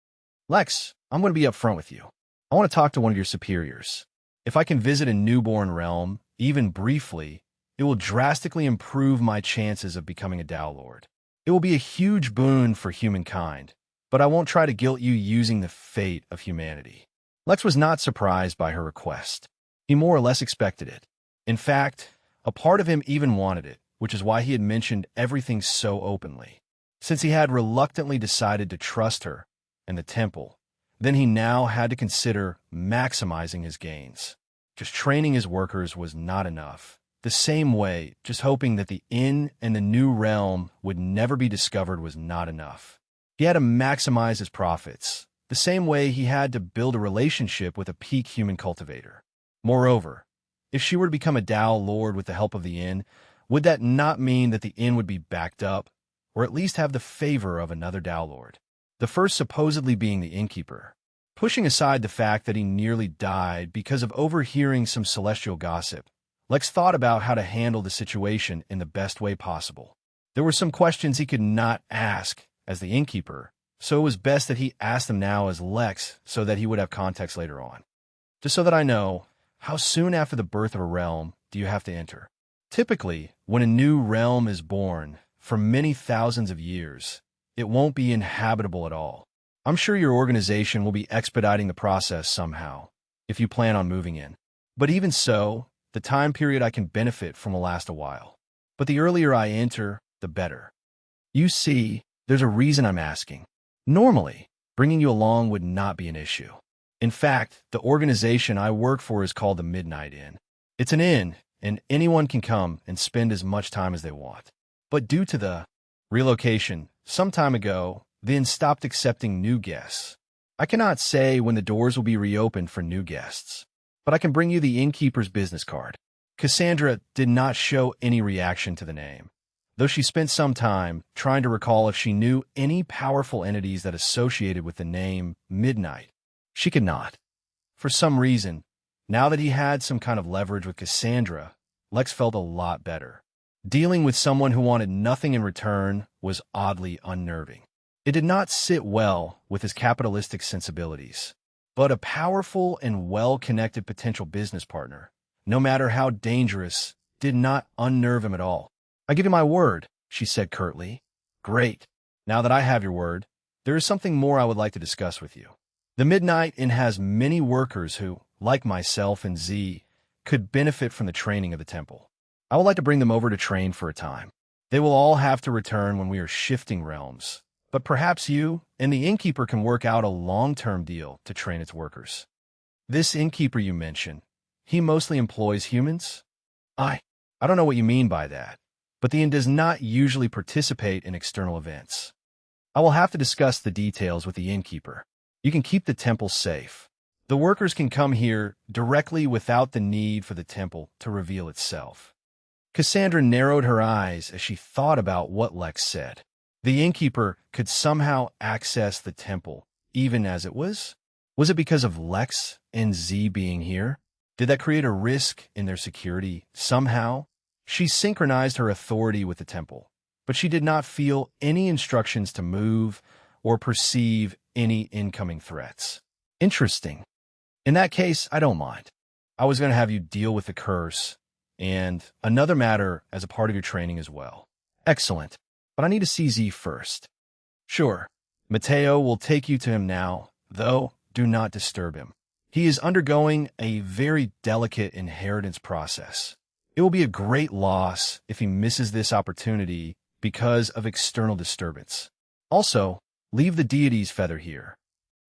S1: Lex, I'm going to be upfront with you. I want to talk to one of your superiors. If I can visit a newborn realm, even briefly, it will drastically improve my chances of becoming a Dao Lord. It will be a huge boon for humankind, but I won't try to guilt you using the fate of humanity. Lex was not surprised by her request. He more or less expected it. In fact, a part of him even wanted it, which is why he had mentioned everything so openly. Since he had reluctantly decided to trust her and the temple, then he now had to consider maximizing his gains. Just training his workers was not enough. The same way, just hoping that the inn and the new realm would never be discovered was not enough. He had to maximize his profits, the same way he had to build a relationship with a peak human cultivator. Moreover, if she were to become a Dao Lord with the help of the inn, would that not mean that the inn would be backed up, or at least have the favor of another Dao Lord? The first supposedly being the innkeeper. Pushing aside the fact that he nearly died because of overhearing some celestial gossip, Lex thought about how to handle the situation in the best way possible. There were some questions he could not ask as the innkeeper, so it was best that he asked them now as Lex so that he would have context later on. Just so that I know, how soon after the birth of a realm do you have to enter? Typically, when a new realm is born, for many thousands of years, it won't be inhabitable at all. I'm sure your organization will be expediting the process somehow. if you plan on moving in. But even so, the time period I can benefit from will last a while. But the earlier I enter, the better. You see, there's a reason I'm asking. Normally, bringing you along would not be an issue. In fact, the organization I work for is called the Midnight Inn. It's an inn, and anyone can come and spend as much time as they want. But due to the relocation some time ago, the inn stopped accepting new guests. I cannot say when the doors will be reopened for new guests, but I can bring you the innkeeper's business card. Cassandra did not show any reaction to the name, though she spent some time trying to recall if she knew any powerful entities that associated with the name Midnight. She could not. For some reason, now that he had some kind of leverage with Cassandra, Lex felt a lot better. Dealing with someone who wanted nothing in return was oddly unnerving. It did not sit well with his capitalistic sensibilities. But a powerful and well-connected potential business partner, no matter how dangerous, did not unnerve him at all. "I give you my word," she said curtly. "Great. Now that I have your word, there is something more I would like to discuss with you. The Midnight Inn has many workers who, like myself and Z, could benefit from the training of the temple. I would like to bring them over to train for a time. They will all have to return when we are shifting realms, but perhaps you and the innkeeper can work out a long-term deal to train its workers." "This innkeeper you mentioned, he mostly employs humans?" I don't know what you mean by that, but the inn does not usually participate in external events. I will have to discuss the details with the innkeeper. You can keep the temple safe. The workers can come here directly without the need for the temple to reveal itself. Cassandra narrowed her eyes as she thought about what Lex said. The innkeeper could somehow access the temple, even as it was? Was it because of Lex and Z being here? Did that create a risk in their security somehow? She synchronized her authority with the temple, but she did not feel any instructions to move or perceive any incoming threats. Interesting. In that case, I don't mind. I was going to have you deal with the curse and another matter as a part of your training as well. Excellent. But I need to see Z first. Sure. Mateo will take you to him now, though do not disturb him. He is undergoing a very delicate inheritance process. It will be a great loss if he misses this opportunity because of external disturbance. Also, leave the deity's feather here.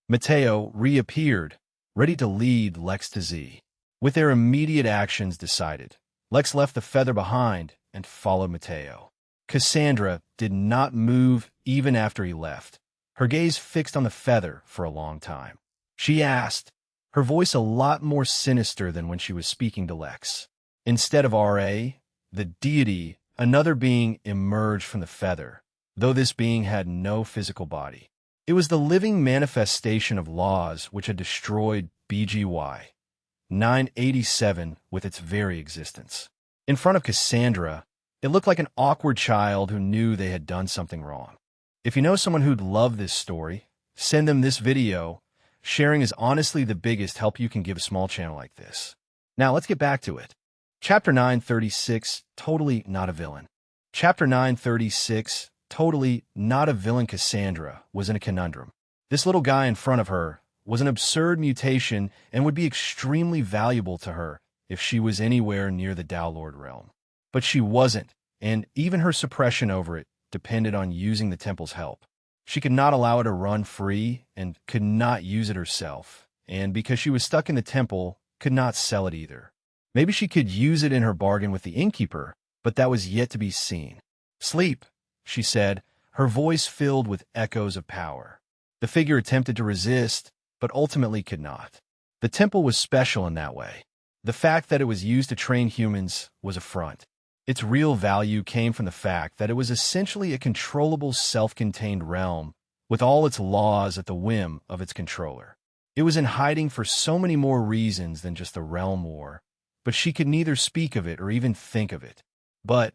S1: Mateo reappeared, ready to lead Lex to Z. With their immediate actions decided, Lex left the feather behind and followed Mateo. Cassandra did not move even after he left, her gaze fixed on the feather for a long time. She asked, her voice a lot more sinister than when she was speaking to Lex. Instead of R.A., the deity, another being, emerged from the feather, though this being had no physical body. It was the living manifestation of laws which had destroyed BGY 987 with its very existence. In front of Cassandra, it looked like an awkward child who knew they had done something wrong. If you know someone who'd love this story, send them this video. Sharing is honestly the biggest help you can give a small channel like this. Now let's get back to it. Chapter 936, Totally Not a Villain. Chapter 936, Totally Not a Villain. Cassandra was in a conundrum. This little guy in front of her was an absurd mutation and would be extremely valuable to her if she was anywhere near the Downlord realm. But she wasn't, and even her suppression over it depended on using the temple's help. She could not allow it to run free and could not use it herself, and because she was stuck in the temple, could not sell it either. Maybe she could use it in her bargain with the innkeeper, but that was yet to be seen. "Sleep," she said, her voice filled with echoes of power. The figure attempted to resist, but ultimately could not. The temple was special in that way. The fact that it was used to train humans was a front. Its real value came from the fact that it was essentially a controllable self-contained realm with all its laws at the whim of its controller. It was in hiding for so many more reasons than just the realm war, but she could neither speak of it or even think of it. But,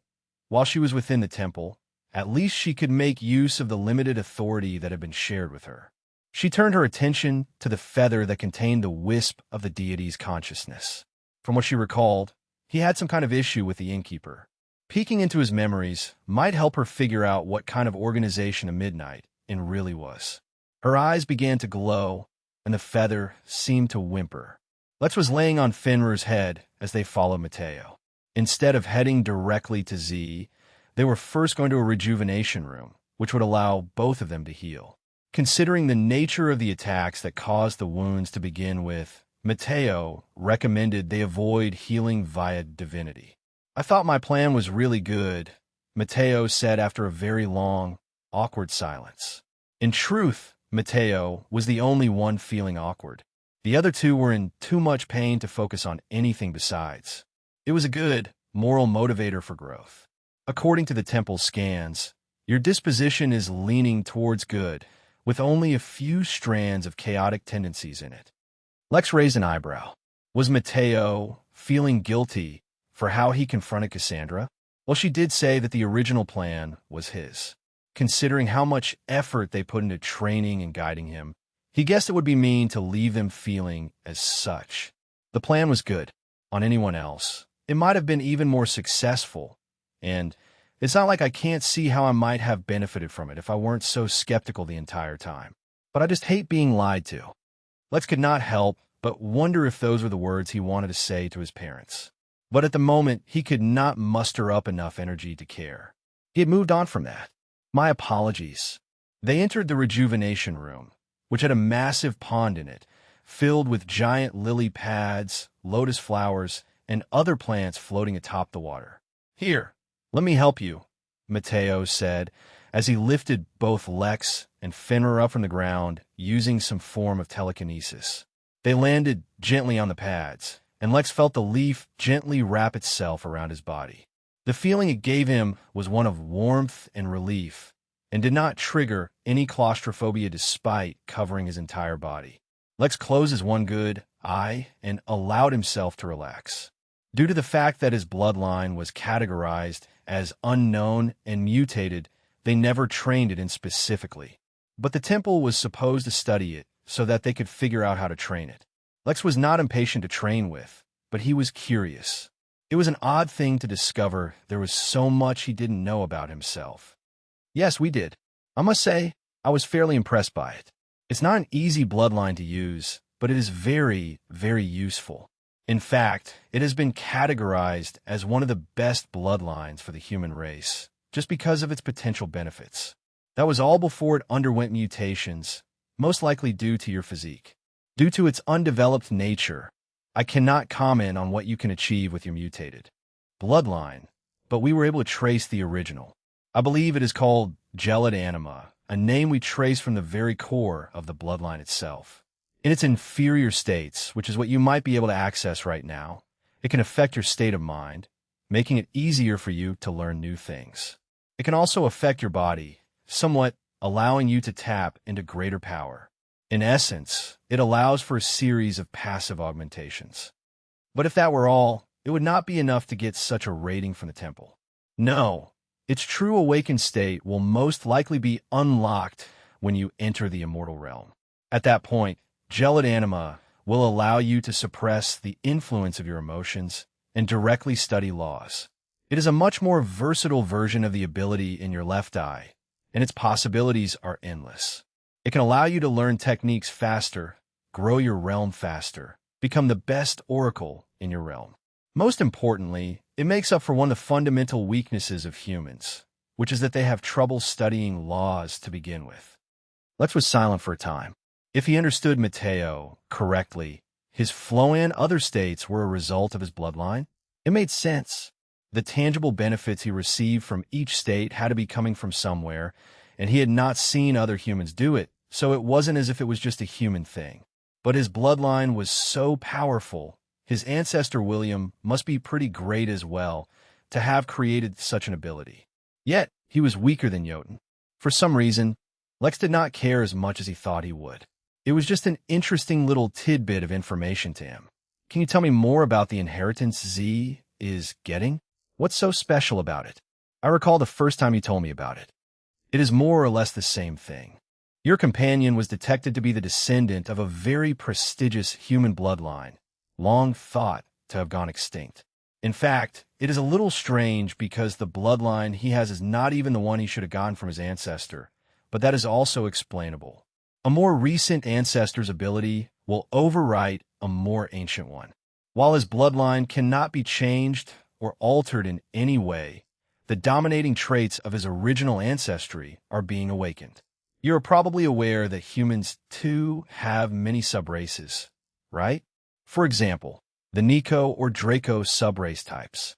S1: while she was within the temple, at least she could make use of the limited authority that had been shared with her. She turned her attention to the feather that contained the wisp of the deity's consciousness. From what she recalled, he had some kind of issue with the innkeeper. Peeking into his memories might help her figure out what kind of organization a Midnight Inn really was. Her eyes began to glow, and the feather seemed to whimper. Lex was laying on Fenrir's head as they followed Mateo. Instead of heading directly to Z, they were first going to a rejuvenation room, which would allow both of them to heal. Considering the nature of the attacks that caused the wounds to begin with, Mateo recommended they avoid healing via divinity. I thought my plan was really good, Mateo said after a very long, awkward silence. In truth, Mateo was the only one feeling awkward. The other two were in too much pain to focus on anything besides. It was a good, moral motivator for growth. According to the temple scans, your disposition is leaning towards good, with only a few strands of chaotic tendencies in it. Lex raised an eyebrow. Was Mateo feeling guilty for how he confronted Cassandra? Well, she did say that the original plan was his. Considering how much effort they put into training and guiding him, he guessed it would be mean to leave them feeling as such. The plan was good. On anyone else, it might have been even more successful, and it's not like I can't see how I might have benefited from it if I weren't so skeptical the entire time. But I just hate being lied to. Lex could not help but wonder if those were the words he wanted to say to his parents. But at the moment, he could not muster up enough energy to care. He had moved on from that. My apologies. They entered the rejuvenation room, which had a massive pond in it, filled with giant lily pads, lotus flowers, and other plants floating atop the water. Here, let me help you, Mateo said, as he lifted both Lex and Fenrir up from the ground using some form of telekinesis. They landed gently on the pads, and Lex felt the leaf gently wrap itself around his body. The feeling it gave him was one of warmth and relief, and did not trigger any claustrophobia despite covering his entire body. Lex closed his one good eye and allowed himself to relax. Due to the fact that his bloodline was categorized as unknown and mutated, they never trained it in specifically. But the temple was supposed to study it so that they could figure out how to train it. Lex was not impatient to train with, but he was curious. It was an odd thing to discover there was so much he didn't know about himself. Yes, we did. I must say, I was fairly impressed by it. It's not an easy bloodline to use, but it is very, very useful. In fact, it has been categorized as one of the best bloodlines for the human race, just because of its potential benefits. That was all before it underwent mutations, most likely due to your physique. Due to its undeveloped nature, I cannot comment on what you can achieve with your mutated bloodline, but we were able to trace the original. I believe it is called gelid anima, a name we trace from the very core of the bloodline itself. In its inferior states, which is what you might be able to access right now, it can affect your state of mind, making it easier for you to learn new things. It can also affect your body, somewhat allowing you to tap into greater power. In essence, it allows for a series of passive augmentations. But if that were all, it would not be enough to get such a rating from the temple. No, its true awakened state will most likely be unlocked when you enter the immortal realm. At that point, gelid anima will allow you to suppress the influence of your emotions and directly study laws. It is a much more versatile version of the ability in your left eye, and its possibilities are endless. It can allow you to learn techniques faster, grow your realm faster, become the best oracle in your realm. Most importantly, it makes up for one of the fundamental weaknesses of humans, which is that they have trouble studying laws to begin with. Lex was silent for a time. If he understood Mateo correctly, his flow and other states were a result of his bloodline. It made sense. The tangible benefits he received from each state had to be coming from somewhere, and he had not seen other humans do it, so it wasn't as if it was just a human thing. But his bloodline was so powerful, his ancestor William must be pretty great as well to have created such an ability. Yet, he was weaker than Jotun. For some reason, Lex did not care as much as he thought he would. It was just an interesting little tidbit of information to him. Can you tell me more about the inheritance Z is getting? What's so special about it? I recall the first time you told me about it. It is more or less the same thing. Your companion was detected to be the descendant of a very prestigious human bloodline, long thought to have gone extinct. In fact, it is a little strange because the bloodline he has is not even the one he should have gotten from his ancestor, but that is also explainable. A more recent ancestor's ability will overwrite a more ancient one. While his bloodline cannot be changed or altered in any way, the dominating traits of his original ancestry are being awakened. You're probably aware that humans, too, have many subraces, right? For example, the Nico or Draco subrace types.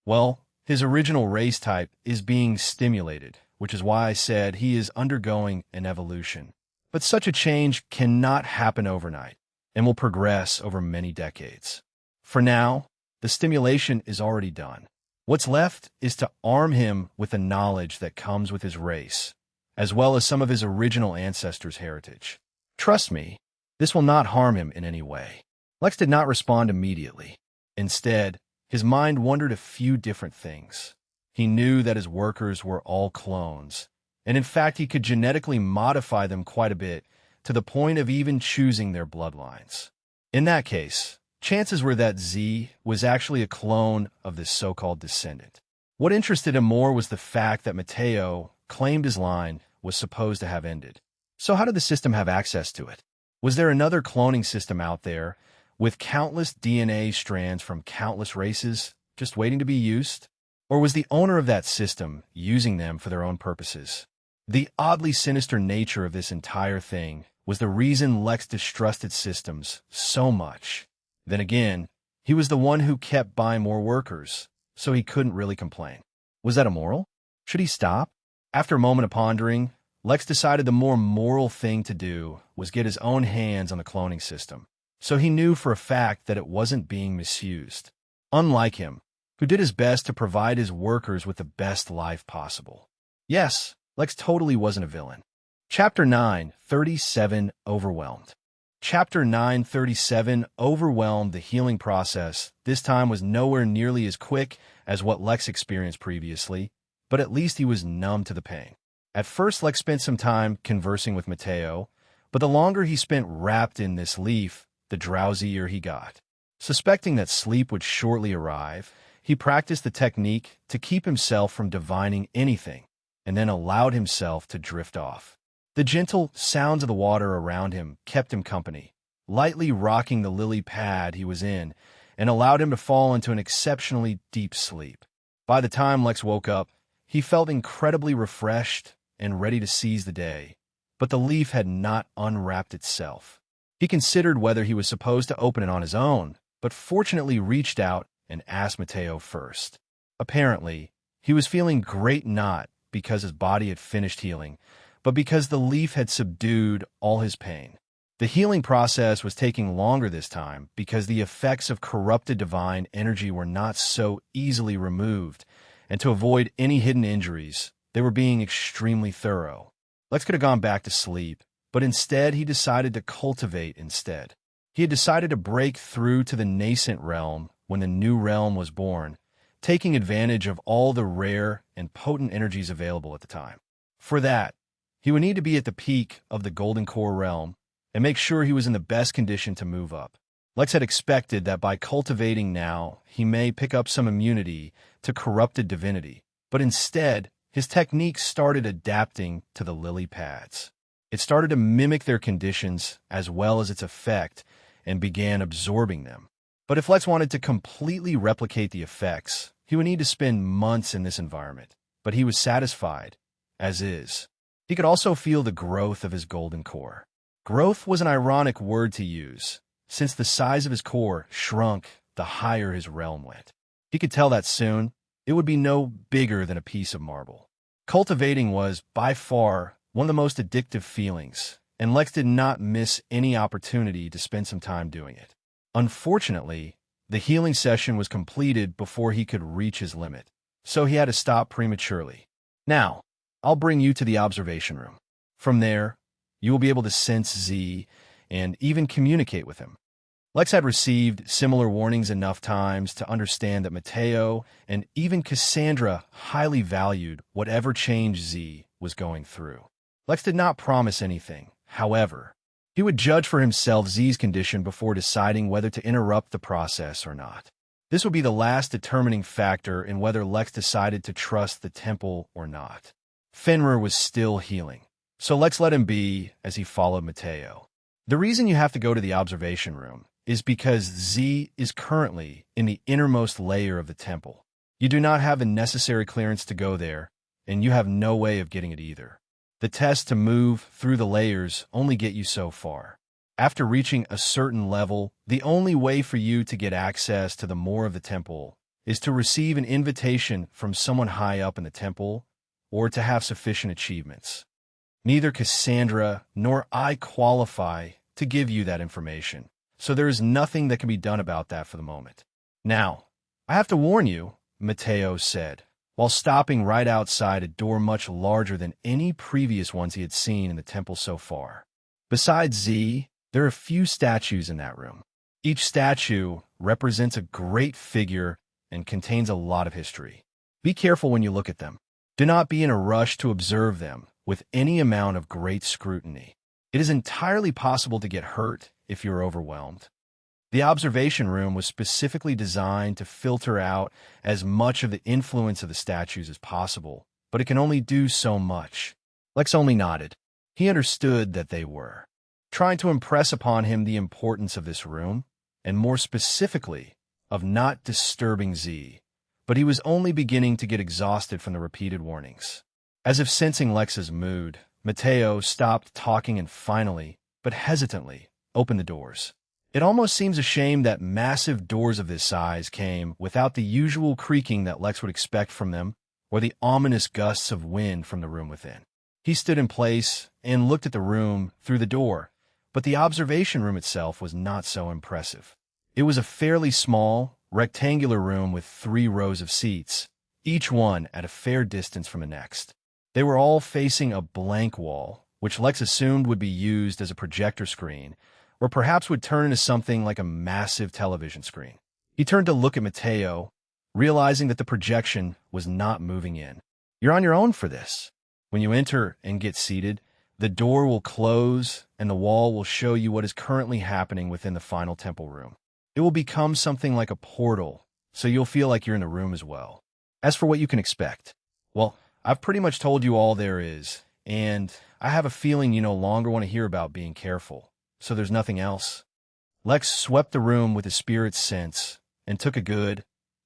S1: Well, his original race type is being stimulated, which is why I said he is undergoing an evolution. But such a change cannot happen overnight and will progress over many decades. For now, the stimulation is already done. What's left is to arm him with the knowledge that comes with his race, as well as some of his original ancestors' heritage. Trust me, this will not harm him in any way. Lex did not respond immediately. Instead, his mind wondered a few different things. He knew that his workers were all clones, and in fact he could genetically modify them quite a bit, to the point of even choosing their bloodlines. In that case, chances were that Z was actually a clone of this so-called descendant. What interested him more was the fact that Mateo claimed his line was supposed to have ended. So how did the system have access to it? Was there another cloning system out there, with countless DNA strands from countless races, just waiting to be used? Or was the owner of that system using them for their own purposes? The oddly sinister nature of this entire thing was the reason Lex distrusted systems so much. Then again, he was the one who kept buying more workers, so he couldn't really complain. Was that immoral? Should he stop? After a moment of pondering, Lex decided the more moral thing to do was get his own hands on the cloning system, so he knew for a fact that it wasn't being misused. Unlike him, who did his best to provide his workers with the best life possible. Yes, Lex totally wasn't a villain. Chapter 9:37 Overwhelmed. Chapter 9:37 Overwhelmed. The healing process this time was nowhere nearly as quick as what Lex experienced previously, but at least he was numb to the pain. At first, Lex spent some time conversing with Mateo, but the longer he spent wrapped in this leaf, the drowsier he got. Suspecting that sleep would shortly arrive, he practiced the technique to keep himself from divining anything, and then allowed himself to drift off. The gentle sounds of the water around him kept him company, lightly rocking the lily pad he was in, and allowed him to fall into an exceptionally deep sleep. By the time Lex woke up, he felt incredibly refreshed and ready to seize the day, but the leaf had not unwrapped itself. He considered whether he was supposed to open it on his own, but fortunately reached out and asked Mateo first. Apparently, he was feeling great not because his body had finished healing, but because the leaf had subdued all his pain. The healing process was taking longer this time because the effects of corrupted divine energy were not so easily removed, and to avoid any hidden injuries, they were being extremely thorough. Lex could have gone back to sleep, but instead he decided to cultivate instead. He had decided to break through to the nascent realm when the new realm was born, taking advantage of all the rare and potent energies available at the time. For that, he would need to be at the peak of the Golden Core realm and make sure he was in the best condition to move up. Lex had expected that by cultivating now, he may pick up some immunity to corrupted divinity, but instead, his technique started adapting to the lily pads. It started to mimic their conditions as well as its effect and began absorbing them. But if Lex wanted to completely replicate the effects, he would need to spend months in this environment. But he was satisfied, as is. He could also feel the growth of his golden core. Growth was an ironic word to use, since the size of his core shrunk the higher his realm went. He could tell that soon it would be no bigger than a piece of marble. Cultivating was, by far, one of the most addictive feelings, and Lex did not miss any opportunity to spend some time doing it. Unfortunately, the healing session was completed before he could reach his limit, so he had to stop prematurely. Now, I'll bring you to the observation room. From there, you will be able to sense Z and even communicate with him. Lex had received similar warnings enough times to understand that Mateo and even Cassandra highly valued whatever change Z was going through. Lex did not promise anything, however. He would judge for himself Z's condition before deciding whether to interrupt the process or not. This would be the last determining factor in whether Lex decided to trust the temple or not. Fenrir was still healing, so Lex let him be as he followed Mateo. The reason you have to go to the observation room is because Z is currently in the innermost layer of the temple. You do not have the necessary clearance to go there, and you have no way of getting it either. The tests to move through the layers only get you so far. After reaching a certain level, the only way for you to get access to the more of the temple is to receive an invitation from someone high up in the temple or to have sufficient achievements. Neither Cassandra nor I qualify to give you that information, so there is nothing that can be done about that for the moment. Now, I have to warn you, Mateo said, while stopping right outside a door much larger than any previous ones he had seen in the temple so far. Besides Z, there are a few statues in that room. Each statue represents a great figure and contains a lot of history. Be careful when you look at them. Do not be in a rush to observe them with any amount of great scrutiny. It is entirely possible to get hurt if you're overwhelmed. The observation room was specifically designed to filter out as much of the influence of the statues as possible, but it can only do so much. Lex only nodded. He understood that they were trying to impress upon him the importance of this room, and more specifically, of not disturbing Z, but he was only beginning to get exhausted from the repeated warnings. As if sensing Lex's mood, Mateo stopped talking and finally, but hesitantly, opened the doors. It almost seems a shame that massive doors of this size came without the usual creaking that Lex would expect from them, or the ominous gusts of wind from the room within. He stood in place and looked at the room through the door, but the observation room itself was not so impressive. It was a fairly small, rectangular room with 3 rows of seats, each one at a fair distance from the next. They were all facing a blank wall, which Lex assumed would be used as a projector screen, or perhaps would turn into something like a massive television screen. He turned to look at Mateo, realizing that the projection was not moving in. You're on your own for this. When you enter and get seated, the door will close and the wall will show you what is currently happening within the final temple room. It will become something like a portal, so you'll feel like you're in the room as well. As for what you can expect, well, I've pretty much told you all there is, and I have a feeling you no longer want to hear about being careful, so there's nothing else. Lex swept the room with his spirit's sense and took a good,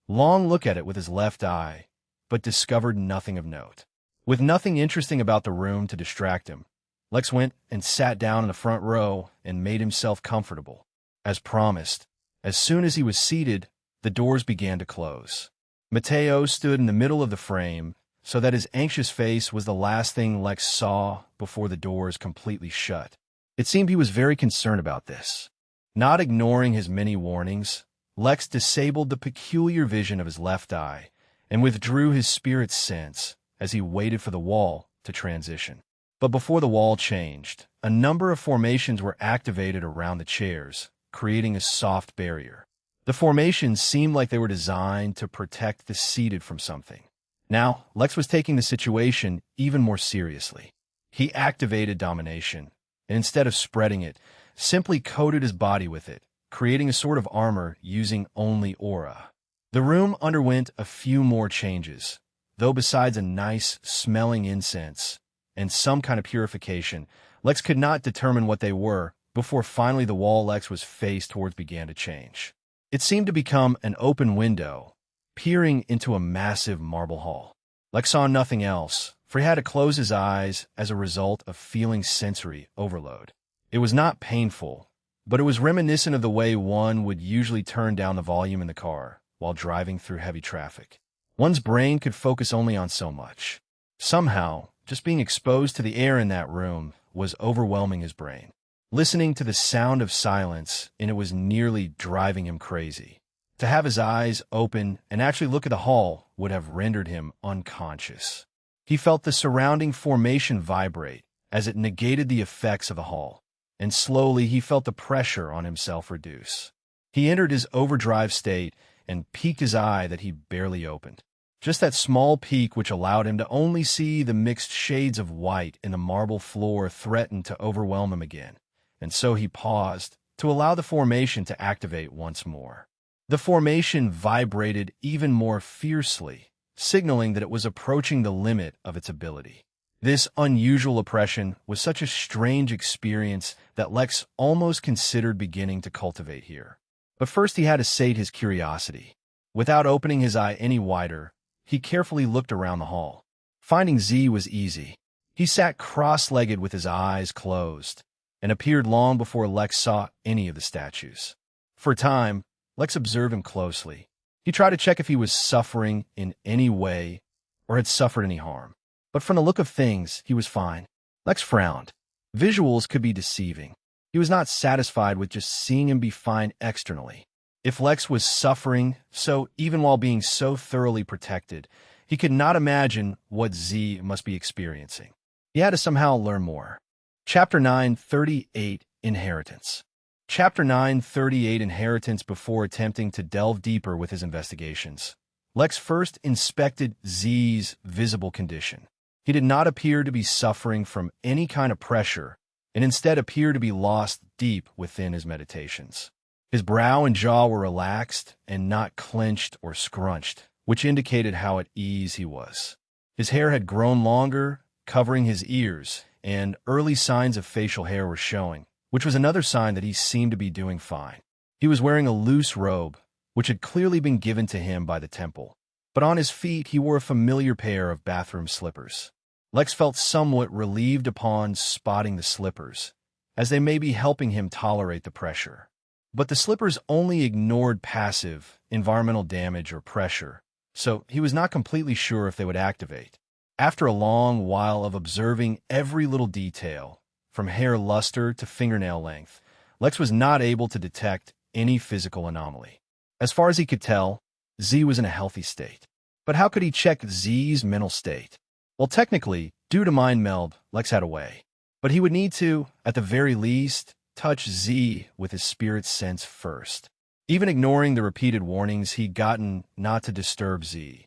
S1: long look at it with his left eye, but discovered nothing of note. With nothing interesting about the room to distract him, Lex went and sat down in the front row and made himself comfortable. As promised, as soon as he was seated, the doors began to close. Mateo stood in the middle of the frame, so that his anxious face was the last thing Lex saw before the doors completely shut. It seemed he was very concerned about this. Not ignoring his many warnings, Lex disabled the peculiar vision of his left eye and withdrew his spirit's sense as he waited for the wall to transition. But before the wall changed, a number of formations were activated around the chairs, creating a soft barrier. The formations seemed like they were designed to protect the seated from something. Now, Lex was taking the situation even more seriously. He activated domination, and instead of spreading it, simply coated his body with it, creating a sort of armor using only aura. The room underwent a few more changes, though besides a nice, smelling incense and some kind of purification, Lex could not determine what they were before finally the wall Lex was faced towards began to change. It seemed to become an open window, peering into a massive marble hall. Lex saw nothing else, for he had to close his eyes as a result of feeling sensory overload. It was not painful, but it was reminiscent of the way one would usually turn down the volume in the car while driving through heavy traffic. One's brain could focus only on so much. Somehow, just being exposed to the air in that room was overwhelming his brain. Listening to the sound of silence, and it was nearly driving him crazy. To have his eyes open and actually look at the hall would have rendered him unconscious. He felt the surrounding formation vibrate as it negated the effects of the hall, and slowly he felt the pressure on himself reduce. He entered his overdrive state and peeked his eye that he barely opened. Just that small peek which allowed him to only see the mixed shades of white in the marble floor threatened to overwhelm him again, and so he paused to allow the formation to activate once more. The formation vibrated even more fiercely, signaling that it was approaching the limit of its ability. This unusual oppression was such a strange experience that Lex almost considered beginning to cultivate here. But first he had to sate his curiosity. Without opening his eye any wider, he carefully looked around the hall. Finding Z was easy. He sat cross-legged with his eyes closed, and appeared long before Lex saw any of the statues. For a time, Lex observed him closely. He tried to check if he was suffering in any way or had suffered any harm. But from the look of things, he was fine. Lex frowned. Visuals could be deceiving. He was not satisfied with just seeing him be fine externally. If Lex was suffering, so even while being so thoroughly protected, he could not imagine what Z must be experiencing. He had to somehow learn more. Chapter 9:38 Inheritance. Chapter 9:38 Inheritance. Before attempting to delve deeper with his investigations, Lex first inspected Z's visible condition. He did not appear to be suffering from any kind of pressure, and instead appeared to be lost deep within his meditations. His brow and jaw were relaxed and not clenched or scrunched, which indicated how at ease he was. His hair had grown longer, covering his ears, and early signs of facial hair were showing, which was another sign that he seemed to be doing fine. He was wearing a loose robe, which had clearly been given to him by the temple, but on his feet he wore a familiar pair of bathroom slippers. Lex felt somewhat relieved upon spotting the slippers, as they may be helping him tolerate the pressure. But the slippers only ignored passive, environmental damage or pressure, so he was not completely sure if they would activate. After a long while of observing every little detail, from hair luster to fingernail length, Lex was not able to detect any physical anomaly. As far as he could tell, Z was in a healthy state. But how could he check Z's mental state? Well, technically, due to mind meld, Lex had a way. But he would need to, at the very least, touch Z with his spirit sense first. Even ignoring the repeated warnings he'd gotten not to disturb Z,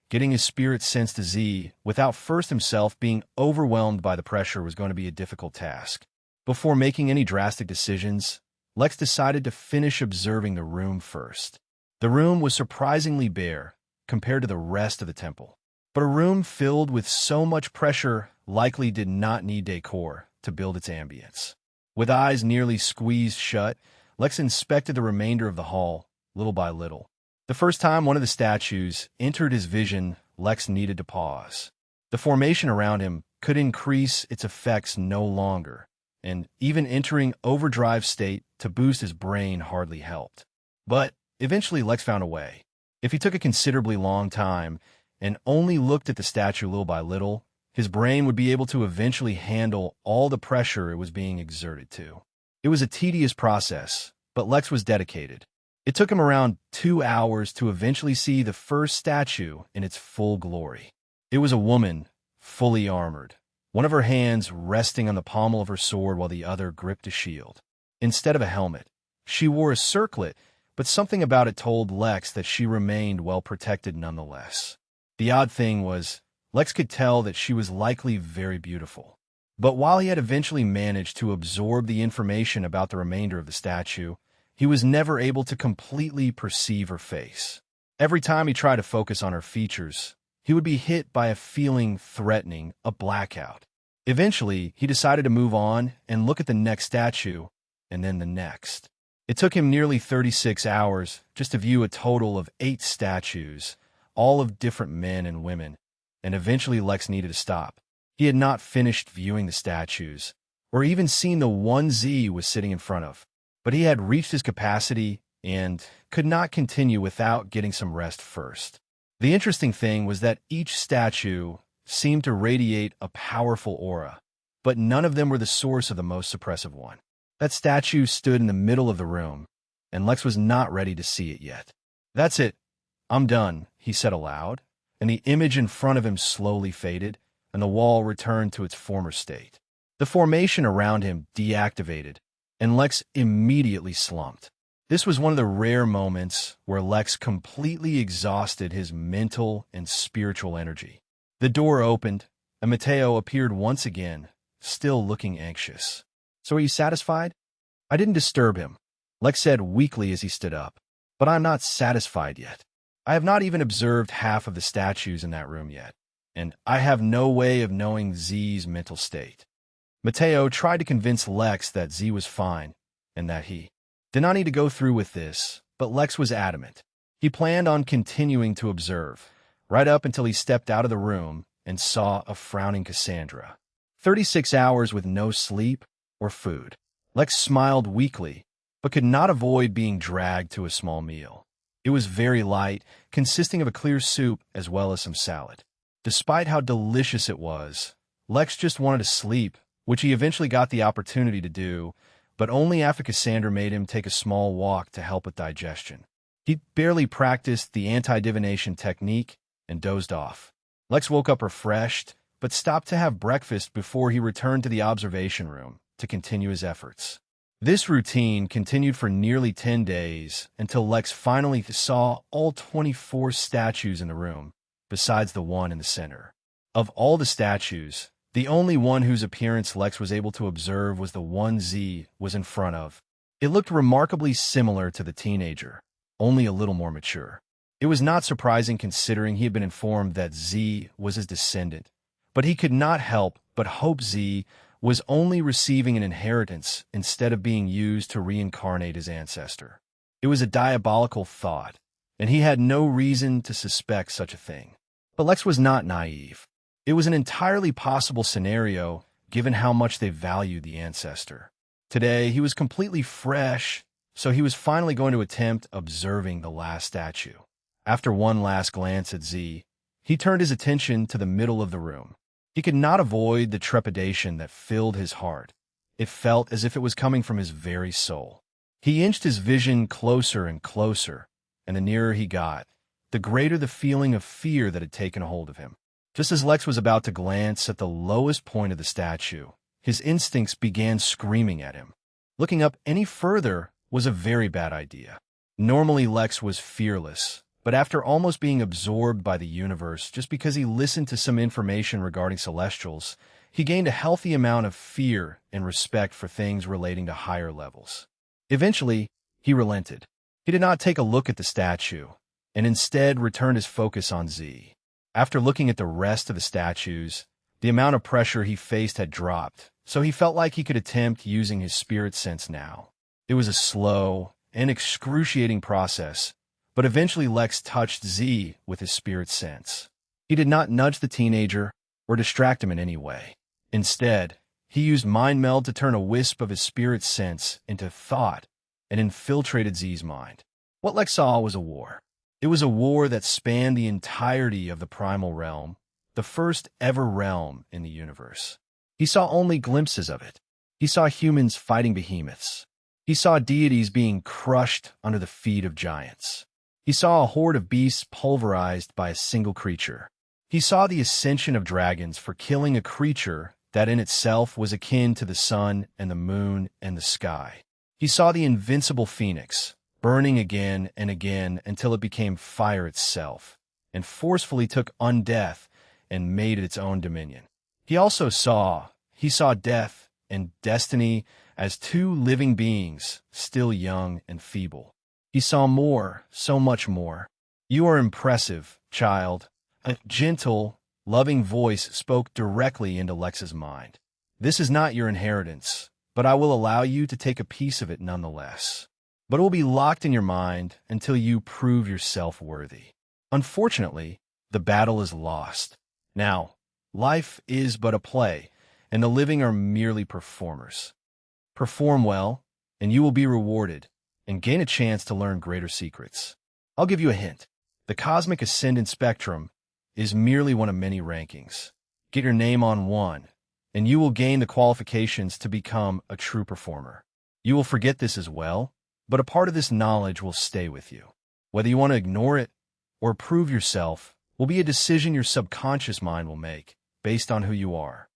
S1: getting his spirit sense to Z without first himself being overwhelmed by the pressure was going to be a difficult task. Before making any drastic decisions, Lex decided to finish observing the room first. The room was surprisingly bare compared to the rest of the temple. But a room filled with so much pressure likely did not need decor to build its ambience. With eyes nearly squeezed shut, Lex inspected the remainder of the hall, little by little. The first time one of the statues entered his vision, Lex needed to pause. The formation around him could increase its effects no longer, and even entering overdrive state to boost his brain hardly helped. But eventually Lex found a way. If he took a considerably long time and only looked at the statue little by little, his brain would be able to eventually handle all the pressure it was being exerted to. It was a tedious process, but Lex was dedicated. It took him around 2 hours to eventually see the first statue in its full glory. It was a woman, fully armored, one of her hands resting on the pommel of her sword while the other gripped a shield. Instead of a helmet, she wore a circlet, but something about it told Lex that she remained well protected nonetheless. The odd thing was, Lex could tell that she was likely very beautiful. But while he had eventually managed to absorb the information about the remainder of the statue, he was never able to completely perceive her face. Every time he tried to focus on her features, he would be hit by a feeling threatening a blackout. Eventually, he decided to move on and look at the next statue, and then the next. It took him nearly 36 hours just to view a total of 8 statues, all of different men and women, and eventually Lex needed to stop. He had not finished viewing the statues, or even seen the one Z was sitting in front of, but he had reached his capacity and could not continue without getting some rest first. The interesting thing was that each statue seemed to radiate a powerful aura, but none of them were the source of the most suppressive one. That statue stood in the middle of the room, and Lex was not ready to see it yet. "That's it. I'm done," he said aloud, and the image in front of him slowly faded, and the wall returned to its former state. The formation around him deactivated, and Lex immediately slumped. This was one of the rare moments where Lex completely exhausted his mental and spiritual energy. The door opened, and Mateo appeared once again, still looking anxious. "So are you satisfied?" "I didn't disturb him," Lex said weakly as he stood up. "But I'm not satisfied yet. I have not even observed half of the statues in that room yet." and I have no way of knowing Z's mental state. Mateo tried to convince Lex that Z was fine, and that he did not need to go through with this, but Lex was adamant. He planned on continuing to observe, right up until he stepped out of the room and saw a frowning Cassandra. 36 hours with no sleep or food. Lex smiled weakly, but could not avoid being dragged to a small meal. It was very light, consisting of a clear soup as well as some salad. Despite how delicious it was, Lex just wanted to sleep, which he eventually got the opportunity to do, but only after Cassandra made him take a small walk to help with digestion. He barely practiced the anti-divination technique and dozed off. Lex woke up refreshed, but stopped to have breakfast before he returned to the observation room to continue his efforts. This routine continued for nearly 10 days until Lex finally saw all 24 statues in the room, besides the one in the center. Of all the statues, the only one whose appearance Lex was able to observe was the one Z was in front of. It looked remarkably similar to the teenager, only a little more mature. It was not surprising considering he had been informed that Z was his descendant, but he could not help but hope Z was only receiving an inheritance instead of being used to reincarnate his ancestor. It was a diabolical thought, and he had no reason to suspect such a thing. But Lex was not naive. It was an entirely possible scenario given how much they valued the ancestor. Today, he was completely fresh, so he was finally going to attempt observing the last statue. After one last glance at Z, he turned his attention to the middle of the room. He could not avoid the trepidation that filled his heart. It felt as if it was coming from his very soul. He inched his vision closer and closer, and the nearer he got, the greater the feeling of fear that had taken hold of him. Just as Lex was about to glance at the lowest point of the statue, his instincts began screaming at him. Looking up any further was a very bad idea. Normally, Lex was fearless, but after almost being absorbed by the universe just because he listened to some information regarding celestials, he gained a healthy amount of fear and respect for things relating to higher levels. Eventually, he relented. He did not take a look at the statue, and instead returned his focus on Z. After looking at the rest of the statues, the amount of pressure he faced had dropped, so he felt like he could attempt using his spirit sense now. It was a slow and excruciating process, but eventually Lex touched Z with his spirit sense. He did not nudge the teenager or distract him in any way. Instead, he used mind meld to turn a wisp of his spirit sense into thought and infiltrated Z's mind. What Lex saw was a war. It was a war that spanned the entirety of the primal realm, the first ever realm in the universe. He saw only glimpses of it. He saw humans fighting behemoths. He saw deities being crushed under the feet of giants. He saw a horde of beasts pulverized by a single creature. He saw the ascension of dragons for killing a creature that in itself was akin to the sun and the moon and the sky. He saw the invincible phoenix, burning again and again until it became fire itself, and forcefully took undeath and made it its own dominion. He saw death and destiny as two living beings, still young and feeble. He saw more, so much more. "You are impressive, child." A gentle, loving voice spoke directly into Lex's mind. "This is not your inheritance, but I will allow you to take a piece of it nonetheless. But it will be locked in your mind until you prove yourself worthy. Unfortunately, the battle is lost. Now, life is but a play, and the living are merely performers. Perform well, and you will be rewarded, and gain a chance to learn greater secrets. I'll give you a hint. The Cosmic Ascendant Spectrum is merely one of many rankings. Get your name on one, and you will gain the qualifications to become a true performer. You will forget this as well, but a part of this knowledge will stay with you. Whether you want to ignore it or prove yourself will be a decision your subconscious mind will make based on who you are."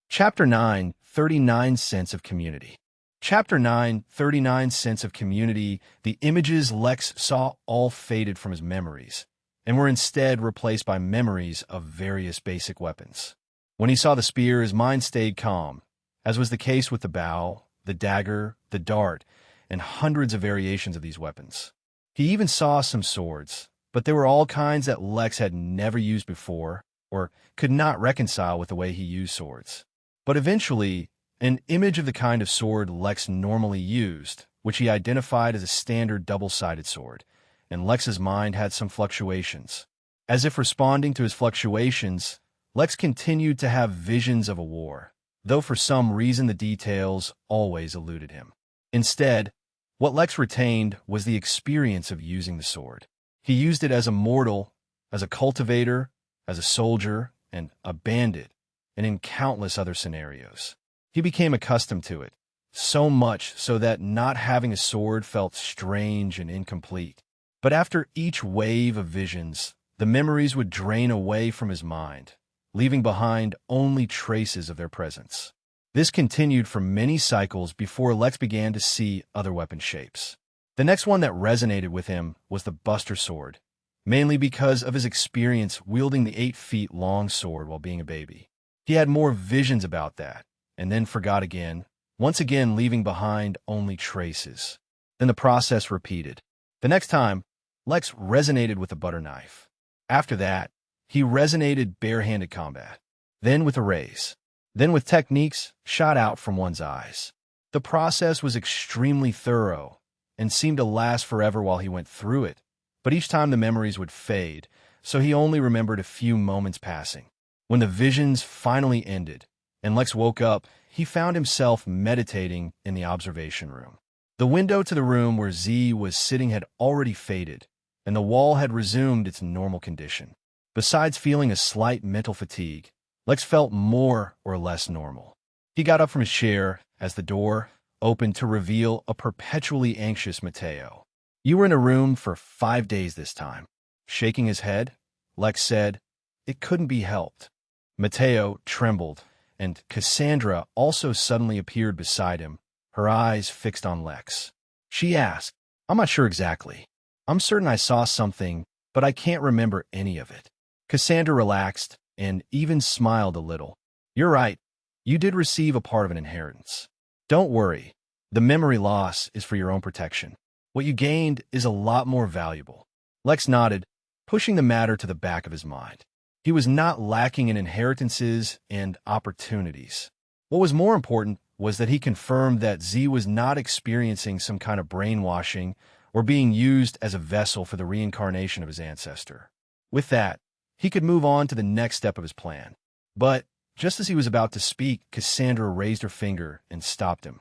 S1: Chapter 9, 39 Sense of Community. Chapter 9, 39 Sense of Community. The images Lex saw all faded from his memories, and were instead replaced by memories of various basic weapons. When he saw the spear, his mind stayed calm, as was the case with the bow, the dagger, the dart, and hundreds of variations of these weapons. He even saw some swords, but they were all kinds that Lex had never used before, or could not reconcile with the way he used swords. But eventually, an image of the kind of sword Lex normally used, which he identified as a standard double-sided sword, and Lex's mind had some fluctuations. As if responding to his fluctuations, Lex continued to have visions of a war, though for some reason the details always eluded him. Instead, what Lex retained was the experience of using the sword. He used it as a mortal, as a cultivator, as a soldier, and a bandit, and in countless other scenarios. He became accustomed to it, so much so that not having a sword felt strange and incomplete. But after each wave of visions, the memories would drain away from his mind, leaving behind only traces of their presence. This continued for many cycles before Lex began to see other weapon shapes. The next one that resonated with him was the Buster Sword, mainly because of his experience wielding the 8-feet-long sword while being a baby. He had more visions about that, and then forgot again, once again leaving behind only traces. Then the process repeated. The next time, Lex resonated with a butter knife. After that, he resonated barehanded combat, then with a raise, then with techniques shot out from one's eyes. The process was extremely thorough and seemed to last forever while he went through it, but each time the memories would fade, so he only remembered a few moments passing. When the visions finally ended and Lex woke up, he found himself meditating in the observation room. The window to the room where Z was sitting had already faded, and the wall had resumed its normal condition. Besides feeling a slight mental fatigue, Lex felt more or less normal. He got up from his chair as the door opened to reveal a perpetually anxious Mateo. "You were in a room for 5 days this time." Shaking his head, Lex said, "It couldn't be helped." Mateo trembled, and Cassandra also suddenly appeared beside him, her eyes fixed on Lex. She asked, "I'm not sure exactly. I'm certain I saw something, but I can't remember any of it." Cassandra relaxed and even smiled a little. "You're right. You did receive a part of an inheritance. Don't worry. The memory loss is for your own protection. What you gained is a lot more valuable." Lex nodded, pushing the matter to the back of his mind. He was not lacking in inheritances and opportunities. What was more important was that he confirmed that Z was not experiencing some kind of brainwashing or being used as a vessel for the reincarnation of his ancestor. With that, he could move on to the next step of his plan. But just as he was about to speak, Cassandra raised her finger and stopped him.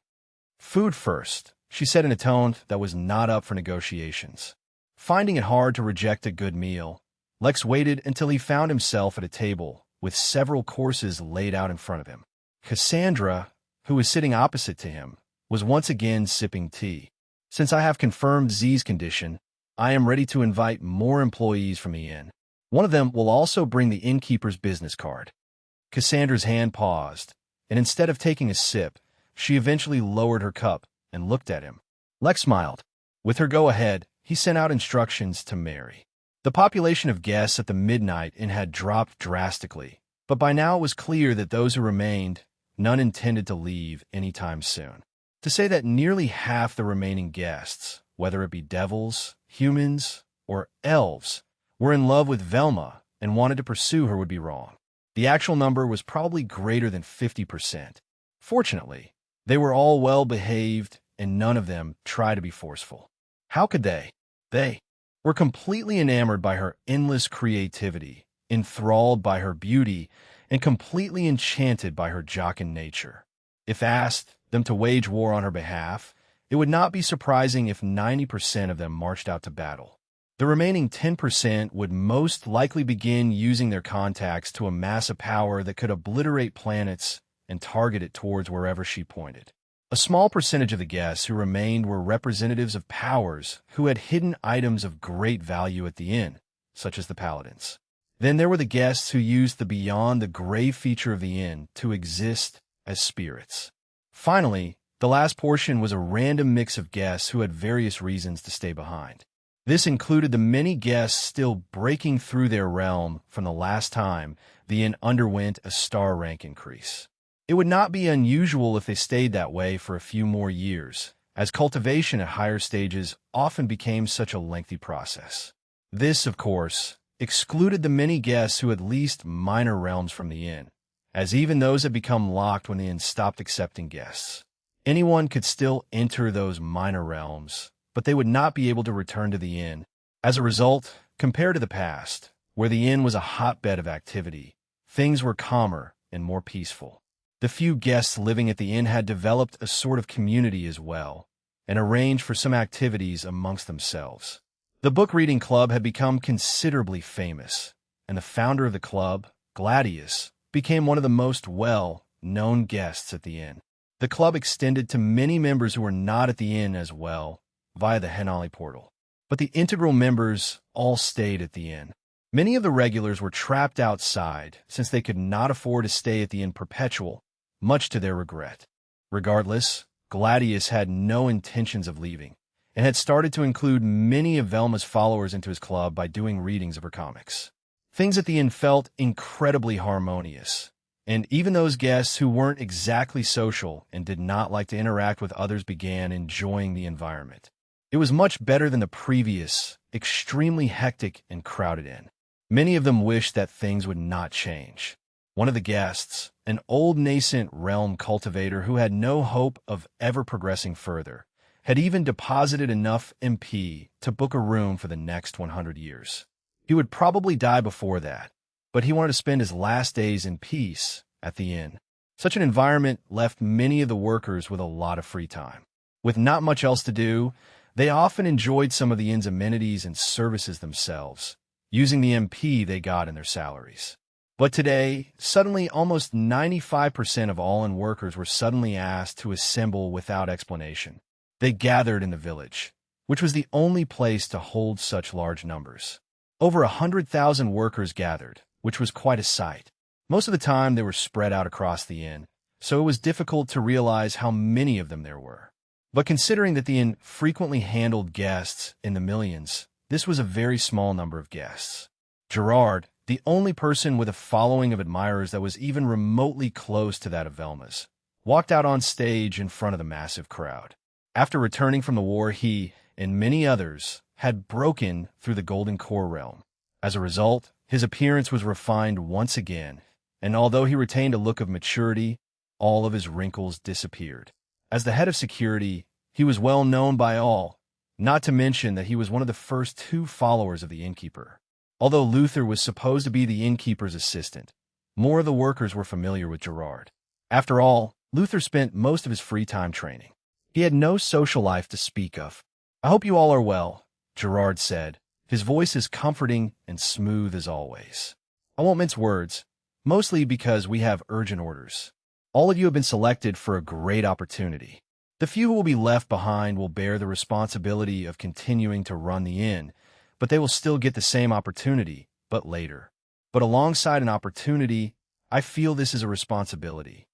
S1: "Food first," she said in a tone that was not up for negotiations. Finding it hard to reject a good meal, Lex waited until he found himself at a table with several courses laid out in front of him. Cassandra, who was sitting opposite to him, was once again sipping tea. "Since I have confirmed Z's condition, I am ready to invite more employees from the inn. One of them will also bring the innkeeper's business card." Cassandra's hand paused, and instead of taking a sip, she eventually lowered her cup and looked at him. Lex smiled. With her go-ahead, he sent out instructions to Mary. The population of guests at the Midnight Inn had dropped drastically, but by now it was clear that those who remained, none intended to leave anytime soon. To say that nearly half the remaining guests, whether it be devils, humans, or elves, were in love with Velma and wanted to pursue her would be wrong. The actual number was probably greater than 50%. Fortunately, they were all well-behaved and none of them tried to be forceful. How could they? They were completely enamored by her endless creativity, enthralled by her beauty, and completely enchanted by her jocund nature. If asked them to wage war on her behalf, it would not be surprising if 90% of them marched out to battle. The remaining 10% would most likely begin using their contacts to amass a power that could obliterate planets and target it towards wherever she pointed. A small percentage of the guests who remained were representatives of powers who had hidden items of great value at the inn, such as the paladins. Then there were the guests who used the beyond the grave feature of the inn to exist as spirits. Finally, the last portion was a random mix of guests who had various reasons to stay behind. This included the many guests still breaking through their realm from the last time the inn underwent a star rank increase. It would not be unusual if they stayed that way for a few more years, as cultivation at higher stages often became such a lengthy process. This, of course, excluded the many guests who had leased minor realms from the inn, as even those had become locked when the inn stopped accepting guests. Anyone could still enter those minor realms, but they would not be able to return to the inn. As a result, compared to the past, where the inn was a hotbed of activity, things were calmer and more peaceful. The few guests living at the inn had developed a sort of community as well, and arranged for some activities amongst themselves. The book reading club had become considerably famous, and the founder of the club, Gladius, became one of the most well-known guests at the inn. The club extended to many members who were not at the inn as well, via the Henali portal. But the integral members all stayed at the inn. Many of the regulars were trapped outside, since they could not afford to stay at the inn perpetual, much to their regret. Regardless, Gladius had no intentions of leaving, and had started to include many of Velma's followers into his club by doing readings of her comics. Things at the inn felt incredibly harmonious, and even those guests who weren't exactly social and did not like to interact with others began enjoying the environment. It was much better than the previous, extremely hectic and crowded inn. Many of them wished that things would not change. One of the guests, an old nascent realm cultivator who had no hope of ever progressing further, had even deposited enough MP to book a room for the next 100 years. He would probably die before that, but he wanted to spend his last days in peace at the inn. Such an environment left many of the workers with a lot of free time. With not much else to do, they often enjoyed some of the inn's amenities and services themselves, using the MP they got in their salaries. But today, suddenly almost 95% of all inn workers were suddenly asked to assemble without explanation. They gathered in the village, which was the only place to hold such large numbers. Over 100,000 workers gathered, which was quite a sight. Most of the time they were spread out across the inn, so it was difficult to realize how many of them there were. But considering that the inn frequently handled guests in the millions, this was a very small number of guests. Gerard, the only person with a following of admirers that was even remotely close to that of Velma's, walked out on stage in front of the massive crowd. After returning from the war, he, and many others, had broken through the Golden Core realm. As a result, his appearance was refined once again, and although he retained a look of maturity, all of his wrinkles disappeared. As the head of security, he was well known by all, not to mention that he was one of the first 2 followers of the innkeeper. Although Luther was supposed to be the innkeeper's assistant, more of the workers were familiar with Gerard. After all, Luther spent most of his free time training. He had no social life to speak of. "I hope you all are well," Gerard said, his voice as comforting and smooth as always. "I won't mince words, mostly because we have urgent orders. All of you have been selected for a great opportunity. The few who will be left behind will bear the responsibility of continuing to run the inn, but they will still get the same opportunity, but later. But alongside an opportunity, I feel this is a responsibility."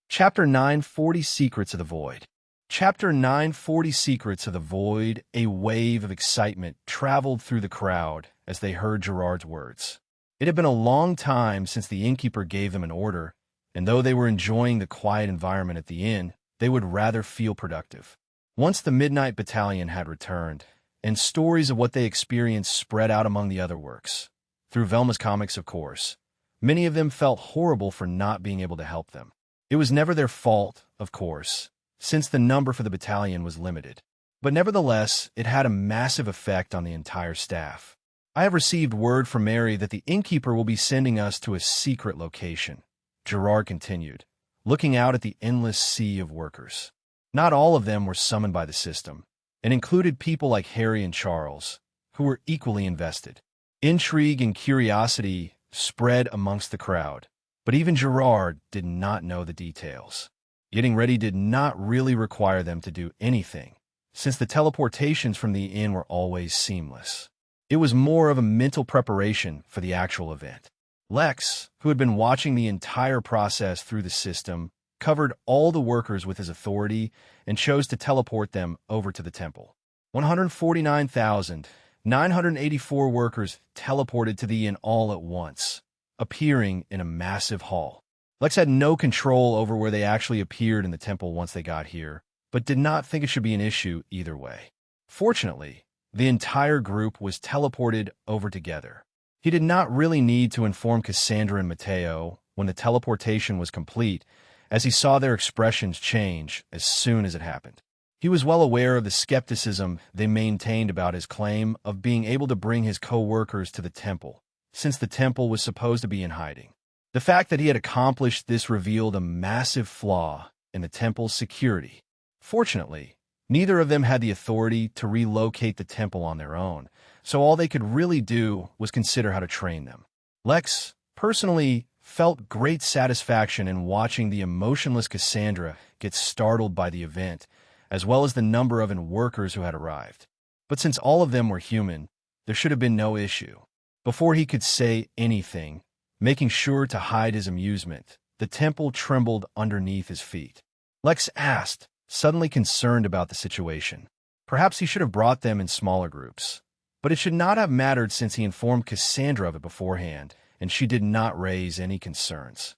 S1: Chapter 940 Secrets of the Void. Chapter 940 Secrets of the Void. A wave of excitement traveled through the crowd as they heard Gerard's words. It had been a long time since the innkeeper gave them an order, and though they were enjoying the quiet environment at the inn, they would rather feel productive. Once the Midnight Battalion had returned, and stories of what they experienced spread out among the other works. Through Velma's comics, of course. Many of them felt horrible for not being able to help them. It was never their fault, of course, since the number for the battalion was limited. But nevertheless, it had a massive effect on the entire staff. "I have received word from Mary that the innkeeper will be sending us to a secret location," Gerard continued, looking out at the endless sea of workers. Not all of them were summoned by the system, and included people like Harry and Charles, who were equally invested. Intrigue and curiosity spread amongst the crowd, but even Gerard did not know the details. Getting ready did not really require them to do anything, since the teleportations from the inn were always seamless. It was more of a mental preparation for the actual event. Lex, who had been watching the entire process through the system, covered all the workers with his authority and chose to teleport them over to the temple. 149,984 workers teleported to the inn all at once, appearing in a massive hall. Lex had no control over where they actually appeared in the temple once they got here, but did not think it should be an issue either way. Fortunately, the entire group was teleported over together. He did not really need to inform Cassandra and Mateo when the teleportation was complete, as he saw their expressions change as soon as it happened. He was well aware of the skepticism they maintained about his claim of being able to bring his co-workers to the temple, since the temple was supposed to be in hiding. The fact that he had accomplished this revealed a massive flaw in the temple's security. Fortunately, neither of them had the authority to relocate the temple on their own, so all they could really do was consider how to train them. Lex, personally, felt great satisfaction in watching the emotionless Cassandra get startled by the event, as well as the number of workers who had arrived. But since all of them were human, there should have been no issue. Before he could say anything, making sure to hide his amusement, the temple trembled underneath his feet. Lex asked, suddenly concerned about the situation. Perhaps he should have brought them in smaller groups. But it should not have mattered since he informed Cassandra of it beforehand, and she did not raise any concerns.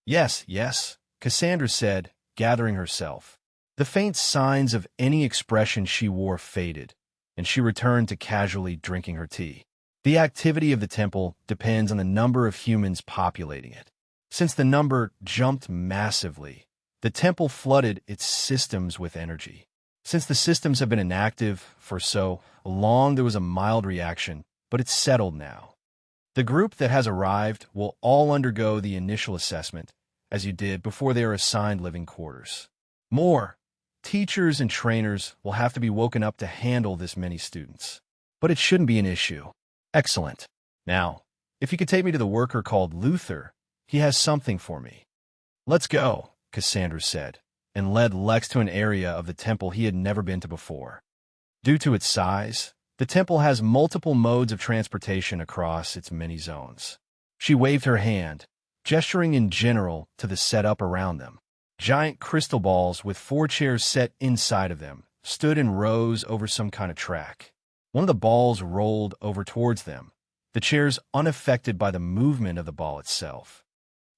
S1: Yes, Cassandra said, gathering herself. The faint signs of any expression she wore faded, and she returned to casually drinking her tea. The activity of the temple depends on the number of humans populating it. Since the number jumped massively, the temple flooded its systems with energy. Since the systems have been inactive for so long, there was a mild reaction, but it's settled now. The group that has arrived will all undergo the initial assessment, as you did before they are assigned living quarters. More teachers and trainers will have to be woken up to handle this many students. But it shouldn't be an issue. Excellent. Now, if you could take me to the worker called Luther, he has something for me. Let's go, Cassandra said, and led Lex to an area of the temple he had never been to before. Due to its size, the temple has multiple modes of transportation across its many zones. She waved her hand, gesturing in general to the setup around them. Giant crystal balls with 4 chairs set inside of them stood in rows over some kind of track. One of the balls rolled over towards them, the chairs unaffected by the movement of the ball itself.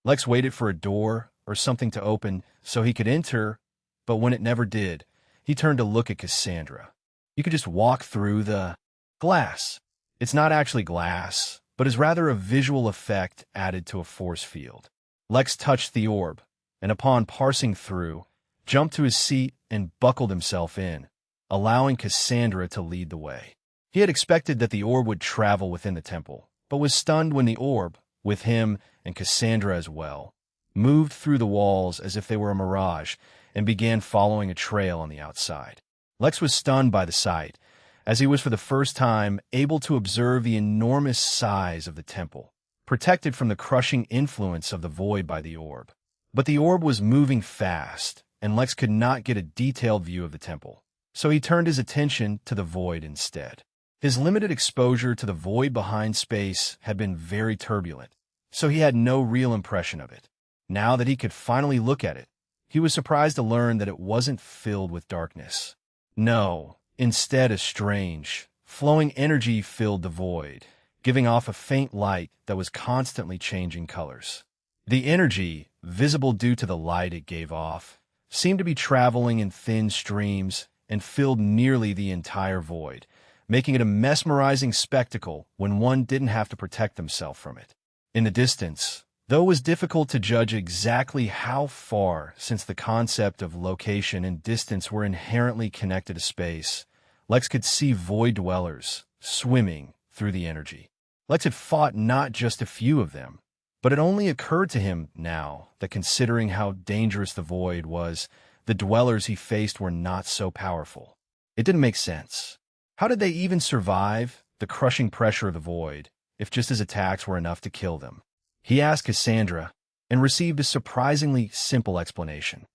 S1: Lex waited for a door or something to open so he could enter, but when it never did, he turned to look at Cassandra. You could just walk through the glass. It's not actually glass, but is rather a visual effect added to a force field. Lex touched the orb, and upon parsing through, jumped to his seat and buckled himself in, allowing Cassandra to lead the way. He had expected that the orb would travel within the temple, but was stunned when the orb, with him and Cassandra as well, moved through the walls as if they were a mirage and began following a trail on the outside. Lex was stunned by the sight, as he was for the first time able to observe the enormous size of the temple, protected from the crushing influence of the void by the orb. But the orb was moving fast, and Lex could not get a detailed view of the temple, so he turned his attention to the void instead. His limited exposure to the void behind space had been very turbulent, so he had no real impression of it. Now that he could finally look at it, he was surprised to learn that it wasn't filled with darkness. No, instead a strange, flowing energy filled the void, giving off a faint light that was constantly changing colors. The energy, visible due to the light it gave off, seemed to be traveling in thin streams and filled nearly the entire void, making it a mesmerizing spectacle when one didn't have to protect themselves from it. In the distance, though it was difficult to judge exactly how far, since the concept of location and distance were inherently connected to space, Lex could see void dwellers swimming through the energy. Lex had fought not just a few of them, but it only occurred to him now that considering how dangerous the void was, the dwellers he faced were not so powerful. It didn't make sense. How did they even survive the crushing pressure of the void, if just his attacks were enough to kill them? He asked Cassandra, and received a surprisingly simple explanation.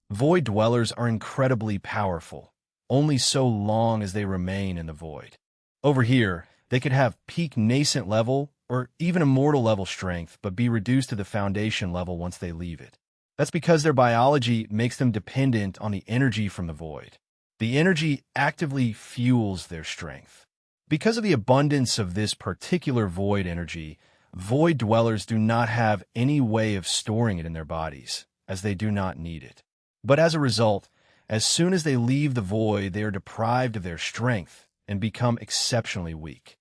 S1: Void dwellers are incredibly powerful, only so long as they remain in the void. Over here, they could have peak nascent level or even immortal level strength, but be reduced to the foundation level once they leave it. That's because their biology makes them dependent on the energy from the void. The energy actively fuels their strength. Because of the abundance of this particular void energy, void dwellers do not have any way of storing it in their bodies, as they do not need it. But as a result, as soon as they leave the void, they are deprived of their strength and become exceptionally weak.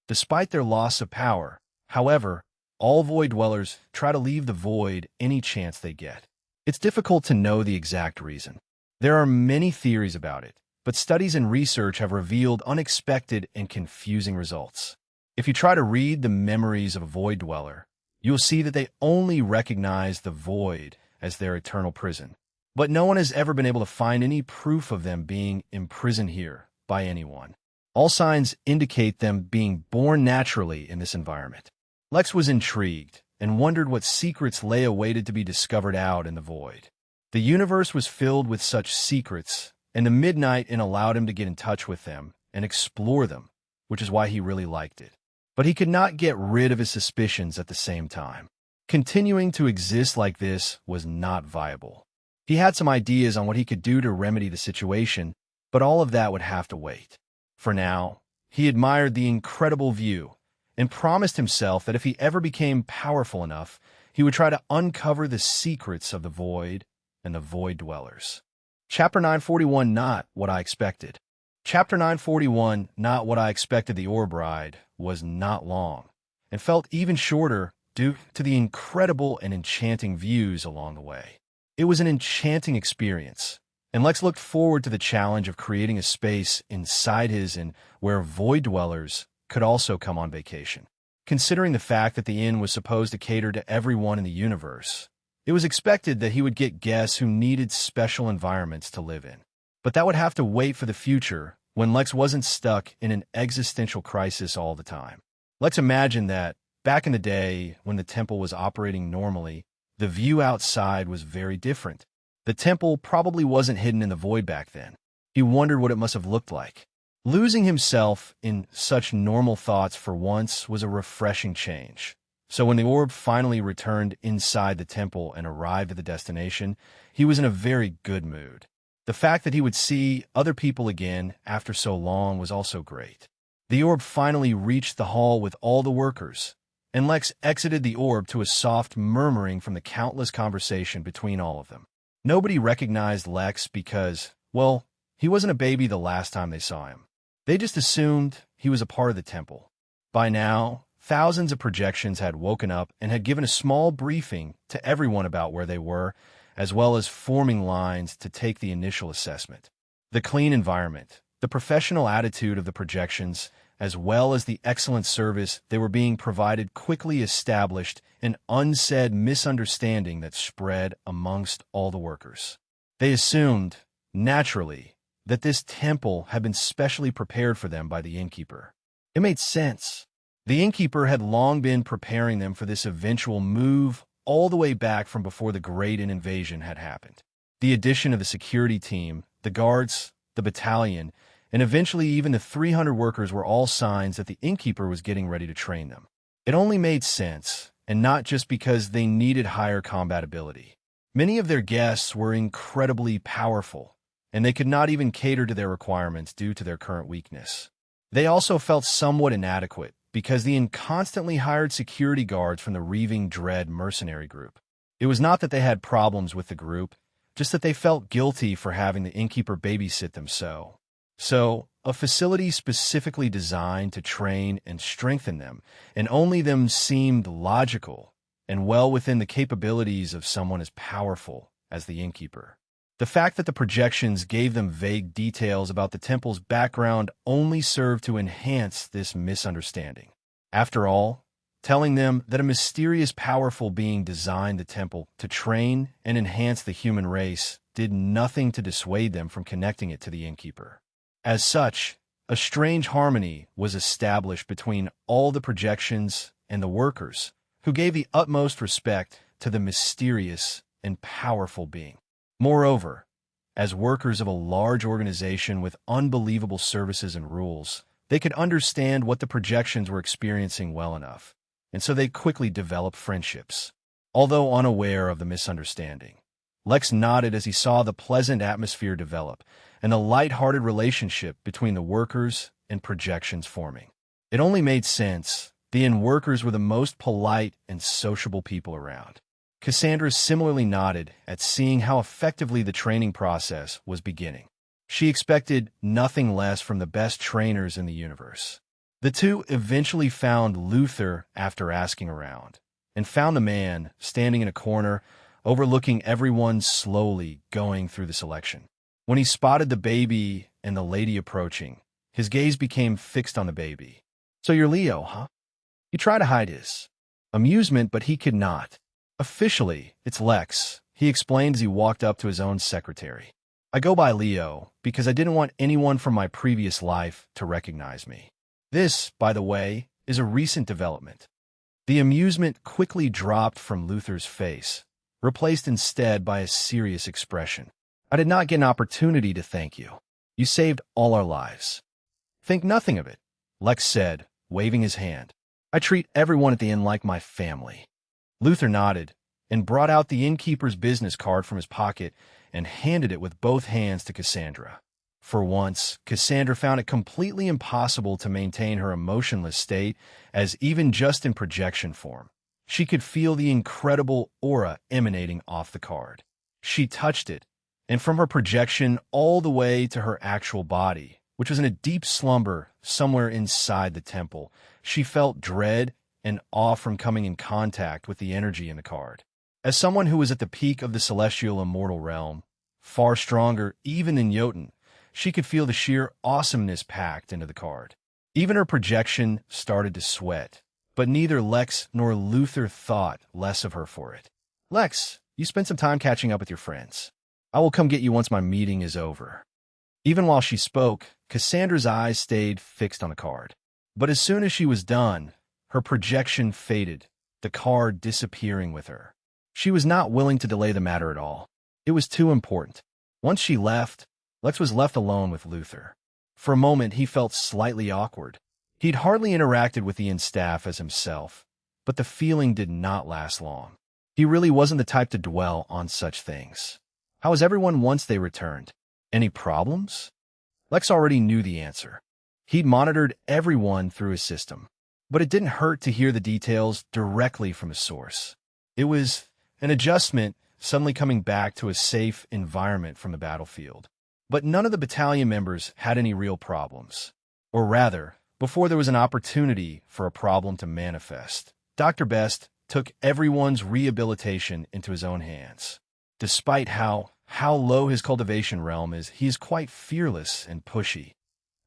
S1: Despite their loss of power, However, all void dwellers try to leave the void any chance they get. It's difficult to know the exact reason. There are many theories about it, but studies and research have revealed unexpected and confusing results. If you try to read the memories of a void dweller, you'll see that they only recognize the void as their eternal prison. But no one has ever been able to find any proof of them being imprisoned here by anyone. All signs indicate them being born naturally in this environment. Lex was intrigued and wondered what secrets lay awaited to be discovered out in the void. The universe was filled with such secrets, and the midnight allowed him to get in touch with them and explore them, which is why he really liked it. But he could not get rid of his suspicions at the same time. Continuing to exist like this was not viable. He had some ideas on what he could do to remedy the situation, but all of that would have to wait. For now, he admired the incredible view and promised himself that if he ever became powerful enough, he would try to uncover the secrets of the void and the void dwellers. Chapter 941, Not What I Expected. Chapter 941, Not What I Expected. The Orb Ride was not long, and felt even shorter due to the incredible and enchanting views along the way. It was an enchanting experience, and Lex looked forward to the challenge of creating a space inside his inn where void dwellers could also come on vacation. Considering the fact that the inn was supposed to cater to everyone in the universe, it was expected that he would get guests who needed special environments to live in. But that would have to wait for the future when Lex wasn't stuck in an existential crisis all the time. Let's imagine that, back in the day when the temple was operating normally, the view outside was very different. The temple probably wasn't hidden in the void back then. He wondered what it must have looked like. Losing himself in such normal thoughts for once was a refreshing change. So when the orb finally returned inside the temple and arrived at the destination, he was in a very good mood. The fact that he would see other people again after so long was also great. The orb finally reached the hall with all the workers, and Lex exited the orb to a soft murmuring from the countless conversation between all of them. Nobody recognized Lex because, well, he wasn't a baby the last time they saw him. They just assumed he was a part of the temple. By now, thousands of projections had woken up and had given a small briefing to everyone about where they were, as well as forming lines to take the initial assessment. The clean environment, the professional attitude of the projections, as well as the excellent service they were being provided quickly established an unsaid misunderstanding that spread amongst all the workers. They assumed, naturally, that this temple had been specially prepared for them by the innkeeper. It made sense. The innkeeper had long been preparing them for this eventual move all the way back from before the Great Invasion had happened. The addition of the security team, the guards, the battalion, and eventually even the 300 workers were all signs that the innkeeper was getting ready to train them. It only made sense, and not just because they needed higher combat ability. Many of their guests were incredibly powerful, and they could not even cater to their requirements due to their current weakness. They also felt somewhat inadequate because the constantly hired security guards from the Reaving Dread mercenary group. It was not that they had problems with the group, just that they felt guilty for having the innkeeper babysit them So, a facility specifically designed to train and strengthen them, and only them seemed logical and well within the capabilities of someone as powerful as the innkeeper. The fact that the projections gave them vague details about the temple's background only served to enhance this misunderstanding. After all, telling them that a mysterious powerful being designed the temple to train and enhance the human race did nothing to dissuade them from connecting it to the innkeeper. As such, a strange harmony was established between all the projections and the workers, who gave the utmost respect to the mysterious and powerful being. Moreover, as workers of a large organization with unbelievable services and rules, they could understand what the projections were experiencing well enough, and so they quickly developed friendships. Although unaware of the misunderstanding, Lex nodded as he saw the pleasant atmosphere develop and the light-hearted relationship between the workers and projections forming. It only made sense. The workers were the most polite and sociable people around. Cassandra similarly nodded at seeing how effectively the training process was beginning. She expected nothing less from the best trainers in the universe. The two eventually found Luther after asking around, and found the man standing in a corner, overlooking everyone slowly going through the selection. When he spotted the baby and the lady approaching, his gaze became fixed on the baby. "So you're Leo, huh?" He tried to hide his amusement, but he could not. "Officially, it's Lex," he explained as he walked up to his own secretary. "I go by Leo because I didn't want anyone from my previous life to recognize me. This, by the way, is a recent development." The amusement quickly dropped from Luther's face, replaced instead by a serious expression. "I did not get an opportunity to thank you. You saved all our lives." "Think nothing of it," Lex said, waving his hand. "I treat everyone at the inn like my family." Luther nodded and brought out the innkeeper's business card from his pocket and handed it with both hands to Cassandra. For once, Cassandra found it completely impossible to maintain her emotionless state, as even just in projection form, she could feel the incredible aura emanating off the card. She touched it, and from her projection all the way to her actual body, which was in a deep slumber somewhere inside the temple, she felt dread and awe from coming in contact with the energy in the card. As someone who was at the peak of the celestial immortal realm, far stronger even than Jotun, she could feel the sheer awesomeness packed into the card. Even her projection started to sweat, but neither Lex nor Luther thought less of her for it. "Lex, you spent some time catching up with your friends. I will come get you once my meeting is over." Even while she spoke, Cassandra's eyes stayed fixed on the card. But as soon as she was done, her projection faded, the card disappearing with her. She was not willing to delay the matter at all. It was too important. Once she left, Lex was left alone with Luther. For a moment, he felt slightly awkward. He'd hardly interacted with the inn staff as himself, but the feeling did not last long. He really wasn't the type to dwell on such things. How was everyone once they returned? Any problems? Lex already knew the answer. He'd monitored everyone through his system, but it didn't hurt to hear the details directly from his source. It was an adjustment, suddenly coming back to a safe environment from the battlefield. But none of the battalion members had any real problems. Or rather, before there was an opportunity for a problem to manifest, Dr. Best took everyone's rehabilitation into his own hands. Despite how low his cultivation realm is, he is quite fearless and pushy.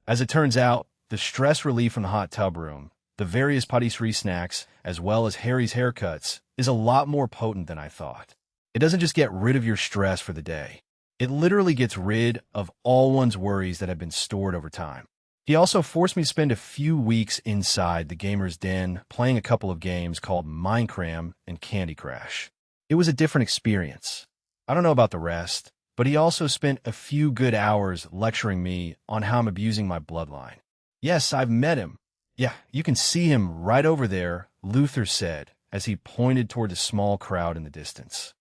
S1: As it turns out, the stress relief from the hot tub room, the various patisserie snacks, as well as Harry's haircuts, is a lot more potent than I thought. It doesn't just get rid of your stress for the day. It literally gets rid of all one's worries that have been stored over time. He also forced me to spend a few weeks inside the gamer's den playing a couple of games called Minecraft and Candy Crush. It was a different experience. I don't know about the rest, but he also spent a few good hours lecturing me on how I'm abusing my bloodline. "Yes, I've met him. Yeah, you can see him right over there," Luther said as he pointed toward the small crowd in the distance.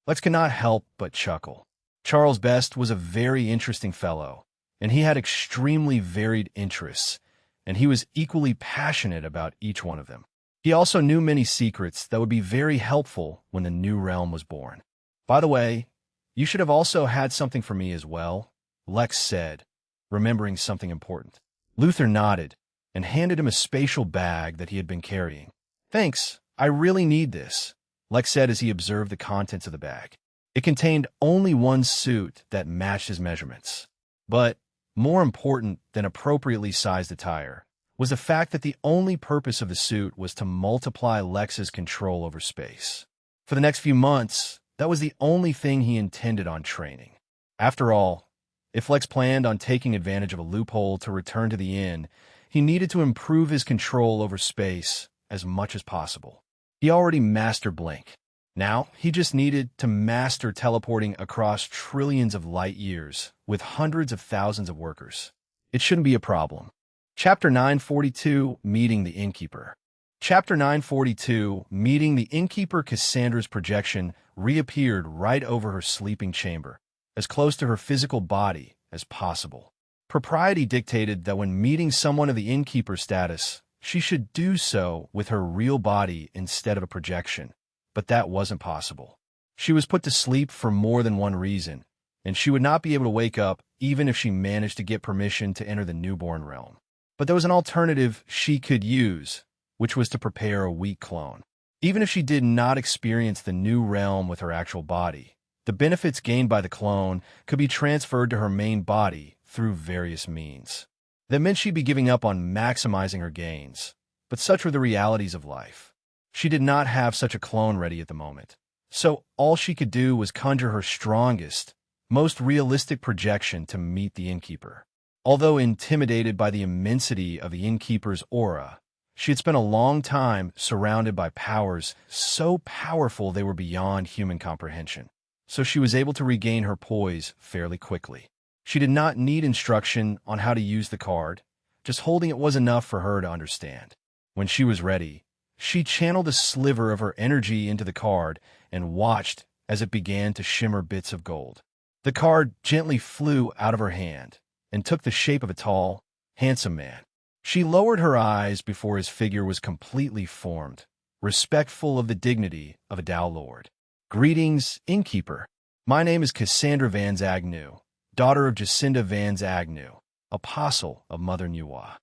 S1: Lex could not help but chuckle. Charles Best was a very interesting fellow, and he had extremely varied interests, and he was equally passionate about each one of them. He also knew many secrets that would be very helpful when the new realm was born. "By the way, you should have also had something for me as well," Lex said, remembering something important. Luther nodded and handed him a spatial bag that he had been carrying. "Thanks, I really need this," Lex said as he observed the contents of the bag. It contained only one suit that matched his measurements. But more important than appropriately sized attire was the fact that the only purpose of the suit was to multiply Lex's control over space. For the next few months, that was the only thing he intended on training. After all, if Lex planned on taking advantage of a loophole to return to the inn, he needed to improve his control over space as much as possible. He already mastered Blink. Now, he just needed to master teleporting across trillions of light years with hundreds of thousands of workers. It shouldn't be a problem. Chapter 942, Meeting the Innkeeper. Chapter 942, Meeting the Innkeeper. Cassandra's projection reappeared right over her sleeping chamber, as close to her physical body as possible. Propriety dictated that when meeting someone of the innkeeper status, she should do so with her real body instead of a projection. But that wasn't possible. She was put to sleep for more than one reason, and she would not be able to wake up even if she managed to get permission to enter the newborn realm. But there was an alternative she could use, which was to prepare a weak clone. Even if she did not experience the new realm with her actual body, the benefits gained by the clone could be transferred to her main body through various means. That meant she'd be giving up on maximizing her gains, but such were the realities of life. She did not have such a clone ready at the moment, so all she could do was conjure her strongest, most realistic projection to meet the innkeeper. Although intimidated by the immensity of the innkeeper's aura, she had spent a long time surrounded by powers so powerful they were beyond human comprehension, so she was able to regain her poise fairly quickly. She did not need instruction on how to use the card, just holding it was enough for her to understand. When she was ready, she channeled a sliver of her energy into the card and watched as it began to shimmer bits of gold. The card gently flew out of her hand and took the shape of a tall, handsome man. She lowered her eyes before his figure was completely formed, respectful of the dignity of a Tao Lord. "Greetings, innkeeper. My name is Cassandra Van Agnew, daughter of Jacinda Van Agnew, apostle of Mother Nuwa.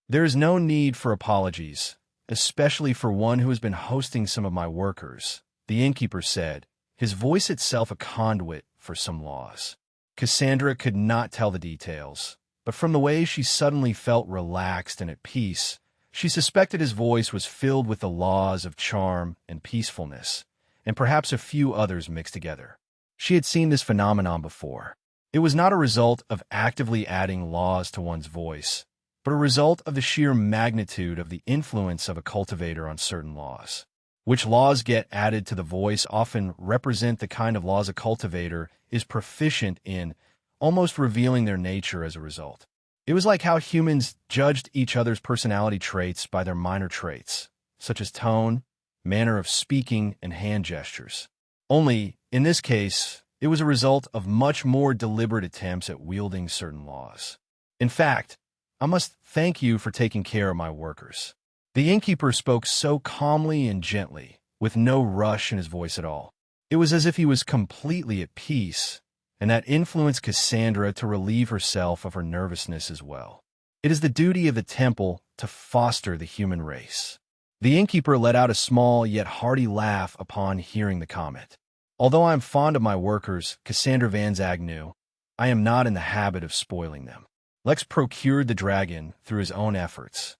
S1: There is no need for apologies, especially for one who has been hosting some of my workers," the innkeeper said, his voice itself a conduit for some laws. Cassandra could not tell the details, but from the way she suddenly felt relaxed and at peace, she suspected his voice was filled with the laws of charm and peacefulness, and perhaps a few others mixed together. She had seen this phenomenon before. It was not a result of actively adding laws to one's voice, but a result of the sheer magnitude of the influence of a cultivator on certain laws. Which laws get added to the voice often represent the kind of laws a cultivator is proficient in, almost revealing their nature as a result. It was like how humans judged each other's personality traits by their minor traits, such as tone, manner of speaking, and hand gestures. Only, in this case, it was a result of much more deliberate attempts at wielding certain laws. In fact, I must thank you for taking care of my workers. The innkeeper spoke so calmly and gently, with no rush in his voice at all. It was as if he was completely at peace, and that influenced Cassandra to relieve herself of her nervousness as well. It is the duty of the temple to foster the human race. The innkeeper let out a small yet hearty laugh upon hearing the comment. Although I am fond of my workers, Cassandra Van Agnew, I am not in the habit of spoiling them. Lex procured the dragon through his own efforts.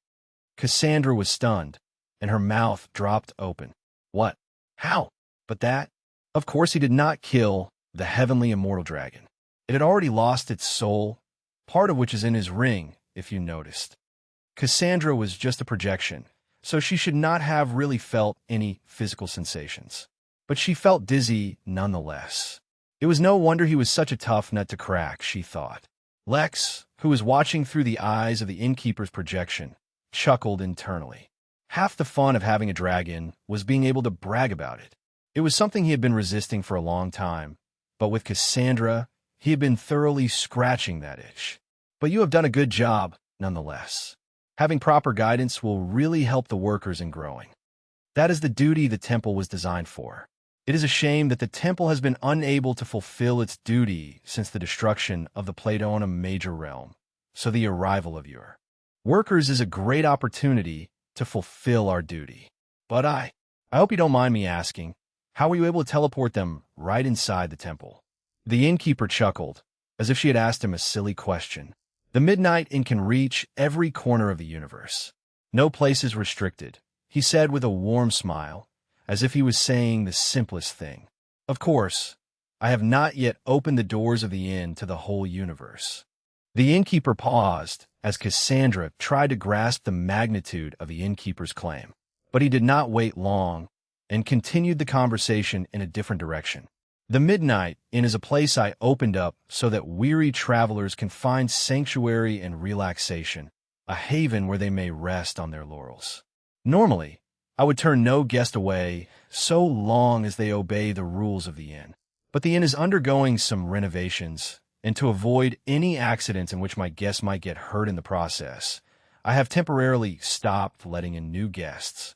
S1: Cassandra was stunned, and her mouth dropped open. What? How? But that? Of course he did not kill the heavenly immortal dragon. It had already lost its soul, part of which is in his ring, if you noticed. Cassandra was just a projection, so she should not have really felt any physical sensations. But she felt dizzy nonetheless. It was no wonder he was such a tough nut to crack, she thought. Lex, who was watching through the eyes of the innkeeper's projection, chuckled internally. Half the fun of having a dragon was being able to brag about it. It was something he had been resisting for a long time, but with Cassandra, he had been thoroughly scratching that itch. But you have done a good job, nonetheless. Having proper guidance will really help the workers in growing. That is the duty the temple was designed for. It is a shame that the temple has been unable to fulfill its duty since the destruction of the Platonum major realm, so the arrival of your workers is a great opportunity to fulfill our duty. But I hope you don't mind me asking, how were you able to teleport them right inside the temple? The innkeeper chuckled, as if she had asked him a silly question. The Midnight Inn can reach every corner of the universe. No place is restricted, he said with a warm smile, as if he was saying the simplest thing. Of course, I have not yet opened the doors of the inn to the whole universe. The innkeeper paused as Cassandra tried to grasp the magnitude of the innkeeper's claim. But he did not wait long and continued the conversation in a different direction. The Midnight Inn is a place I opened up so that weary travelers can find sanctuary and relaxation, a haven where they may rest on their laurels. Normally, I would turn no guest away so long as they obey the rules of the inn. But the inn is undergoing some renovations, and to avoid any accidents in which my guests might get hurt in the process, I have temporarily stopped letting in new guests.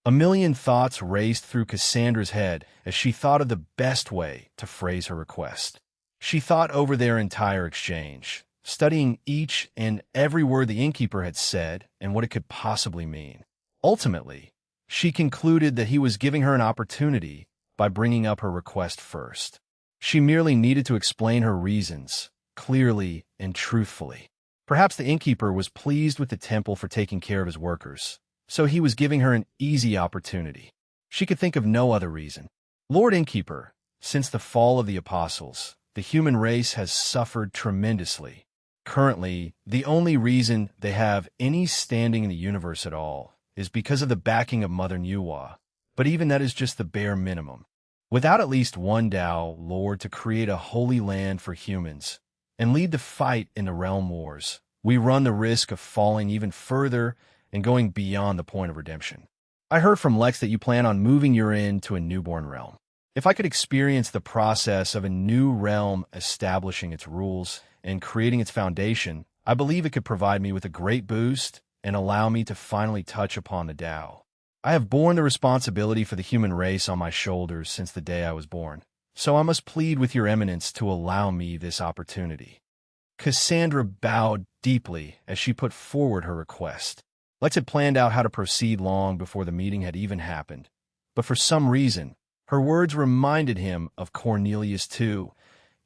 S1: A million thoughts raced through Cassandra's head as she thought of the best way to phrase her request. She thought over their entire exchange, studying each and every word the innkeeper had said and what it could possibly mean. Ultimately, she concluded that he was giving her an opportunity by bringing up her request first. She merely needed to explain her reasons, clearly and truthfully. Perhaps the innkeeper was pleased with the temple for taking care of his workers, so he was giving her an easy opportunity. She could think of no other reason. Lord Innkeeper, since the fall of the apostles, the human race has suffered tremendously. Currently, the only reason they have any standing in the universe at all is because of the backing of Mother Nuwa, but even that is just the bare minimum. Without at least one Tao Lord to create a holy land for humans and lead the fight in the realm wars, we run the risk of falling even further and going beyond the point of redemption. I heard from Lex that you plan on moving your inn to a newborn realm. If I could experience the process of a new realm establishing its rules and creating its foundation, I believe it could provide me with a great boost and allow me to finally touch upon the Tao. I have borne the responsibility for the human race on my shoulders since the day I was born, so I must plead with your eminence to allow me this opportunity. Cassandra bowed deeply as she put forward her request. Lex had planned out how to proceed long before the meeting had even happened, but for some reason, her words reminded him of Cornelius II,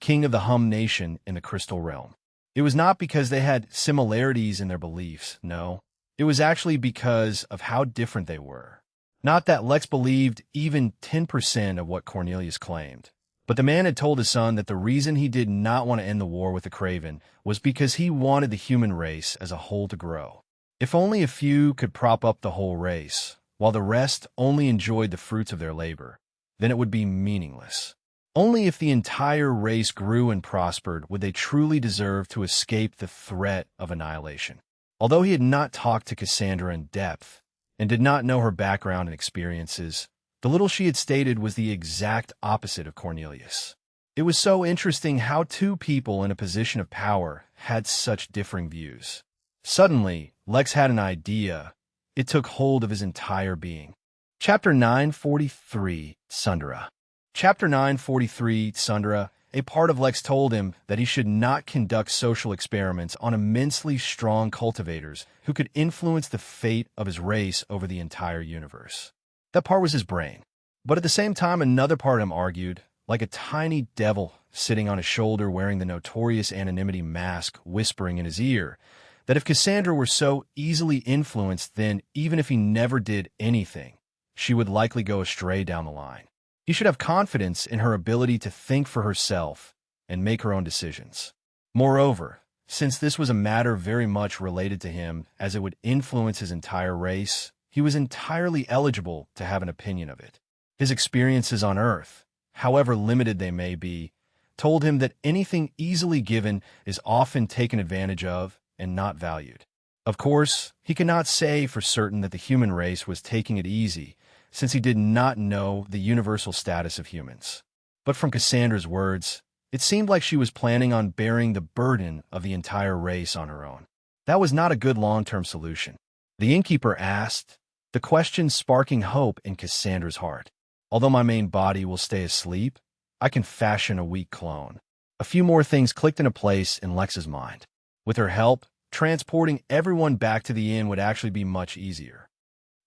S1: king of the Hum nation in the Crystal Realm. It was not because they had similarities in their beliefs, no. It was actually because of how different they were. Not that Lex believed even 10% of what Cornelius claimed, but the man had told his son that the reason he did not want to end the war with the Craven was because he wanted the human race as a whole to grow. If only a few could prop up the whole race, while the rest only enjoyed the fruits of their labor, then it would be meaningless. Only if the entire race grew and prospered would they truly deserve to escape the threat of annihilation. Although he had not talked to Cassandra in depth and did not know her background and experiences, the little she had stated was the exact opposite of Cornelius. It was so interesting how two people in a position of power had such differing views. Suddenly, Lex had an idea. It took hold of his entire being. Chapter 943, Sundara. Chapter 943, Sundara. A part of Lex told him that he should not conduct social experiments on immensely strong cultivators who could influence the fate of his race over the entire universe. That part was his brain. But at the same time, another part of him argued, like a tiny devil sitting on his shoulder wearing the notorious anonymity mask whispering in his ear, that if Cassandra were so easily influenced, then even if he never did anything, she would likely go astray down the line. He should have confidence in her ability to think for herself and make her own decisions. Moreover, since this was a matter very much related to him as it would influence his entire race, he was entirely eligible to have an opinion of it. His experiences on Earth, however limited they may be, told him that anything easily given is often taken advantage of and not valued. Of course, he could not say for certain that the human race was taking it easy, since he did not know the universal status of humans. But from Cassandra's words, it seemed like she was planning on bearing the burden of the entire race on her own. That was not a good long-term solution. The innkeeper asked, the question sparking hope in Cassandra's heart. Although my main body will stay asleep, I can fashion a weak clone. A few more things clicked into place in Lex's mind. With her help, transporting everyone back to the inn would actually be much easier.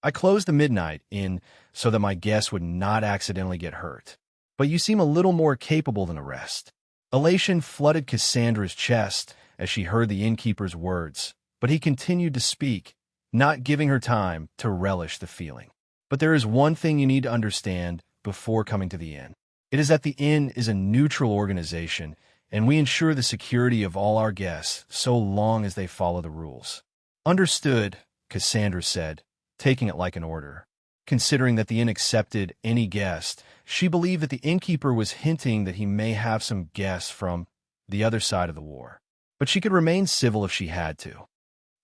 S1: I closed the Midnight Inn so that my guests would not accidentally get hurt. But you seem a little more capable than the rest. Elation flooded Cassandra's chest as she heard the innkeeper's words, but he continued to speak, not giving her time to relish the feeling. But there is one thing you need to understand before coming to the inn. It is that the inn is a neutral organization, and we ensure the security of all our guests so long as they follow the rules. Understood, Cassandra said, taking it like an order. Considering that the inn accepted any guest, she believed that the innkeeper was hinting that he may have some guests from the other side of the war. But she could remain civil if she had to.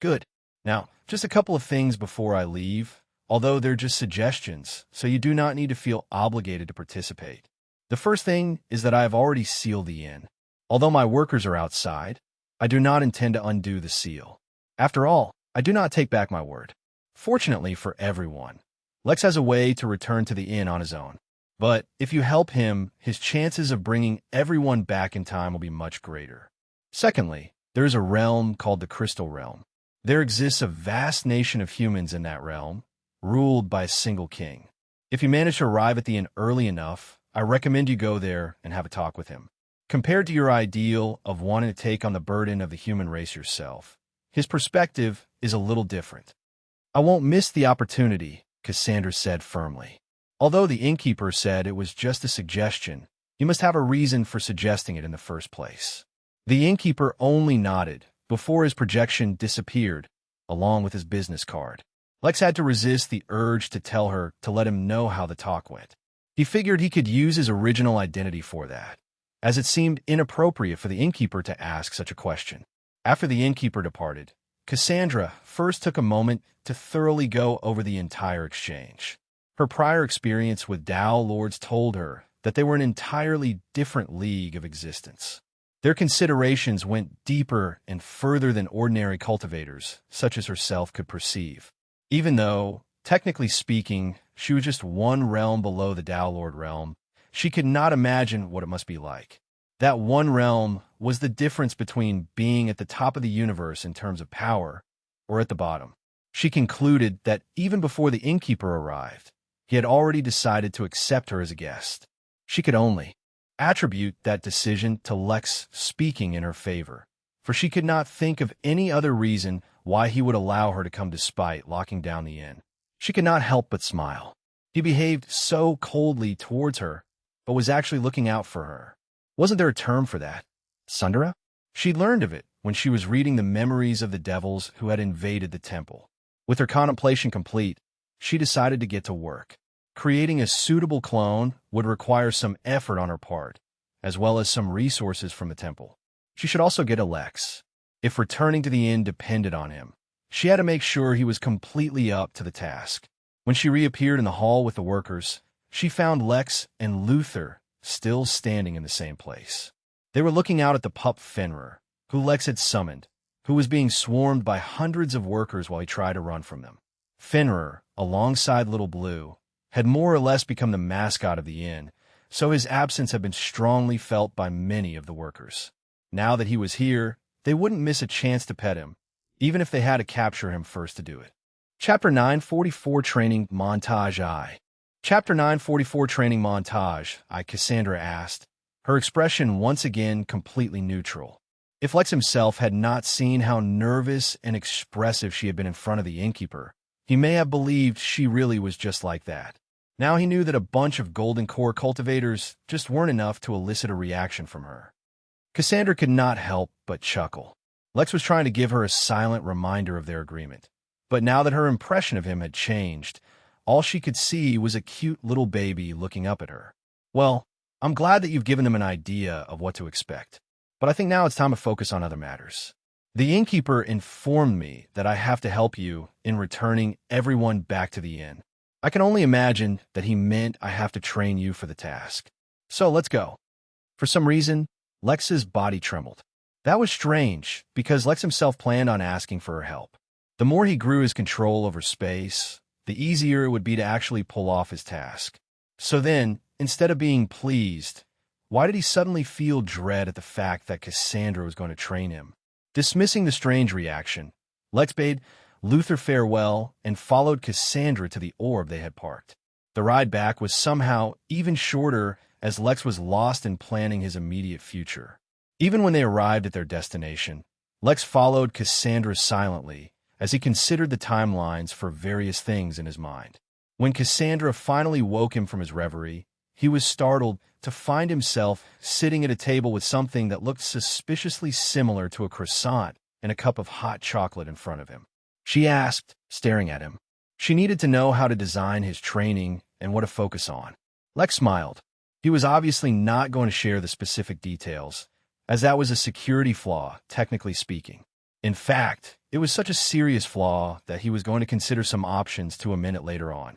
S1: Good. Now, just a couple of things before I leave, although they're just suggestions, so you do not need to feel obligated to participate. The first thing is that I have already sealed the inn. Although my workers are outside, I do not intend to undo the seal. After all, I do not take back my word. Fortunately for everyone, Lex has a way to return to the inn on his own. But if you help him, his chances of bringing everyone back in time will be much greater. Secondly, There is a realm called the Crystal Realm. There exists a vast nation of humans in that realm, ruled by a single king. If you manage to arrive at the inn early enough, I recommend you go there and have a talk with him. Compared to your ideal of wanting to take on the burden of the human race yourself, his perspective is a little different. I won't miss the opportunity, Cassandra said firmly. Although the innkeeper said it was just a suggestion, you must have a reason for suggesting it in the first place. The innkeeper only nodded before his projection disappeared, along with his business card. Lex had to resist the urge to tell her to let him know how the talk went. He figured he could use his original identity for that, as it seemed inappropriate for the innkeeper to ask such a question. After the innkeeper departed, Cassandra first took a moment to thoroughly go over the entire exchange. Her prior experience with Tao Lords told her that they were an entirely different league of existence. Their considerations went deeper and further than ordinary cultivators, such as herself, could perceive. Even though, technically speaking, she was just one realm below the Tao Lord realm, she could not imagine what it must be like. That one realm was the difference between being at the top of the universe in terms of power or at the bottom. She concluded that even before the innkeeper arrived, he had already decided to accept her as a guest. She could only attribute that decision to Lex speaking in her favor, for she could not think of any other reason why he would allow her to come despite locking down the inn. She could not help but smile. He behaved so coldly towards her, but was actually looking out for her. Wasn't there a term for that? Sundara? She'd learned of it when she was reading the memories of the devils who had invaded the temple. With her contemplation complete, she decided to get to work. Creating a suitable clone would require some effort on her part, as well as some resources from the temple. She should also get a Lex. If returning to the inn depended on him, she had to make sure he was completely up to the task. When she reappeared in the hall with the workers, she found Lex and Luther still standing in the same place. They were looking out at the pup Fenrir, who Lex had summoned, who was being swarmed by hundreds of workers while he tried to run from them. Fenrir, alongside Little Blue, had more or less become the mascot of the inn, so his absence had been strongly felt by many of the workers. Now that he was here, they wouldn't miss a chance to pet him, even if they had to capture him first to do it. Chapter 944 Training Montage Chapter 944 Training Montage, Cassandra asked, her expression once again completely neutral. If Lex himself had not seen how nervous and expressive she had been in front of the innkeeper, he may have believed she really was just like that. Now he knew that a bunch of Golden Core cultivators just weren't enough to elicit a reaction from her. Cassandra could not help but chuckle. Lex was trying to give her a silent reminder of their agreement. But now that her impression of him had changed, all she could see was a cute little baby looking up at her. Well, I'm glad that you've given them an idea of what to expect, but I think now it's time to focus on other matters. The innkeeper informed me that I have to help you in returning everyone back to the inn. I can only imagine that he meant I have to train you for the task. So let's go. For some reason, Lex's body trembled. That was strange, because Lex himself planned on asking for her help. The more he grew his control over space, the easier it would be to actually pull off his task. So then, instead of being pleased, why did he suddenly feel dread at the fact that Cassandra was going to train him? Dismissing the strange reaction, Lex bade Luther farewell and followed Cassandra to the orb they had parked. The ride back was somehow even shorter as Lex was lost in planning his immediate future. Even when they arrived at their destination, Lex followed Cassandra silently as he considered the timelines for various things in his mind. When Cassandra finally woke him from his reverie, he was startled to find himself sitting at a table with something that looked suspiciously similar to a croissant and a cup of hot chocolate in front of him. She asked, staring at him. She needed to know how to design his training and what to focus on. Lex smiled. He was obviously not going to share the specific details, as that was a security flaw, technically speaking. In fact, it was such a serious flaw that he was going to consider some options to amend it later on.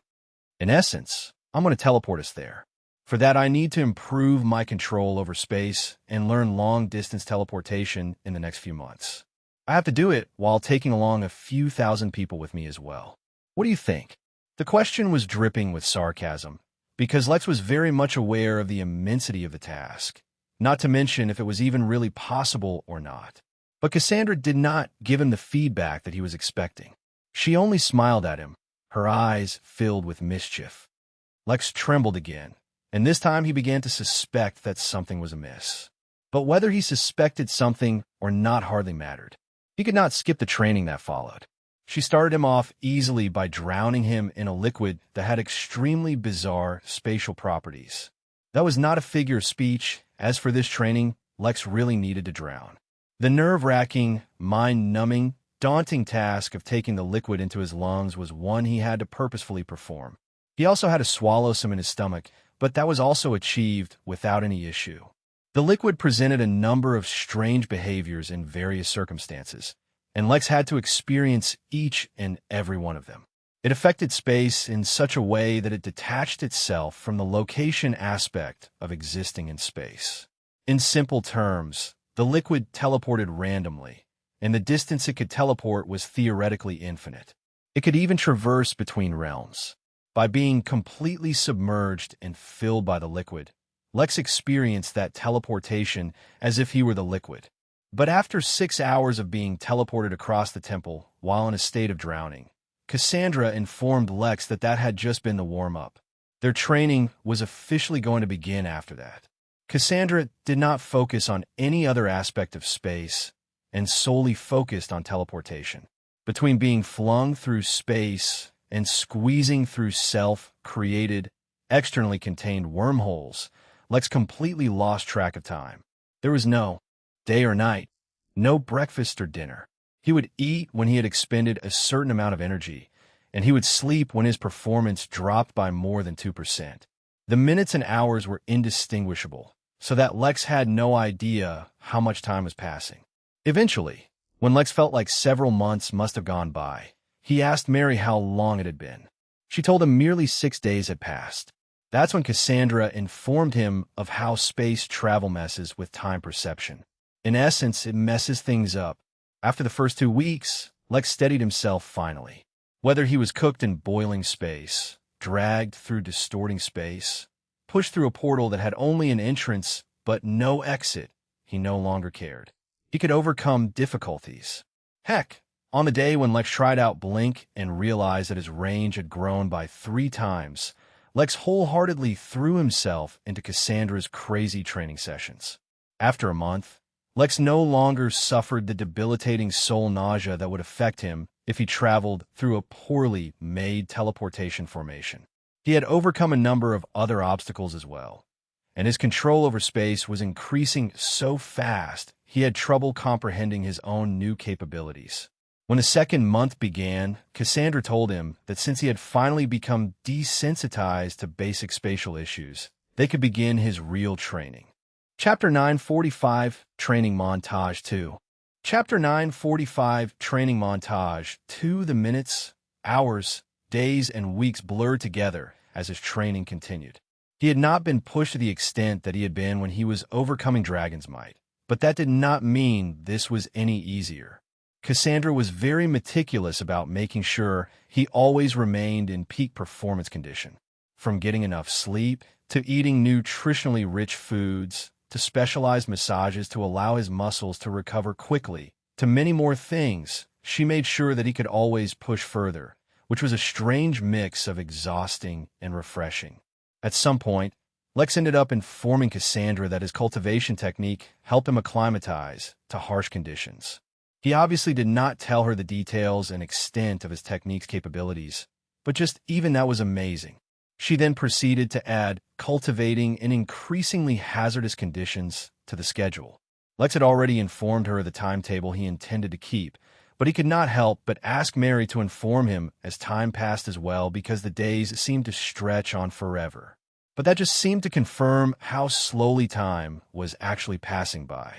S1: In essence, I'm going to teleport us there. For that, I need to improve my control over space and learn long-distance teleportation in the next few months. I have to do it while taking along a few thousand people with me as well. What do you think? The question was dripping with sarcasm, because Lex was very much aware of the immensity of the task, not to mention if it was even really possible or not. But Cassandra did not give him the feedback that he was expecting. She only smiled at him, her eyes filled with mischief. Lex trembled again, and this time he began to suspect that something was amiss. But whether he suspected something or not hardly mattered. He could not skip the training that followed. She started him off easily by drowning him in a liquid that had extremely bizarre spatial properties. That was not a figure of speech. As for this training, Lex really needed to drown. The nerve-wracking, mind-numbing, daunting task of taking the liquid into his lungs was one he had to purposefully perform. He also had to swallow some in his stomach, but that was also achieved without any issue. The liquid presented a number of strange behaviors in various circumstances, and Lex had to experience each and every one of them. It affected space in such a way that it detached itself from the location aspect of existing in space. In simple terms, the liquid teleported randomly, and the distance it could teleport was theoretically infinite. It could even traverse between realms. By being completely submerged and filled by the liquid, Lex experienced that teleportation as if he were the liquid. But after 6 hours of being teleported across the temple while in a state of drowning, Cassandra informed Lex that that had just been the warm-up. Their training was officially going to begin after that. Cassandra did not focus on any other aspect of space and solely focused on teleportation. Between being flung through space and squeezing through self-created, externally contained wormholes, Lex completely lost track of time. There was no day or night, no breakfast or dinner. He would eat when he had expended a certain amount of energy, and he would sleep when his performance dropped by more than 2%. The minutes and hours were indistinguishable, so that Lex had no idea how much time was passing. Eventually, when Lex felt like several months must have gone by, he asked Mary how long it had been. She told him merely 6 days had passed. That's when Cassandra informed him of how space travel messes with time perception. In essence, it messes things up. After the first 2 weeks, Lex steadied himself finally. Whether he was cooked in boiling space, dragged through distorting space, pushed through a portal that had only an entrance but no exit, he no longer cared. He could overcome difficulties. Heck, on the day when Lex tried out Blink and realized that his range had grown by 3 times, Lex wholeheartedly threw himself into Cassandra's crazy training sessions. After a month, Lex no longer suffered the debilitating soul nausea that would affect him if he traveled through a poorly made teleportation formation. He had overcome a number of other obstacles as well, and his control over space was increasing so fast he had trouble comprehending his own new capabilities. When the second month began, Cassandra told him that since he had finally become desensitized to basic spatial issues, they could begin his real training. Chapter 945, Training Montage 2. Chapter 945, Training Montage 2. The minutes, hours, days, and weeks blurred together as his training continued. He had not been pushed to the extent that he had been when he was overcoming Dragon's Might, but that did not mean this was any easier. Cassandra was very meticulous about making sure he always remained in peak performance condition. From getting enough sleep, to eating nutritionally rich foods, to specialized massages to allow his muscles to recover quickly, to many more things, she made sure that he could always push further, which was a strange mix of exhausting and refreshing. At some point, Lex ended up informing Cassandra that his cultivation technique helped him acclimatize to harsh conditions. He obviously did not tell her the details and extent of his technique's capabilities, but just even that was amazing. She then proceeded to add cultivating in increasingly hazardous conditions to the schedule. Lex had already informed her of the timetable he intended to keep, but he could not help but ask Mary to inform him as time passed as well because the days seemed to stretch on forever. But that just seemed to confirm how slowly time was actually passing by.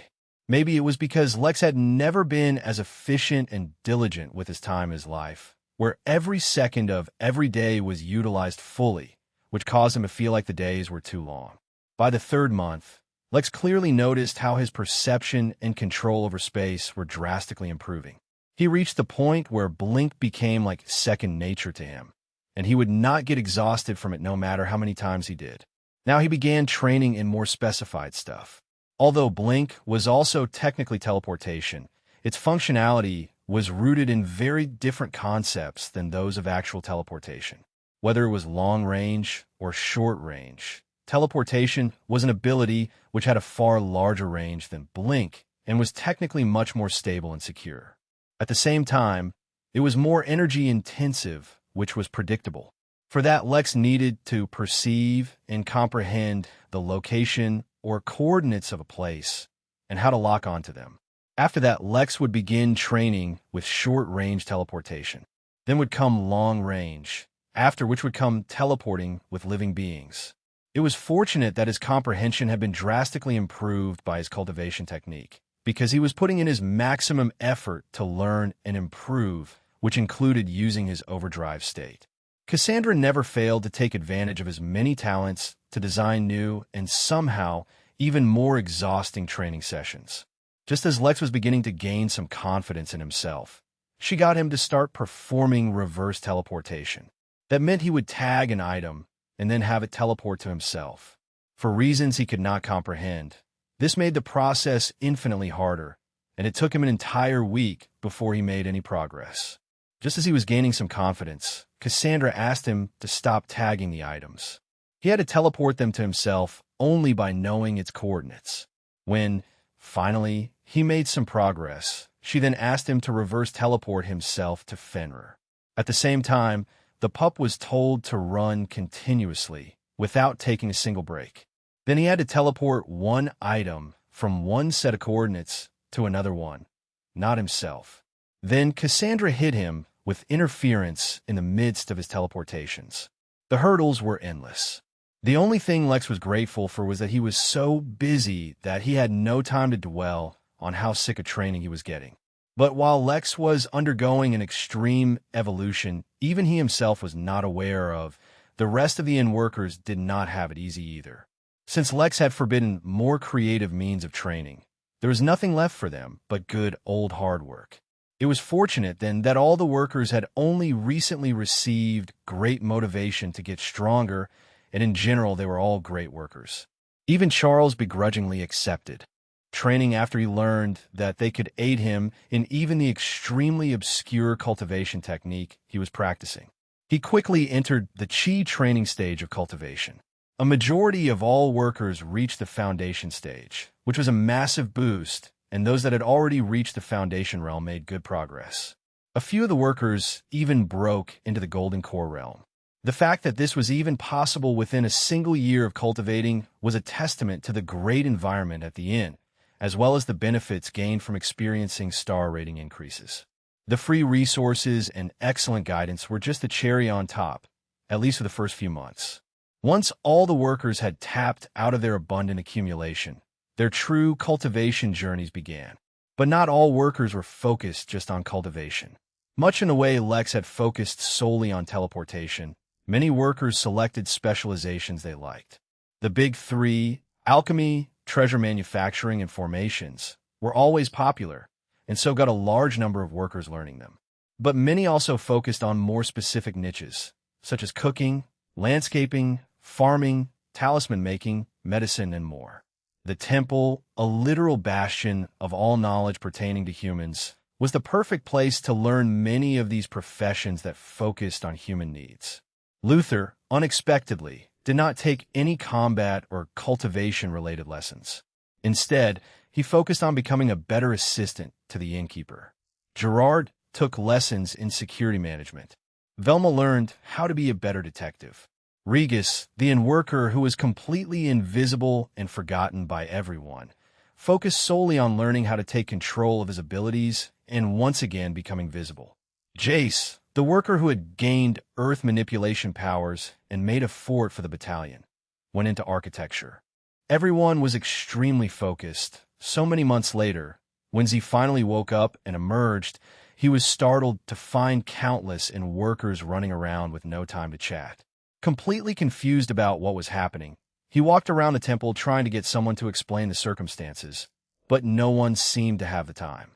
S1: Maybe it was because Lex had never been as efficient and diligent with his time in his life, where every second of every day was utilized fully, which caused him to feel like the days were too long. By the 3rd month, Lex clearly noticed how his perception and control over space were drastically improving. He reached the point where Blink became like second nature to him, and he would not get exhausted from it no matter how many times he did. Now he began training in more specified stuff. Although Blink was also technically teleportation, its functionality was rooted in very different concepts than those of actual teleportation. Whether it was long range or short range, teleportation was an ability which had a far larger range than blink and was technically much more stable and secure. At the same time, it was more energy intensive, which was predictable. For that, Lex needed to perceive and comprehend the location or coordinates of a place and how to lock onto them. After that, Lex would begin training with short-range teleportation. Then would come long-range, after which would come teleporting with living beings. It was fortunate that his comprehension had been drastically improved by his cultivation technique, because he was putting in his maximum effort to learn and improve, which included using his overdrive state. Cassandra never failed to take advantage of his many talents to design new and somehow even more exhausting training sessions. Just as Lex was beginning to gain some confidence in himself, she got him to start performing reverse teleportation. That meant he would tag an item and then have it teleport to himself. For reasons he could not comprehend, this made the process infinitely harder, and it took him an entire week before he made any progress. Just as he was gaining some confidence, Cassandra asked him to stop tagging the items. He had to teleport them to himself only by knowing its coordinates. When, finally, he made some progress, she then asked him to reverse teleport himself to Fenrir. At the same time, the pup was told to run continuously without taking a single break. Then he had to teleport one item from one set of coordinates to another one, not himself. Then Cassandra hit him with interference in the midst of his teleportations. The hurdles were endless. The only thing Lex was grateful for was that he was so busy that he had no time to dwell on how sick a training he was getting. But while Lex was undergoing an extreme evolution even he himself was not aware of, the rest of the inn workers did not have it easy either. Since Lex had forbidden more creative means of training, there was nothing left for them but good old hard work. It was fortunate, then, that all the workers had only recently received great motivation to get stronger, and in general they were all great workers. Even Charles begrudgingly accepted training after he learned that they could aid him in even the extremely obscure cultivation technique he was practicing. He quickly entered the chi training stage of cultivation. A majority of all workers reached the foundation stage, which was a massive boost, and those that had already reached the foundation realm made good progress. A few of the workers even broke into the golden core realm. The fact that this was even possible within a single year of cultivating was a testament to the great environment at the inn, as well as the benefits gained from experiencing star rating increases. The free resources and excellent guidance were just the cherry on top, at least for the first few months. Once all the workers had tapped out of their abundant accumulation, their true cultivation journeys began. But not all workers were focused just on cultivation. Much in the way Lex had focused solely on teleportation, many workers selected specializations they liked. The big three, alchemy, treasure manufacturing, and formations, were always popular, and so got a large number of workers learning them. But many also focused on more specific niches, such as cooking, landscaping, farming, talisman making, medicine, and more. The temple, a literal bastion of all knowledge pertaining to humans, was the perfect place to learn many of these professions that focused on human needs. Luther, unexpectedly, did not take any combat or cultivation-related lessons. Instead, he focused on becoming a better assistant to the innkeeper. Gerard took lessons in security management. Velma learned how to be a better detective. Regis, the inn worker who was completely invisible and forgotten by everyone, focused solely on learning how to take control of his abilities and once again becoming visible. Jace, the worker who had gained earth manipulation powers and made a fort for the battalion, went into architecture. Everyone was extremely focused. So many months later, when Z finally woke up and emerged, he was startled to find countless workers running around with no time to chat. Completely confused about what was happening, he walked around the temple trying to get someone to explain the circumstances, but no one seemed to have the time.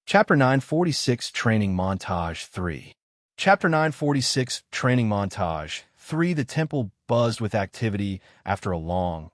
S1: Chapter 946 Training Montage 3. Chapter 946 Training Montage 3. The temple buzzed with activity after a long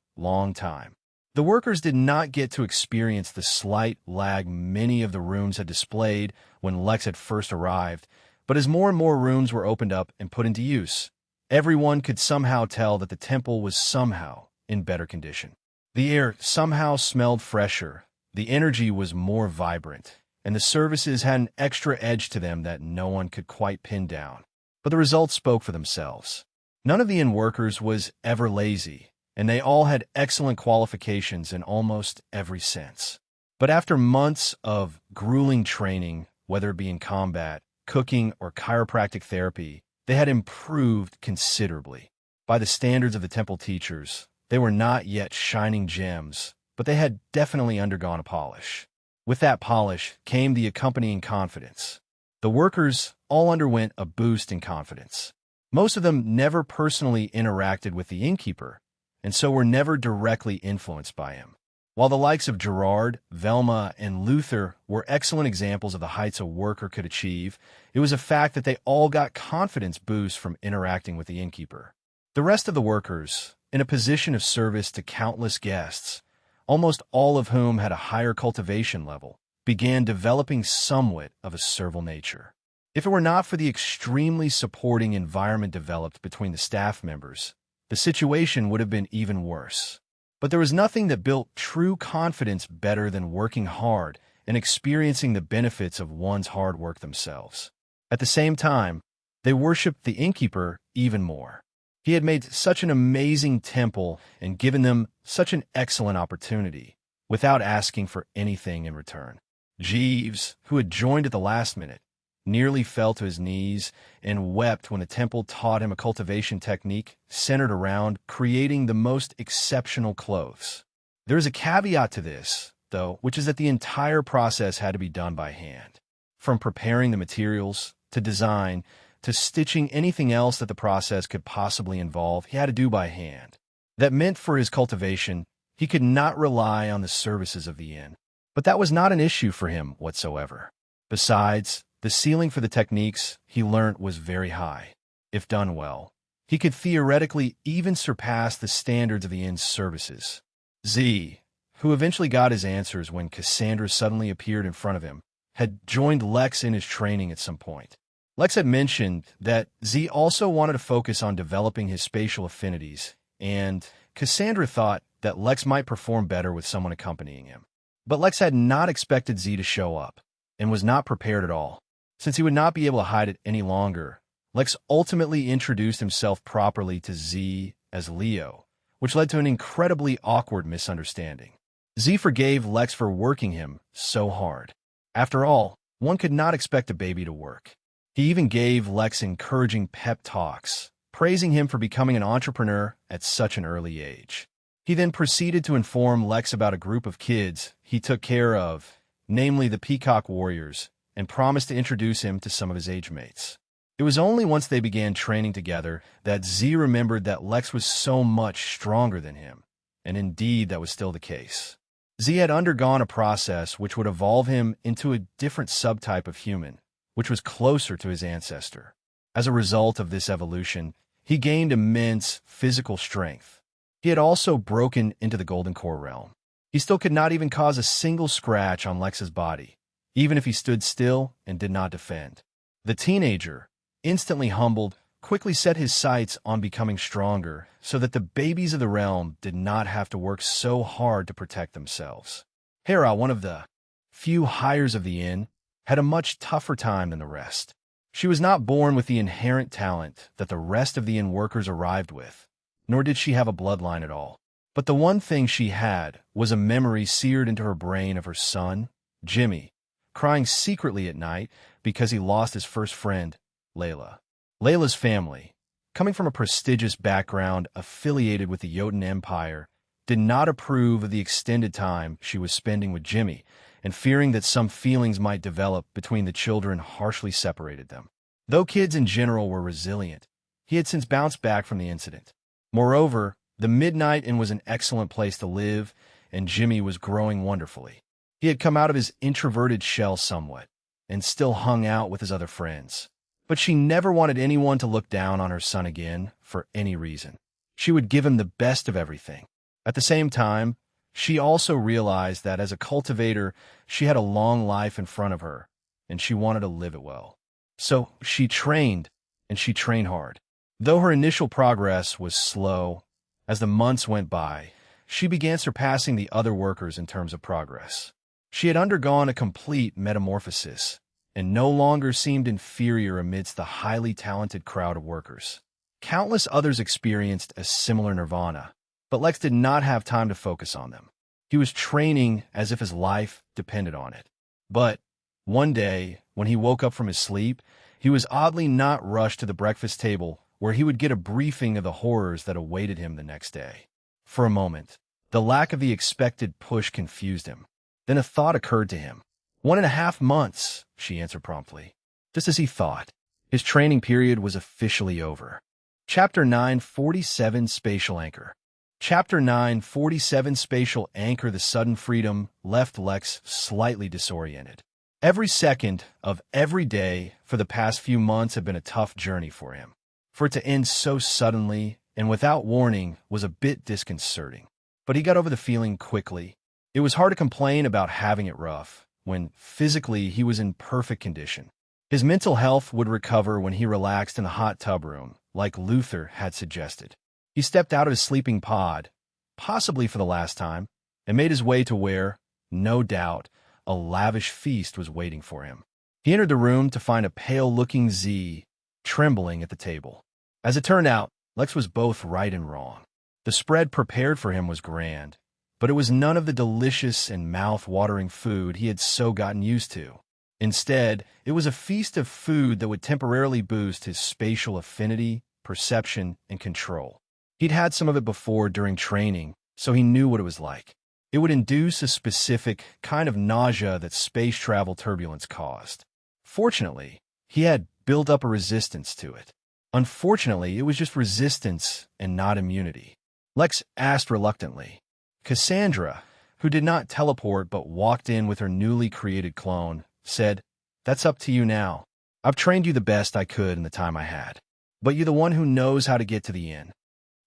S1: time. The workers did not get to experience the slight lag many of the rooms had displayed when Lex had first arrived, but as more and more rooms were opened up and put into use, everyone could somehow tell that the temple was somehow in better condition. The air somehow smelled fresher, the energy was more vibrant, and the services had an extra edge to them that no one could quite pin down. But the results spoke for themselves. None of the inn workers was ever lazy, and they all had excellent qualifications in almost every sense. But after months of grueling training, whether it be in combat, cooking, or chiropractic therapy, they had improved considerably. By the standards of the temple teachers, they were not yet shining gems, but they had definitely undergone a polish. With that polish came the accompanying confidence. The workers all underwent a boost in confidence. Most of them never personally interacted with the innkeeper, and so were never directly influenced by him. While the likes of Gerard, Velma, and Luther were excellent examples of the heights a worker could achieve, it was a fact that they all got confidence boosts from interacting with the innkeeper. The rest of the workers, in a position of service to countless guests, almost all of whom had a higher cultivation level, began developing somewhat of a servile nature. If it were not for the extremely supporting environment developed between the staff members, the situation would have been even worse. But there was nothing that built true confidence better than working hard and experiencing the benefits of one's hard work themselves. At the same time, they worshipped the innkeeper even more. He had made such an amazing temple and given them such an excellent opportunity, without asking for anything in return. Jeeves, who had joined at the last minute, nearly fell to his knees and wept when the temple taught him a cultivation technique centered around creating the most exceptional clothes. There is a caveat to this, though, which is that the entire process had to be done by hand. From preparing the materials, to design, to stitching anything else that the process could possibly involve, he had to do by hand. That meant for his cultivation, he could not rely on the services of the inn. But that was not an issue for him whatsoever. Besides, the ceiling for the techniques he learnt was very high. If done well, he could theoretically even surpass the standards of the inn's services. Z, who eventually got his answers when Cassandra suddenly appeared in front of him, had joined Lex in his training at some point. Lex had mentioned that Z also wanted to focus on developing his spatial affinities, and Cassandra thought that Lex might perform better with someone accompanying him. But Lex had not expected Z to show up, and was not prepared at all. Since he would not be able to hide it any longer, Lex ultimately introduced himself properly to Z as Leo, which led to an incredibly awkward misunderstanding. Z forgave Lex for working him so hard. After all, one could not expect a baby to work. He even gave Lex encouraging pep talks, praising him for becoming an entrepreneur at such an early age. He then proceeded to inform Lex about a group of kids he took care of, namely the Peacock Warriors, and promised to introduce him to some of his age mates. It was only once they began training together that Z remembered that Lex was so much stronger than him, and indeed that was still the case. Z had undergone a process which would evolve him into a different subtype of human, which was closer to his ancestor. As a result of this evolution, he gained immense physical strength. He had also broken into the Golden Core realm. He still could not even cause a single scratch on Lex's body, even if he stood still and did not defend. The teenager, instantly humbled, quickly set his sights on becoming stronger so that the babies of the realm did not have to work so hard to protect themselves. Hera, one of the few hires of the inn, had a much tougher time than the rest. She was not born with the inherent talent that the rest of the inn workers arrived with, nor did she have a bloodline at all. But the one thing she had was a memory seared into her brain of her son, Jimmy, crying secretly at night because he lost his first friend, Layla. Layla's family, coming from a prestigious background affiliated with the Jotun Empire, did not approve of the extended time she was spending with Jimmy, and fearing that some feelings might develop between the children harshly separated them. Though kids in general were resilient, he had since bounced back from the incident. Moreover, the Midnight Inn was an excellent place to live, and Jimmy was growing wonderfully. He had come out of his introverted shell somewhat, and still hung out with his other friends. But she never wanted anyone to look down on her son again, for any reason. She would give him the best of everything. At the same time, She also realized that as a cultivator, she had a long life in front of her, and she wanted to live it well. So she trained, and she trained hard. Though her initial progress was slow, as the months went by, she began surpassing the other workers in terms of progress. She had undergone a complete metamorphosis, and no longer seemed inferior amidst the highly talented crowd of workers. Countless others experienced a similar nirvana, but Lex did not have time to focus on them. He was training as if his life depended on it. But one day, when he woke up from his sleep, he was oddly not rushed to the breakfast table where he would get a briefing of the horrors that awaited him the next day. For a moment, the lack of the expected push confused him. Then a thought occurred to him. 1.5 months, she answered promptly. Just as he thought, his training period was officially over. Chapter 947 Spatial Anchor. Chapter 947 Spatial Anchor. The sudden freedom left Lex slightly disoriented. Every second of every day for the past few months had been a tough journey for him. For it to end so suddenly and without warning was a bit disconcerting. But he got over the feeling quickly. It was hard to complain about having it rough, when physically he was in perfect condition. His mental health would recover when he relaxed in the hot tub room, like Luther had suggested. He stepped out of his sleeping pod, possibly for the last time, and made his way to where, no doubt, a lavish feast was waiting for him. He entered the room to find a pale-looking Z trembling at the table. As it turned out, Lex was both right and wrong. The spread prepared for him was grand, but it was none of the delicious and mouth-watering food he had so gotten used to. Instead, it was a feast of food that would temporarily boost his spatial affinity, perception, and control. He'd had some of it before during training, so he knew what it was like. It would induce a specific kind of nausea that space travel turbulence caused. Fortunately, he had built up a resistance to it. Unfortunately, it was just resistance and not immunity. Lex asked reluctantly. Cassandra, who did not teleport but walked in with her newly created clone, said, "That's up to you now. I've trained you the best I could in the time I had. But you're the one who knows how to get to the end."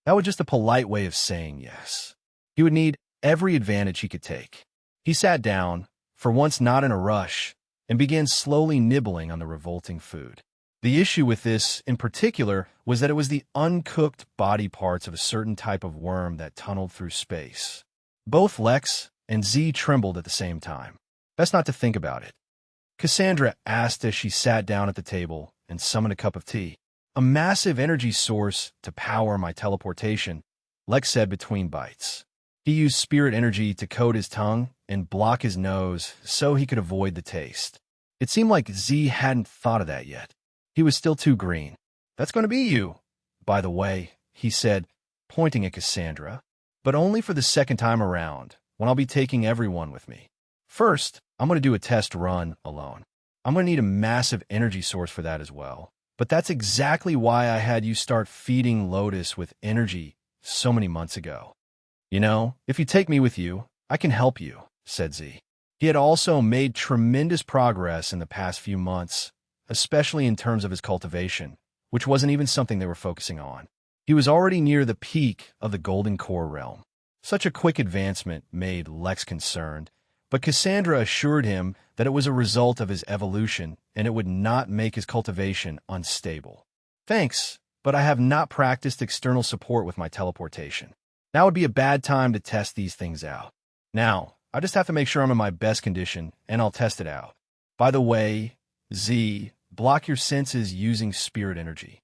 S1: That was just a polite way of saying yes. He would need every advantage he could take. He sat down, for once not in a rush, and began slowly nibbling on the revolting food. The issue with this, in particular, was that it was the uncooked body parts of a certain type of worm that tunneled through space. Both Lex and Z trembled at the same time. Best not to think about it. Cassandra asked as she sat down at the table and summoned a cup of tea. "A massive energy source to power my teleportation," Lex said between bites. He used spirit energy to coat his tongue and block his nose so he could avoid the taste. It seemed like Z hadn't thought of that yet. He was still too green. "That's going to be you, by the way," he said, pointing at Cassandra. "But only for the second time around, when I'll be taking everyone with me. First, I'm going to do a test run alone. I'm going to need a massive energy source for that as well. But that's exactly why I had you start feeding Lotus with energy so many months ago. You know, if you take me with you, I can help you," said Z. He had also made tremendous progress in the past few months, especially in terms of his cultivation, which wasn't even something they were focusing on. He was already near the peak of the Golden Core realm. Such a quick advancement made Lex concerned, but Cassandra assured him that it was a result of his evolution and it would not make his cultivation unstable. "Thanks, but I have not practiced external support with my teleportation. Now would be a bad time to test these things out. Now, I just have to make sure I'm in my best condition, and I'll test it out. By the way, Z, block your senses using spirit energy."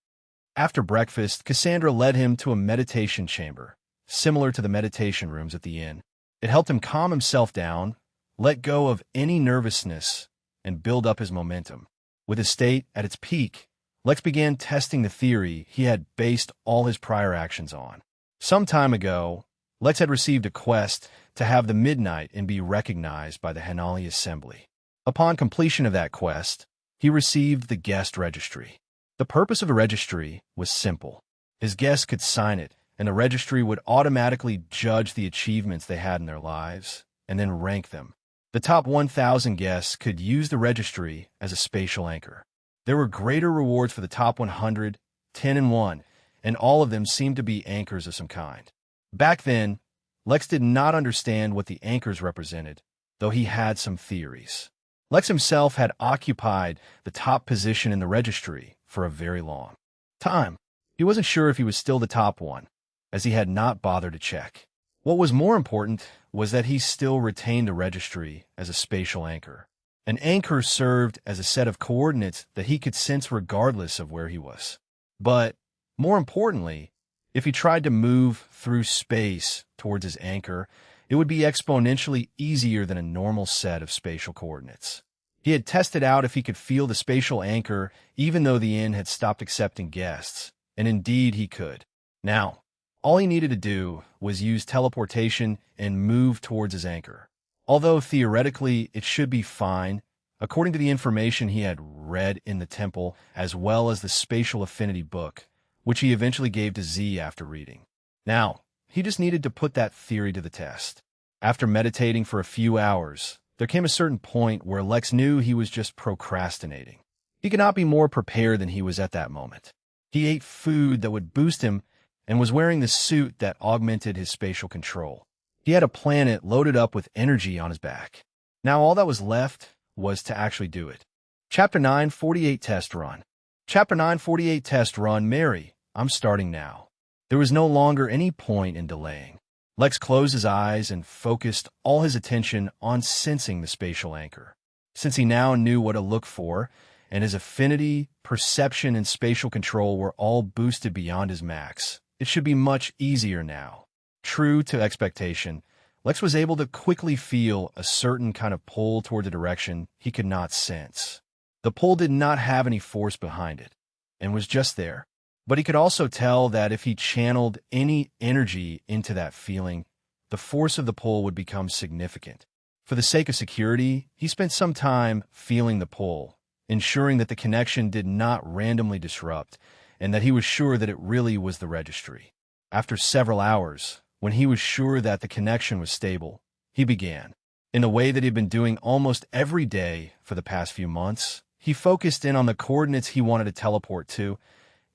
S1: After breakfast, Cassandra led him to a meditation chamber, similar to the meditation rooms at the inn. It helped him calm himself down, let go of any nervousness, and build up his momentum. With his state at its peak, Lex began testing the theory he had based all his prior actions on. Some time ago, Lex had received a quest to have the midnight and be recognized by the Hanali Assembly. Upon completion of that quest, he received the guest registry. The purpose of the registry was simple. His guests could sign it, and the registry would automatically judge the achievements they had in their lives, and then rank them. The top 1,000 guests could use the registry as a spatial anchor. There were greater rewards for the top 100, 10 and 1, and all of them seemed to be anchors of some kind. Back then, Lex did not understand what the anchors represented, though he had some theories. Lex himself had occupied the top position in the registry for a very long time. He wasn't sure if he was still the top one, as he had not bothered to check. What was more important was that he still retained the registry as a spatial anchor. An anchor served as a set of coordinates that he could sense regardless of where he was. But, more importantly, if he tried to move through space towards his anchor, it would be exponentially easier than a normal set of spatial coordinates. He had tested out if he could feel the spatial anchor even though the inn had stopped accepting guests, and indeed he could. Now, all he needed to do was use teleportation and move towards his anchor. Although theoretically it should be fine, according to the information he had read in the temple as well as the spatial affinity book, which he eventually gave to Z after reading. Now, he just needed to put that theory to the test. After meditating for a few hours, there came a certain point where Lex knew he was just procrastinating. He could not be more prepared than he was at that moment. He ate food that would boost him and was wearing the suit that augmented his spatial control. He had a planet loaded up with energy on his back. Now all that was left was to actually do it. Chapter 9, 48 Test Run. Chapter 9, 48 Test Run. Mary, I'm starting now. There was no longer any point in delaying. Lex closed his eyes and focused all his attention on sensing the spatial anchor. Since he now knew what to look for, and his affinity, perception, and spatial control were all boosted beyond his max, it should be much easier now. True to expectation, Lex was able to quickly feel a certain kind of pull toward a direction he could not sense. The pull did not have any force behind it, and was just there. But he could also tell that if he channeled any energy into that feeling, the force of the pull would become significant. For the sake of security, he spent some time feeling the pull, ensuring that the connection did not randomly disrupt, and that he was sure that it really was the registry. After several hours, when he was sure that the connection was stable, he began. In a way that he had been doing almost every day for the past few months, he focused in on the coordinates he wanted to teleport to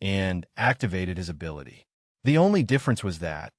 S1: and activated his ability. The only difference was that,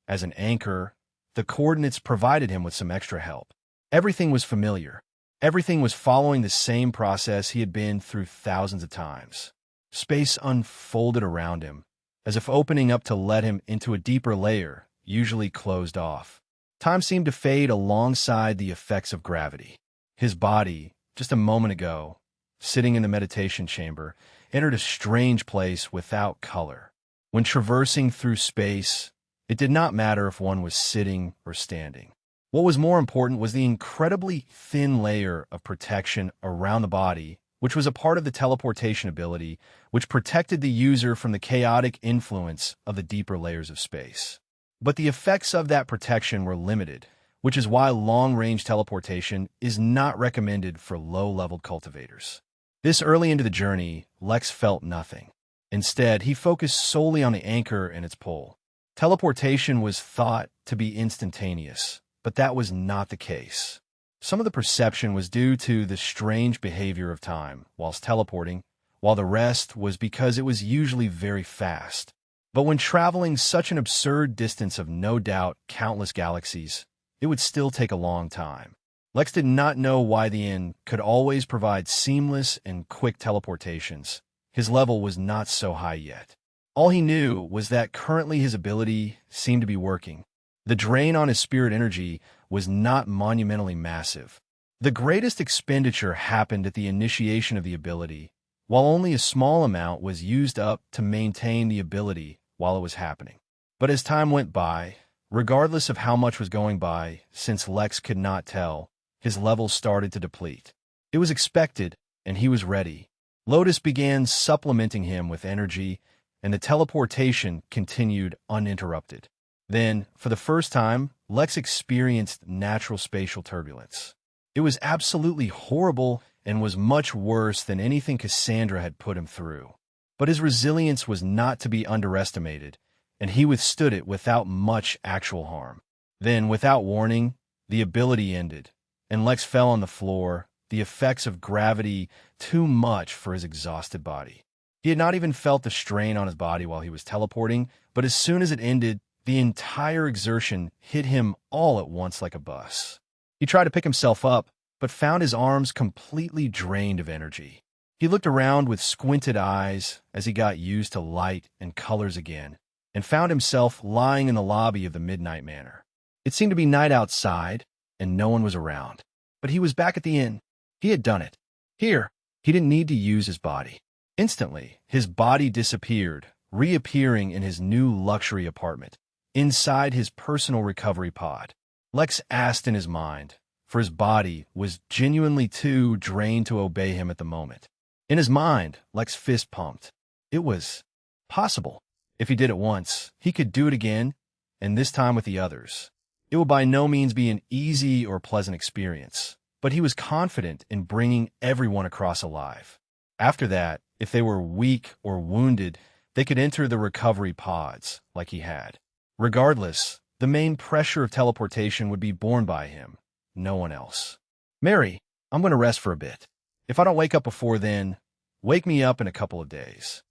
S1: as an anchor, the coordinates provided him with some extra help. Everything was familiar. Everything was following the same process he had been through thousands of times. Space unfolded around him, as if opening up to let him into a deeper layer, usually closed off. Time seemed to fade alongside the effects of gravity. His body, just a moment ago, sitting in the meditation chamber, entered a strange place without color. When traversing through space, it did not matter if one was sitting or standing. What was more important was the incredibly thin layer of protection around the body, which was a part of the teleportation ability, which protected the user from the chaotic influence of the deeper layers of space. But the effects of that protection were limited, which is why long-range teleportation is not recommended for low-leveled cultivators. This early into the journey, Lex felt nothing. Instead, he focused solely on the anchor and its pull. Teleportation was thought to be instantaneous, but that was not the case. Some of the perception was due to the strange behavior of time whilst teleporting, while the rest was because it was usually very fast. But when traveling such an absurd distance of no doubt countless galaxies, it would still take a long time. Lex did not know why the inn could always provide seamless and quick teleportations. His level was not so high yet. All he knew was that currently his ability seemed to be working. The drain on his spirit energy was not monumentally massive. The greatest expenditure happened at the initiation of the ability, while only a small amount was used up to maintain the ability while it was happening. But as time went by, regardless of how much was going by, since Lex could not tell, his levels started to deplete. It was expected, and he was ready. Lotus began supplementing him with energy, and the teleportation continued uninterrupted. Then, for the first time, Lex experienced natural spatial turbulence. It was absolutely horrible and was much worse than anything Cassandra had put him through. But his resilience was not to be underestimated, and he withstood it without much actual harm. Then, without warning, the ability ended, and Lex fell on the floor, the effects of gravity too much for his exhausted body. He had not even felt the strain on his body while he was teleporting, but as soon as it ended, The entire exertion hit him all at once like a bus. He tried to pick himself up, but found his arms completely drained of energy. He looked around with squinted eyes as he got used to light and colors again, and found himself lying in the lobby of the Midnight Manor. It seemed to be night outside, and no one was around. But he was back at the inn. He had done it. Here, he didn't need to use his body. Instantly, his body disappeared, reappearing in his new luxury apartment, inside his personal recovery pod. Lex asked in his mind, for his body was genuinely too drained to obey him at the moment. In his mind, Lex fist pumped. It was possible. If he did it once, he could do it again, and this time with the others. It would by no means be an easy or pleasant experience, but he was confident in bringing everyone across alive. After that, if they were weak or wounded, they could enter the recovery pods, like he had. Regardless, the main pressure of teleportation would be borne by him, no one else. Mary, I'm going to rest for a bit. If I don't wake up before then, wake me up in a couple of days.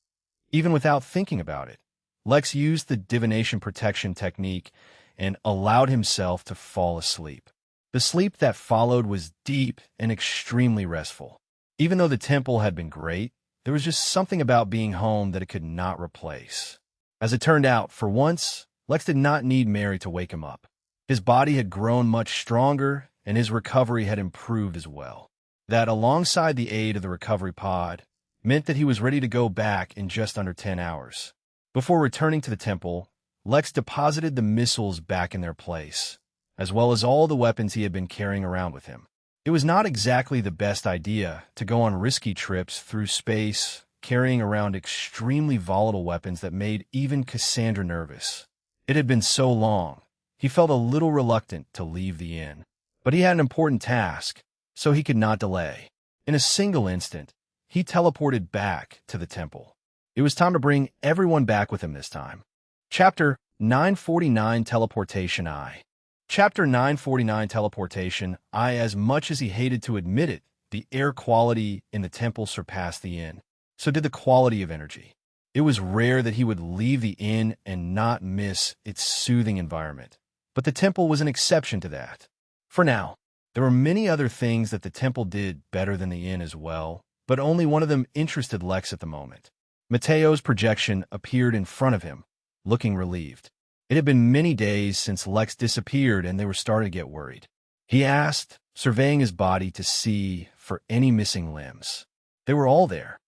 S1: Even without thinking about it, Lex used the divination protection technique and allowed himself to fall asleep. The sleep that followed was deep and extremely restful. Even though the temple had been great, there was just something about being home that it could not replace. As it turned out, for once, Lex did not need Mary to wake him up. His body had grown much stronger, and his recovery had improved as well. That, alongside the aid of the recovery pod, meant that he was ready to go back in just under 10 hours. Before returning to the temple, Lex deposited the missiles back in their place, as well as all the weapons he had been carrying around with him. It was not exactly the best idea to go on risky trips through space, carrying around extremely volatile weapons that made even Cassandra nervous. It had been so long, he felt a little reluctant to leave the inn. But he had an important task, so he could not delay. In a single instant, he teleported back to the temple. It was time to bring everyone back with him this time. Chapter 949 Teleportation I. Chapter 949 Teleportation I. As much as he hated to admit it, the air quality in the temple surpassed the inn. So did the quality of energy. It was rare that he would leave the inn and not miss its soothing environment. But the temple was an exception to that. For now, there were many other things that the temple did better than the inn as well, but only one of them interested Lex at the moment. Mateo's projection appeared in front of him, looking relieved. It had been many days since Lex disappeared, and they were starting to get worried. He asked, surveying his body to see for any missing limbs. They were all there.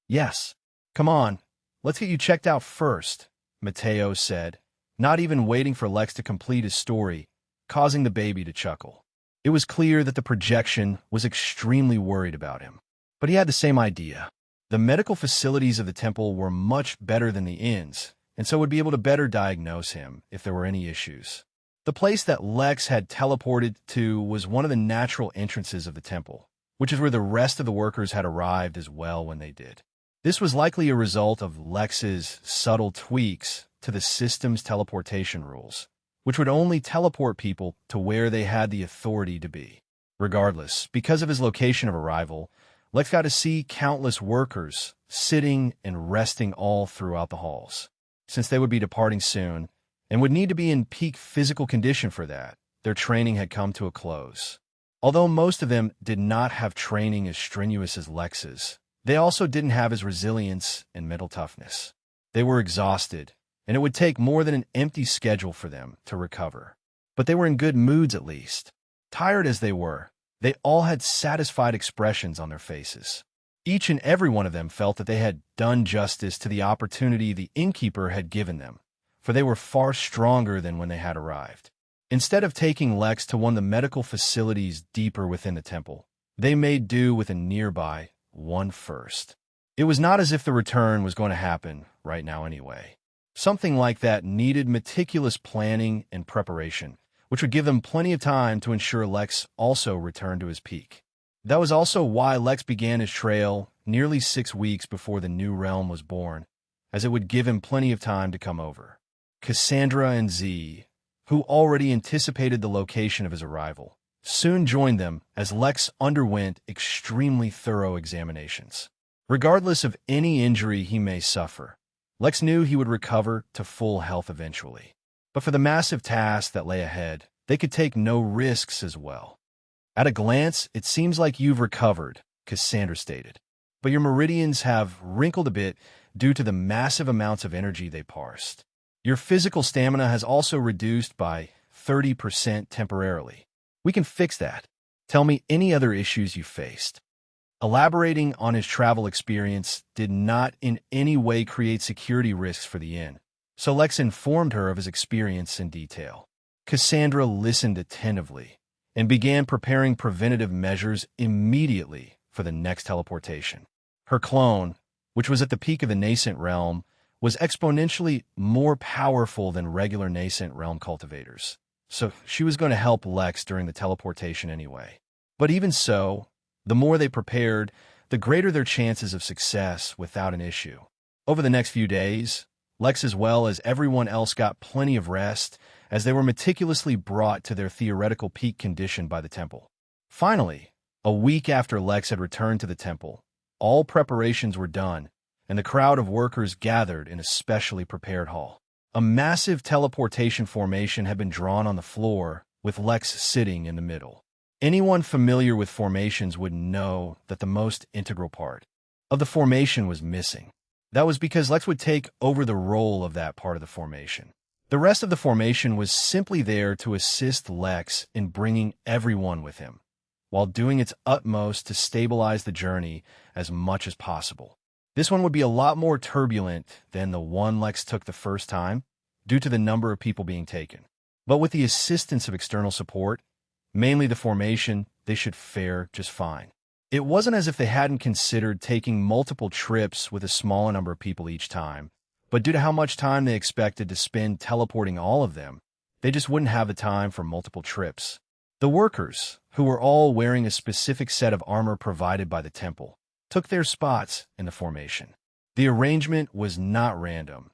S1: Yes. Come on, let's get you checked out first, Mateo said, not even waiting for Lex to complete his story, causing the baby to chuckle. It was clear that the projection was extremely worried about him. But he had the same idea. The medical facilities of the temple were much better than the inns, and so would be able to better diagnose him if there were any issues. The place that Lex had teleported to was one of the natural entrances of the temple, which is where the rest of the workers had arrived as well when they did. This was likely a result of Lex's subtle tweaks to the system's teleportation rules, which would only teleport people to where they had the authority to be. Regardless, because of his location of arrival, Lex got to see countless workers sitting and resting all throughout the halls. Since they would be departing soon, and would need to be in peak physical condition for that, their training had come to a close. Although most of them did not have training as strenuous as Lex's, they also didn't have his resilience and mental toughness. They were exhausted, and it would take more than an empty schedule for them to recover. But they were in good moods at least. Tired as they were, they all had satisfied expressions on their faces. Each and every one of them felt that they had done justice to the opportunity the innkeeper had given them, for they were far stronger than when they had arrived. Instead of taking Lex to one of the medical facilities deeper within the temple, they made do with a nearby one first. It was not as if the return was going to happen right now anyway. Something like that needed meticulous planning and preparation, which would give them plenty of time to ensure Lex also returned to his peak. That was also why Lex began his trail nearly 6 weeks before the new realm was born, as it would give him plenty of time to come over. Cassandra and Z, who already anticipated the location of his arrival, soon joined them as Lex underwent extremely thorough examinations. Regardless of any injury he may suffer, Lex knew he would recover to full health eventually. But for the massive task that lay ahead, they could take no risks as well. At a glance, it seems like you've recovered, Cassandra stated. But your meridians have wrinkled a bit due to the massive amounts of energy they parsed. Your physical stamina has also reduced by 30% temporarily. We can fix that. Tell me any other issues you faced. Elaborating on his travel experience did not in any way create security risks for the inn, so Lex informed her of his experience in detail. Cassandra listened attentively and began preparing preventative measures immediately for the next teleportation. Her clone, which was at the peak of the nascent realm, was exponentially more powerful than regular nascent realm cultivators, so she was going to help Lex during the teleportation anyway. But even so, the more they prepared, the greater their chances of success without an issue. Over the next few days, Lex as well as everyone else got plenty of rest as they were meticulously brought to their theoretical peak condition by the temple. Finally, a week after Lex had returned to the temple, all preparations were done, and the crowd of workers gathered in a specially prepared hall. A massive teleportation formation had been drawn on the floor, with Lex sitting in the middle. Anyone familiar with formations would know that the most integral part of the formation was missing. That was because Lex would take over the role of that part of the formation. The rest of the formation was simply there to assist Lex in bringing everyone with him, while doing its utmost to stabilize the journey as much as possible. This one would be a lot more turbulent than the one Lex took the first time, due to the number of people being taken. But with the assistance of external support, mainly the formation, they should fare just fine. It wasn't as if they hadn't considered taking multiple trips with a smaller number of people each time, but due to how much time they expected to spend teleporting all of them, they just wouldn't have the time for multiple trips. The workers, who were all wearing a specific set of armor provided by the temple, took their spots in the formation. The arrangement was not random,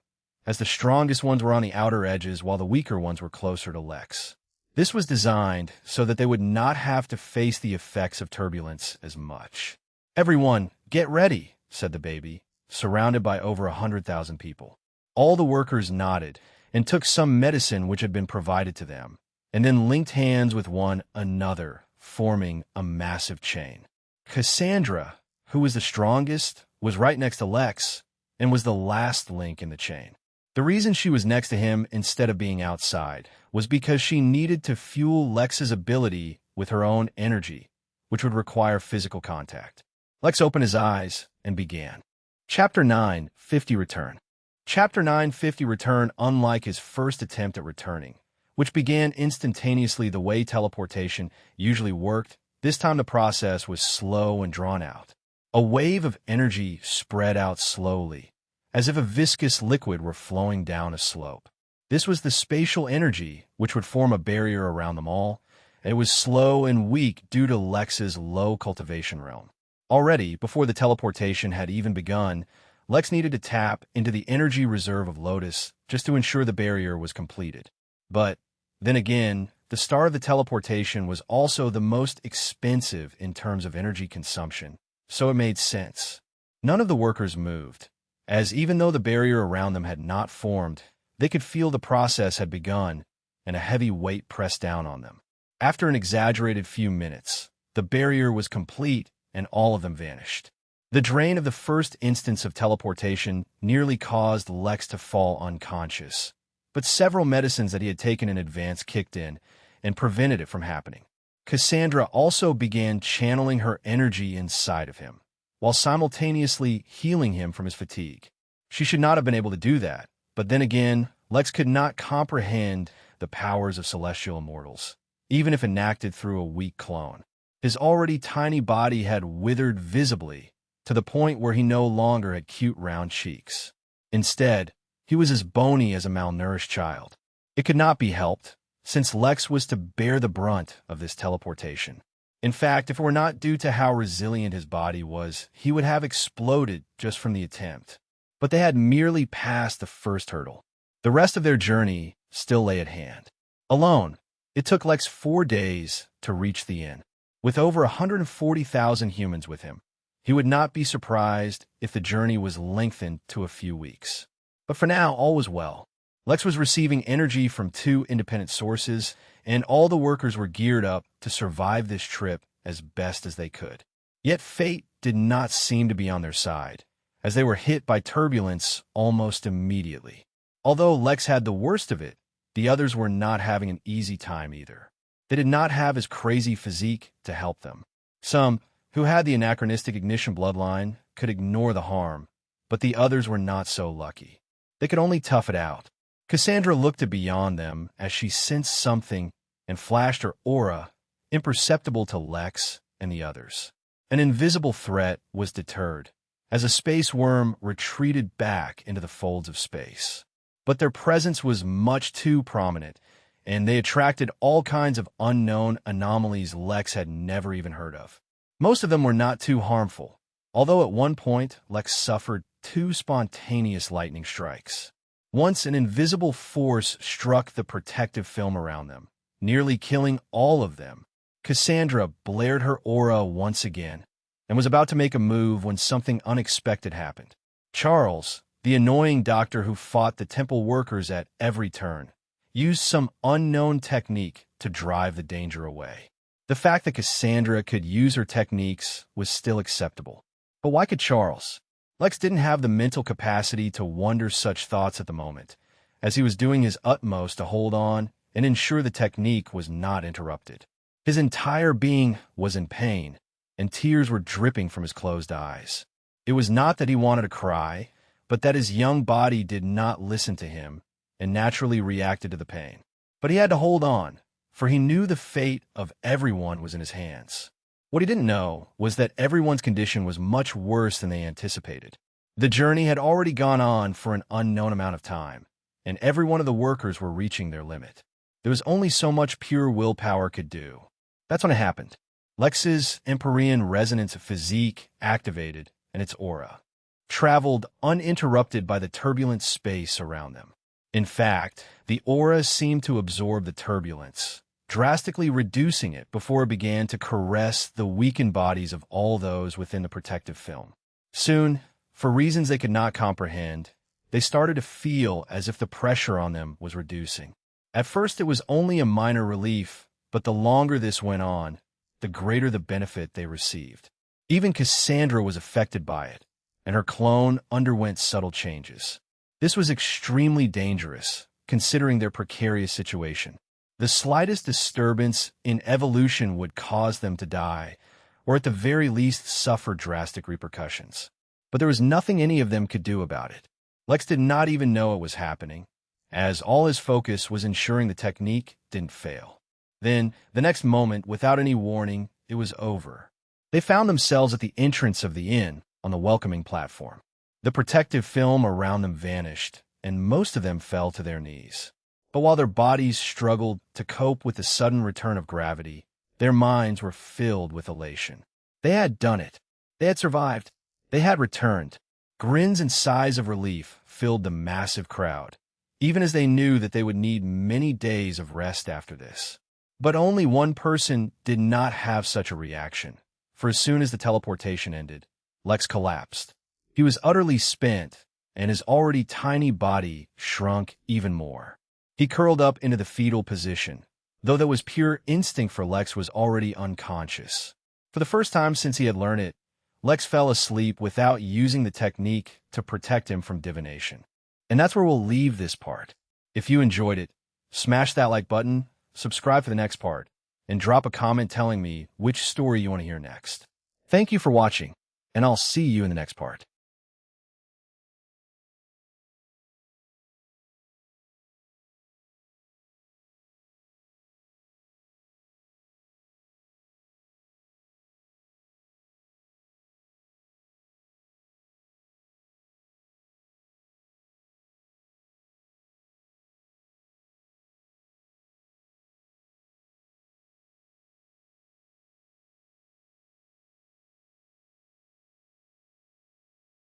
S1: as the strongest ones were on the outer edges while the weaker ones were closer to Lex. This was designed so that they would not have to face the effects of turbulence as much. "Everyone, get ready," said the baby, surrounded by over 100,000 people. All the workers nodded and took some medicine which had been provided to them, and then linked hands with one another, forming a massive chain. Cassandra, who was the strongest, was right next to Lex and was the last link in the chain. The reason she was next to him instead of being outside was because she needed to fuel Lex's ability with her own energy, which would require physical contact. Lex opened his eyes and began. Chapter 9:50 Return. Chapter 9:50 Return, unlike his first attempt at returning, which began instantaneously the way teleportation usually worked, this time the process was slow and drawn out. A wave of energy spread out slowly, as if a viscous liquid were flowing down a slope. This was the spatial energy which would form a barrier around them all, and it was slow and weak due to Lex's low cultivation realm. Already, before the teleportation had even begun, Lex needed to tap into the energy reserve of Lotus just to ensure the barrier was completed. But, then again, the start of the teleportation was also the most expensive in terms of energy consumption, so it made sense. None of the workers moved, as even though the barrier around them had not formed, they could feel the process had begun and a heavy weight pressed down on them. After an exaggerated few minutes, the barrier was complete and all of them vanished. The drain of the first instance of teleportation nearly caused Lex to fall unconscious, but several medicines that he had taken in advance kicked in and prevented it from happening. Cassandra also began channeling her energy inside of him, while simultaneously healing him from his fatigue. She should not have been able to do that, but then again, Lex could not comprehend the powers of celestial immortals, even if enacted through a weak clone. His already tiny body had withered visibly, to the point where he no longer had cute round cheeks. Instead, he was as bony as a malnourished child. It could not be helped, since Lex was to bear the brunt of this teleportation. In fact, if it were not due to how resilient his body was, he would have exploded just from the attempt. But they had merely passed the first hurdle. The rest of their journey still lay at hand. Alone, it took Lex 4 days to reach the inn. With over 140,000 humans with him, he would not be surprised if the journey was lengthened to a few weeks. But for now, all was well. Lex was receiving energy from two independent sources, and all the workers were geared up to survive this trip as best as they could. Yet fate did not seem to be on their side, as they were hit by turbulence almost immediately. Although Lex had the worst of it, the others were not having an easy time either. They did not have his crazy physique to help them. Some, who had the anachronistic ignition bloodline, could ignore the harm, but the others were not so lucky. They could only tough it out. Cassandra looked beyond them as she sensed something and flashed her aura, imperceptible to Lex and the others. An invisible threat was deterred, as a space worm retreated back into the folds of space. But their presence was much too prominent, and they attracted all kinds of unknown anomalies Lex had never even heard of. Most of them were not too harmful, although at one point Lex suffered 2 spontaneous lightning strikes. Once an invisible force struck the protective film around them, nearly killing all of them. Cassandra blared her aura once again and was about to make a move when something unexpected happened. Charles, the annoying doctor who fought the temple workers at every turn, used some unknown technique to drive the danger away. The fact that Cassandra could use her techniques was still acceptable. But why could Charles? Lex didn't have the mental capacity to wonder such thoughts at the moment, as he was doing his utmost to hold on and ensure the technique was not interrupted. His entire being was in pain, and tears were dripping from his closed eyes. It was not that he wanted to cry, but that his young body did not listen to him and naturally reacted to the pain. But he had to hold on, for he knew the fate of everyone was in his hands. What he didn't know was that everyone's condition was much worse than they anticipated. The journey had already gone on for an unknown amount of time, and every one of the workers were reaching their limit. There was only so much pure willpower could do. That's when it happened. Lex's Empyrean resonance physique activated, and its aura traveled uninterrupted by the turbulent space around them. In fact, the aura seemed to absorb the turbulence, drastically reducing it before it began to caress the weakened bodies of all those within the protective film. Soon, for reasons they could not comprehend, they started to feel as if the pressure on them was reducing. At first it was only a minor relief, but the longer this went on, the greater the benefit they received. Even Cassandra was affected by it, and her clone underwent subtle changes. This was extremely dangerous, considering their precarious situation. The slightest disturbance in evolution would cause them to die, or at the very least suffer drastic repercussions. But there was nothing any of them could do about it. Lex did not even know it was happening, as all his focus was ensuring the technique didn't fail. Then, the next moment, without any warning, it was over. They found themselves at the entrance of the inn on the welcoming platform. The protective film around them vanished, and most of them fell to their knees. But while their bodies struggled to cope with the sudden return of gravity, their minds were filled with elation. They had done it. They had survived. They had returned. Grins and sighs of relief filled the massive crowd, even as they knew that they would need many days of rest after this. But only one person did not have such a reaction, for as soon as the teleportation ended, Lex collapsed. He was utterly spent, and his already tiny body shrunk even more. He curled up into the fetal position, though that was pure instinct for Lex was already unconscious. For the first time since he had learned it, Lex fell asleep without using the technique to protect him from divination. And that's where we'll leave this part. If you enjoyed it, smash that like button, subscribe for the next part, and drop a comment telling me which story you want to hear next. Thank you for watching, and I'll see you in the next part.